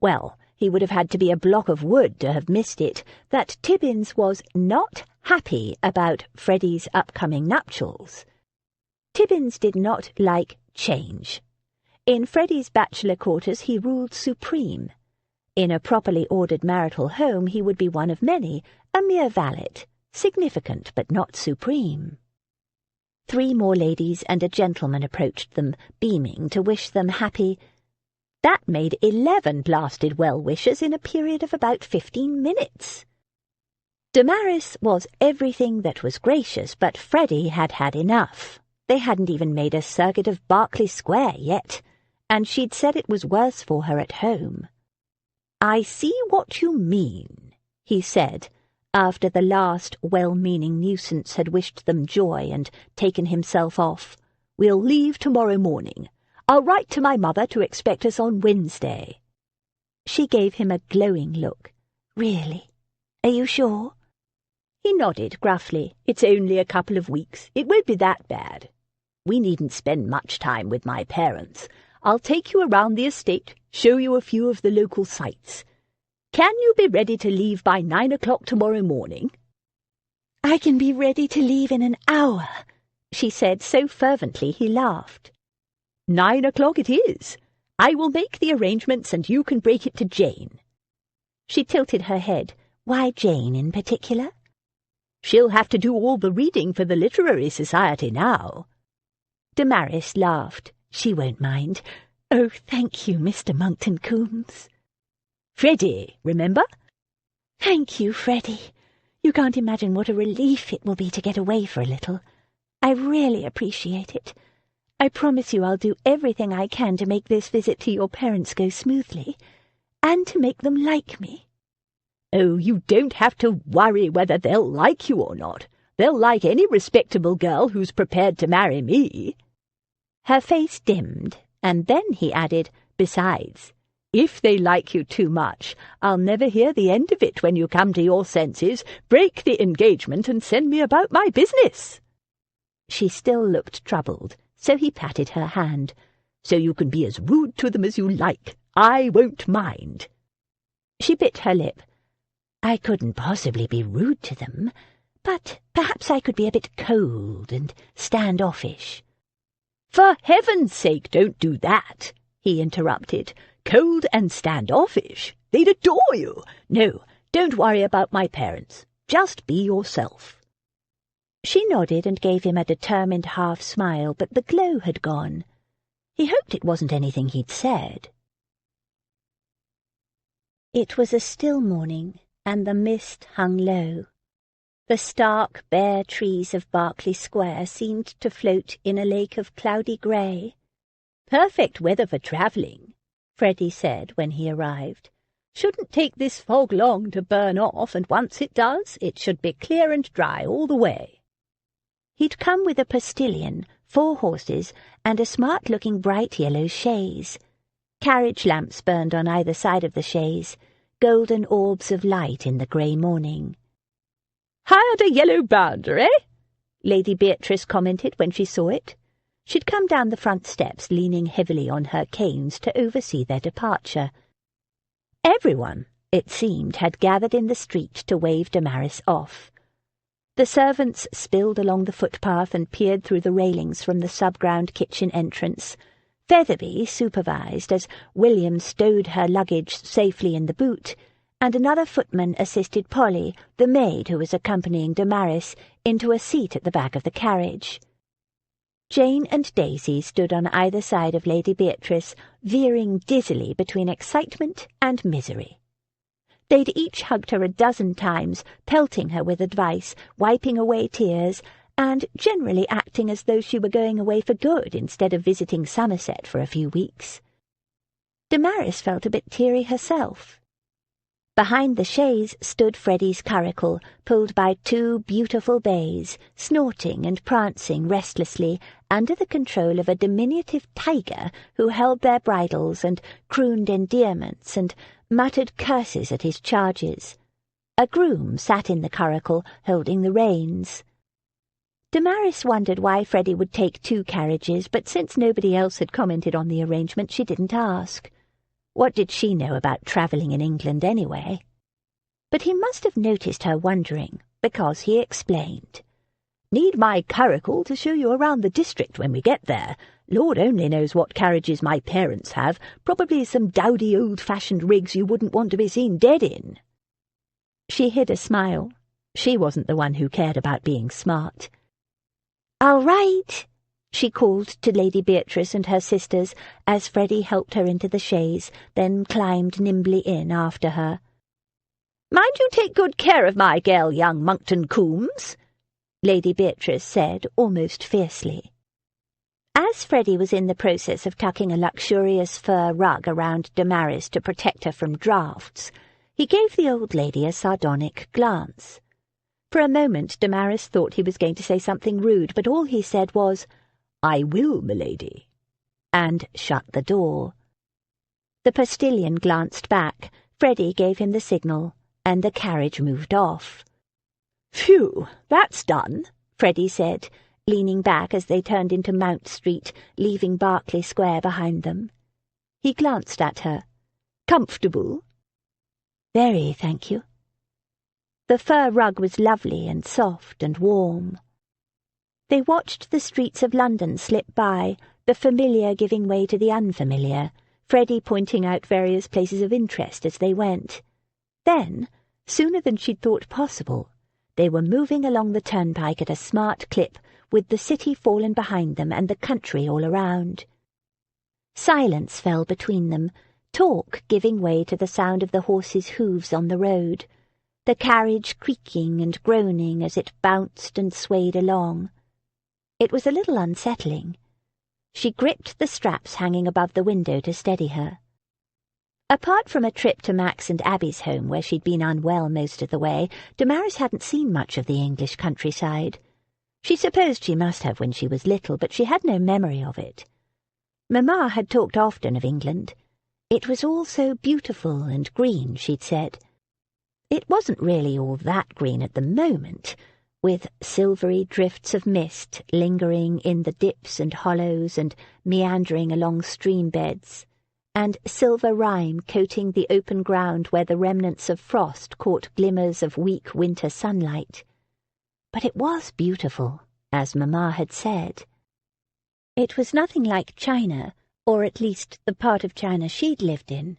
well, he would have had to be a block of wood to have missed it, that Tibbins was not happy about Freddy's upcoming nuptials. Tibbins did not like change. In Freddy's bachelor quarters he ruled supreme. In a properly ordered marital home he would be one of many, a mere valet, significant but not supreme. 3 more ladies and a gentleman approached them, beaming, to wish them happy. That made 11 blasted well-wishers in a period of about 15 minutes. Damaris was everything that was gracious, but Freddy had had enough. They hadn't even made a circuit of Berkeley Square yet, and she'd said it was worse for her at home. "I see what you mean," he said, after the last well-meaning nuisance had wished them joy and taken himself off. "We'll leave tomorrow morning. I'll write to my mother to expect us on Wednesday." She gave him a glowing look. "Really? Are you sure?" He nodded gruffly. "It's only a couple of weeks. It won't be that bad. We needn't spend much time with my parents. I'll take you around the estate, show you a few of the local sights. Can you be ready to leave by 9 o'clock tomorrow morning?" "I can be ready to leave in an hour," she said so fervently he laughed. 9 o'clock it is. I will make the arrangements and you can break it to Jane." She tilted her head. "Why Jane in particular?" "She'll have to do all the reading for the Literary Society now." Damaris laughed. "She won't mind. Oh, thank you, Mr. Monkton-Coombes." "Freddy, remember?" "Thank you, Freddy. You can't imagine what a relief it will be to get away for a little. I really appreciate it. I promise you I'll do everything I can to make this visit to your parents go smoothly, and to make them like me." "Oh, you don't have to worry whether they'll like you or not. They'll like any respectable girl who's prepared to marry me." Her face dimmed, and then he added, "Besides, if they like you too much, I'll never hear the end of it when you come to your senses. Break the engagement and send me about my business." She still looked troubled, so he patted her hand. "So you can be as rude to them as you like. I won't mind." She bit her lip. "I couldn't possibly be rude to them, but perhaps I could be a bit cold and standoffish." "For heaven's sake, don't do that," he interrupted. "Cold and standoffish? They'd adore you. No, don't worry about my parents. Just be yourself." She nodded and gave him a determined half-smile, but the glow had gone. He hoped it wasn't anything he'd said. It was a still morning, and the mist hung low. The stark, bare trees of Berkeley Square seemed to float in a lake of cloudy grey. "Perfect weather for travelling," Freddy said when he arrived. "Shouldn't take this fog long to burn off, and once it does, it should be clear and dry all the way." He'd come with a postilion, 4 horses, and a smart-looking bright yellow chaise. Carriage lamps burned on either side of the chaise, golden orbs of light in the grey morning. "Hired a yellow bounder, eh?" Lady Beatrice commented when she saw it. She'd come down the front steps, leaning heavily on her canes to oversee their departure. Everyone, it seemed, had gathered in the street to wave Damaris off. The servants spilled along the footpath and peered through the railings from the subground kitchen entrance. Featherby supervised as William stowed her luggage safely in the boot, and another footman assisted Polly, the maid who was accompanying Damaris, into a seat at the back of the carriage. Jane and Daisy stood on either side of Lady Beatrice, veering dizzily between excitement and misery. They'd each hugged her a dozen times, pelting her with advice, wiping away tears, and generally acting as though she were going away for good instead of visiting Somerset for a few weeks. Damaris felt a bit teary herself. Behind the chaise stood Freddy's curricle, pulled by two beautiful bays, snorting and prancing restlessly under the control of a diminutive tiger who held their bridles and crooned endearments and muttered curses at his charges. A groom sat in the curricle, holding the reins. Damaris wondered why Freddy would take two carriages, but since nobody else had commented on the arrangement, she didn't ask. What did she know about travelling in England anyway? But he must have noticed her wondering, because he explained. "Need my curricle to show you around the district when we get there. Lord only knows what carriages my parents have, probably some dowdy old-fashioned rigs you wouldn't want to be seen dead in." She hid a smile. She wasn't the one who cared about being smart. "All right," she called to Lady Beatrice and her sisters as Freddy helped her into the chaise, then climbed nimbly in after her. "Mind you take good care of my girl, young Monkton-Coombes," Lady Beatrice said almost fiercely. As Freddy was in the process of tucking a luxurious fur rug around Damaris to protect her from draughts, he gave the old lady a sardonic glance. For a moment Damaris thought he was going to say something rude, but all he said was, "I will, milady," and shut the door. The postilion glanced back, Freddy gave him the signal, and the carriage moved off. "Phew, that's done," Freddy said, leaning back as they turned into Mount Street, leaving Berkeley Square behind them. He glanced at her. "Comfortable?" "Very, thank you." The fur rug was lovely and soft and warm. They watched the streets of London slip by, the familiar giving way to the unfamiliar, Freddy pointing out various places of interest as they went. Then, sooner than she'd thought possible, they were moving along the turnpike at a smart clip, with the city fallen behind them and the country all around. Silence fell between them, talk giving way to the sound of the horses' hooves on the road, the carriage creaking and groaning as it bounced and swayed along. It was a little unsettling. She gripped the straps hanging above the window to steady her. Apart from a trip to Max and Abby's home, where she'd been unwell most of the way, Damaris hadn't seen much of the English countryside. She supposed she must have when she was little, but she had no memory of it. Mamma had talked often of England. It was all so beautiful and green, she'd said. It wasn't really all that green at the moment, with silvery drifts of mist lingering in the dips and hollows and meandering along stream beds, and silver rime coating the open ground where the remnants of frost caught glimmers of weak winter sunlight. But it was beautiful, as Mamma had said. It was nothing like China, or at least the part of China she'd lived in.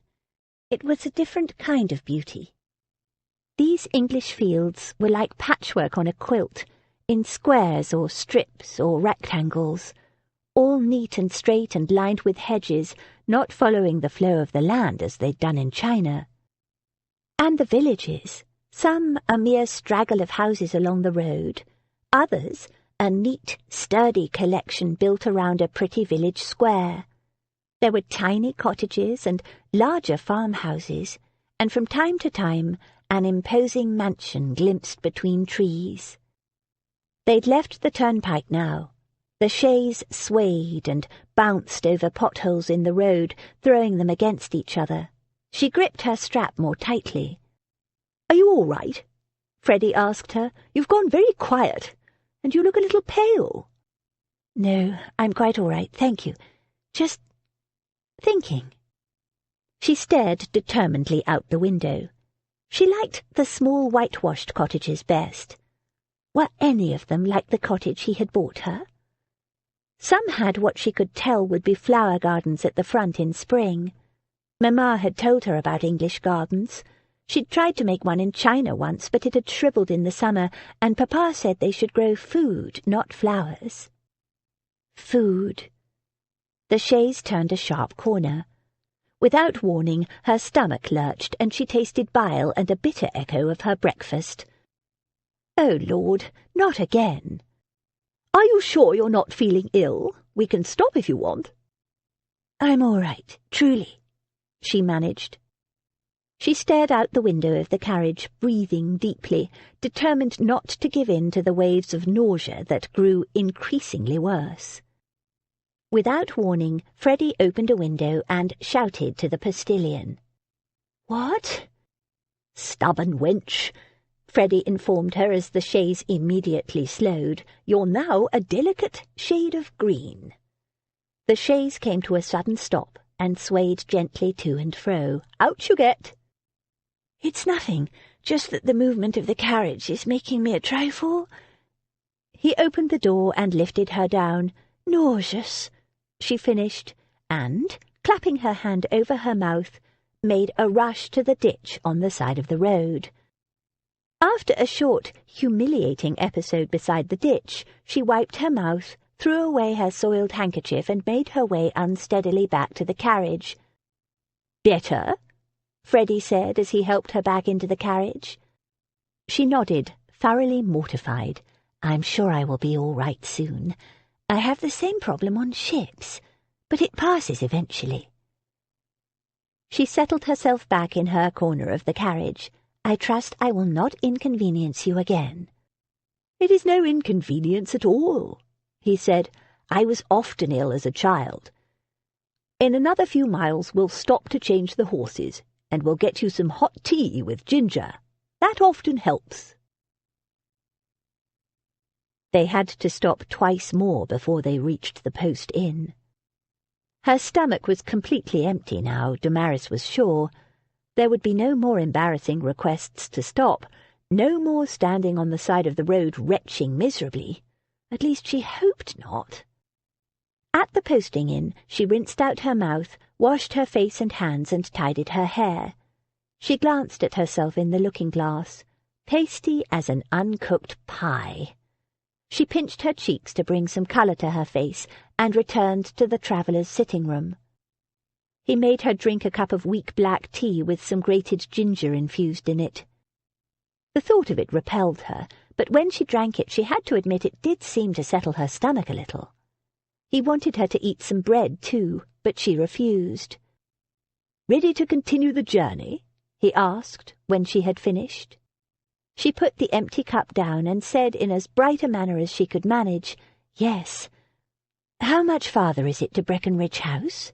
It was a different kind of beauty. These English fields were like patchwork on a quilt, in squares or strips or rectangles, all neat and straight and lined with hedges, not following the flow of the land as they'd done in China. And the villages, some a mere straggle of houses along the road, others a neat, sturdy collection built around a pretty village square. There were tiny cottages and larger farmhouses, and from time to time an imposing mansion glimpsed between trees. They'd left the turnpike now. The chaise swayed and bounced over potholes in the road, throwing them against each other. She gripped her strap more tightly. "Are you all right?" Freddy asked her. "You've gone very quiet, and you look a little pale." "No, I'm quite all right, thank you. Just thinking." She stared determinedly out the window. She liked the small whitewashed cottages best. Were any of them like the cottage he had bought her? Some had what she could tell would be flower gardens at the front in spring. Mamma had told her about English gardens. She'd tried to make one in China once, but it had shriveled in the summer, and Papa said they should grow food, not flowers. Food. The chaise turned a sharp corner. Without warning, her stomach lurched, and she tasted bile and a bitter echo of her breakfast. "Oh, Lord, not again." "Are you sure you're not feeling ill? We can stop if you want." "I'm all right, truly," she managed. She stared out the window of the carriage, breathing deeply, determined not to give in to the waves of nausea that grew increasingly worse. Without warning, Freddy opened a window and shouted to the postilion. "What?" "Stubborn wench," Freddy informed her as the chaise immediately slowed. "You're now a delicate shade of green." The chaise came to a sudden stop and swayed gently to and fro. "Out you get." "It's nothing, just that the movement of the carriage is making me a trifle—" He opened the door and lifted her down. "Nauseous," she finished, and, clapping her hand over her mouth, made a rush to the ditch on the side of the road. After a short, humiliating episode beside the ditch, she wiped her mouth, threw away her soiled handkerchief, and made her way unsteadily back to the carriage. "Better?" Freddy said as he helped her back into the carriage. She nodded, thoroughly mortified. "I'm sure I will be all right soon. I have the same problem on ships, but it passes eventually." She settled herself back in her corner of the carriage. "I trust I will not inconvenience you again." "It is no inconvenience at all," he said. "I was often ill as a child. In another few miles we'll stop to change the horses, and we'll get you some hot tea with ginger. That often helps." They had to stop twice more before they reached the post inn. Her stomach was completely empty now, Damaris was sure. There would be no more embarrassing requests to stop, no more standing on the side of the road retching miserably. At least she hoped not. At the posting inn, she rinsed out her mouth, washed her face and hands, and tidied her hair. She glanced at herself in the looking-glass, pasty as an uncooked pie. She pinched her cheeks to bring some colour to her face and returned to the traveller's sitting-room. He made her drink a cup of weak black tea with some grated ginger infused in it. The thought of it repelled her, but when she drank it she had to admit it did seem to settle her stomach a little. He wanted her to eat some bread too, but she refused. "Ready to continue the journey?" he asked when she had finished. She put the empty cup down and said in as bright a manner as she could manage, "Yes. How much farther is it to Breckenridge House?"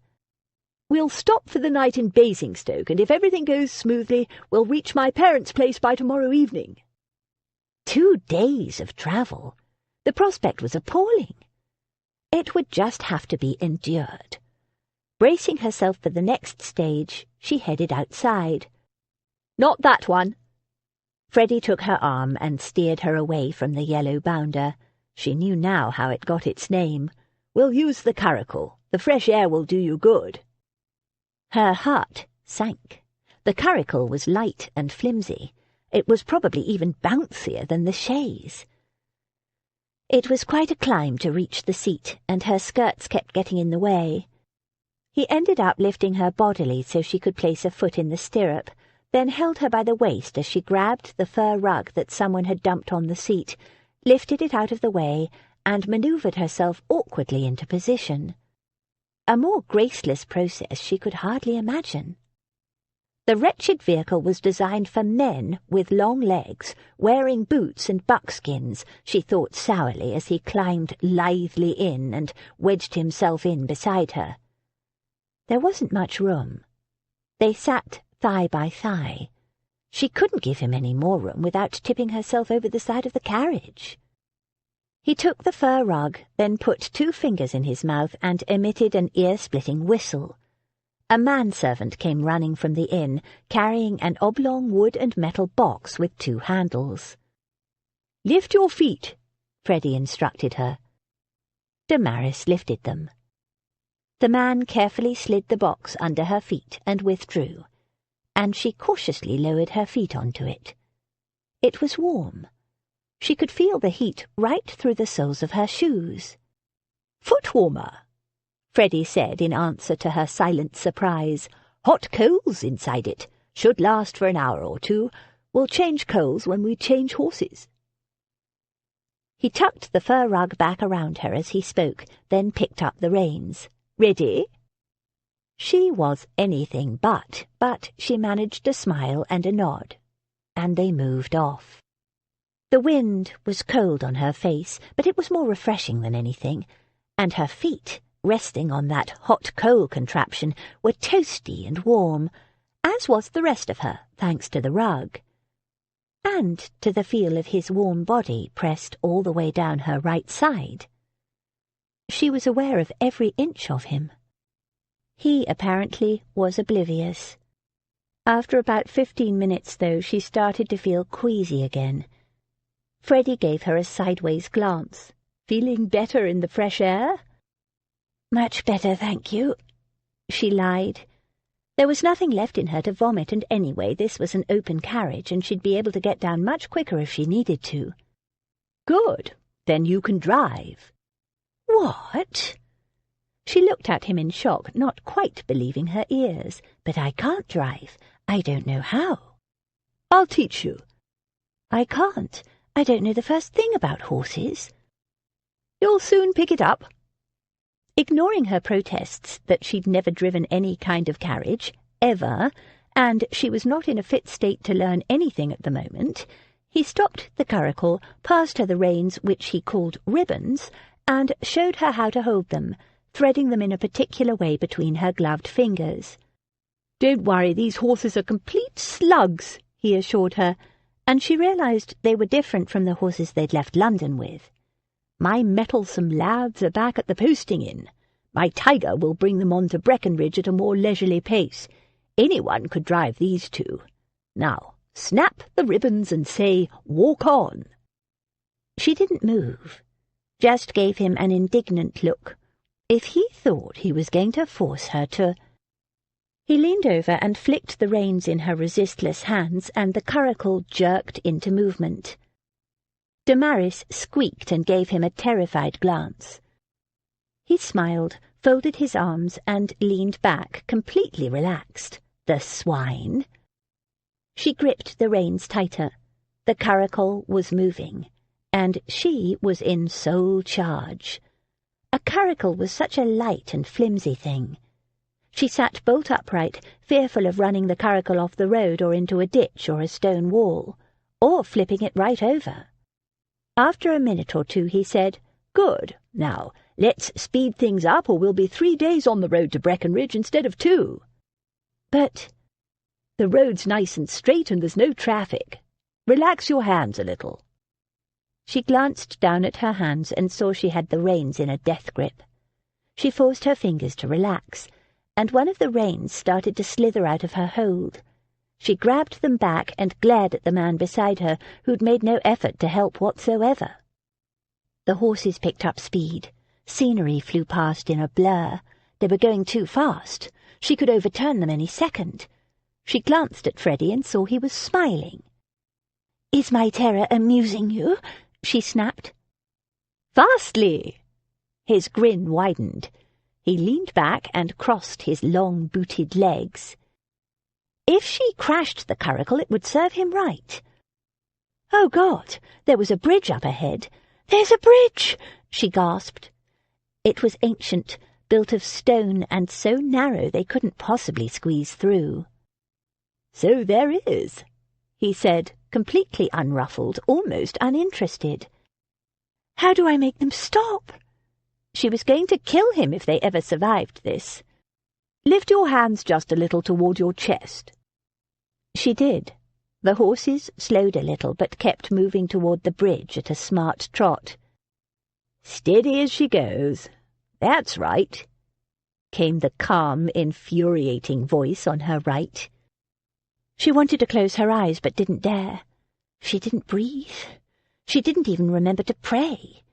"We'll stop for the night in Basingstoke, and if everything goes smoothly, we'll reach my parents' place by tomorrow evening." 2 days of travel. The prospect was appalling. It would just have to be endured. Bracing herself for the next stage, she headed outside. "Not that one." Freddy took her arm and steered her away from the yellow bounder. She knew now how it got its name. "We'll use the curricle. The fresh air will do you good." Her heart sank. The curricle was light and flimsy. It was probably even bouncier than the chaise. It was quite a climb to reach the seat, and her skirts kept getting in the way. He ended up lifting her bodily so she could place a foot in the stirrup, then held her by the waist as she grabbed the fur rug that someone had dumped on the seat, lifted it out of the way, and manoeuvred herself awkwardly into position. A more graceless process she could hardly imagine. The wretched vehicle was designed for men with long legs, wearing boots and buckskins, she thought sourly as he climbed lithely in and wedged himself in beside her. There wasn't much room. They sat thigh by thigh. She couldn't give him any more room without tipping herself over the side of the carriage. He took the fur rug, then put 2 fingers in his mouth and emitted an ear-splitting whistle. A manservant came running from the inn, carrying an oblong wood and metal box with 2 handles. "Lift your feet," Freddy instructed her. Damaris lifted them. The man carefully slid the box under her feet and withdrew, and she cautiously lowered her feet onto it. It was warm. She could feel the heat right through the soles of her shoes. "Foot warmer," Freddy said in answer to her silent surprise. "Hot coals inside it. Should last for an hour or 2. We'll change coals when we change horses." He tucked the fur rug back around her as he spoke, then picked up the reins. "Ready?" She was anything but she managed a smile and a nod, and they moved off. The wind was cold on her face, but it was more refreshing than anything, and her feet, resting on that hot coal contraption, were toasty and warm, as was the rest of her, thanks to the rug, and to the feel of his warm body pressed all the way down her right side. She was aware of every inch of him. He, apparently, was oblivious. After about 15 minutes, though, she started to feel queasy again. Freddy gave her a sideways glance. "Feeling better in the fresh air?" "Much better, thank you," she lied. There was nothing left in her to vomit, and anyway, this was an open carriage, and she'd be able to get down much quicker if she needed to. "Good. Then you can drive." "What?" She looked at him in shock, not quite believing her ears. "But I can't drive. I don't know how." "I'll teach you." "I can't. I don't know the first thing about horses." "You'll soon pick it up." Ignoring her protests that she'd never driven any kind of carriage, ever, and she was not in a fit state to learn anything at the moment, he stopped the curricle, passed her the reins, which he called ribbons, and showed her how to hold them, threading them in a particular way between her gloved fingers. "Don't worry, these horses are complete slugs," he assured her, and she realised they were different from the horses they'd left London with. "My mettlesome lads are back at the posting inn. My tiger will bring them on to Breckenridge at a more leisurely pace. Anyone could drive these two. Now, snap the ribbons and say, 'Walk on.'" She didn't move, just gave him an indignant look. If he thought he was going to force her to... He leaned over and flicked the reins in her resistless hands, and the curricle jerked into movement. Damaris squeaked and gave him a terrified glance. He smiled, folded his arms, and leaned back, completely relaxed. The swine! She gripped the reins tighter. The curricle was moving, and she was in sole charge. A curricle was such a light and flimsy thing. She sat bolt upright, fearful of running the curricle off the road or into a ditch or a stone wall, or flipping it right over. After a minute or two he said, "Good. Now, let's speed things up, or we'll be 3 days on the road to Breckenridge instead of 2. "But—" "The road's nice and straight and there's no traffic. Relax your hands a little." She glanced down at her hands and saw she had the reins in a death grip. She forced her fingers to relax, and one of the reins started to slither out of her hold. She grabbed them back and glared at the man beside her, who'd made no effort to help whatsoever. The horses picked up speed. Scenery flew past in a blur. They were going too fast. She could overturn them any second. She glanced at Freddy and saw he was smiling. "Is my terror amusing you?" she snapped. "Vastly!" His grin widened. He leaned back and crossed his long booted legs. If she crashed the curricle, it would serve him right. "Oh, God! There was a bridge up ahead." "There's a bridge!" she gasped. It was ancient, built of stone, and so narrow they couldn't possibly squeeze through. "So there is," he said, completely unruffled, almost uninterested. "How do I make them stop?" She was going to kill him if they ever survived this. "Lift your hands just a little toward your chest." She did. The horses slowed a little, but kept moving toward the bridge at a smart trot. "Steady as she goes. That's right," came the calm, infuriating voice on her right. She wanted to close her eyes, but didn't dare. She didn't breathe. She didn't even remember to pray.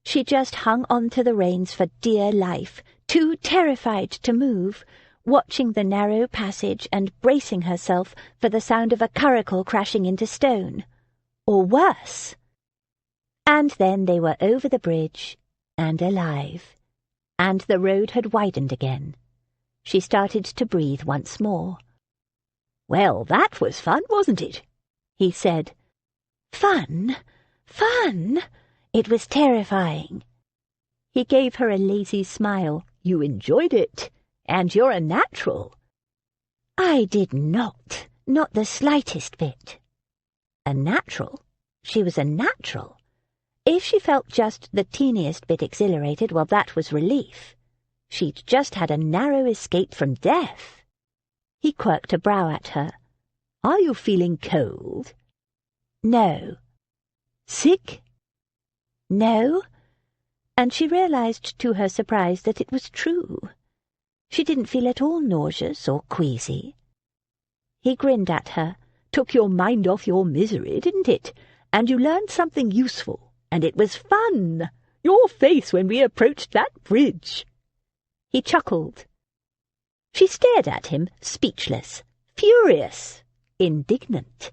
She just hung on to the reins for dear life, too terrified to move, watching the narrow passage and bracing herself for the sound of a curricle crashing into stone. Or worse. And then they were over the bridge and alive, and the road had widened again. She started to breathe once more. "Well, that was fun, wasn't it?" he said. Fun? Fun? It was terrifying. He gave her a lazy smile. "You enjoyed it. And you're a natural." I did not the slightest bit. A natural? She was a natural. If she felt just the teeniest bit exhilarated, well, that was relief. She'd just had a narrow escape from death. He quirked a brow at her. "Are you feeling cold?" "No." "Sick?" "No." And she realized to her surprise that it was true. She didn't feel at all nauseous or queasy. He grinned at her. "Took your mind off your misery, didn't it? And you learned something useful, and it was fun. Your face when we approached that bridge." He chuckled. She stared at him, speechless, furious, indignant.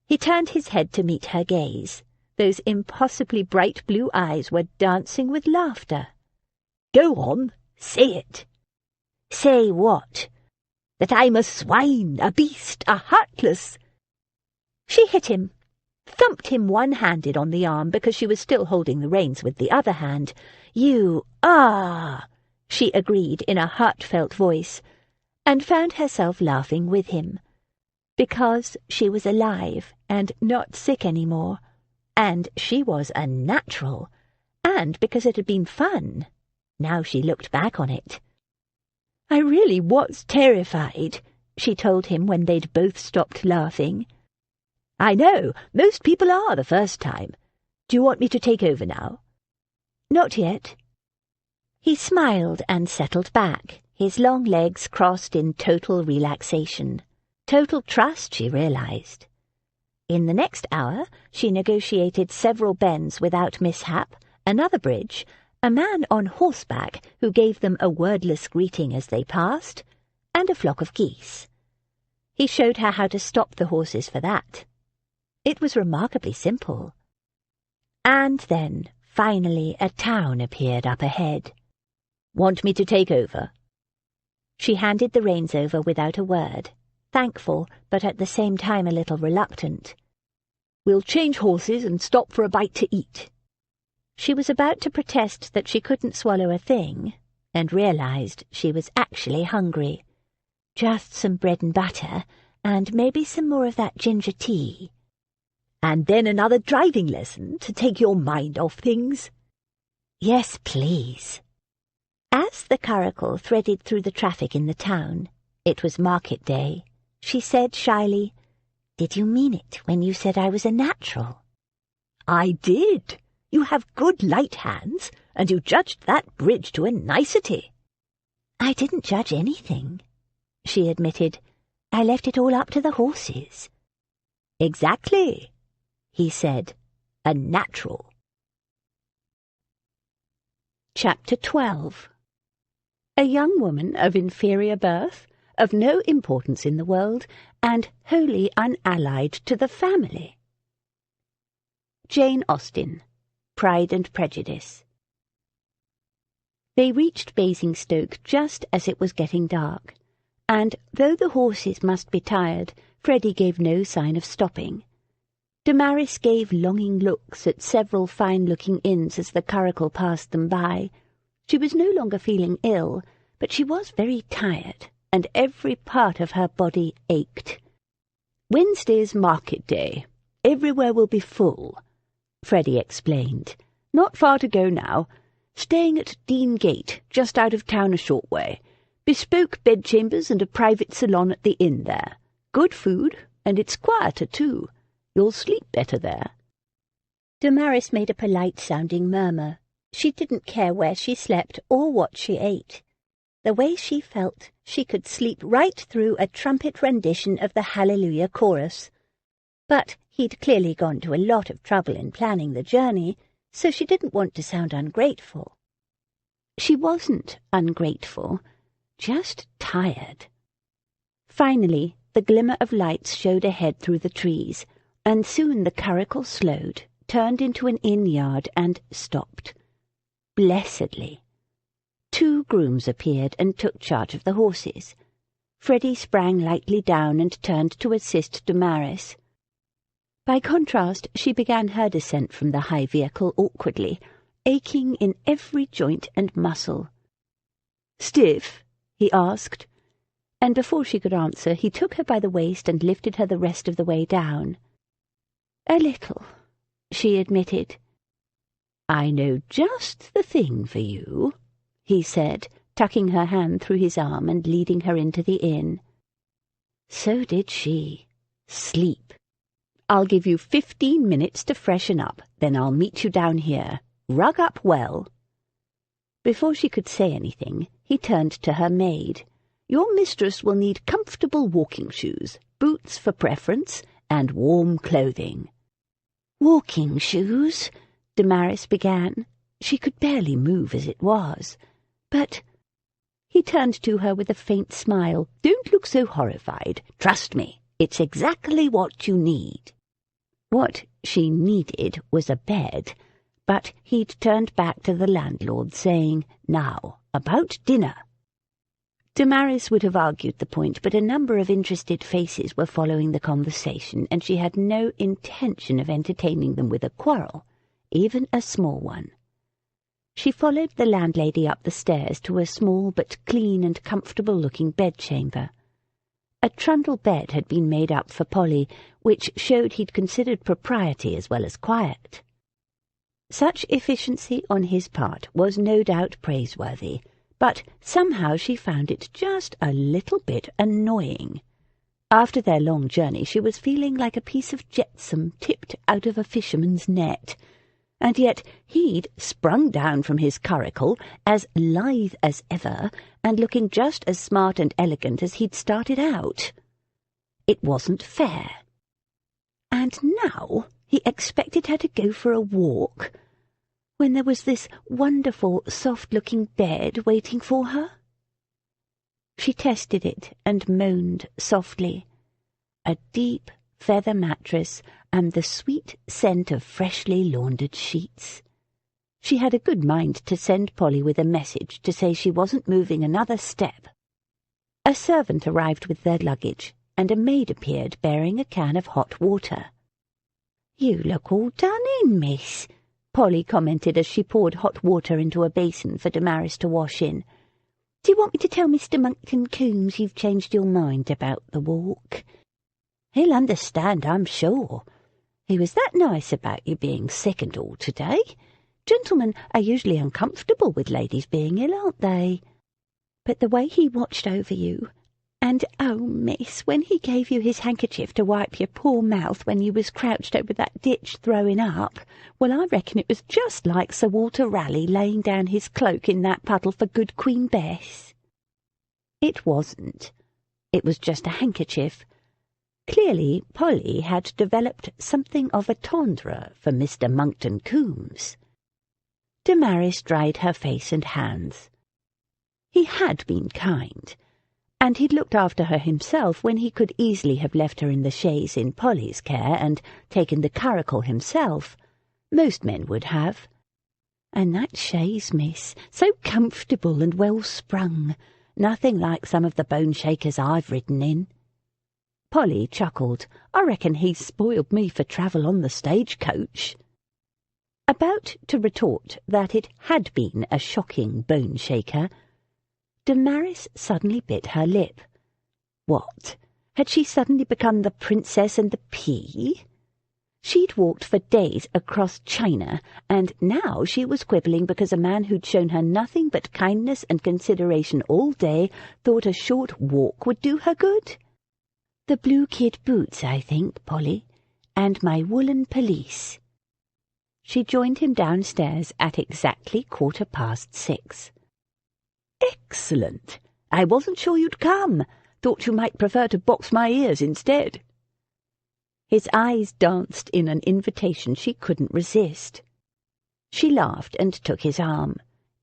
He turned his head to meet her gaze. Those impossibly bright blue eyes were dancing with laughter. "Go on, say it." "Say what?" "That I'm a swine, a beast, a heartless—" She hit him, thumped him one-handed on the arm because she was still holding the reins with the other hand. "You are," she agreed in a heartfelt voice, and found herself laughing with him. Because she was alive and not sick any more, and she was a natural, and because it had been fun. Now she looked back on it. "I really was terrified," she told him when they'd both stopped laughing. "I know, most people are the first time. Do you want me to take over now?" "Not yet." He smiled and settled back, his long legs crossed in total relaxation. Total trust, she realized. In the next hour, she negotiated several bends without mishap, another bridge, a man on horseback who gave them a wordless greeting as they passed, and a flock of geese. He showed her how to stop the horses for that. It was remarkably simple. And then, finally, a town appeared up ahead. "Want me to take over?" She handed the reins over without a word, thankful, but at the same time a little reluctant. "We'll change horses and stop for a bite to eat." She was about to protest that she couldn't swallow a thing, and realized she was actually hungry. Just some bread and butter, and maybe some more of that ginger tea. "And then another driving lesson to take your mind off things?" "Yes, please." As the curricle threaded through the traffic in the town, it was market day, she said shyly, "Did you mean it when you said I was a natural?" "I did. You have good light hands, and you judged that bridge to a nicety." "I didn't judge anything," she admitted. "I left it all up to the horses." "Exactly," he said. "A natural." Chapter 12. A young woman of inferior birth, of no importance in the world, and wholly unallied to the family. Jane Austen, Pride and Prejudice. They reached Basingstoke just as it was getting dark, and though the horses must be tired, Freddy gave no sign of stopping. Damaris gave longing looks at several fine-looking inns as the curricle passed them by. She was no longer feeling ill, but she was very tired, and every part of her body ached. "Wednesday's market day. Everywhere will be full," Freddy explained. "Not far to go now. Staying at Dean Gate, just out of town a short way. Bespoke bedchambers and a private salon at the inn there. Good food, and it's quieter too. You'll sleep better there." Damaris made a polite-sounding murmur. She didn't care where she slept or what she ate. The way she felt, she could sleep right through a trumpet rendition of the Hallelujah chorus. But he'd clearly gone to a lot of trouble in planning the journey, so she didn't want to sound ungrateful. She wasn't ungrateful, just tired. Finally, the glimmer of lights showed ahead through the trees, and soon the curricle slowed, turned into an inn-yard, and stopped. Blessedly. 2 grooms appeared and took charge of the horses. Freddy sprang lightly down and turned to assist Damaris. By contrast, she began her descent from the high vehicle awkwardly, aching in every joint and muscle. "Stiff?" he asked, and before she could answer, he took her by the waist and lifted her the rest of the way down. "A little," she admitted. "I know just the thing for you," he said, tucking her hand through his arm and leading her into the inn. So did she. Sleep. "I'll give you 15 minutes to freshen up, then I'll meet you down here. Rug up well." Before she could say anything, he turned to her maid. "Your mistress will need comfortable walking shoes, boots for preference, and warm clothing." "Walking shoes?" Damaris began. She could barely move as it was. "But—" He turned to her with a faint smile. "Don't look so horrified. Trust me, it's exactly what you need." What she needed was a bed, but he'd turned back to the landlord, saying, "Now, about dinner." Damaris would have argued the point, but a number of interested faces were following the conversation, and she had no intention of entertaining them with a quarrel, even a small one. She followed the landlady up the stairs to a small but clean and comfortable-looking bedchamber. A trundle bed had been made up for Polly, which showed he'd considered propriety as well as quiet. Such efficiency on his part was no doubt praiseworthy, but somehow she found it just a little bit annoying. After their long journey she was feeling like a piece of jetsam tipped out of a fisherman's net, and yet he'd sprung down from his curricle as lithe as ever, and looking just as smart and elegant as he'd started out. It wasn't fair. And now he expected her to go for a walk, when there was this wonderful, soft-looking bed waiting for her. She tested it and moaned softly. A deep feather mattress and the sweet scent of freshly laundered sheets. She had a good mind to send Polly with a message to say she wasn't moving another step. A servant arrived with their luggage, and a maid appeared bearing a can of hot water. "You look all done in, miss," Polly commented as she poured hot water into a basin for Damaris to wash in. "Do you want me to tell Mr. Monkton-Coombes you've changed your mind about the walk? He'll understand, I'm sure. He was that nice about you being sick and all today. Gentlemen are usually uncomfortable with ladies being ill, aren't they? But the way he watched over you, and, oh, miss, when he gave you his handkerchief to wipe your poor mouth when you was crouched over that ditch throwing up, well, I reckon it was just like Sir Walter Raleigh laying down his cloak in that puddle for good Queen Bess." It wasn't. It was just a handkerchief. Clearly, Polly had developed something of a tendre for Mr. Monkton-Coombes. Damaris dried her face and hands. He had been kind, and he'd looked after her himself when he could easily have left her in the chaise in Polly's care and taken the curricle himself. Most men would have. And that chaise, miss, so comfortable and well sprung, nothing like some of the bone-shakers I've ridden in. Polly chuckled. "I reckon he's spoiled me for travel on the stagecoach." About to retort that it had been a shocking bone-shaker, Damaris suddenly bit her lip. What? Had she suddenly become the Princess and the Pea? She'd walked for days across China, and now she was quibbling because a man who'd shown her nothing but kindness and consideration all day thought a short walk would do her good? "The blue kid boots, I think, Polly, and my woolen pelisse." She joined him downstairs at exactly 6:15. "Excellent! I wasn't sure you'd come. Thought you might prefer to box my ears instead." His eyes danced in an invitation she couldn't resist. She laughed and took his arm.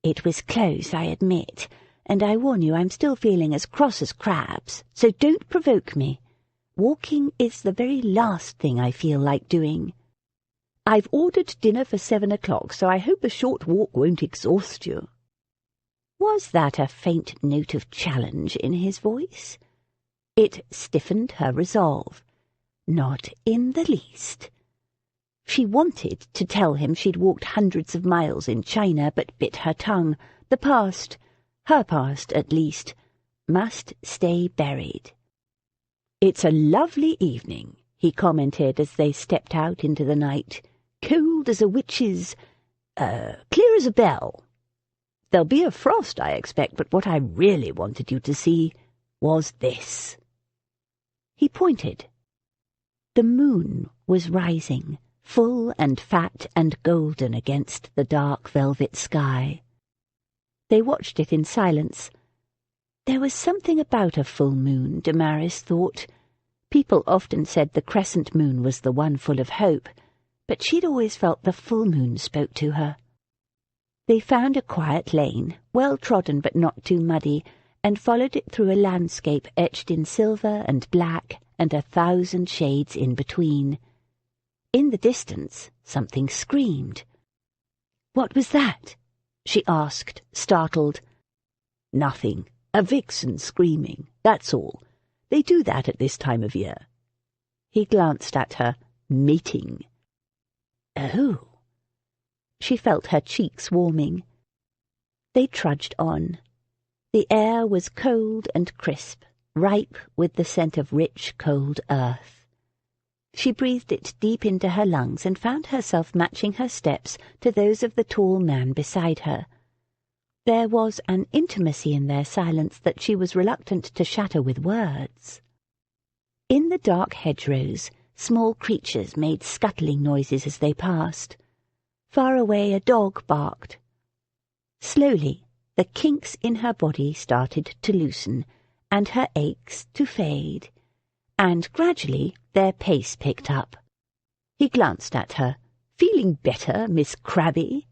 "It was close, I admit, and I warn you I'm still feeling as cross as crabs, so don't provoke me. Walking is the very last thing I feel like doing. I've ordered dinner for 7 o'clock, so I hope a short walk won't exhaust you." Was that a faint note of challenge in his voice? It stiffened her resolve. Not in the least. She wanted to tell him she'd walked hundreds of miles in China, but bit her tongue. The past, her past at least, must stay buried. "It's a lovely evening," he commented as they stepped out into the night. "Cold as a witch's, clear as a bell. There'll be a frost, I expect, but what I really wanted you to see was this." He pointed. The moon was rising, full and fat and golden against the dark velvet sky. They watched it in silence. There was something about a full moon, Damaris thought. People often said the crescent moon was the one full of hope, but she'd always felt the full moon spoke to her. They found a quiet lane, well trodden but not too muddy, and followed it through a landscape etched in silver and black and 1,000 shades in between. In the distance, something screamed. "What was that?" she asked, startled. "Nothing. A vixen screaming, that's all. They do that at this time of year." He glanced at her. "Mating." "Oh." She felt her cheeks warming. They trudged on. The air was cold and crisp, ripe with the scent of rich, cold earth. She breathed it deep into her lungs and found herself matching her steps to those of the tall man beside her. There was an intimacy in their silence that she was reluctant to shatter with words. In the dark hedgerows, small creatures made scuttling noises as they passed. Far away a dog barked. Slowly, the kinks in her body started to loosen, and her aches to fade, and gradually their pace picked up. He glanced at her. "Feeling better, Miss Crabby?"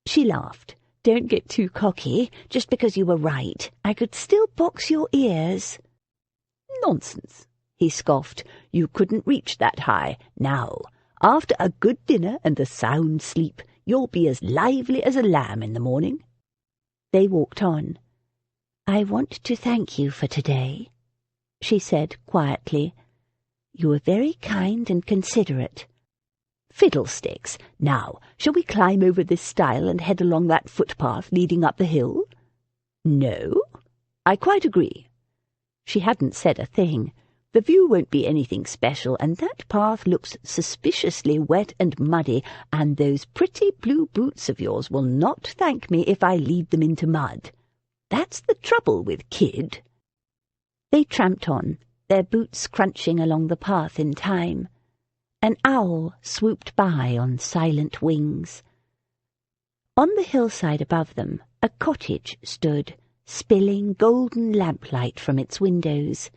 She laughed. "Don't get too cocky. Just because you were right, I could still box your ears." "Nonsense," he scoffed. "You couldn't reach that high. Now, after a good dinner and a sound sleep, you'll be as lively as a lamb in the morning." They walked on. "I want to thank you for today," she said quietly. "You were very kind and considerate." "Fiddlesticks! Now, shall we climb over this stile and head along that footpath leading up the hill?" "No, I quite agree." She hadn't said a thing. "The view won't be anything special, and that path looks suspiciously wet and muddy, and those pretty blue boots of yours will not thank me if I lead them into mud. That's the trouble with Kid." They tramped on, their boots crunching along the path in time. An owl swooped by on silent wings. On the hillside above them, a cottage stood, spilling golden lamplight from its windows.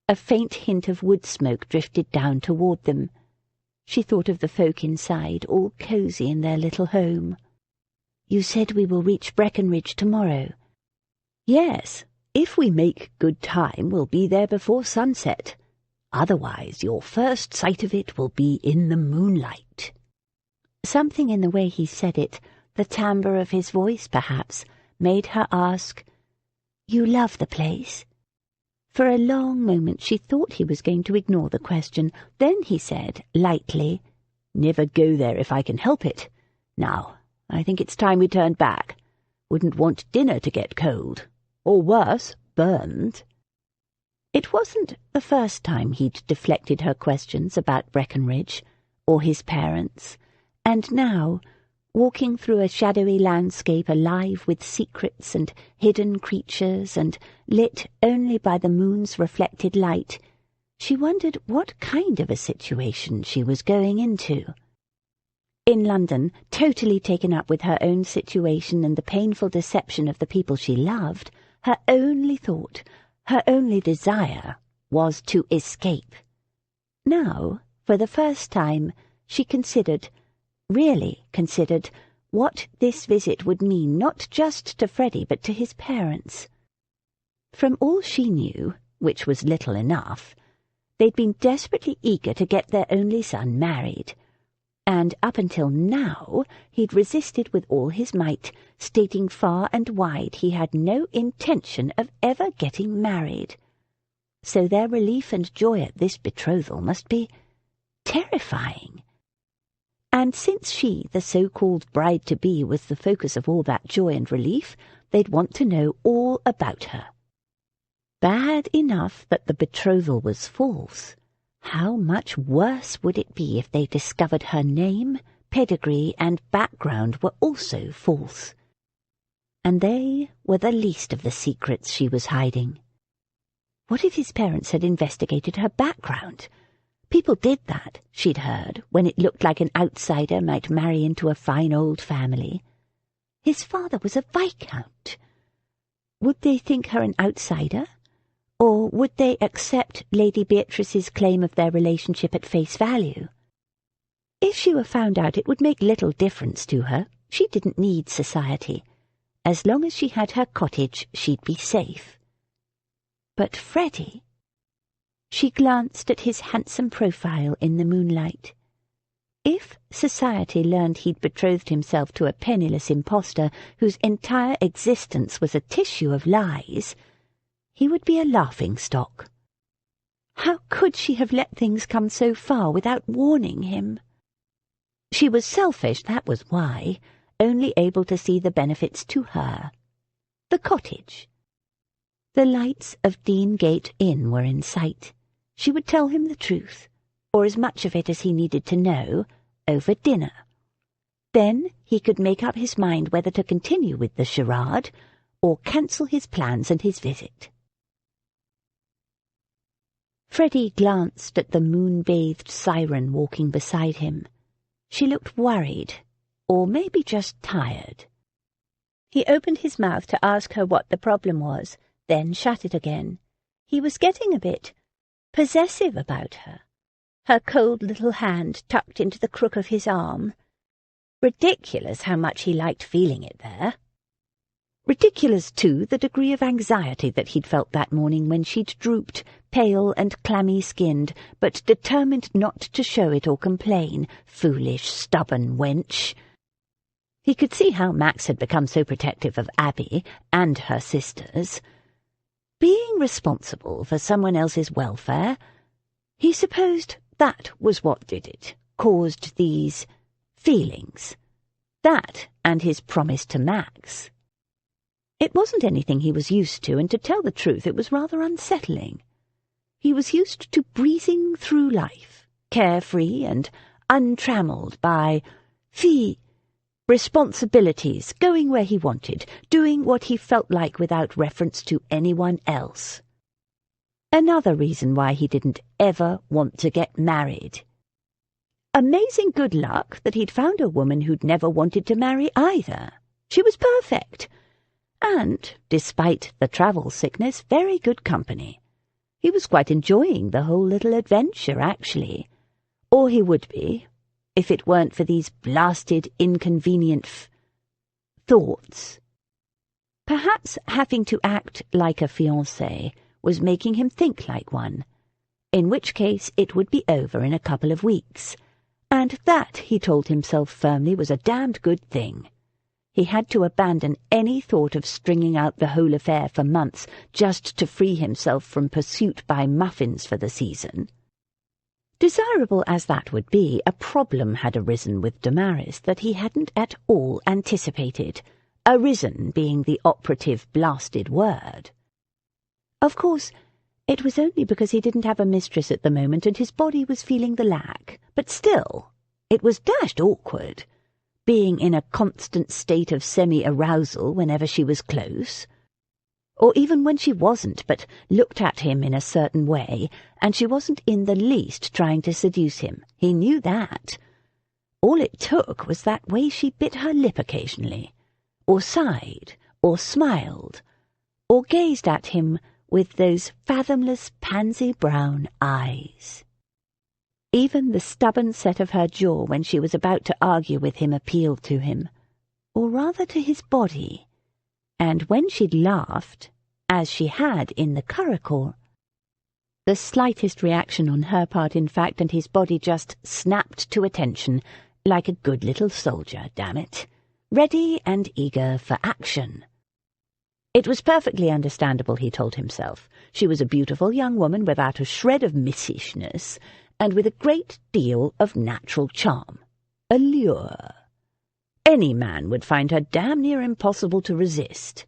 A faint hint of wood smoke drifted down toward them. She thought of the folk inside, all cosy in their little home. "You said we will reach Breckenridge tomorrow." "Yes, if we make good time, we'll be there before sunset. Otherwise, your first sight of it will be in the moonlight." Something in the way he said it, the timbre of his voice perhaps, made her ask, "You love the place?" For a long moment she thought he was going to ignore the question. Then he said, lightly, "Never go there if I can help it. Now, I think it's time we turned back. Wouldn't want dinner to get cold. Or worse, burned." It wasn't the first time he'd deflected her questions about Breckenridge, or his parents, and now, walking through a shadowy landscape alive with secrets and hidden creatures and lit only by the moon's reflected light, she wondered what kind of a situation she was going into. In London, totally taken up with her own situation and the painful deception of the people she loved, her only thought, her only desire, was to escape. Now, for the first time, she really considered, what this visit would mean not just to Freddy but to his parents. From all she knew, which was little enough, they'd been desperately eager to get their only son married. And up until now he'd resisted with all his might, stating far and wide he had no intention of ever getting married. So their relief and joy at this betrothal must be terrifying. And since she, the so-called bride-to-be, was the focus of all that joy and relief, they'd want to know all about her. bad enough that the betrothal was false. How much worse would it be if they discovered her name, pedigree, and background were also false? And they were the least of the secrets she was hiding. What if his parents had investigated her background? People did that, she'd heard, when it looked like an outsider might marry into a fine old family. His father was a viscount. Would they think her an outsider? Or would they accept Lady Beatrice's claim of their relationship at face value? If she were found out, it would make little difference to her. She didn't need society. As long as she had her cottage, she'd be safe. But Freddy... She glanced at his handsome profile in the moonlight. If society learned he'd betrothed himself to a penniless impostor whose entire existence was a tissue of lies, he would be a laughing-stock. How could she have let things come so far without warning him? She was selfish, that was why, only able to see the benefits to her. The cottage. The lights of Dean Gate Inn were in sight. She would tell him the truth, or as much of it as he needed to know, over dinner. Then he could make up his mind whether to continue with the charade, or cancel his plans and his visit. Freddy glanced at the moon-bathed siren walking beside him. She looked worried, or maybe just tired. He opened his mouth to ask her what the problem was, then shut it again. He was getting a bit possessive about her. Her cold little hand tucked into the crook of his arm. Ridiculous how much he liked feeling it there. Ridiculous, too, the degree of anxiety that he'd felt that morning when she'd drooped, pale and clammy-skinned, but determined not to show it or complain, foolish, stubborn wench. He could see how Max had become so protective of Abby and her sisters. Being responsible for someone else's welfare, he supposed that was what did it, caused these feelings. That and his promise to Max. It wasn't anything he was used to, and to tell the truth, it was rather unsettling. He was used to breezing through life, carefree and untrammelled by responsibilities, going where he wanted, doing what he felt like without reference to anyone else. Another reason why he didn't ever want to get married. Amazing good luck that he'd found a woman who'd never wanted to marry either. She was perfect. And, despite the travel sickness, very good company. He was quite enjoying the whole little adventure, actually. Or he would be, if it weren't for these blasted, inconvenient thoughts. Perhaps having to act like a fiancé was making him think like one, in which case it would be over in a couple of weeks, and that, he told himself firmly, was a damned good thing. He had to abandon any thought of stringing out the whole affair for months just to free himself from pursuit by muffins for the season. Desirable as that would be, a problem had arisen with Damaris that he hadn't at all anticipated, arisen being the operative blasted word. Of course, it was only because he didn't have a mistress at the moment and his body was feeling the lack, but still, it was dashed awkward, being in a constant state of semi-arousal whenever she was close. Or even when she wasn't, but looked at him in a certain way, and she wasn't in the least trying to seduce him. He knew that. All it took was that way she bit her lip occasionally, or sighed, or smiled, or gazed at him with those fathomless pansy-brown eyes. Even the stubborn set of her jaw when she was about to argue with him appealed to him, or rather to his body. And when she'd laughed, as she had in the curricle, the slightest reaction on her part, in fact, and his body just snapped to attention, like a good little soldier, damn it, ready and eager for action. It was perfectly understandable, he told himself. She was a beautiful young woman without a shred of missishness, and with a great deal of natural charm. Allure. Any man would find her damn near impossible to resist.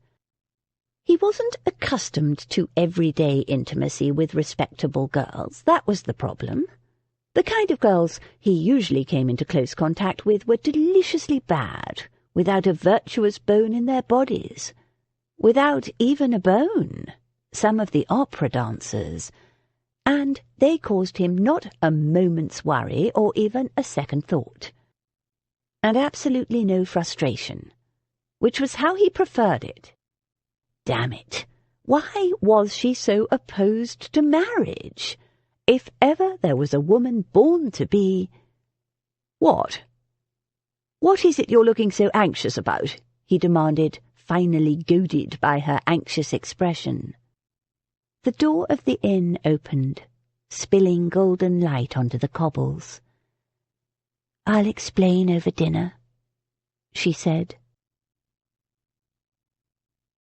He wasn't accustomed to everyday intimacy with respectable girls. That was the problem. The kind of girls he usually came into close contact with were deliciously bad, without a virtuous bone in their bodies. Without even a bone, some of the opera dancers, and they caused him not a moment's worry or even a second thought. And absolutely no frustration, which was how he preferred it. Damn it, why was she so opposed to marriage? If ever there was a woman born to be— "What? What is it you're looking so anxious about?" he demanded, finally goaded by her anxious expression. The door of the inn opened, spilling golden light onto the cobbles. "I'll explain over dinner," she said.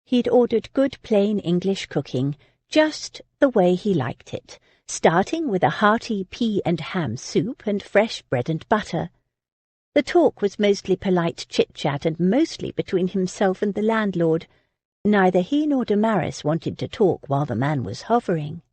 He'd ordered good plain English cooking, just the way he liked it, starting with a hearty pea and ham soup and fresh bread and butter. The talk was mostly polite chit-chat and mostly between himself and the landlord. Neither he nor Damaris wanted to talk while the man was hovering.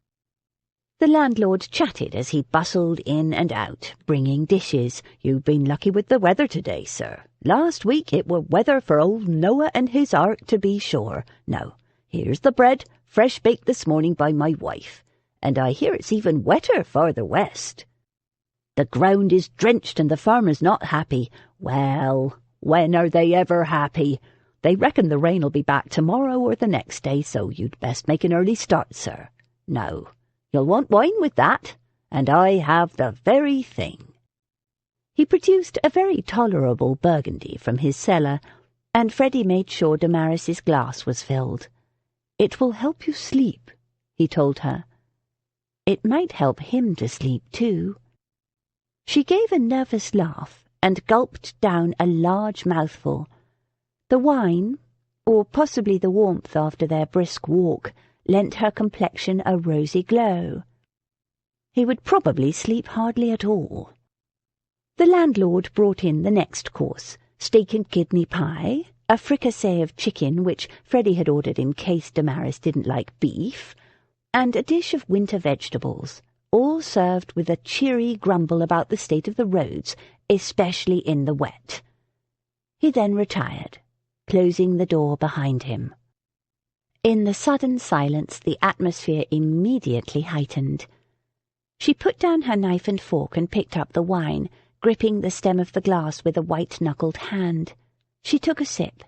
The landlord chatted as he bustled in and out, bringing dishes. "You've been lucky with the weather today, sir. Last week it were weather for old Noah and his ark, to be sure. Now, here's the bread, fresh baked this morning by my wife, and I hear it's even wetter farther west. The ground is drenched and the farmer's not happy. Well, when are they ever happy? They reckon the rain'll be back tomorrow or the next day, so you'd best make an early start, sir. Now, you'll want wine with that, and I have the very thing." He produced a very tolerable Burgundy from his cellar, and Freddy made sure Damaris's glass was filled. "It will help you sleep," he told her. It might help him to sleep, too. She gave a nervous laugh and gulped down a large mouthful. The wine, or possibly the warmth after their brisk walk, lent her complexion a rosy glow. He would probably sleep hardly at all. The landlord brought in the next course, steak and kidney pie, a fricassee of chicken which Freddy had ordered in case Damaris didn't like beef, and a dish of winter vegetables, all served with a cheery grumble about the state of the roads, especially in the wet. He then retired, closing the door behind him. In the sudden silence, the atmosphere immediately heightened. She put down her knife and fork and picked up the wine, gripping the stem of the glass with a white-knuckled hand. She took a sip.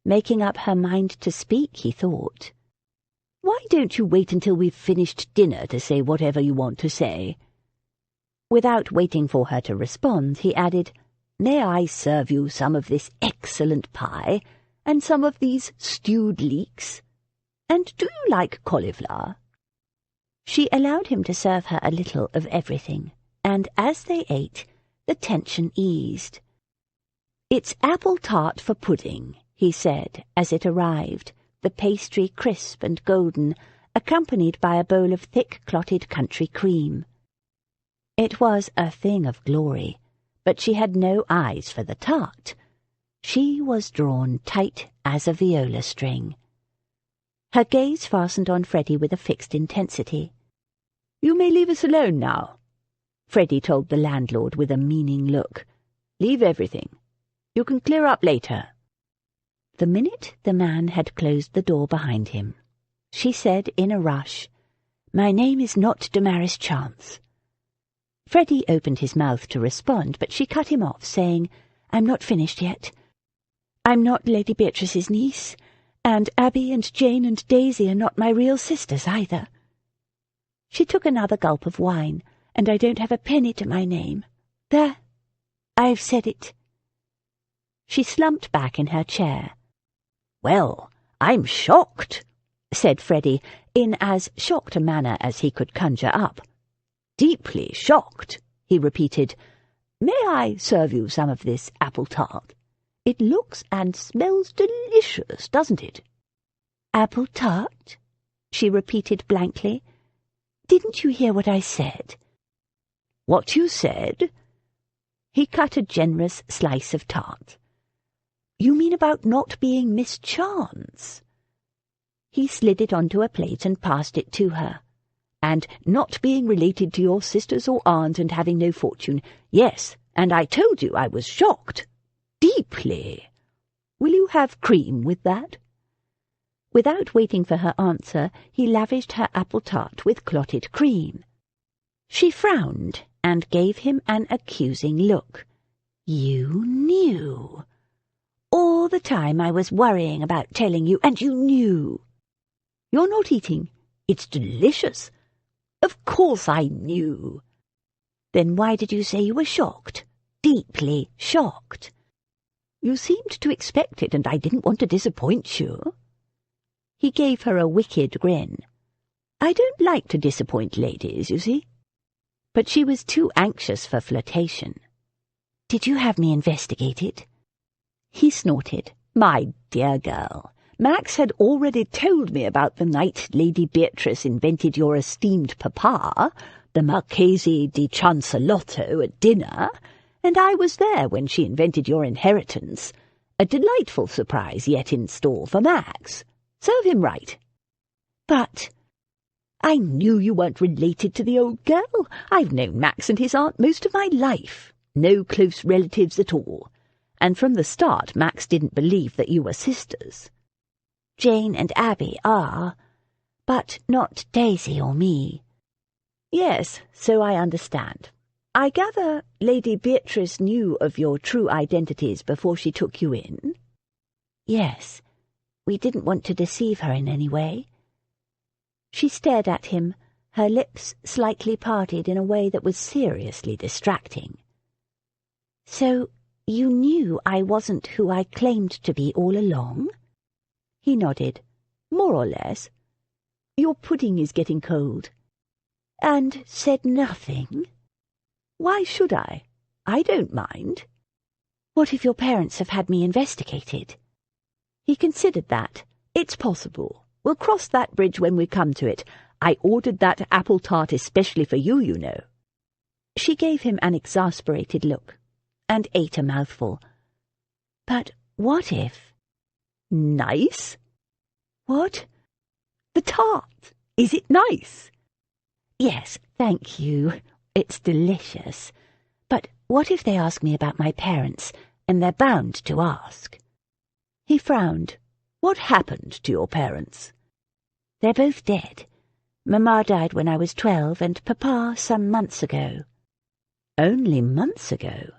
Making up her mind to speak, he thought. "Why don't you wait until we've finished dinner to say whatever you want to say?" Without waiting for her to respond, he added, "May I serve you some of this excellent pie, and some of these stewed leeks? And do you like cauliflower?" She allowed him to serve her a little of everything, and as they ate, the tension eased. "It's apple tart for pudding," he said as it arrived, the pastry crisp and golden, accompanied by a bowl of thick clotted country cream. It was a thing of glory, but she had no eyes for the tart. She was drawn tight as a viola string. Her gaze fastened on Freddy with a fixed intensity. "You may leave us alone now," Freddy told the landlord with a meaning look. "Leave everything. You can clear up later." The minute the man had closed the door behind him, she said in a rush, "My name is not Damaris Chance." Freddy opened his mouth to respond, but she cut him off, saying, "I'm not finished yet. I'm not Lady Beatrice's niece, and Abby and Jane and Daisy are not my real sisters either." She took another gulp of wine, "and I don't have a penny to my name. There, I've said it." She slumped back in her chair. "Well, I'm shocked," said Freddy, in as shocked a manner as he could conjure up. "Deeply shocked," he repeated. "May I serve you some of this apple tart? It looks and smells delicious, doesn't it?" "Apple tart?" she repeated blankly. "Didn't you hear what I said?" "What you said?" He cut a generous slice of tart. "You mean about not being Miss Chance?" He slid it onto a plate and passed it to her. "And not being related to your sisters or aunt and having no fortune. Yes, and I told you I was shocked. Deeply. Will you have cream with that?" Without waiting for her answer, he lavished her apple tart with clotted cream. She frowned and gave him an accusing look. "You knew. All the time I was worrying about telling you, and you knew." "You're not eating. It's delicious." "Of course I knew." "Then why did you say you were shocked? Deeply shocked?" "You seemed to expect it, and I didn't want to disappoint you." He gave her a wicked grin. "I don't like to disappoint ladies, you see." But she was too anxious for flirtation. "Did you have me investigated?" He snorted. "My dear girl, Max had already told me about the night Lady Beatrice invented your esteemed papa, the Marchese di Ciancelotto, at dinner, and I was there when she invented your inheritance. A delightful surprise yet in store for Max. Serve him right." "But I knew you weren't related to the old girl. I've known Max and his aunt most of my life. No close relatives at all. And from the start Max didn't believe that you were sisters." "Jane and Abby are, but not Daisy or me." "Yes, so I understand. I gather Lady Beatrice knew of your true identities before she took you in?" "Yes. We didn't want to deceive her in any way." She stared at him, her lips slightly parted in a way that was seriously distracting. "So you knew I wasn't who I claimed to be all along?" He nodded. "More or less. Your pudding is getting cold." "And said nothing?" "Why should I? I don't mind." "What if your parents have had me investigated?" He considered that. "It's possible. We'll cross that bridge when we come to it. I ordered that apple tart especially for you, you know." She gave him an exasperated look, and ate a mouthful. "But what if—" "Nice?" "What?" "The tart. Is it nice?" "Yes, thank you. It's delicious. But what if they ask me about my parents, and they're bound to ask?" He frowned. "What happened to your parents?" "They're both dead. Mamma died when I was 12, and Papa some months ago." "Only months ago?"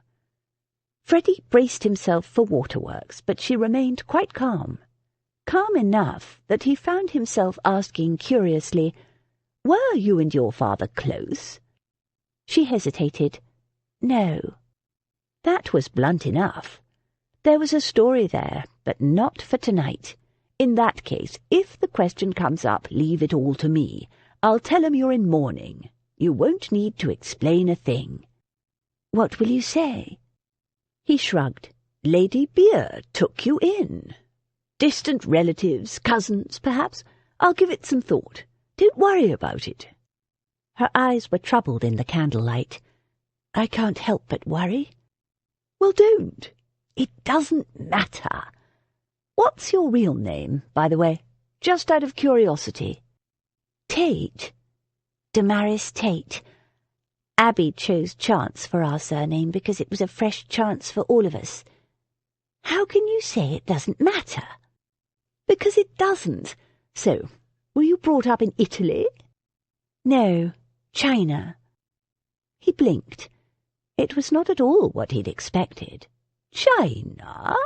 Freddy braced himself for waterworks, but she remained quite calm. Calm enough that he found himself asking curiously, "Were you and your father close?" She hesitated. "No." That was blunt enough. There was a story there, but not for tonight. "In that case, if the question comes up, leave it all to me. I'll tell 'em you're in mourning. You won't need to explain a thing." "What will you say?" He shrugged. "Lady Beer took you in. Distant relatives, cousins, perhaps. I'll give it some thought. Don't worry about it." Her eyes were troubled in the candlelight. "I can't help but worry." "Well, don't. It doesn't matter. What's your real name, by the way? Just out of curiosity." "Tate. Damaris Tate. Abby chose Chance for our surname because it was a fresh chance for all of us." "How can you say it doesn't matter?" "Because it doesn't. So, were you brought up in Italy?" "No, China." He blinked. It was not at all what he'd expected. "China?"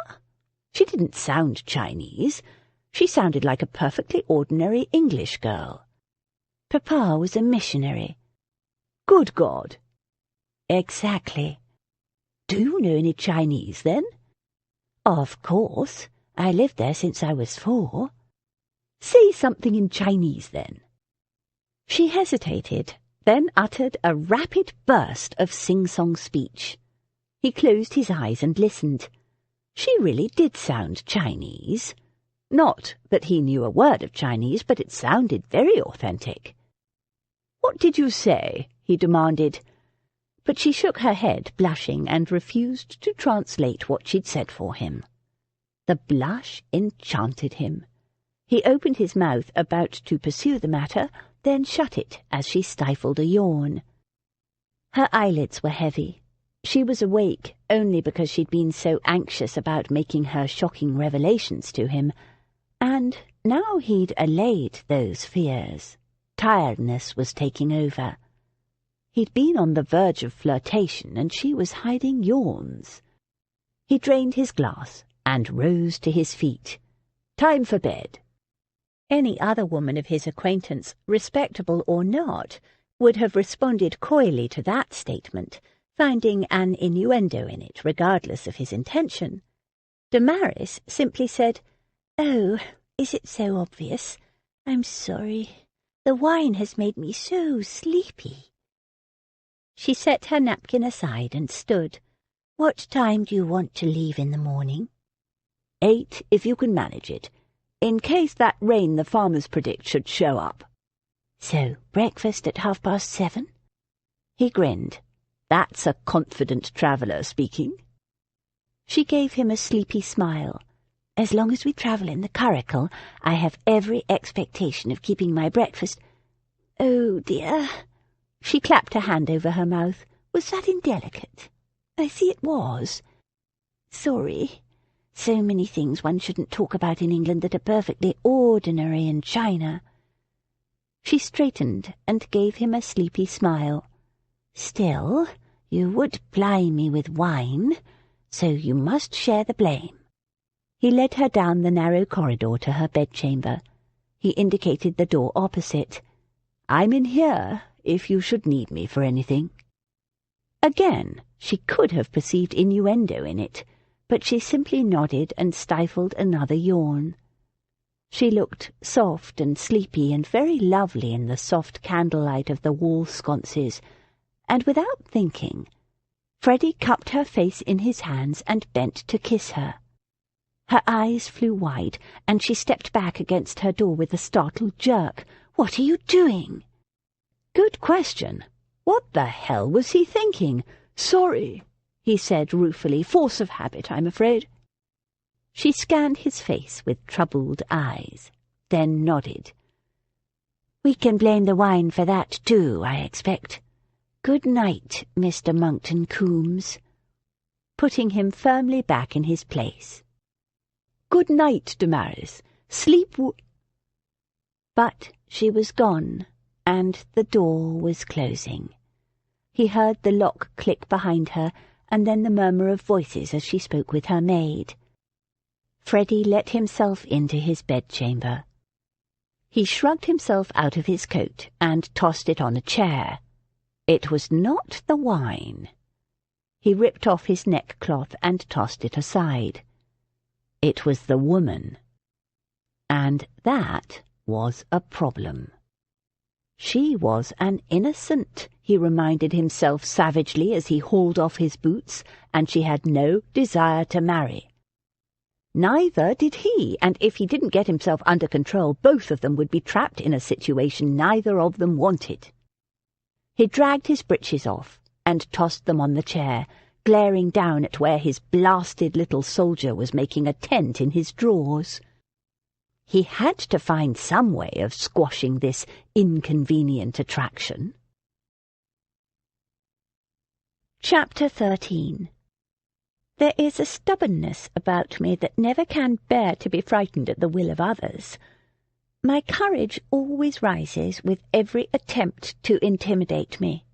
She didn't sound Chinese. She sounded like a perfectly ordinary English girl. "Papa was a missionary." "Good God!" "Exactly." "Do you know any Chinese, then?" "Of course. I lived there since I was 4. "Say something in Chinese, then." She hesitated, then uttered a rapid burst of sing-song speech. He closed his eyes and listened. She really did sound Chinese. Not that he knew a word of Chinese, but it sounded very authentic. "What did you say?" he demanded. But she shook her head, blushing, and refused to translate what she'd said for him. The blush enchanted him. He opened his mouth, about to pursue the matter, then shut it as she stifled a yawn. Her eyelids were heavy. She was awake only because she'd been so anxious about making her shocking revelations to him, and now he'd allayed those fears, tiredness was taking over. He'd been on the verge of flirtation, and she was hiding yawns. He drained his glass and rose to his feet. Time for bed. Any other woman of his acquaintance, respectable or not, would have responded coyly to that statement, finding an innuendo in it, regardless of his intention. Damaris simply said, "Oh, is it so obvious? I'm sorry. The wine has made me so sleepy." She set her napkin aside and stood. "What time do you want to leave in the morning?" 8, if you can manage it, in case that rain the farmers predict should show up. So, breakfast at 7:30? He grinned. That's a confident traveller speaking. She gave him a sleepy smile. "As long as we travel in the curricle, I have every expectation of keeping my breakfast—" "Oh, dear." She clapped her hand over her mouth. "Was that indelicate?" "I see it was." "Sorry. So many things one shouldn't talk about in England that are perfectly ordinary in China." She straightened and gave him a sleepy smile. "Still, you would ply me with wine, so you must share the blame." He led her down the narrow corridor to her bedchamber. He indicated the door opposite. "I'm in here, if you should need me for anything." Again, she could have perceived innuendo in it, but she simply nodded and stifled another yawn. She looked soft and sleepy and very lovely in the soft candlelight of the wall sconces, and without thinking, Freddy cupped her face in his hands and bent to kiss her. Her eyes flew wide, and she stepped back against her door with a startled jerk. "What are you doing?" Good question. What the hell was he thinking? "Sorry," he said ruefully. "Force of habit, I'm afraid." She scanned his face with troubled eyes, then nodded. "We can blame the wine for that too, I expect. Good night, Mr. Monkton-Coombes," putting him firmly back in his place. "Good night, Damaris. Sleep But she was gone, and the door was closing. He heard the lock click behind her, and then the murmur of voices as she spoke with her maid. Freddy let himself into his bedchamber. He shrugged himself out of his coat and tossed it on a chair. It was not the wine. He ripped off his neckcloth and tossed it aside. It was the woman. And that was a problem. She was an innocent, he reminded himself savagely as he hauled off his boots, and she had no desire to marry. Neither did he, and if he didn't get himself under control, both of them would be trapped in a situation neither of them wanted. He dragged his breeches off and tossed them on the chair, glaring down at where his blasted little soldier was making a tent in his drawers. He had to find some way of squashing this inconvenient attraction. Chapter 13. There is a stubbornness about me that never can bear to be frightened at the will of others. My courage always rises with every attempt to intimidate me.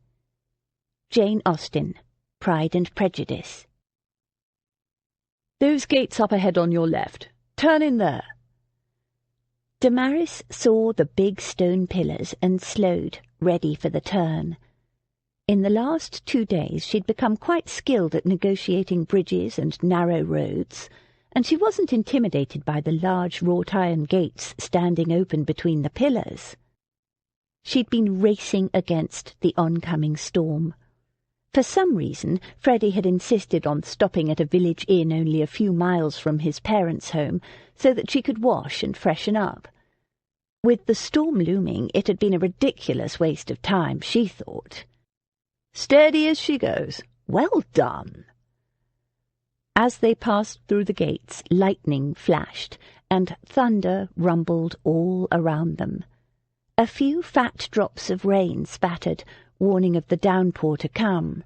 Jane Austen, Pride and Prejudice. "Those gates up ahead on your left. Turn in there." Damaris saw the big stone pillars and slowed, ready for the turn. In the last 2 days she'd become quite skilled at negotiating bridges and narrow roads, and she wasn't intimidated by the large wrought-iron gates standing open between the pillars. She'd been racing against the oncoming storm. For some reason, Freddy had insisted on stopping at a village inn only a few miles from his parents' home, so that she could wash and freshen up. With the storm looming, it had been a ridiculous waste of time, she thought. Steady as she goes. Well done. As they passed through the gates, lightning flashed, and thunder rumbled all around them. A few fat drops of rain spattered, warning of the downpour to come.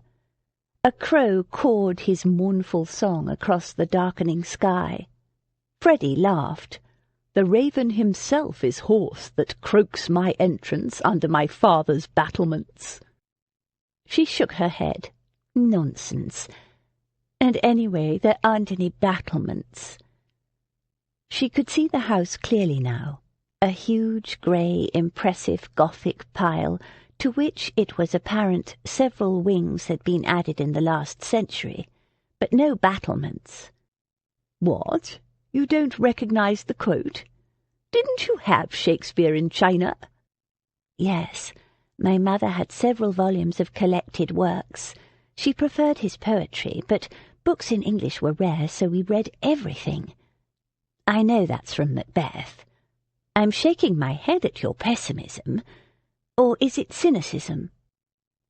A crow cawed his mournful song across the darkening sky. Freddy laughed. "The raven himself is hoarse that croaks my entrance under my father's battlements." She shook her head. "Nonsense. And anyway, there aren't any battlements." She could see the house clearly now, a huge, grey, impressive Gothic pile, to which it was apparent several wings had been added in the last century, but no battlements. "What? You don't recognize the quote? Didn't you have Shakespeare in China?" "Yes, my mother had several volumes of collected works. She preferred his poetry, but books in English were rare, so we read everything. I know that's from Macbeth. I'm shaking my head at your pessimism. Or is it cynicism?"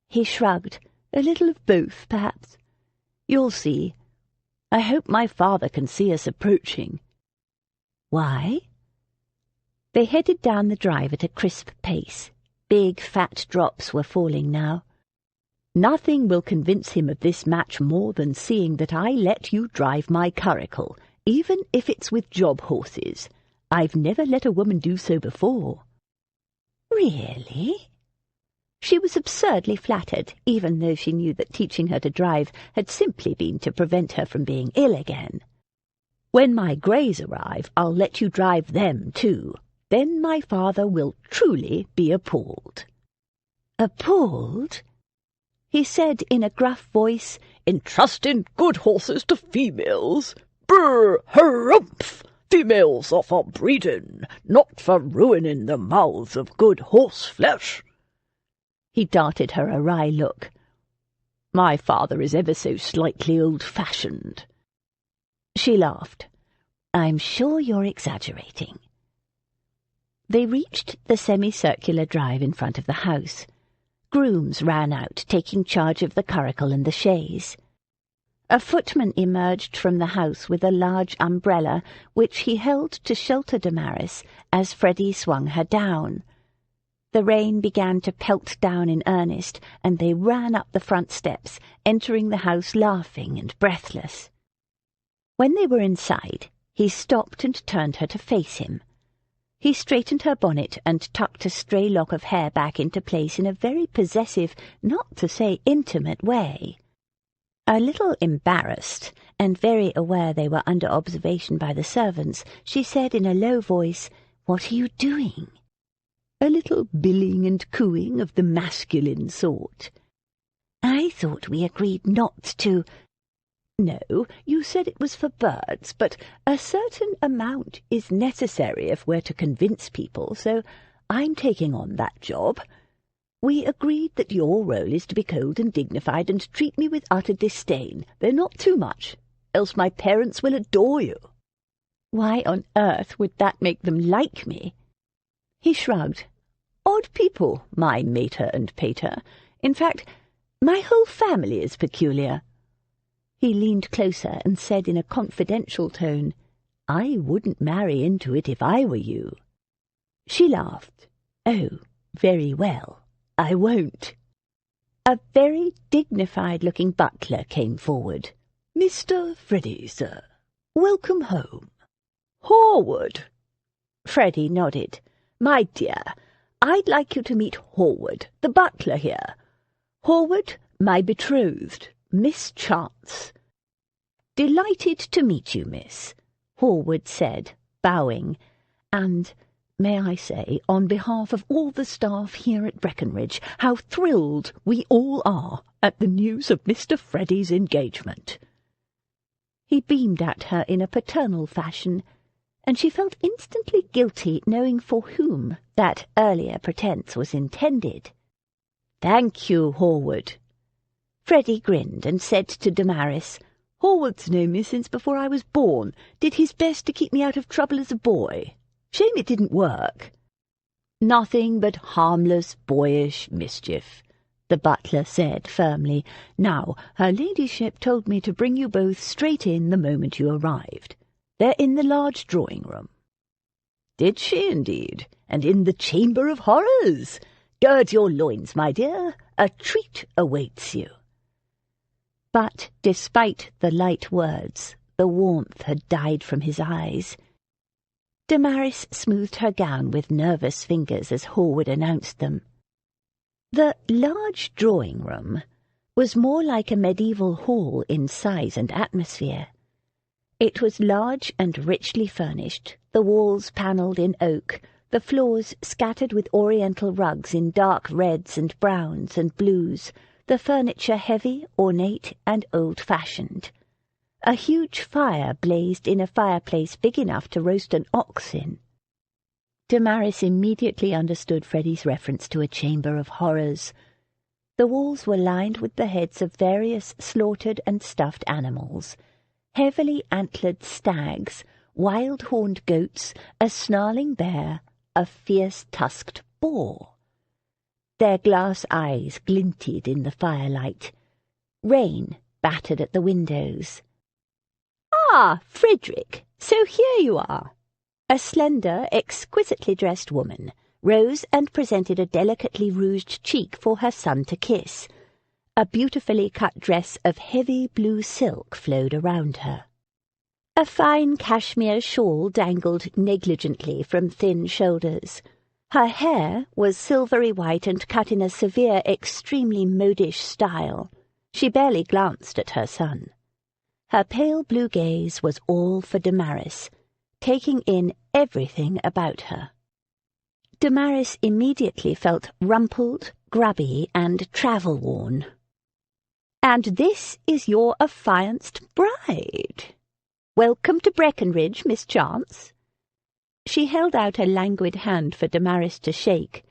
He shrugged. "A little of both, perhaps. You'll see. I hope my father can see us approaching." "Why?" They headed down the drive at a crisp pace. Big, fat drops were falling now. "Nothing will convince him of this match more than seeing that I let you drive my curricle, even if it's with job horses. I've never let a woman do so before." "Really?" She was absurdly flattered, even though she knew that teaching her to drive had simply been to prevent her from being ill again. "When my greys arrive, I'll let you drive them too. Then my father will truly be appalled." "Appalled?" He said in a gruff voice, "Entrusting good horses to females. Brr, harumph! Females are for breeding, not for ruining the mouths of good horse-flesh." He darted her a wry look. "My father is ever so slightly old-fashioned." She laughed. "I'm sure you're exaggerating." They reached the semicircular drive in front of the house. Grooms ran out, taking charge of the curricle and the chaise. A footman emerged from the house with a large umbrella, which he held to shelter Damaris as Freddy swung her down. The rain began to pelt down in earnest, and they ran up the front steps, entering the house laughing and breathless. When they were inside, he stopped and turned her to face him. He straightened her bonnet and tucked a stray lock of hair back into place in a very possessive, not to say intimate way. A little embarrassed, and very aware they were under observation by the servants, she said in a low voice, "What are you doing?" "A little billing and cooing of the masculine sort." "I thought we agreed not to—" "No, you said it was for birds, but a certain amount is necessary if we're to convince people, so I'm taking on that job. We agreed that your role is to be cold and dignified and treat me with utter disdain, though not too much, else my parents will adore you." "Why on earth would that make them like me?" He shrugged. "Odd people, my mater and pater. In fact, my whole family is peculiar." He leaned closer and said in a confidential tone, "I wouldn't marry into it if I were you." She laughed. "Oh, very well. I won't." A very dignified-looking butler came forward. "Mr. Freddy, sir. Welcome home." "Horwood." Freddy nodded. "My dear, I'd like you to meet Horwood, the butler here. Horwood, my betrothed, Miss Chance." "Delighted to meet you, miss," Horwood said, bowing, "and may I say, on behalf of all the staff here at Breckenridge, how thrilled we all are at the news of Mr. Freddy's engagement." He beamed at her in a paternal fashion, and she felt instantly guilty knowing for whom that earlier pretence was intended. "Thank you, Horwood." Freddy grinned and said to Damaris, "Horwood's known me since before I was born. Did his best to keep me out of trouble as a boy. Shame it didn't work." "Nothing but harmless, boyish mischief," the butler said firmly. "Now, her ladyship told me to bring you both straight in the moment you arrived. They're in the large drawing-room." Did she indeed? And in the Chamber of Horrors? Gird your loins, my dear. A treat awaits you. But despite the light words, the warmth had died from his eyes. Damaris smoothed her gown with nervous fingers as Hallward announced them. The large drawing-room was more like a medieval hall in size and atmosphere. It was large and richly furnished, the walls panelled in oak, the floors scattered with oriental rugs in dark reds and browns and blues, the furniture heavy, ornate, and old-fashioned. A huge fire blazed in a fireplace big enough to roast an ox in. Damaris immediately understood Freddy's reference to a chamber of horrors. The walls were lined with the heads of various slaughtered and stuffed animals, heavily antlered stags, wild-horned goats, a snarling bear, a fierce-tusked boar. Their glass eyes glinted in the firelight. Rain battered at the windows. "Ah, Frederick, so here you are." A slender, exquisitely dressed woman rose and presented a delicately rouged cheek for her son to kiss. A beautifully cut dress of heavy blue silk flowed around her. A fine cashmere shawl dangled negligently from thin shoulders. Her hair was silvery white and cut in a severe, extremely modish style. She barely glanced at her son. Her pale blue gaze was all for Damaris, taking in everything about her. Damaris immediately felt rumpled, grubby, and travel-worn. "And this is your affianced bride. Welcome to Breckenridge, Miss Chance." She held out a languid hand for Damaris to shake.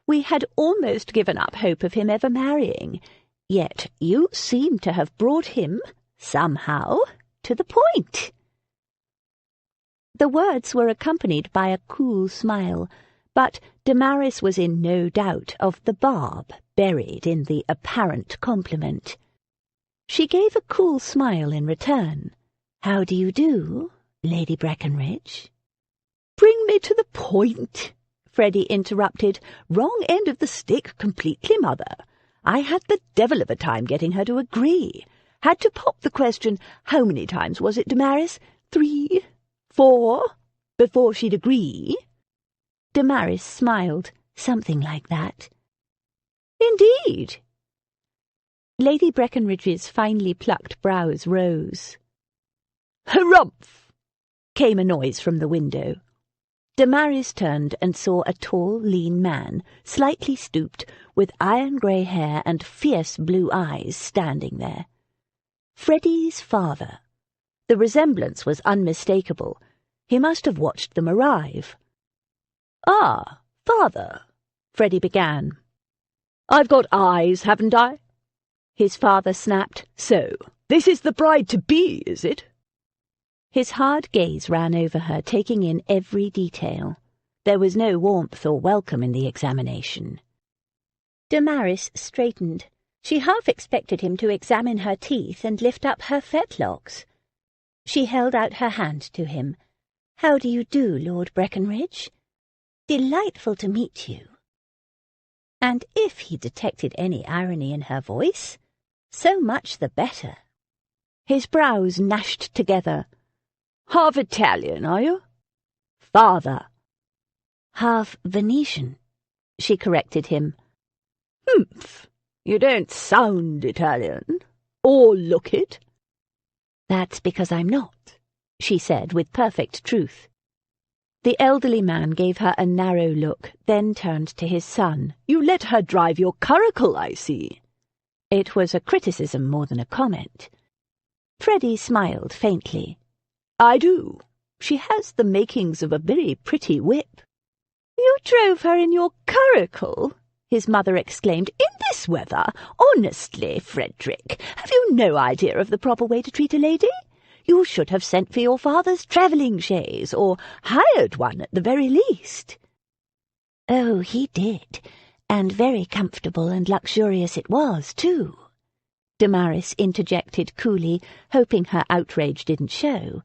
"We had almost given up hope of him ever marrying, yet you seem to have brought him, somehow, to the point." The words were accompanied by a cool smile, but Damaris was in no doubt of the barb buried in the apparent compliment. She gave a cool smile in return. "How do you do, Lady Breckenridge?" "Bring me to the point," Freddy interrupted. "Wrong end of the stick completely, mother. I had the devil of a time getting her to agree. Had to pop the question, how many times was it, Damaris? 3, 4, before she'd agree." Damaris smiled. "Something like that." "Indeed?" Lady Breckenridge's finely plucked brows rose. "Harumph!" came a noise from the window. Damaris turned and saw a tall, lean man, slightly stooped, with iron-grey hair and fierce blue eyes, standing there. Freddy's father. The resemblance was unmistakable. He must have watched them arrive. "Ah, father," Freddy began. "I've got eyes, haven't I?" His father snapped. "So, this is the bride-to-be, is it?" His hard gaze ran over her, taking in every detail. There was no warmth or welcome in the examination. Damaris straightened. She half expected him to examine her teeth and lift up her fetlocks. She held out her hand to him. "How do you do, Lord Breckenridge? Delightful to meet you." And if he detected any irony in her voice, so much the better. His brows gnashed together. "Half Italian, are you?" "Father." "Half Venetian," she corrected him. "Humph! You don't sound Italian, or look it." "That's because I'm not," she said with perfect truth. The elderly man gave her a narrow look, then turned to his son. "You let her drive your curricle, I see." It was a criticism more than a comment. Freddy smiled faintly. "I do. She has the makings of a very pretty whip." "You drove her in your curricle?" his mother exclaimed. "In this weather? Honestly, Frederick, have you no idea of the proper way to treat a lady? You should have sent for your father's travelling chaise, or hired one at the very least." "Oh, he did, and very comfortable and luxurious it was, too," Damaris interjected coolly, hoping her outrage didn't show.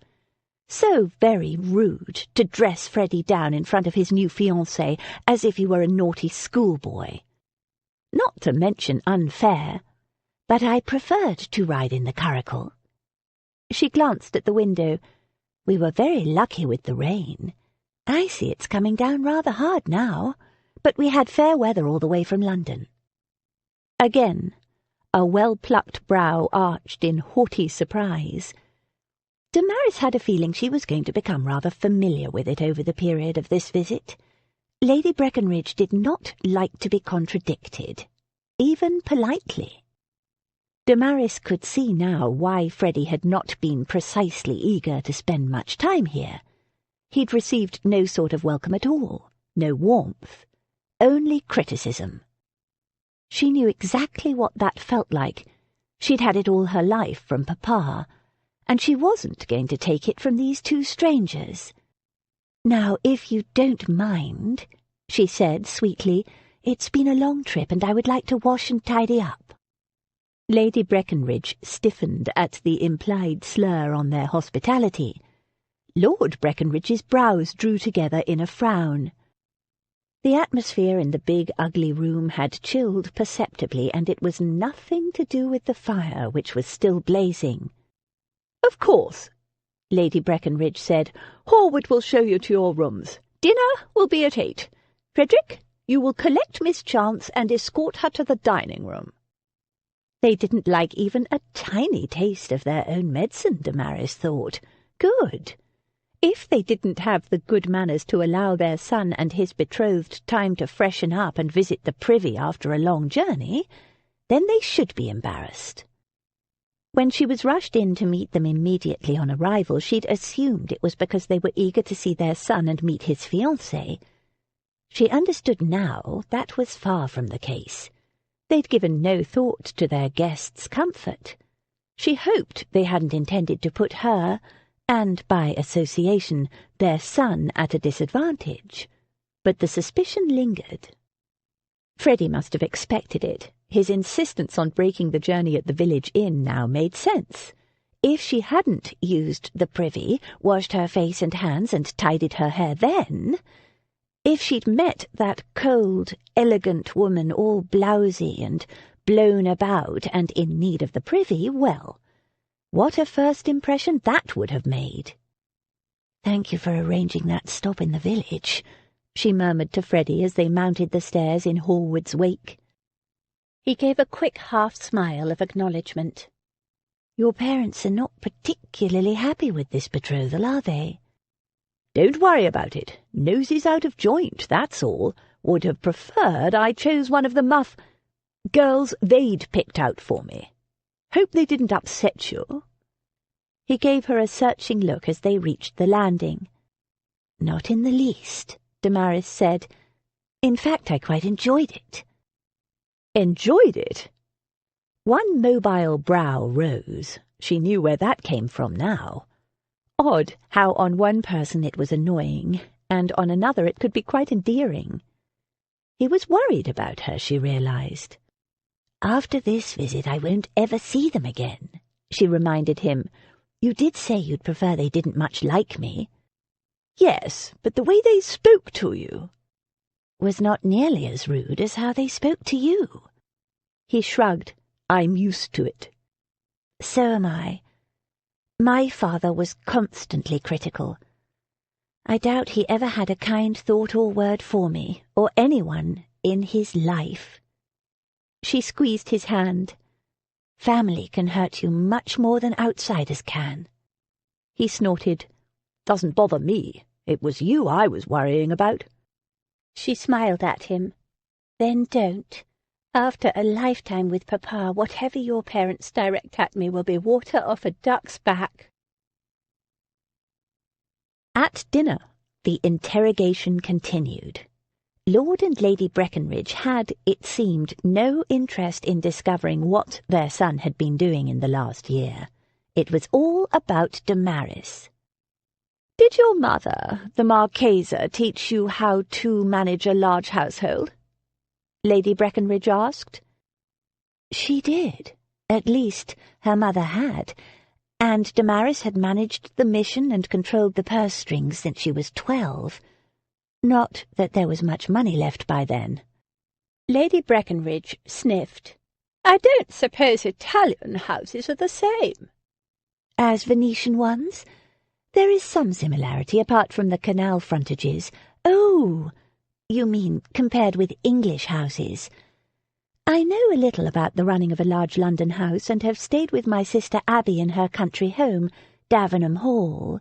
So very rude to dress Freddy down in front of his new fiancée as if he were a naughty schoolboy. Not to mention unfair, but I preferred to ride in the curricle. She glanced at the window. We were very lucky with the rain. I see it's coming down rather hard now, but we had fair weather all the way from London. Again, a well-plucked brow arched in haughty surprise. Damaris had a feeling she was going to become rather familiar with it over the period of this visit. Lady Breckenridge did not like to be contradicted, even politely. Damaris could see now why Freddy had not been precisely eager to spend much time here. He'd received no sort of welcome at all, no warmth, only criticism. She knew exactly what that felt like. She'd had it all her life from Papa, and she wasn't going to take it from these two strangers. "Now, if you don't mind," she said sweetly, "it's been a long trip and I would like to wash and tidy up." Lady Breckenridge stiffened at the implied slur on their hospitality. Lord Breckenridge's brows drew together in a frown. The atmosphere in the big, ugly room had chilled perceptibly, and it was nothing to do with the fire, which was still blazing. "Of course," Lady Breckenridge said. "Horwood will show you to your rooms. Dinner will be at 8. Frederick, you will collect Miss Chance and escort her to the dining-room." They didn't like even a tiny taste of their own medicine, Damaris thought. Good. If they didn't have the good manners to allow their son and his betrothed time to freshen up and visit the privy after a long journey, then they should be embarrassed. When she was rushed in to meet them immediately on arrival, she'd assumed it was because they were eager to see their son and meet his fiancée. She understood now that was far from the case. They'd given no thought to their guest's comfort. She hoped they hadn't intended to put her, and by association their son, at a disadvantage. But the suspicion lingered. Freddy must have expected it. His insistence on breaking the journey at the village inn now made sense. If she hadn't used the privy, washed her face and hands and tidied her hair then, if she'd met that cold, elegant woman all blousy and blown about and in need of the privy, well, what a first impression that would have made. "Thank you for arranging that stop in the village," she murmured to Freddy as they mounted the stairs in Horwood's wake. He gave a quick half-smile of acknowledgement. "Your parents are not particularly happy with this betrothal, are they?" "Don't worry about it. Noses out of joint, that's all. Would have preferred I chose one of the girls they'd picked out for me. Hope they didn't upset you." He gave her a searching look as they reached the landing. "Not in the least," Damaris said. "In fact, I quite enjoyed it." "Enjoyed it?" One mobile brow rose. She knew where that came from now. Odd how on one person it was annoying, and on another it could be quite endearing. He was worried about her, she realized. "After this visit I won't ever see them again," she reminded him. "You did say you'd prefer they didn't much like me." "Yes, but the way they spoke to you was not nearly as rude as how they spoke to you." He shrugged. "I'm used to it." "So am I. My father was constantly critical. I doubt he ever had a kind thought or word for me, or anyone, in his life." She squeezed his hand. "Family can hurt you much more than outsiders can." He snorted. "Doesn't bother me. It was you I was worrying about." She smiled at him. "Then don't. After a lifetime with Papa, whatever your parents direct at me will be water off a duck's back." At dinner, the interrogation continued. Lord and Lady Breckenridge had, it seemed, no interest in discovering what their son had been doing in the last year. It was all about Damaris. "Did your mother, the Marchesa, teach you how to manage a large household?" Lady Breckenridge asked. "She did. At least, her mother had. and Damaris had managed the mission and controlled the purse strings since she was 12. Not that there was much money left by then. Lady Breckenridge sniffed. I don't suppose Italian houses are the same. As Venetian ones? There is some similarity apart from the canal frontages. Oh, you mean compared with English houses. I know a little about the running of a large London house and have stayed with my sister Abby in her country home, Davenham Hall,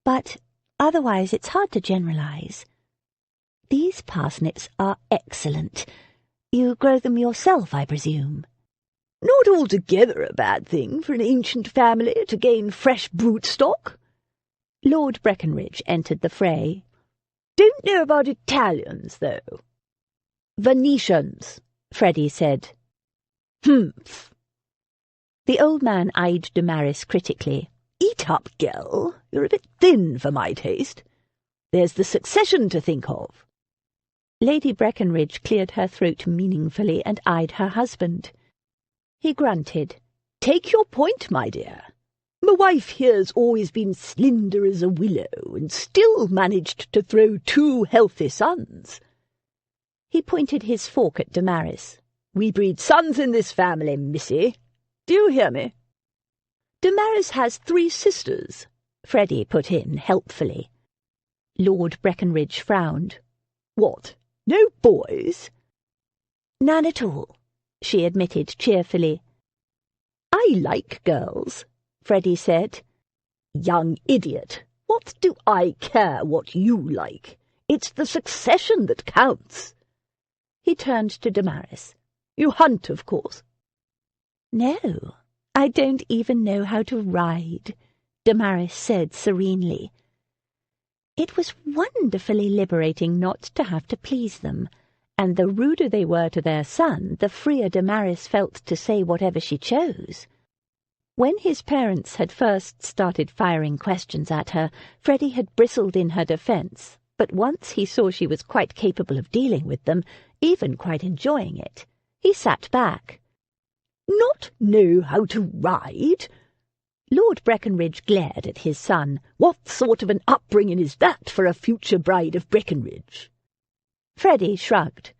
but otherwise it's hard to generalise. These parsnips are excellent. You grow them yourself, I presume. Not altogether a bad thing for an ancient family to gain fresh brood stock. Lord Breckenridge entered the fray. Don't know about Italians, though. Venetians, Freddy said. Humph. The old man eyed Damaris critically. Eat up, girl. You're a bit thin for my taste. There's the succession to think of. Lady Breckenridge cleared her throat meaningfully and eyed her husband. He grunted. Take your point, my dear. My wife here's always been slender as a willow and still managed to throw 2 healthy sons. He pointed his fork at Damaris. We breed sons in this family, missy. Do you hear me? Damaris has 3 sisters, Freddy put in helpfully. Lord Breckenridge frowned. What, no boys? None at all, she admitted cheerfully. I like girls, Freddy said. Young idiot, what do I care what you like? It's the succession that counts. He turned to Damaris. You hunt, of course. No, I don't even know how to ride, Damaris said serenely. It was wonderfully liberating not to have to please them, and the ruder they were to their son, the freer Damaris felt to say whatever she chose. When his parents had first started firing questions at her, Freddy had bristled in her defence, but once he saw she was quite capable of dealing with them, even quite enjoying it, he sat back. Not know how to ride? Lord Breckenridge glared at his son. What sort of an upbringing is that for a future bride of Breckenridge? Freddy shrugged.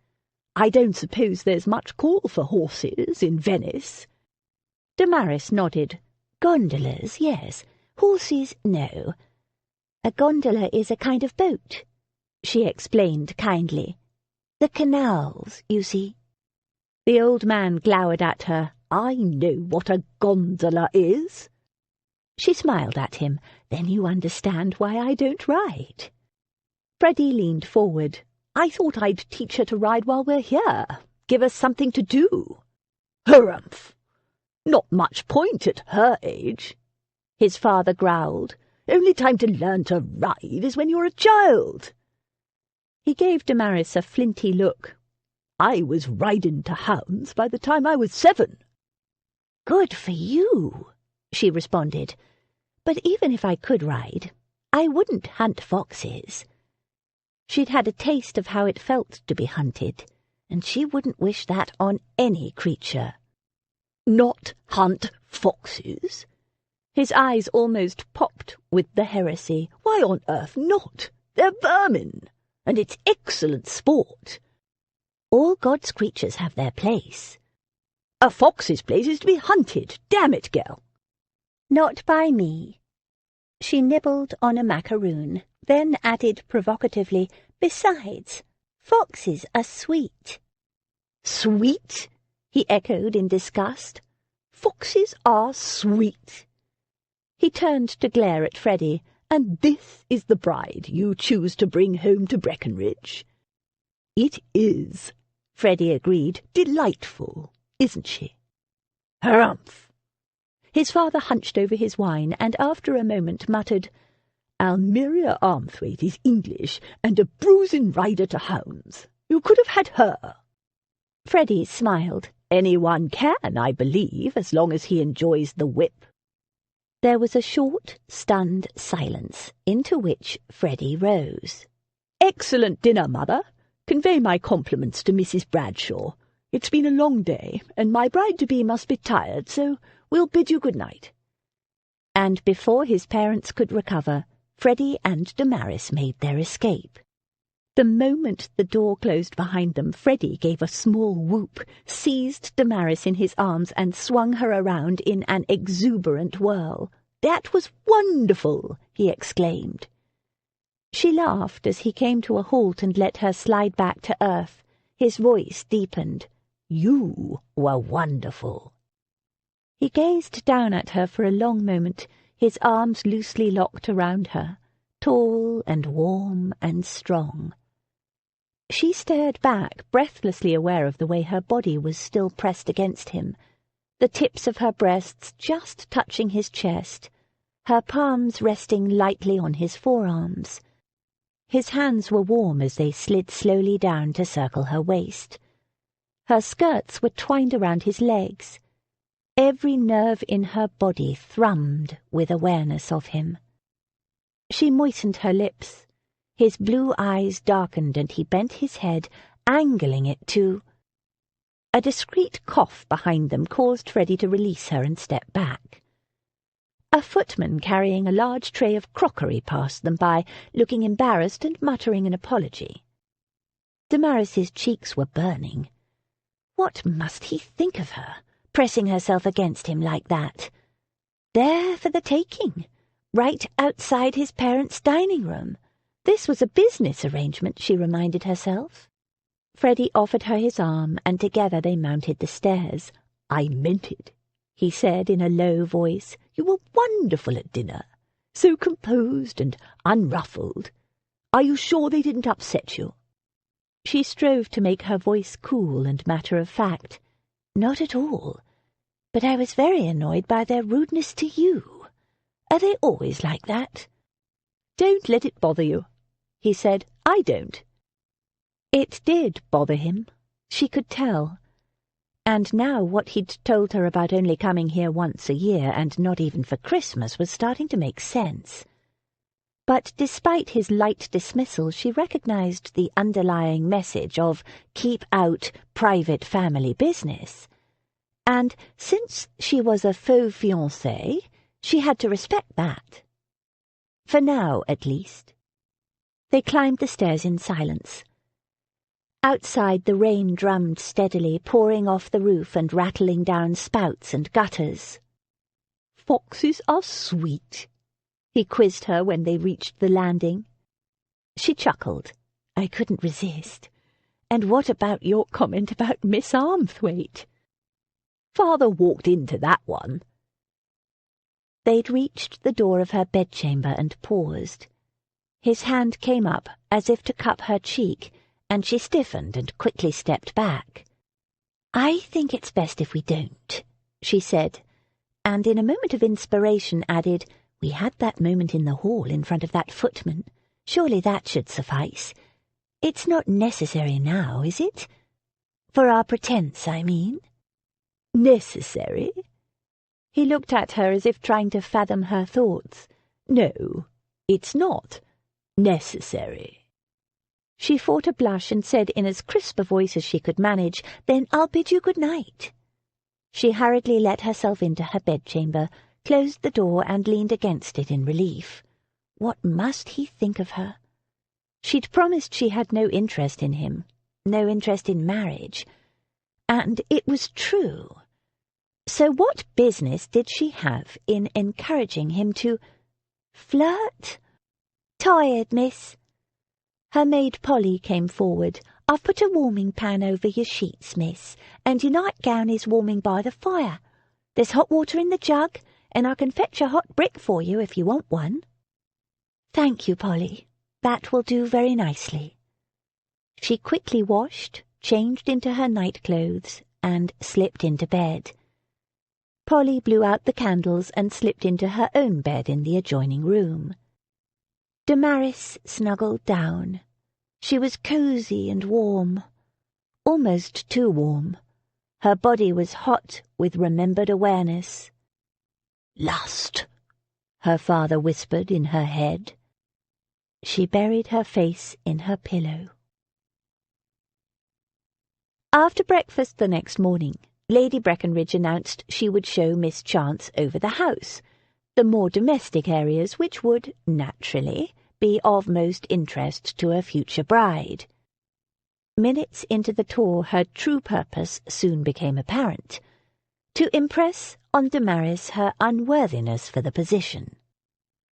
I don't suppose there's much call for horses in Venice. Damaris nodded. Gondolas, yes. Horses, no. A gondola is a kind of boat, she explained kindly. The canals, you see. The old man glowered at her. I know what a gondola is. She smiled at him. Then you understand why I don't ride. Freddy leaned forward. I thought I'd teach her to ride while we're here. Give us something to do. Harumph! Not much point at her age. His father growled. Only time to learn to ride is when you're a child. He gave Damaris a flinty look. I was riding to hounds by the time I was 7. Good for you, she responded. But even if I could ride, I wouldn't hunt foxes. She'd had a taste of how it felt to be hunted, and she wouldn't wish that on any creature. Not hunt foxes? His eyes almost popped with the heresy. Why on earth not? They're vermin, and it's excellent sport. All God's creatures have their place. A fox's place is to be hunted, damn it, girl. Not by me. She nibbled on a macaroon, then added provocatively, Besides, foxes are sweet. Sweet? He echoed in disgust. Foxes are sweet. He turned to glare at Freddy. And this is the bride you choose to bring home to Breckenridge? It is, Freddy agreed. Delightful, isn't she? Harumph! His father hunched over his wine, and after a moment muttered, Almeria Armthwaite is English, and a bruising rider to hounds. You could have had her. Freddy smiled. Anyone can, I believe, as long as he enjoys the whip. There was a short, stunned silence, into which Freddy rose. Excellent dinner, Mother. Convey my compliments to Mrs. Bradshaw. It's been a long day, and my bride-to-be must be tired, so we'll bid you good night. and before his parents could recover, Freddy and Damaris made their escape. The moment the door closed behind them, Freddy gave a small whoop, seized Damaris in his arms, and swung her around in an exuberant whirl. "That was wonderful!" he exclaimed. She laughed as he came to a halt and let her slide back to earth. His voice deepened. "You were wonderful." He gazed down at her for a long moment, his arms loosely locked around her, tall and warm and strong. She stared back, breathlessly aware of the way her body was still pressed against him, the tips of her breasts just touching his chest, her palms resting lightly on his forearms. His hands were warm as they slid slowly down to circle her waist. Her skirts were twined around his legs. Every nerve in her body thrummed with awareness of him. She moistened her lips. His blue eyes darkened and he bent his head, angling it to... A discreet cough behind them caused Freddy to release her and step back. A footman carrying a large tray of crockery passed them by, looking embarrassed and muttering an apology. Damaris's cheeks were burning. What must he think of her, pressing herself against him like that? There for the taking, right outside his parents' dining room. This was a business arrangement, she reminded herself. Freddy offered her his arm, and together they mounted the stairs. "I meant it," he said in a low voice. "You were wonderful at dinner, so composed and unruffled. Are you sure they didn't upset you?" She strove to make her voice cool and matter-of-fact. "Not at all. But I was very annoyed by their rudeness to you. Are they always like that?" "Don't let it bother you," he said. "I don't." It did bother him. She could tell. And now what he'd told her about only coming here once a year, and not even for Christmas, was starting to make sense. But despite his light dismissal, she recognized the underlying message of keep out private family business. And since she was a faux fiancée, she had to respect that. For now, at least. They climbed the stairs in silence. Outside, the rain drummed steadily, pouring off the roof and rattling down spouts and gutters. "Foxes are sweet," he quizzed her when they reached the landing. She chuckled. "I couldn't resist. And what about your comment about Miss Armthwaite?" "Father walked into that one." They'd reached the door of her bedchamber and paused. His hand came up as if to cup her cheek, and she stiffened and quickly stepped back. "I think it's best if we don't," she said, and in a moment of inspiration added, "We had that moment in the hall in front of that footman. Surely that should suffice. It's not necessary now, is it? For our pretense, I mean." "Necessary?" He looked at her as if trying to fathom her thoughts. "No, it's not necessary." She fought a blush and said in as crisp a voice as she could manage, "Then I'll bid you good night." She hurriedly let herself into her bedchamber, closed the door and leaned against it in relief. What must he think of her? She'd promised she had no interest in him, no interest in marriage. And it was true. So what business did she have in encouraging him to flirt? "Tired, miss." Her maid Polly came forward. "I've put a warming pan over your sheets, miss, and your nightgown is warming by the fire. There's hot water in the jug, and I can fetch a hot brick for you if you want one." "Thank you, Polly. That will do very nicely." She quickly washed, changed into her night-clothes, and slipped into bed. Polly blew out the candles and slipped into her own bed in the adjoining room. Damaris snuggled down. She was cosy and warm, almost too warm. Her body was hot with remembered awareness. "Lust," her father whispered in her head. She buried her face in her pillow. After breakfast the next morning, Lady Breckenridge announced she would show Miss Chance over the house. the more domestic areas which would, naturally, be of most interest to a future bride. Minutes into the tour her true purpose soon became apparent: to impress on Damaris her unworthiness for the position.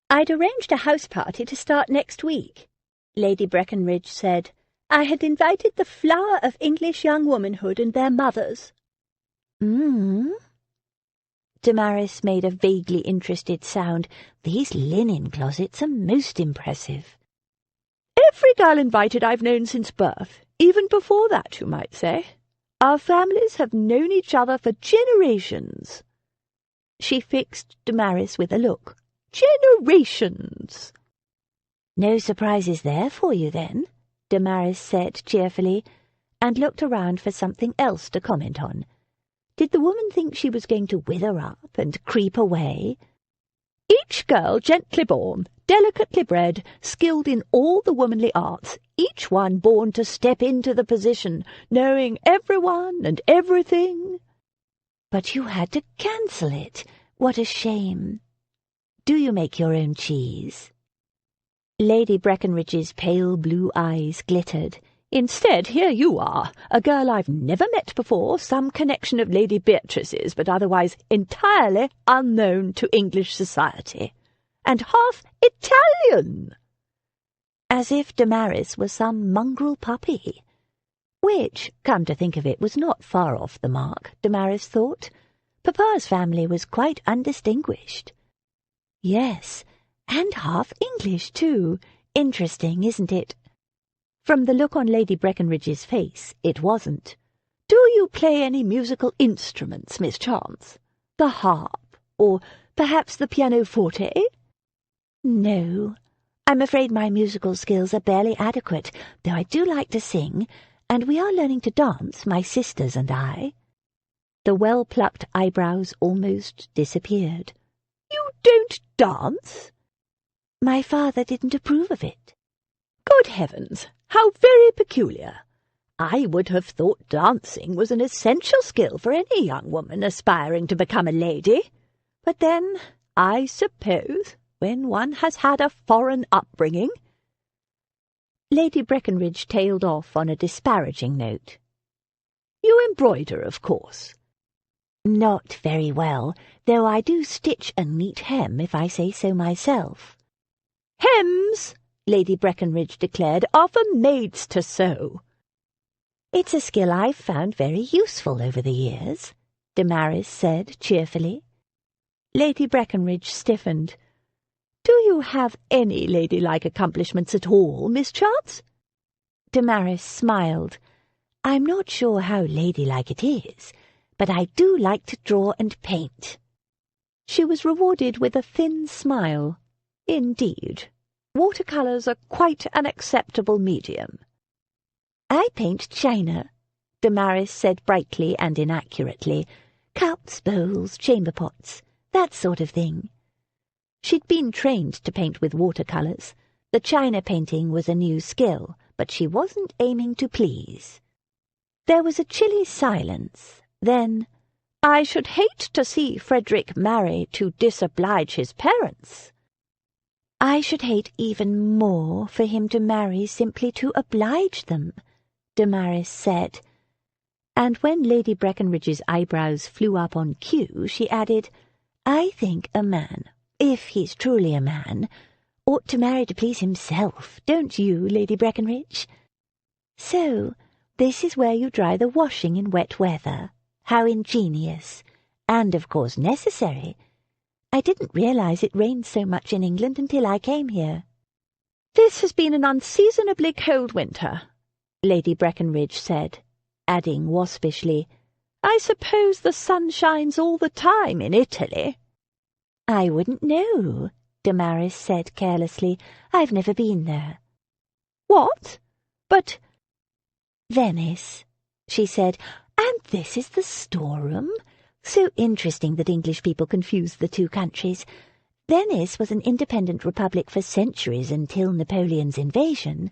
"I'd arranged a house party to start next week," Lady Breckenridge said. "I had invited the flower of English young womanhood and their mothers." Damaris made a vaguely interested sound. These linen closets are most impressive. "Every girl invited I've known since birth, even before that, you might say. Our families have known each other for generations." She fixed Damaris with a look. "Generations!" "No surprises there for you, then," Damaris said cheerfully, and looked around for something else to comment on. Did the woman think she was going to wither up and creep away? "Each girl gently born, delicately bred, skilled in all the womanly arts, each one born to step into the position, knowing everyone and everything." "But you had to cancel it. What a shame. Do you make your own cheese?" Lady Breckenridge's pale blue eyes glittered. "Instead, here you are, a girl I've never met before, some connection of Lady Beatrice's, but otherwise entirely unknown to English society. And half Italian!" As if Damaris was some mongrel puppy. Which, come to think of it, was not far off the mark, Damaris thought. Papa's family was quite undistinguished. Yes, and half English, too. Interesting, isn't it? From the look on Lady Breckenridge's face, it wasn't. "Do you play any musical instruments, Miss Chance? The harp, or perhaps the pianoforte?" "No. I'm afraid my musical skills are barely adequate, though I do like to sing, and we are learning to dance, my sisters and I." The well-plucked eyebrows almost disappeared. "You don't dance?" "My father didn't approve of it." "Good heavens, how very peculiar. I would have thought dancing was an essential skill for any young woman aspiring to become a lady. But then, I suppose, when one has had a foreign upbringing—" Lady Breckenridge tailed off on a disparaging note. "You embroider, of course." "Not very well, though I do stitch a neat hem, if I say so myself." "Hems," Lady Breckenridge declared, "are for maids to sew." "It's a skill I've found very useful over the years," Damaris said cheerfully. Lady Breckenridge stiffened. "Do you have any ladylike accomplishments at all, Miss Chance?" Damaris smiled. "I'm not sure how ladylike it is, but I do like to draw and paint." She was rewarded with a thin smile. "Indeed, watercolours are quite an acceptable medium." "I paint china," Damaris said brightly and inaccurately. "Cups, bowls, chamber pots, that sort of thing." She'd been trained to paint with watercolours. The china painting was a new skill, but she wasn't aiming to please. There was a chilly silence. Then, "I should hate to see Frederick marry to disoblige his parents." "I should hate even more for him to marry simply to oblige them," Damaris said. And when Lady Breckenridge's eyebrows flew up on cue, she added, "I think a man, if he's truly a man, ought to marry to please himself, don't you, Lady Breckenridge? So, this is where you dry the washing in wet weather. How ingenious, and of course necessary. I didn't realize it rained so much in England until I came here." "This has been an unseasonably cold winter," Lady Breckenridge said, adding waspishly, "I suppose the sun shines all the time in Italy." "I wouldn't know," Damaris said carelessly. "I've never been there." "What? But—" "Venice," she said. "And this is the storeroom? So interesting that English people confuse the two countries. Venice was an independent republic for centuries until Napoleon's invasion.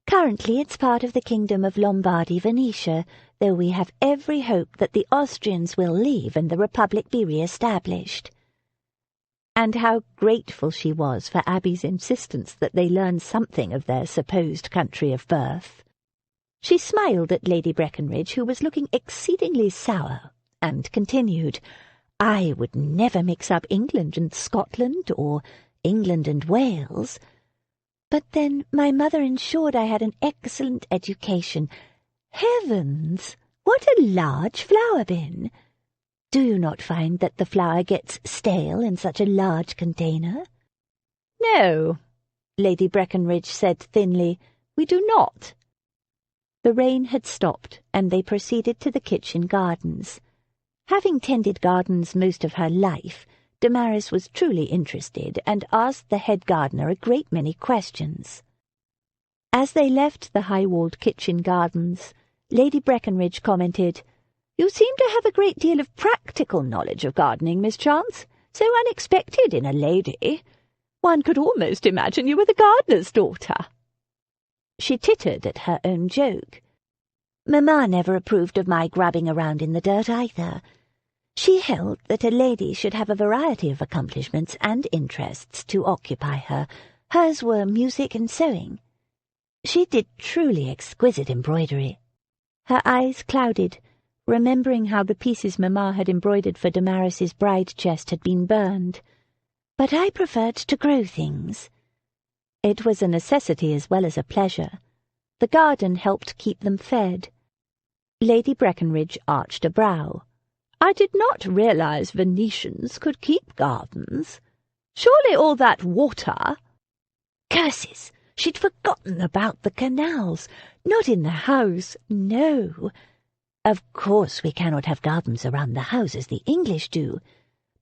Currently it's part of the Kingdom of Lombardy-Venetia, though we have every hope that the Austrians will leave and the republic be re-established." and how grateful she was for Abby's insistence that they learn something of their supposed country of birth. She smiled at Lady Breckenridge, who was looking exceedingly sour, and continued, "I would never mix up England and Scotland, or England and Wales. But then my mother ensured I had an excellent education. Heavens, what a large flour bin! Do you not find that the flour gets stale in such a large container?" "No," Lady Breckenridge said thinly, "we do not." The rain had stopped, and they proceeded to the kitchen gardens. Having tended gardens most of her life, Damaris was truly interested and asked the head gardener a great many questions. As they left the high-walled kitchen gardens, Lady Breckenridge commented, "You seem to have a great deal of practical knowledge of gardening, Miss Chance. So unexpected in a lady. One could almost imagine you were the gardener's daughter." She tittered at her own joke. Mamma never approved of my grubbing around in the dirt either. She held that a lady should have a variety of accomplishments and interests to occupy her. Hers were music and sewing. She did truly exquisite embroidery. Her eyes clouded, remembering how the pieces Mamma had embroidered for Damaris's bride chest had been burned. But I preferred to grow things. It was a necessity as well as a pleasure. The garden helped keep them fed. Lady Breckenridge arched a brow. "I did not realize Venetians could keep gardens. Surely all that water—" Curses! She'd forgotten about the canals. Not in the house, no. Of course we cannot have gardens around the house as the English do,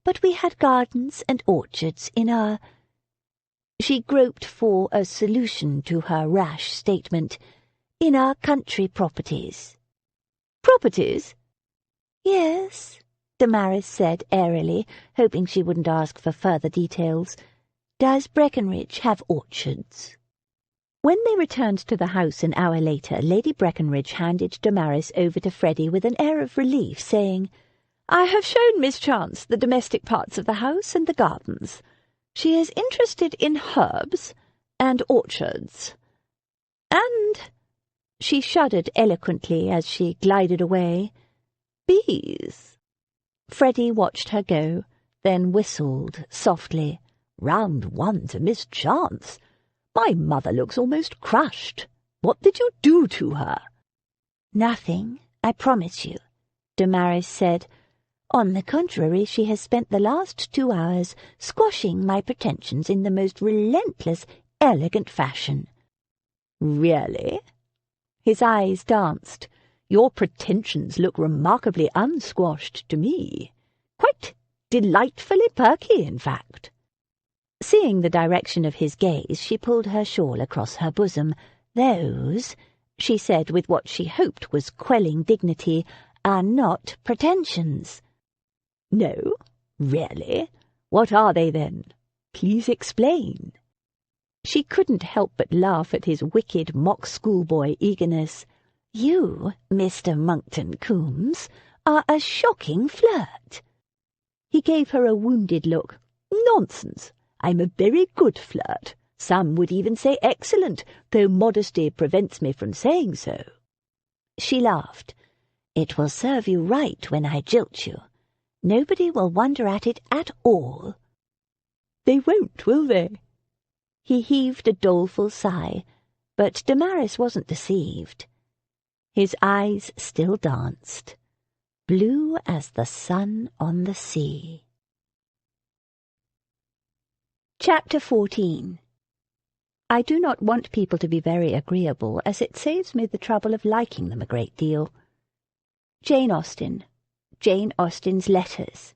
but we had gardens and orchards in our— She groped for a solution to her rash statement. In our country properties. "Properties?" "Yes," Damaris said airily, hoping she wouldn't ask for further details. "Does Breckenridge have orchards?" When they returned to the house an hour later, Lady Breckenridge handed Damaris over to Freddy with an air of relief, saying, "I have shown Miss Chance the domestic parts of the house and the gardens. She is interested in herbs and orchards. And—" she shuddered eloquently as she glided away, "bees." Freddy watched her go, then whistled softly. "Round 1 to Miss Chance. My mother looks almost crushed. What did you do to her?" "Nothing, I promise you," Damaris said. "On the contrary, she has spent the last 2 hours squashing my pretensions in the most relentless, elegant fashion." "Really?" His eyes danced. "Your pretensions look remarkably unsquashed to me. Quite delightfully perky, in fact." Seeing the direction of his gaze, she pulled her shawl across her bosom. "Those," she said with what she hoped was quelling dignity, "are not pretensions." "No? Really? What are they, then? Please explain." She couldn't help but laugh at his wicked mock schoolboy eagerness. "You, Mr. Monkton-Coombes, are a shocking flirt." He gave her a wounded look. "Nonsense. I'm a very good flirt. Some would even say excellent, though modesty prevents me from saying so." She laughed. "It will serve you right when I jilt you. Nobody will wonder at it at all." "They won't, will they?" He heaved a doleful sigh, but Damaris wasn't deceived. His eyes still danced, blue as the sun on the sea. Chapter 14. I do not want people to be very agreeable, as it saves me the trouble of liking them a great deal. Jane Austen. Jane Austen's Letters.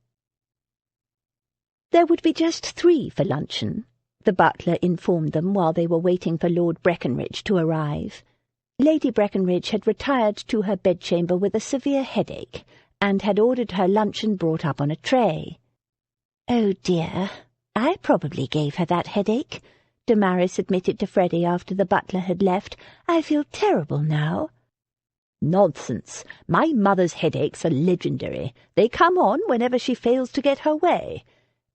There would be just 3 for luncheon, the butler informed them while they were waiting for Lord Breckenridge to arrive. Lady Breckenridge had retired to her bedchamber with a severe headache, and had ordered her luncheon brought up on a tray. "Oh dear, I probably gave her that headache," Damaris admitted to Freddy after the butler had left. "I feel terrible now." "Nonsense. My mother's headaches are legendary. They come on whenever she fails to get her way.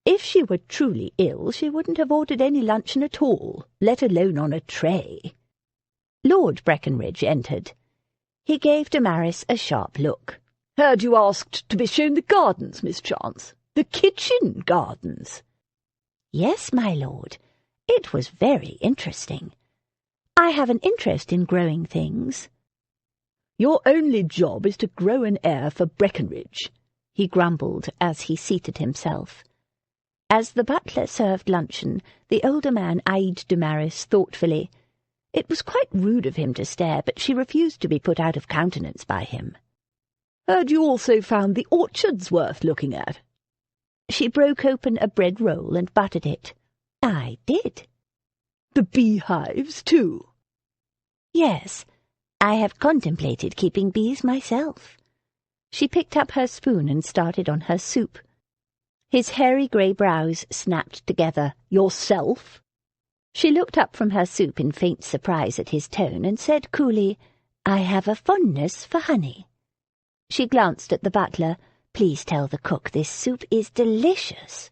If she were truly ill, she wouldn't have ordered any luncheon at all, let alone on a tray. Lord Breckenridge entered. He gave Damaris a sharp look. "Heard you asked to be shown the gardens, Miss Chance. The kitchen gardens." "Yes, my lord. It was very interesting. I have an interest in growing things." "Your only job is to grow an heir for Breckenridge," he grumbled as he seated himself. As the butler served luncheon, the older man eyed Damaris thoughtfully. It was quite rude of him to stare, but she refused to be put out of countenance by him. "Heard you also found the orchards worth looking at?" She broke open a bread roll and buttered it. "I did." "The beehives, too?" "Yes, I have contemplated keeping bees myself." She picked up her spoon and started on her soup. His hairy grey brows snapped together. "Yourself?" She looked up from her soup in faint surprise at his tone and said coolly, "I have a fondness for honey." She glanced at the butler. "Please tell the cook this soup is delicious."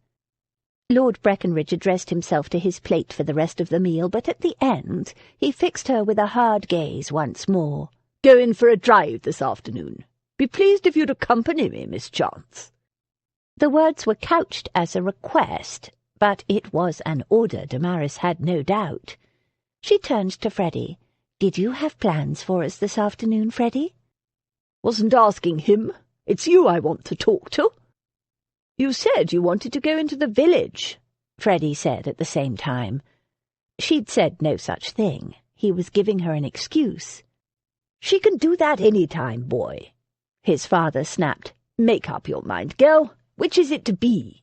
Lord Breckenridge addressed himself to his plate for the rest of the meal, but at the end he fixed her with a hard gaze once more. "Go in for a drive this afternoon. Be pleased if you'd accompany me, Miss Chance." The words were couched as a request, but it was an order, Damaris had no doubt. She turned to Freddy. "Did you have plans for us this afternoon, Freddy?" "Wasn't asking him. It's you I want to talk to." "You said you wanted to go into the village," Freddy said at the same time. She'd said no such thing. He was giving her an excuse. "She can do that any time, boy," his father snapped. "Make up your mind, girl. Which is it to be?"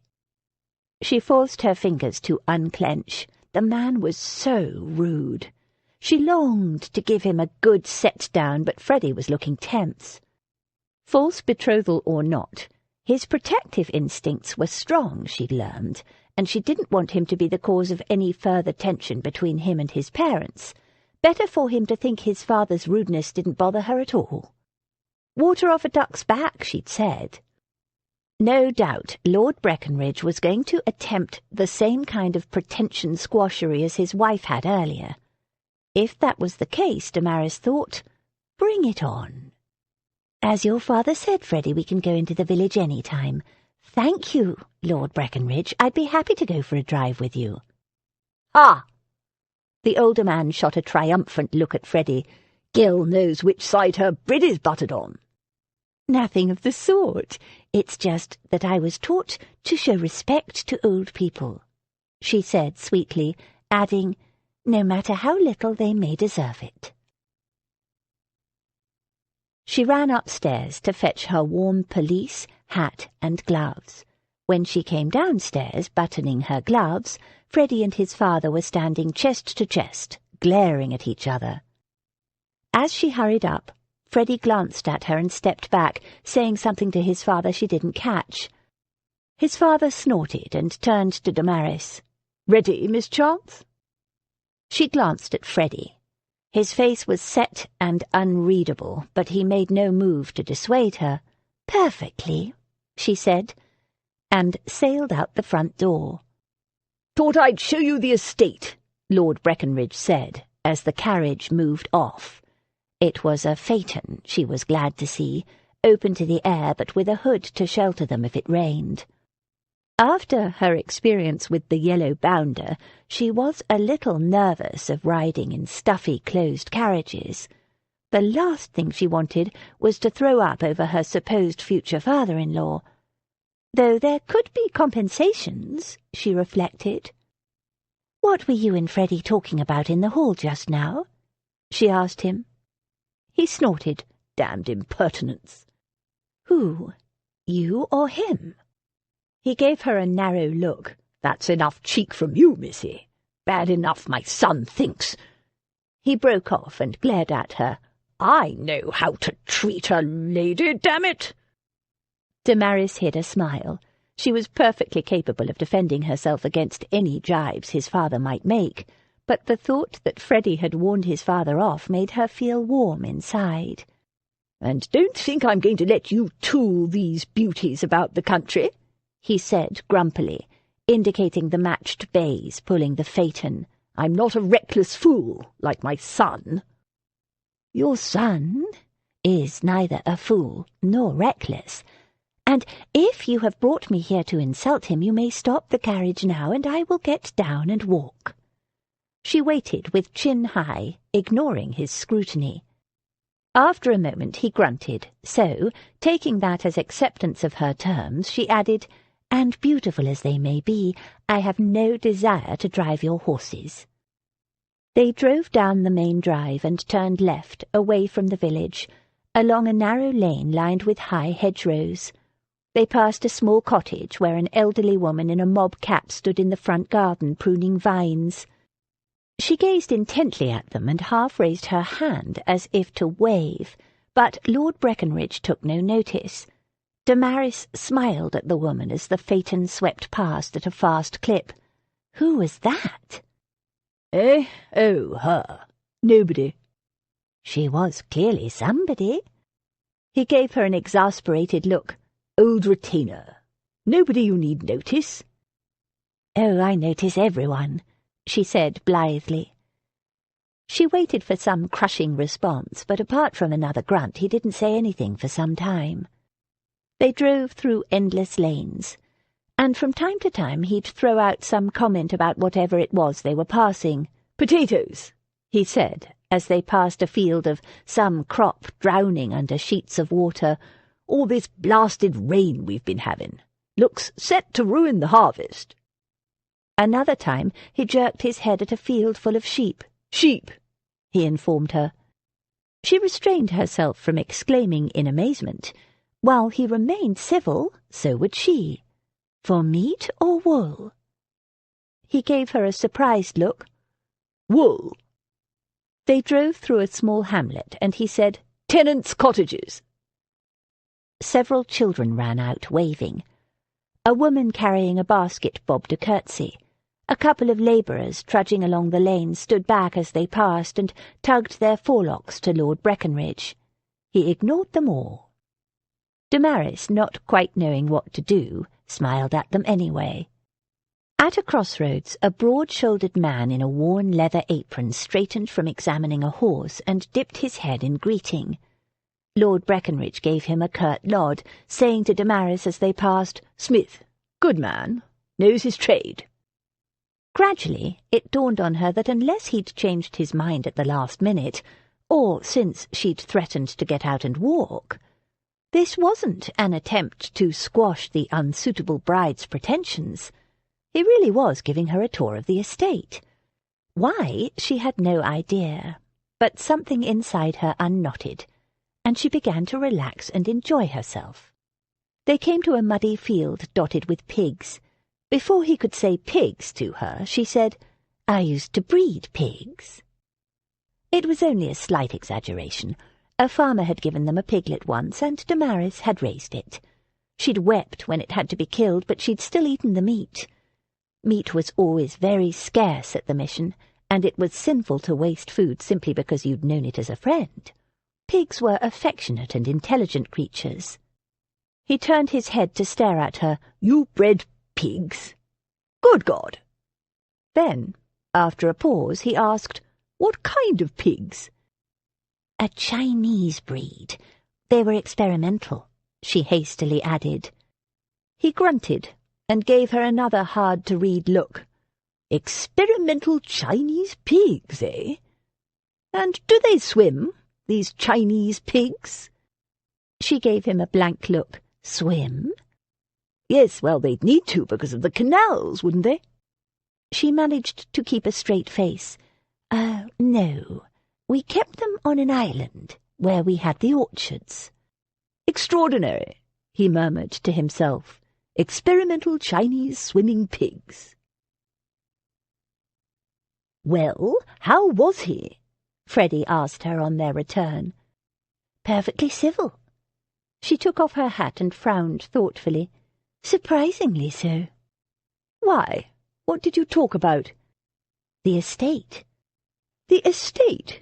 She forced her fingers to unclench. The man was so rude. She longed to give him a good set-down, but Freddy was looking tense. False betrothal or not, his protective instincts were strong, she'd learned, and she didn't want him to be the cause of any further tension between him and his parents. Better for him to think his father's rudeness didn't bother her at all. Water off a duck's back, she'd said. No doubt Lord Breckenridge was going to attempt the same kind of pretension squashery as his wife had earlier. If that was the case, Damaris thought, bring it on. "As your father said, Freddy, we can go into the village any time. Thank you, Lord Breckenridge. I'd be happy to go for a drive with you." "Ah!" The older man shot a triumphant look at Freddy. "Gill knows which side her bread is buttered on." "Nothing of the sort. It's just that I was taught to show respect to old people," she said sweetly, adding, "no matter how little they may deserve it." She ran upstairs to fetch her warm pelisse, hat, and gloves. When she came downstairs, buttoning her gloves, Freddy and his father were standing chest to chest, glaring at each other. As she hurried up, Freddy glanced at her and stepped back, saying something to his father she didn't catch. His father snorted and turned to Damaris. "Ready, Miss Chance?" She glanced at Freddy. His face was set and unreadable, but he made no move to dissuade her. "Perfectly," she said, and sailed out the front door. "Thought I'd show you the estate," Lord Breckenridge said, as the carriage moved off. It was a phaeton, she was glad to see, open to the air but with a hood to shelter them if it rained. After her experience with the yellow bounder, she was a little nervous of riding in stuffy, closed carriages. The last thing she wanted was to throw up over her supposed future father-in-law. Though there could be compensations, she reflected. "What were you and Freddy talking about in the hall just now?" she asked him. He snorted. "Damned impertinence." "Who? You or him?" He gave her a narrow look. "That's enough cheek from you, missy. Bad enough my son thinks." He broke off and glared at her. "I know how to treat a lady, damn it!" Damaris hid a smile. She was perfectly capable of defending herself against any jibes his father might make, but the thought that Freddy had warned his father off made her feel warm inside. "And don't think I'm going to let you tool these beauties about the country," he said grumpily. indicating the matched bays pulling the phaeton. "I'm not a reckless fool, like my son." "Your son is neither a fool nor reckless, and if you have brought me here to insult him, you may stop the carriage now, and I will get down and walk." She waited with chin high, ignoring his scrutiny. After a moment he grunted, so, taking that as acceptance of her terms, she added, "And beautiful as they may be, I have no desire to drive your horses." They drove down the main drive and turned left, away from the village, along a narrow lane lined with high hedgerows. They passed a small cottage where an elderly woman in a mob cap stood in the front garden pruning vines. She gazed intently at them and half raised her hand as if to wave, but Lord Breckenridge took no notice. Damaris smiled at the woman as the phaeton swept past at a fast clip. Who was that? "Eh? Oh, her. Nobody." She was clearly somebody. He gave her an exasperated look. "Old retainer. Nobody you need notice." "Oh, I notice everyone," she said blithely. She waited for some crushing response, but apart from another grunt, he didn't say anything for some time. They drove through endless lanes, and from time to time he'd throw out some comment about whatever it was they were passing. "Potatoes," he said, as they passed a field of some crop drowning under sheets of water. "All this blasted rain we've been having. Looks set to ruin the harvest." Another time he jerked his head at a field full of sheep. "Sheep," he informed her. She restrained herself from exclaiming in amazement. While he remained civil, so would she. For meat or wool? He gave her a surprised look. "Wool." They drove through a small hamlet, and he said, "Tenants' cottages." Several children ran out, waving. A woman carrying a basket bobbed a curtsy. A couple of labourers trudging along the lane stood back as they passed and tugged their forelocks to Lord Breckenridge. He ignored them all. Damaris, not quite knowing what to do, smiled at them anyway. At a crossroads, a broad-shouldered man in a worn leather apron straightened from examining a horse and dipped his head in greeting. Lord Breckenridge gave him a curt nod, saying to Damaris as they passed, "Smith, good man, knows his trade." Gradually, it dawned on her that unless he'd changed his mind at the last minute, or since she'd threatened to get out and walk, this wasn't an attempt to squash the unsuitable bride's pretensions. He really was giving her a tour of the estate. Why, she had no idea, but something inside her unknotted, and she began to relax and enjoy herself. They came to a muddy field dotted with pigs. Before he could say pigs to her, she said, "I used to breed pigs." It was only a slight exaggeration. A farmer had given them a piglet once, and Damaris had raised it. She'd wept when it had to be killed, but she'd still eaten the meat. Meat was always very scarce at the mission, and it was sinful to waste food simply because you'd known it as a friend. Pigs were affectionate and intelligent creatures. He turned his head to stare at her. "You bred pigs? Good God!" Then, after a pause, he asked, "What kind of pigs?" "A Chinese breed. They were experimental," she hastily added. He grunted and gave her another hard-to-read look. "Experimental Chinese pigs, eh? And do they swim, these Chinese pigs?" She gave him a blank look. "Swim?" "Yes, well, they'd need to because of the canals, wouldn't they?" She managed to keep a straight face. No. We kept them on an island, where we had the orchards." "Extraordinary," he murmured to himself. "Experimental Chinese swimming pigs." "Well, how was he?" Freddy asked her on their return. "Perfectly civil." She took off her hat and frowned thoughtfully. "Surprisingly so." "Why? What did you talk about?" "The estate." "The estate?"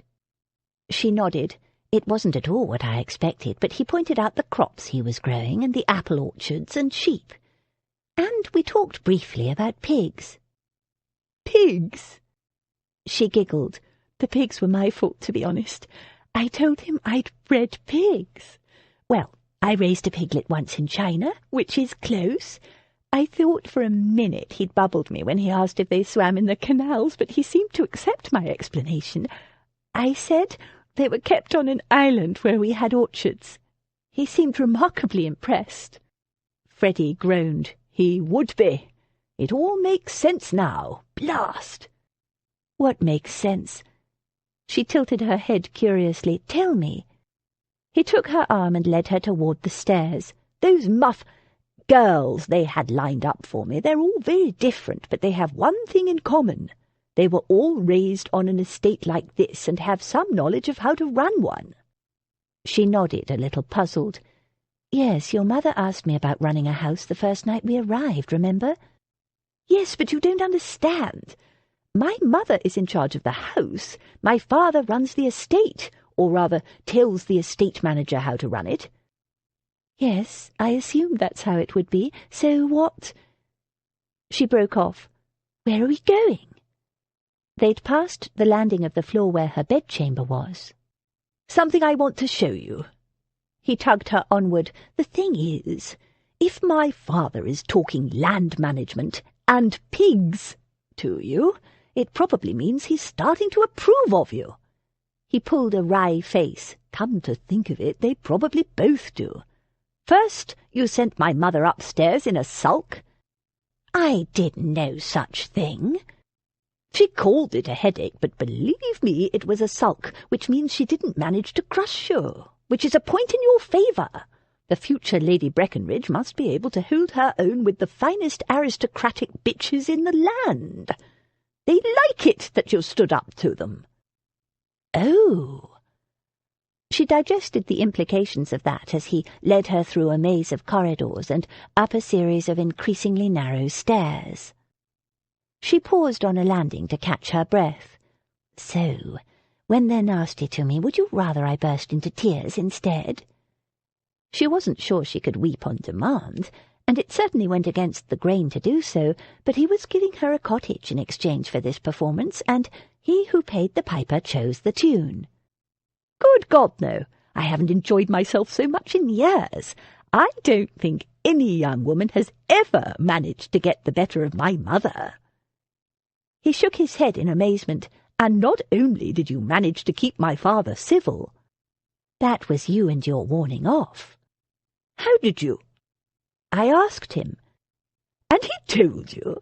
She nodded. It wasn't at all what I expected, but he pointed out the crops he was growing and the apple orchards and sheep. And we talked briefly about pigs. Pigs? She giggled. The pigs were my fault, to be honest. I told him I'd bred pigs. Well, I raised a piglet once in China, which is close. I thought for a minute he'd bubbled me when he asked if they swam in the canals, but he seemed to accept my explanation. I said they were kept on an island where we had orchards. He seemed remarkably impressed. Freddy groaned. He would be. It all makes sense now. Blast! What makes sense? She tilted her head curiously. Tell me. He took her arm and led her toward the stairs. Those girls they had lined up for me, they're all very different, but they have one thing in common. They were all raised on an estate like this and have some knowledge of how to run one. She nodded, a little puzzled. Yes, your mother asked me about running a house the first night we arrived, remember? Yes, but you don't understand. My mother is in charge of the house. My father runs the estate, or rather tells the estate manager how to run it. Yes, I assumed that's how it would be. So what? She broke off. Where are we going? They'd passed the landing of the floor where her bedchamber was. Something I want to show you. He tugged her onward. The thing is, if my father is talking land management and pigs to you, it probably means he's starting to approve of you. He pulled a wry face. Come to think of it, they probably both do. First, you sent my mother upstairs in a sulk. I did no such thing. She called it a headache, but believe me, it was a sulk, which means she didn't manage to crush you, which is a point in your favour. The future Lady Breckenridge must be able to hold her own with the finest aristocratic bitches in the land. They like it that you stood up to them. Oh! She digested the implications of that as he led her through a maze of corridors and up a series of increasingly narrow stairs. She paused on a landing to catch her breath. So, when they're nasty to me, would you rather I burst into tears instead? She wasn't sure she could weep on demand, and it certainly went against the grain to do so, but he was giving her a cottage in exchange for this performance, and he who paid the piper chose the tune. Good God, no! I haven't enjoyed myself so much in years. I don't think any young woman has ever managed to get the better of my mother. He shook his head in amazement. And not only did you manage to keep my father civil. That was you and your warning off. How did you? I asked him. And he told you?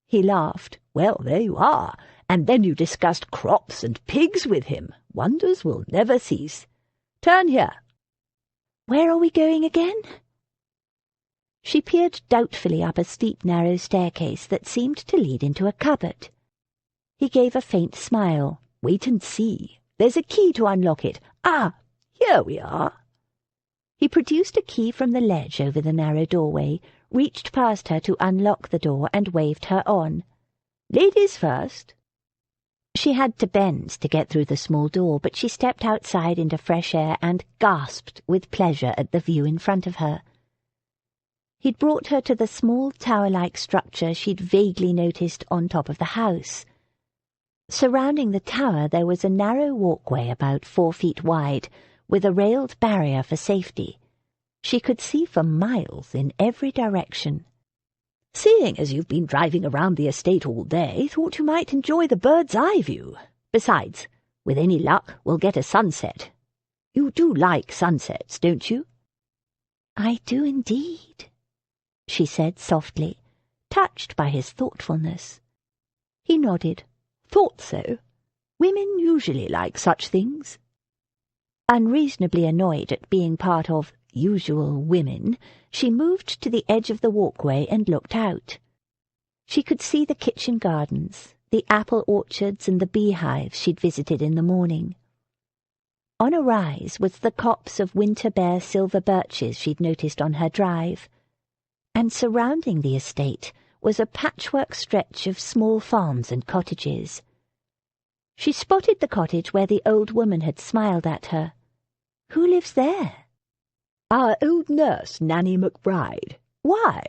He laughed. Well, there you are. And then you discussed crops and pigs with him. Wonders will never cease. Turn here. Where are we going again? She peered doubtfully up a steep, narrow staircase that seemed to lead into a cupboard. He gave a faint smile. Wait and see. There's a key to unlock it. Ah, here we are. He produced a key from the ledge over the narrow doorway, reached past her to unlock the door, and waved her on. Ladies first. She had to bend to get through the small door, but she stepped outside into fresh air and gasped with pleasure at the view in front of her. He'd brought her to the small tower-like structure she'd vaguely noticed on top of the house. Surrounding the tower there was a narrow walkway about 4 feet wide, with a railed barrier for safety. She could see for miles in every direction. Seeing as you've been driving around the estate all day, thought you might enjoy the bird's-eye view. Besides, with any luck, we'll get a sunset. You do like sunsets, don't you? I do indeed, she said softly, touched by his thoughtfulness. He nodded. Thought so. Women usually like such things. Unreasonably annoyed at being part of usual women, she moved to the edge of the walkway and looked out. She could see the kitchen gardens, the apple orchards and the beehives she'd visited in the morning. On a rise was the copse of winter-bare silver birches she'd noticed on her drive, and surrounding the estate was a patchwork stretch of small farms and cottages. She spotted the cottage where the old woman had smiled at her. Who lives there? Our old nurse, Nanny McBride. Why?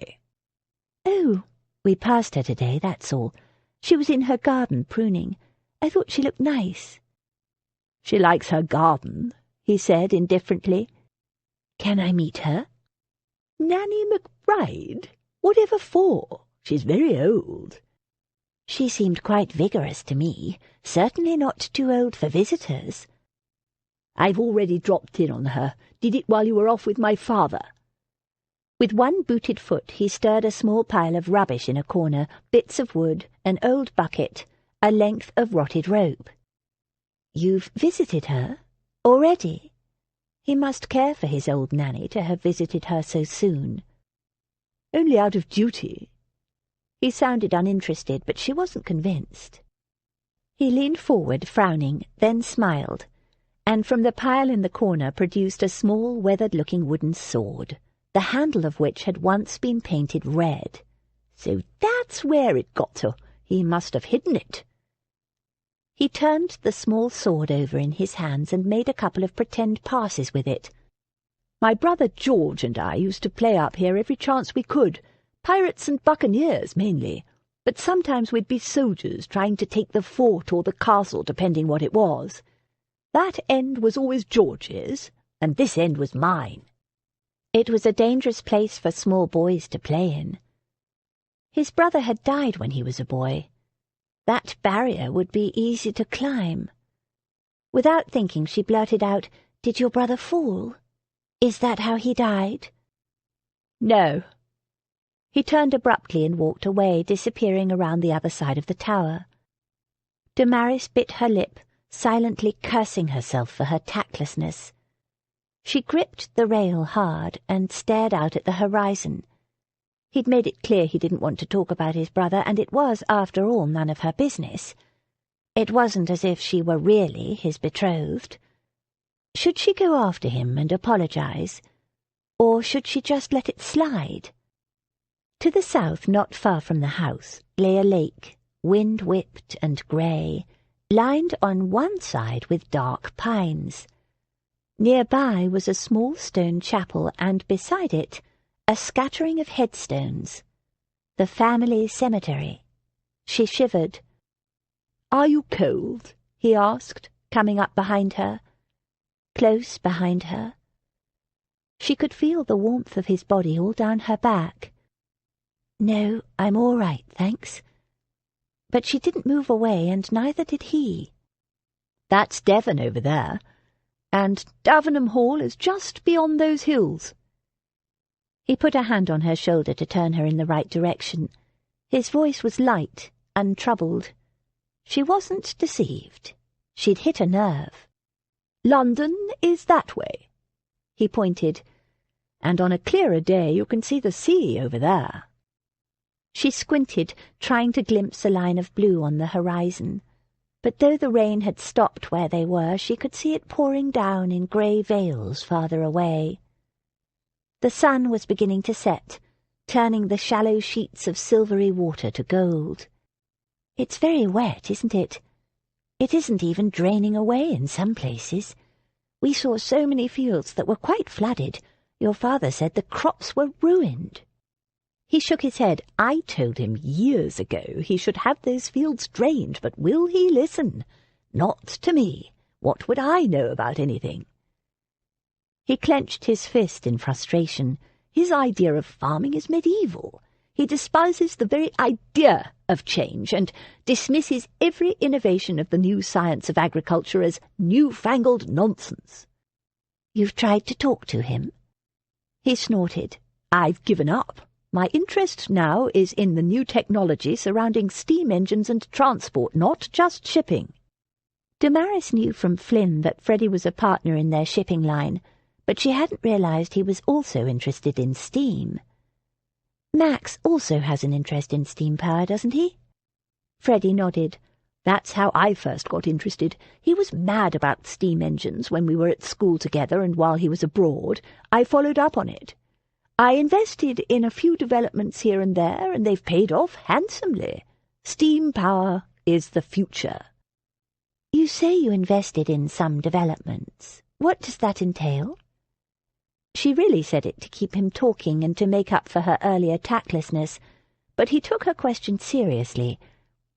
"Oh, we passed her today, that's all. She was in her garden pruning. I thought she looked nice." "She likes her garden," he said indifferently. "Can I meet her?" "Nanny McBride? Whatever for? She's very old." "She seemed quite vigorous to me. Certainly not too old for visitors." "I've already dropped in on her. Did it while you were off with my father." With one booted foot he stirred a small pile of rubbish in a corner, bits of wood, an old bucket, a length of rotted rope. "You've visited her? Already?" He must care for his old nanny to have visited her so soon. "Only out of duty." He sounded uninterested, but she wasn't convinced. He leaned forward, frowning, then smiled, and from the pile in the corner produced a small, weathered-looking wooden sword, the handle of which had once been painted red. "So that's where it got to. He must have hidden it." He turned the small sword over in his hands and made a couple of pretend passes with it. "My brother George and I used to play up here every chance we could. Pirates and buccaneers, mainly. But sometimes we'd be soldiers trying to take the fort or the castle, depending what it was. That end was always George's, and this end was mine." It was a dangerous place for small boys to play in. His brother had died when he was a boy. That barrier would be easy to climb. Without thinking, she blurted out, "Did your brother fall? Is that how he died?" "No." He turned abruptly and walked away, disappearing around the other side of the tower. Damaris bit her lip, silently cursing herself for her tactlessness. She gripped the rail hard and stared out at the horizon. He'd made it clear he didn't want to talk about his brother, and it was, after all, none of her business. It wasn't as if she were really his betrothed. Should she go after him and apologize, or should she just let it slide? To the south, not far from the house, lay a lake, wind-whipped and grey, lined on one side with dark pines. Nearby was a small stone chapel, and beside it a scattering of headstones. The family cemetery. She shivered. "Are you cold?" he asked, coming up behind her. Close behind her. She could feel the warmth of his body all down her back. "No, I'm all right, thanks." But she didn't move away, and neither did he. "That's Devon over there. And Davenham Hall is just beyond those hills." He put a hand on her shoulder to turn her in the right direction. His voice was light, untroubled. She wasn't deceived. She'd hit a nerve. "London is that way." He pointed. "And on a clearer day you can see the sea over there." She squinted, trying to glimpse a line of blue on the horizon. But though the rain had stopped where they were, she could see it pouring down in grey veils farther away. The sun was beginning to set, turning the shallow sheets of silvery water to gold. "It's very wet, isn't it? It isn't even draining away in some places. We saw so many fields that were quite flooded. Your father said the crops were ruined." He shook his head. "I told him years ago he should have those fields drained, but will he listen? Not to me. What would I know about anything?" He clenched his fist in frustration. His idea of farming is medieval. He despises the very idea of change and dismisses every innovation of the new science of agriculture as newfangled nonsense. "You've tried to talk to him?" He snorted. "I've given up. My interest now is in the new technology surrounding steam engines and transport, not just shipping." Damaris knew from Flynn that Freddy was a partner in their shipping line, but she hadn't realized he was also interested in steam. "Max also has an interest in steam power, doesn't he?" Freddy nodded. "That's how I first got interested. He was mad about steam engines when we were at school together, and while he was abroad, I followed up on it. I invested in a few developments here and there, and they've paid off handsomely. Steam power is the future." "You say you invested in some developments. What does that entail?" She really said it to keep him talking and to make up for her earlier tactlessness, But he took her question seriously,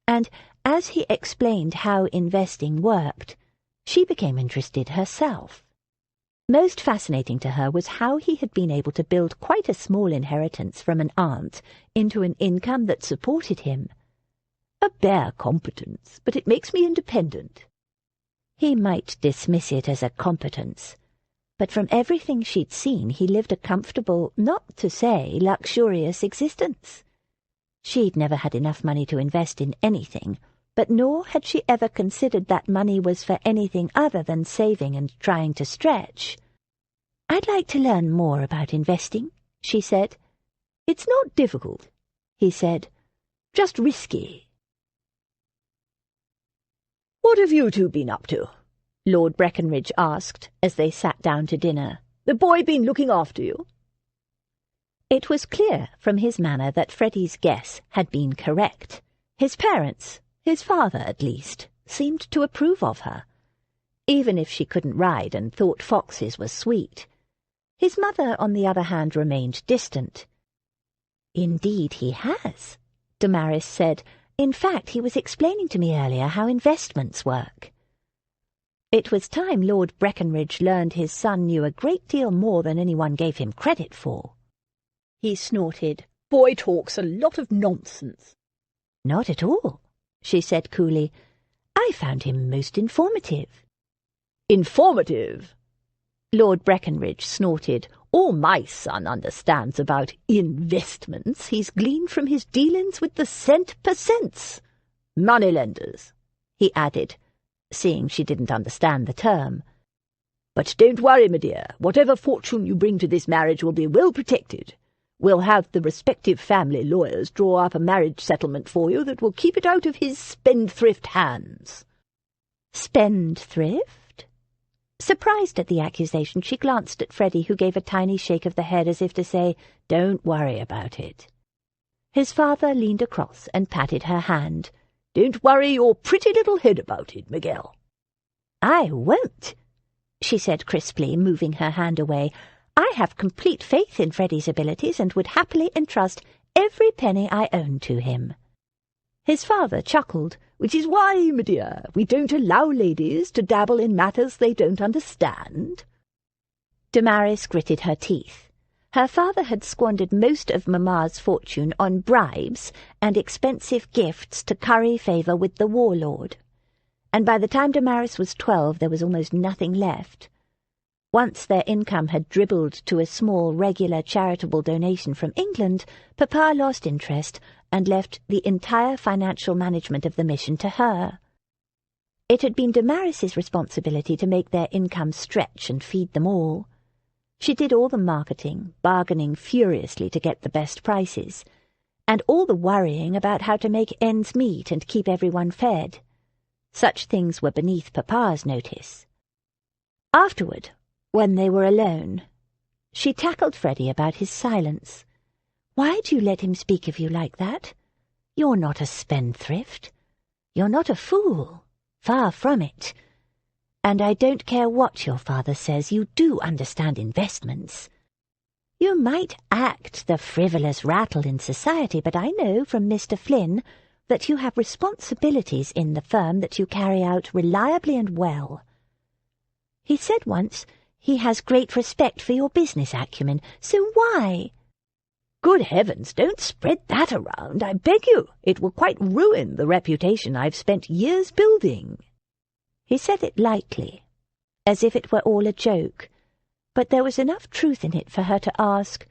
and as he explained how investing worked, she became interested herself. Most fascinating to her was how he had been able to build quite a small inheritance from an aunt into an income that supported him. A bare competence, but it makes me independent. He might dismiss it as a competence, but from everything she'd seen he lived a comfortable, not to say luxurious existence. She'd never had enough money to invest in anything, but nor had she ever considered that money was for anything other than saving and trying to stretch. "I'd like to learn more about investing," she said. "It's not difficult," he said. "Just risky." "What have you two been up to?" Lord Breckenridge asked as they sat down to dinner. "The boy been looking after you?" It was clear from his manner that Freddy's guess had been correct. His parents, his father at least, seemed to approve of her, even if she couldn't ride and thought foxes were sweet. His mother, on the other hand, remained distant. "Indeed he has," Damaris said. "In fact, he was explaining to me earlier how investments work." It was time Lord Breckenridge learned his son knew a great deal more than anyone gave him credit for. He snorted. "Boy talks a lot of nonsense." "Not at all," she said coolly. "I found him most informative." "Informative?" Lord Breckenridge snorted. "All my son understands about investments he's gleaned from his dealings with the cent per cents. Moneylenders," he added, seeing she didn't understand the term. "But don't worry, my dear. Whatever fortune you bring to this marriage will be well protected. We'll have the respective family lawyers draw up a marriage settlement for you that will keep it out of his spendthrift hands." "Spendthrift?" Surprised at the accusation, she glanced at Freddy, who gave a tiny shake of the head as if to say, "Don't worry about it." His father leaned across and patted her hand. "Don't worry your pretty little head about it, Miguel." "I won't," she said crisply, moving her hand away. "I have complete faith in Freddy's abilities and would happily entrust every penny I own to him." His father chuckled. "Which is why, my dear, we don't allow ladies to dabble in matters they don't understand." Damaris gritted her teeth. Her father had squandered most of Mamma's fortune on bribes and expensive gifts to curry favour with the warlord, and by the time Damaris was 12 there was almost nothing left. Once their income had dribbled to a small, regular charitable donation from England, Papa lost interest and left the entire financial management of the mission to her. It had been Damaris's responsibility to make their income stretch and feed them all. She did all the marketing, bargaining furiously to get the best prices, and all the worrying about how to make ends meet and keep everyone fed. Such things were beneath Papa's notice. Afterward, when they were alone, she tackled Freddy about his silence. "Why do you let him speak of you like that? You're not a spendthrift. You're not a fool. Far from it. And I don't care what your father says, you do understand investments. You might act the frivolous rattle in society, but I know from Mr. Flynn that you have responsibilities in the firm that you carry out reliably and well. He said once he has great respect for your business acumen, so why—" "Good heavens, don't spread that around, I beg you. It will quite ruin the reputation I've spent years building." He said it lightly, as if it were all a joke, but there was enough truth in it for her to ask,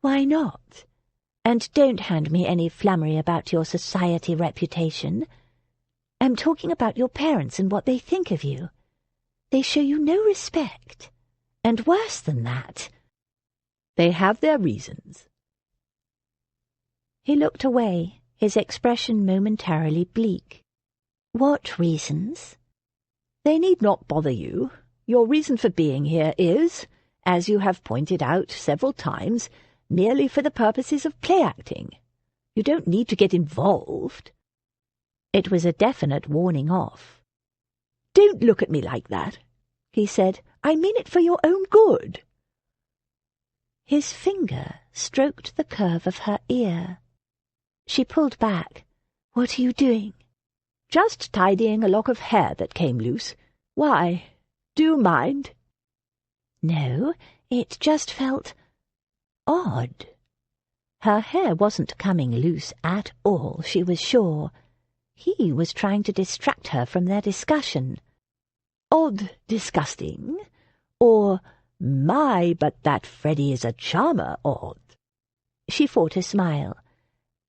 "Why not? And don't hand me any flummery about your society reputation. I'm talking about your parents and what they think of you. They show you no respect, and worse than that—" "They have their reasons." He looked away, his expression momentarily bleak. "What reasons?" "They need not bother you. Your reason for being here is, as you have pointed out several times, merely for the purposes of play-acting. You don't need to get involved." It was a definite warning off. "Don't look at me like that," he said. "I mean it for your own good." His finger stroked the curve of her ear. She pulled back. "What are you doing?" "Just tidying a lock of hair that came loose. Why? Do you mind?" No, it just felt odd. Her hair wasn't coming loose at all, she was sure. He was trying to distract her from their discussion. Odd, disgusting? Or, my, but that Freddy is a charmer, odd? She fought a smile.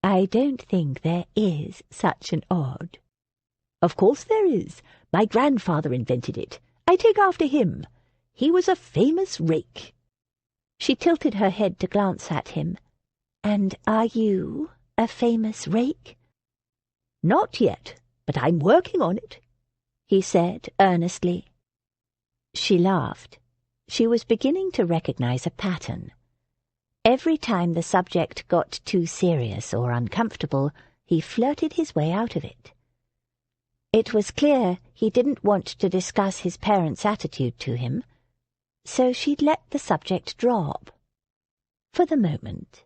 "I don't think there is such an odd." "Of course there is. My grandfather invented it. I take after him. He was a famous rake." She tilted her head to glance at him. "And are you a famous rake?" "Not yet, but I'm working on it," he said earnestly. She laughed. She was beginning to recognize a pattern. Every time the subject got too serious or uncomfortable, he flirted his way out of it. It was clear he didn't want to discuss his parents' attitude to him, so she'd let the subject drop. For the moment.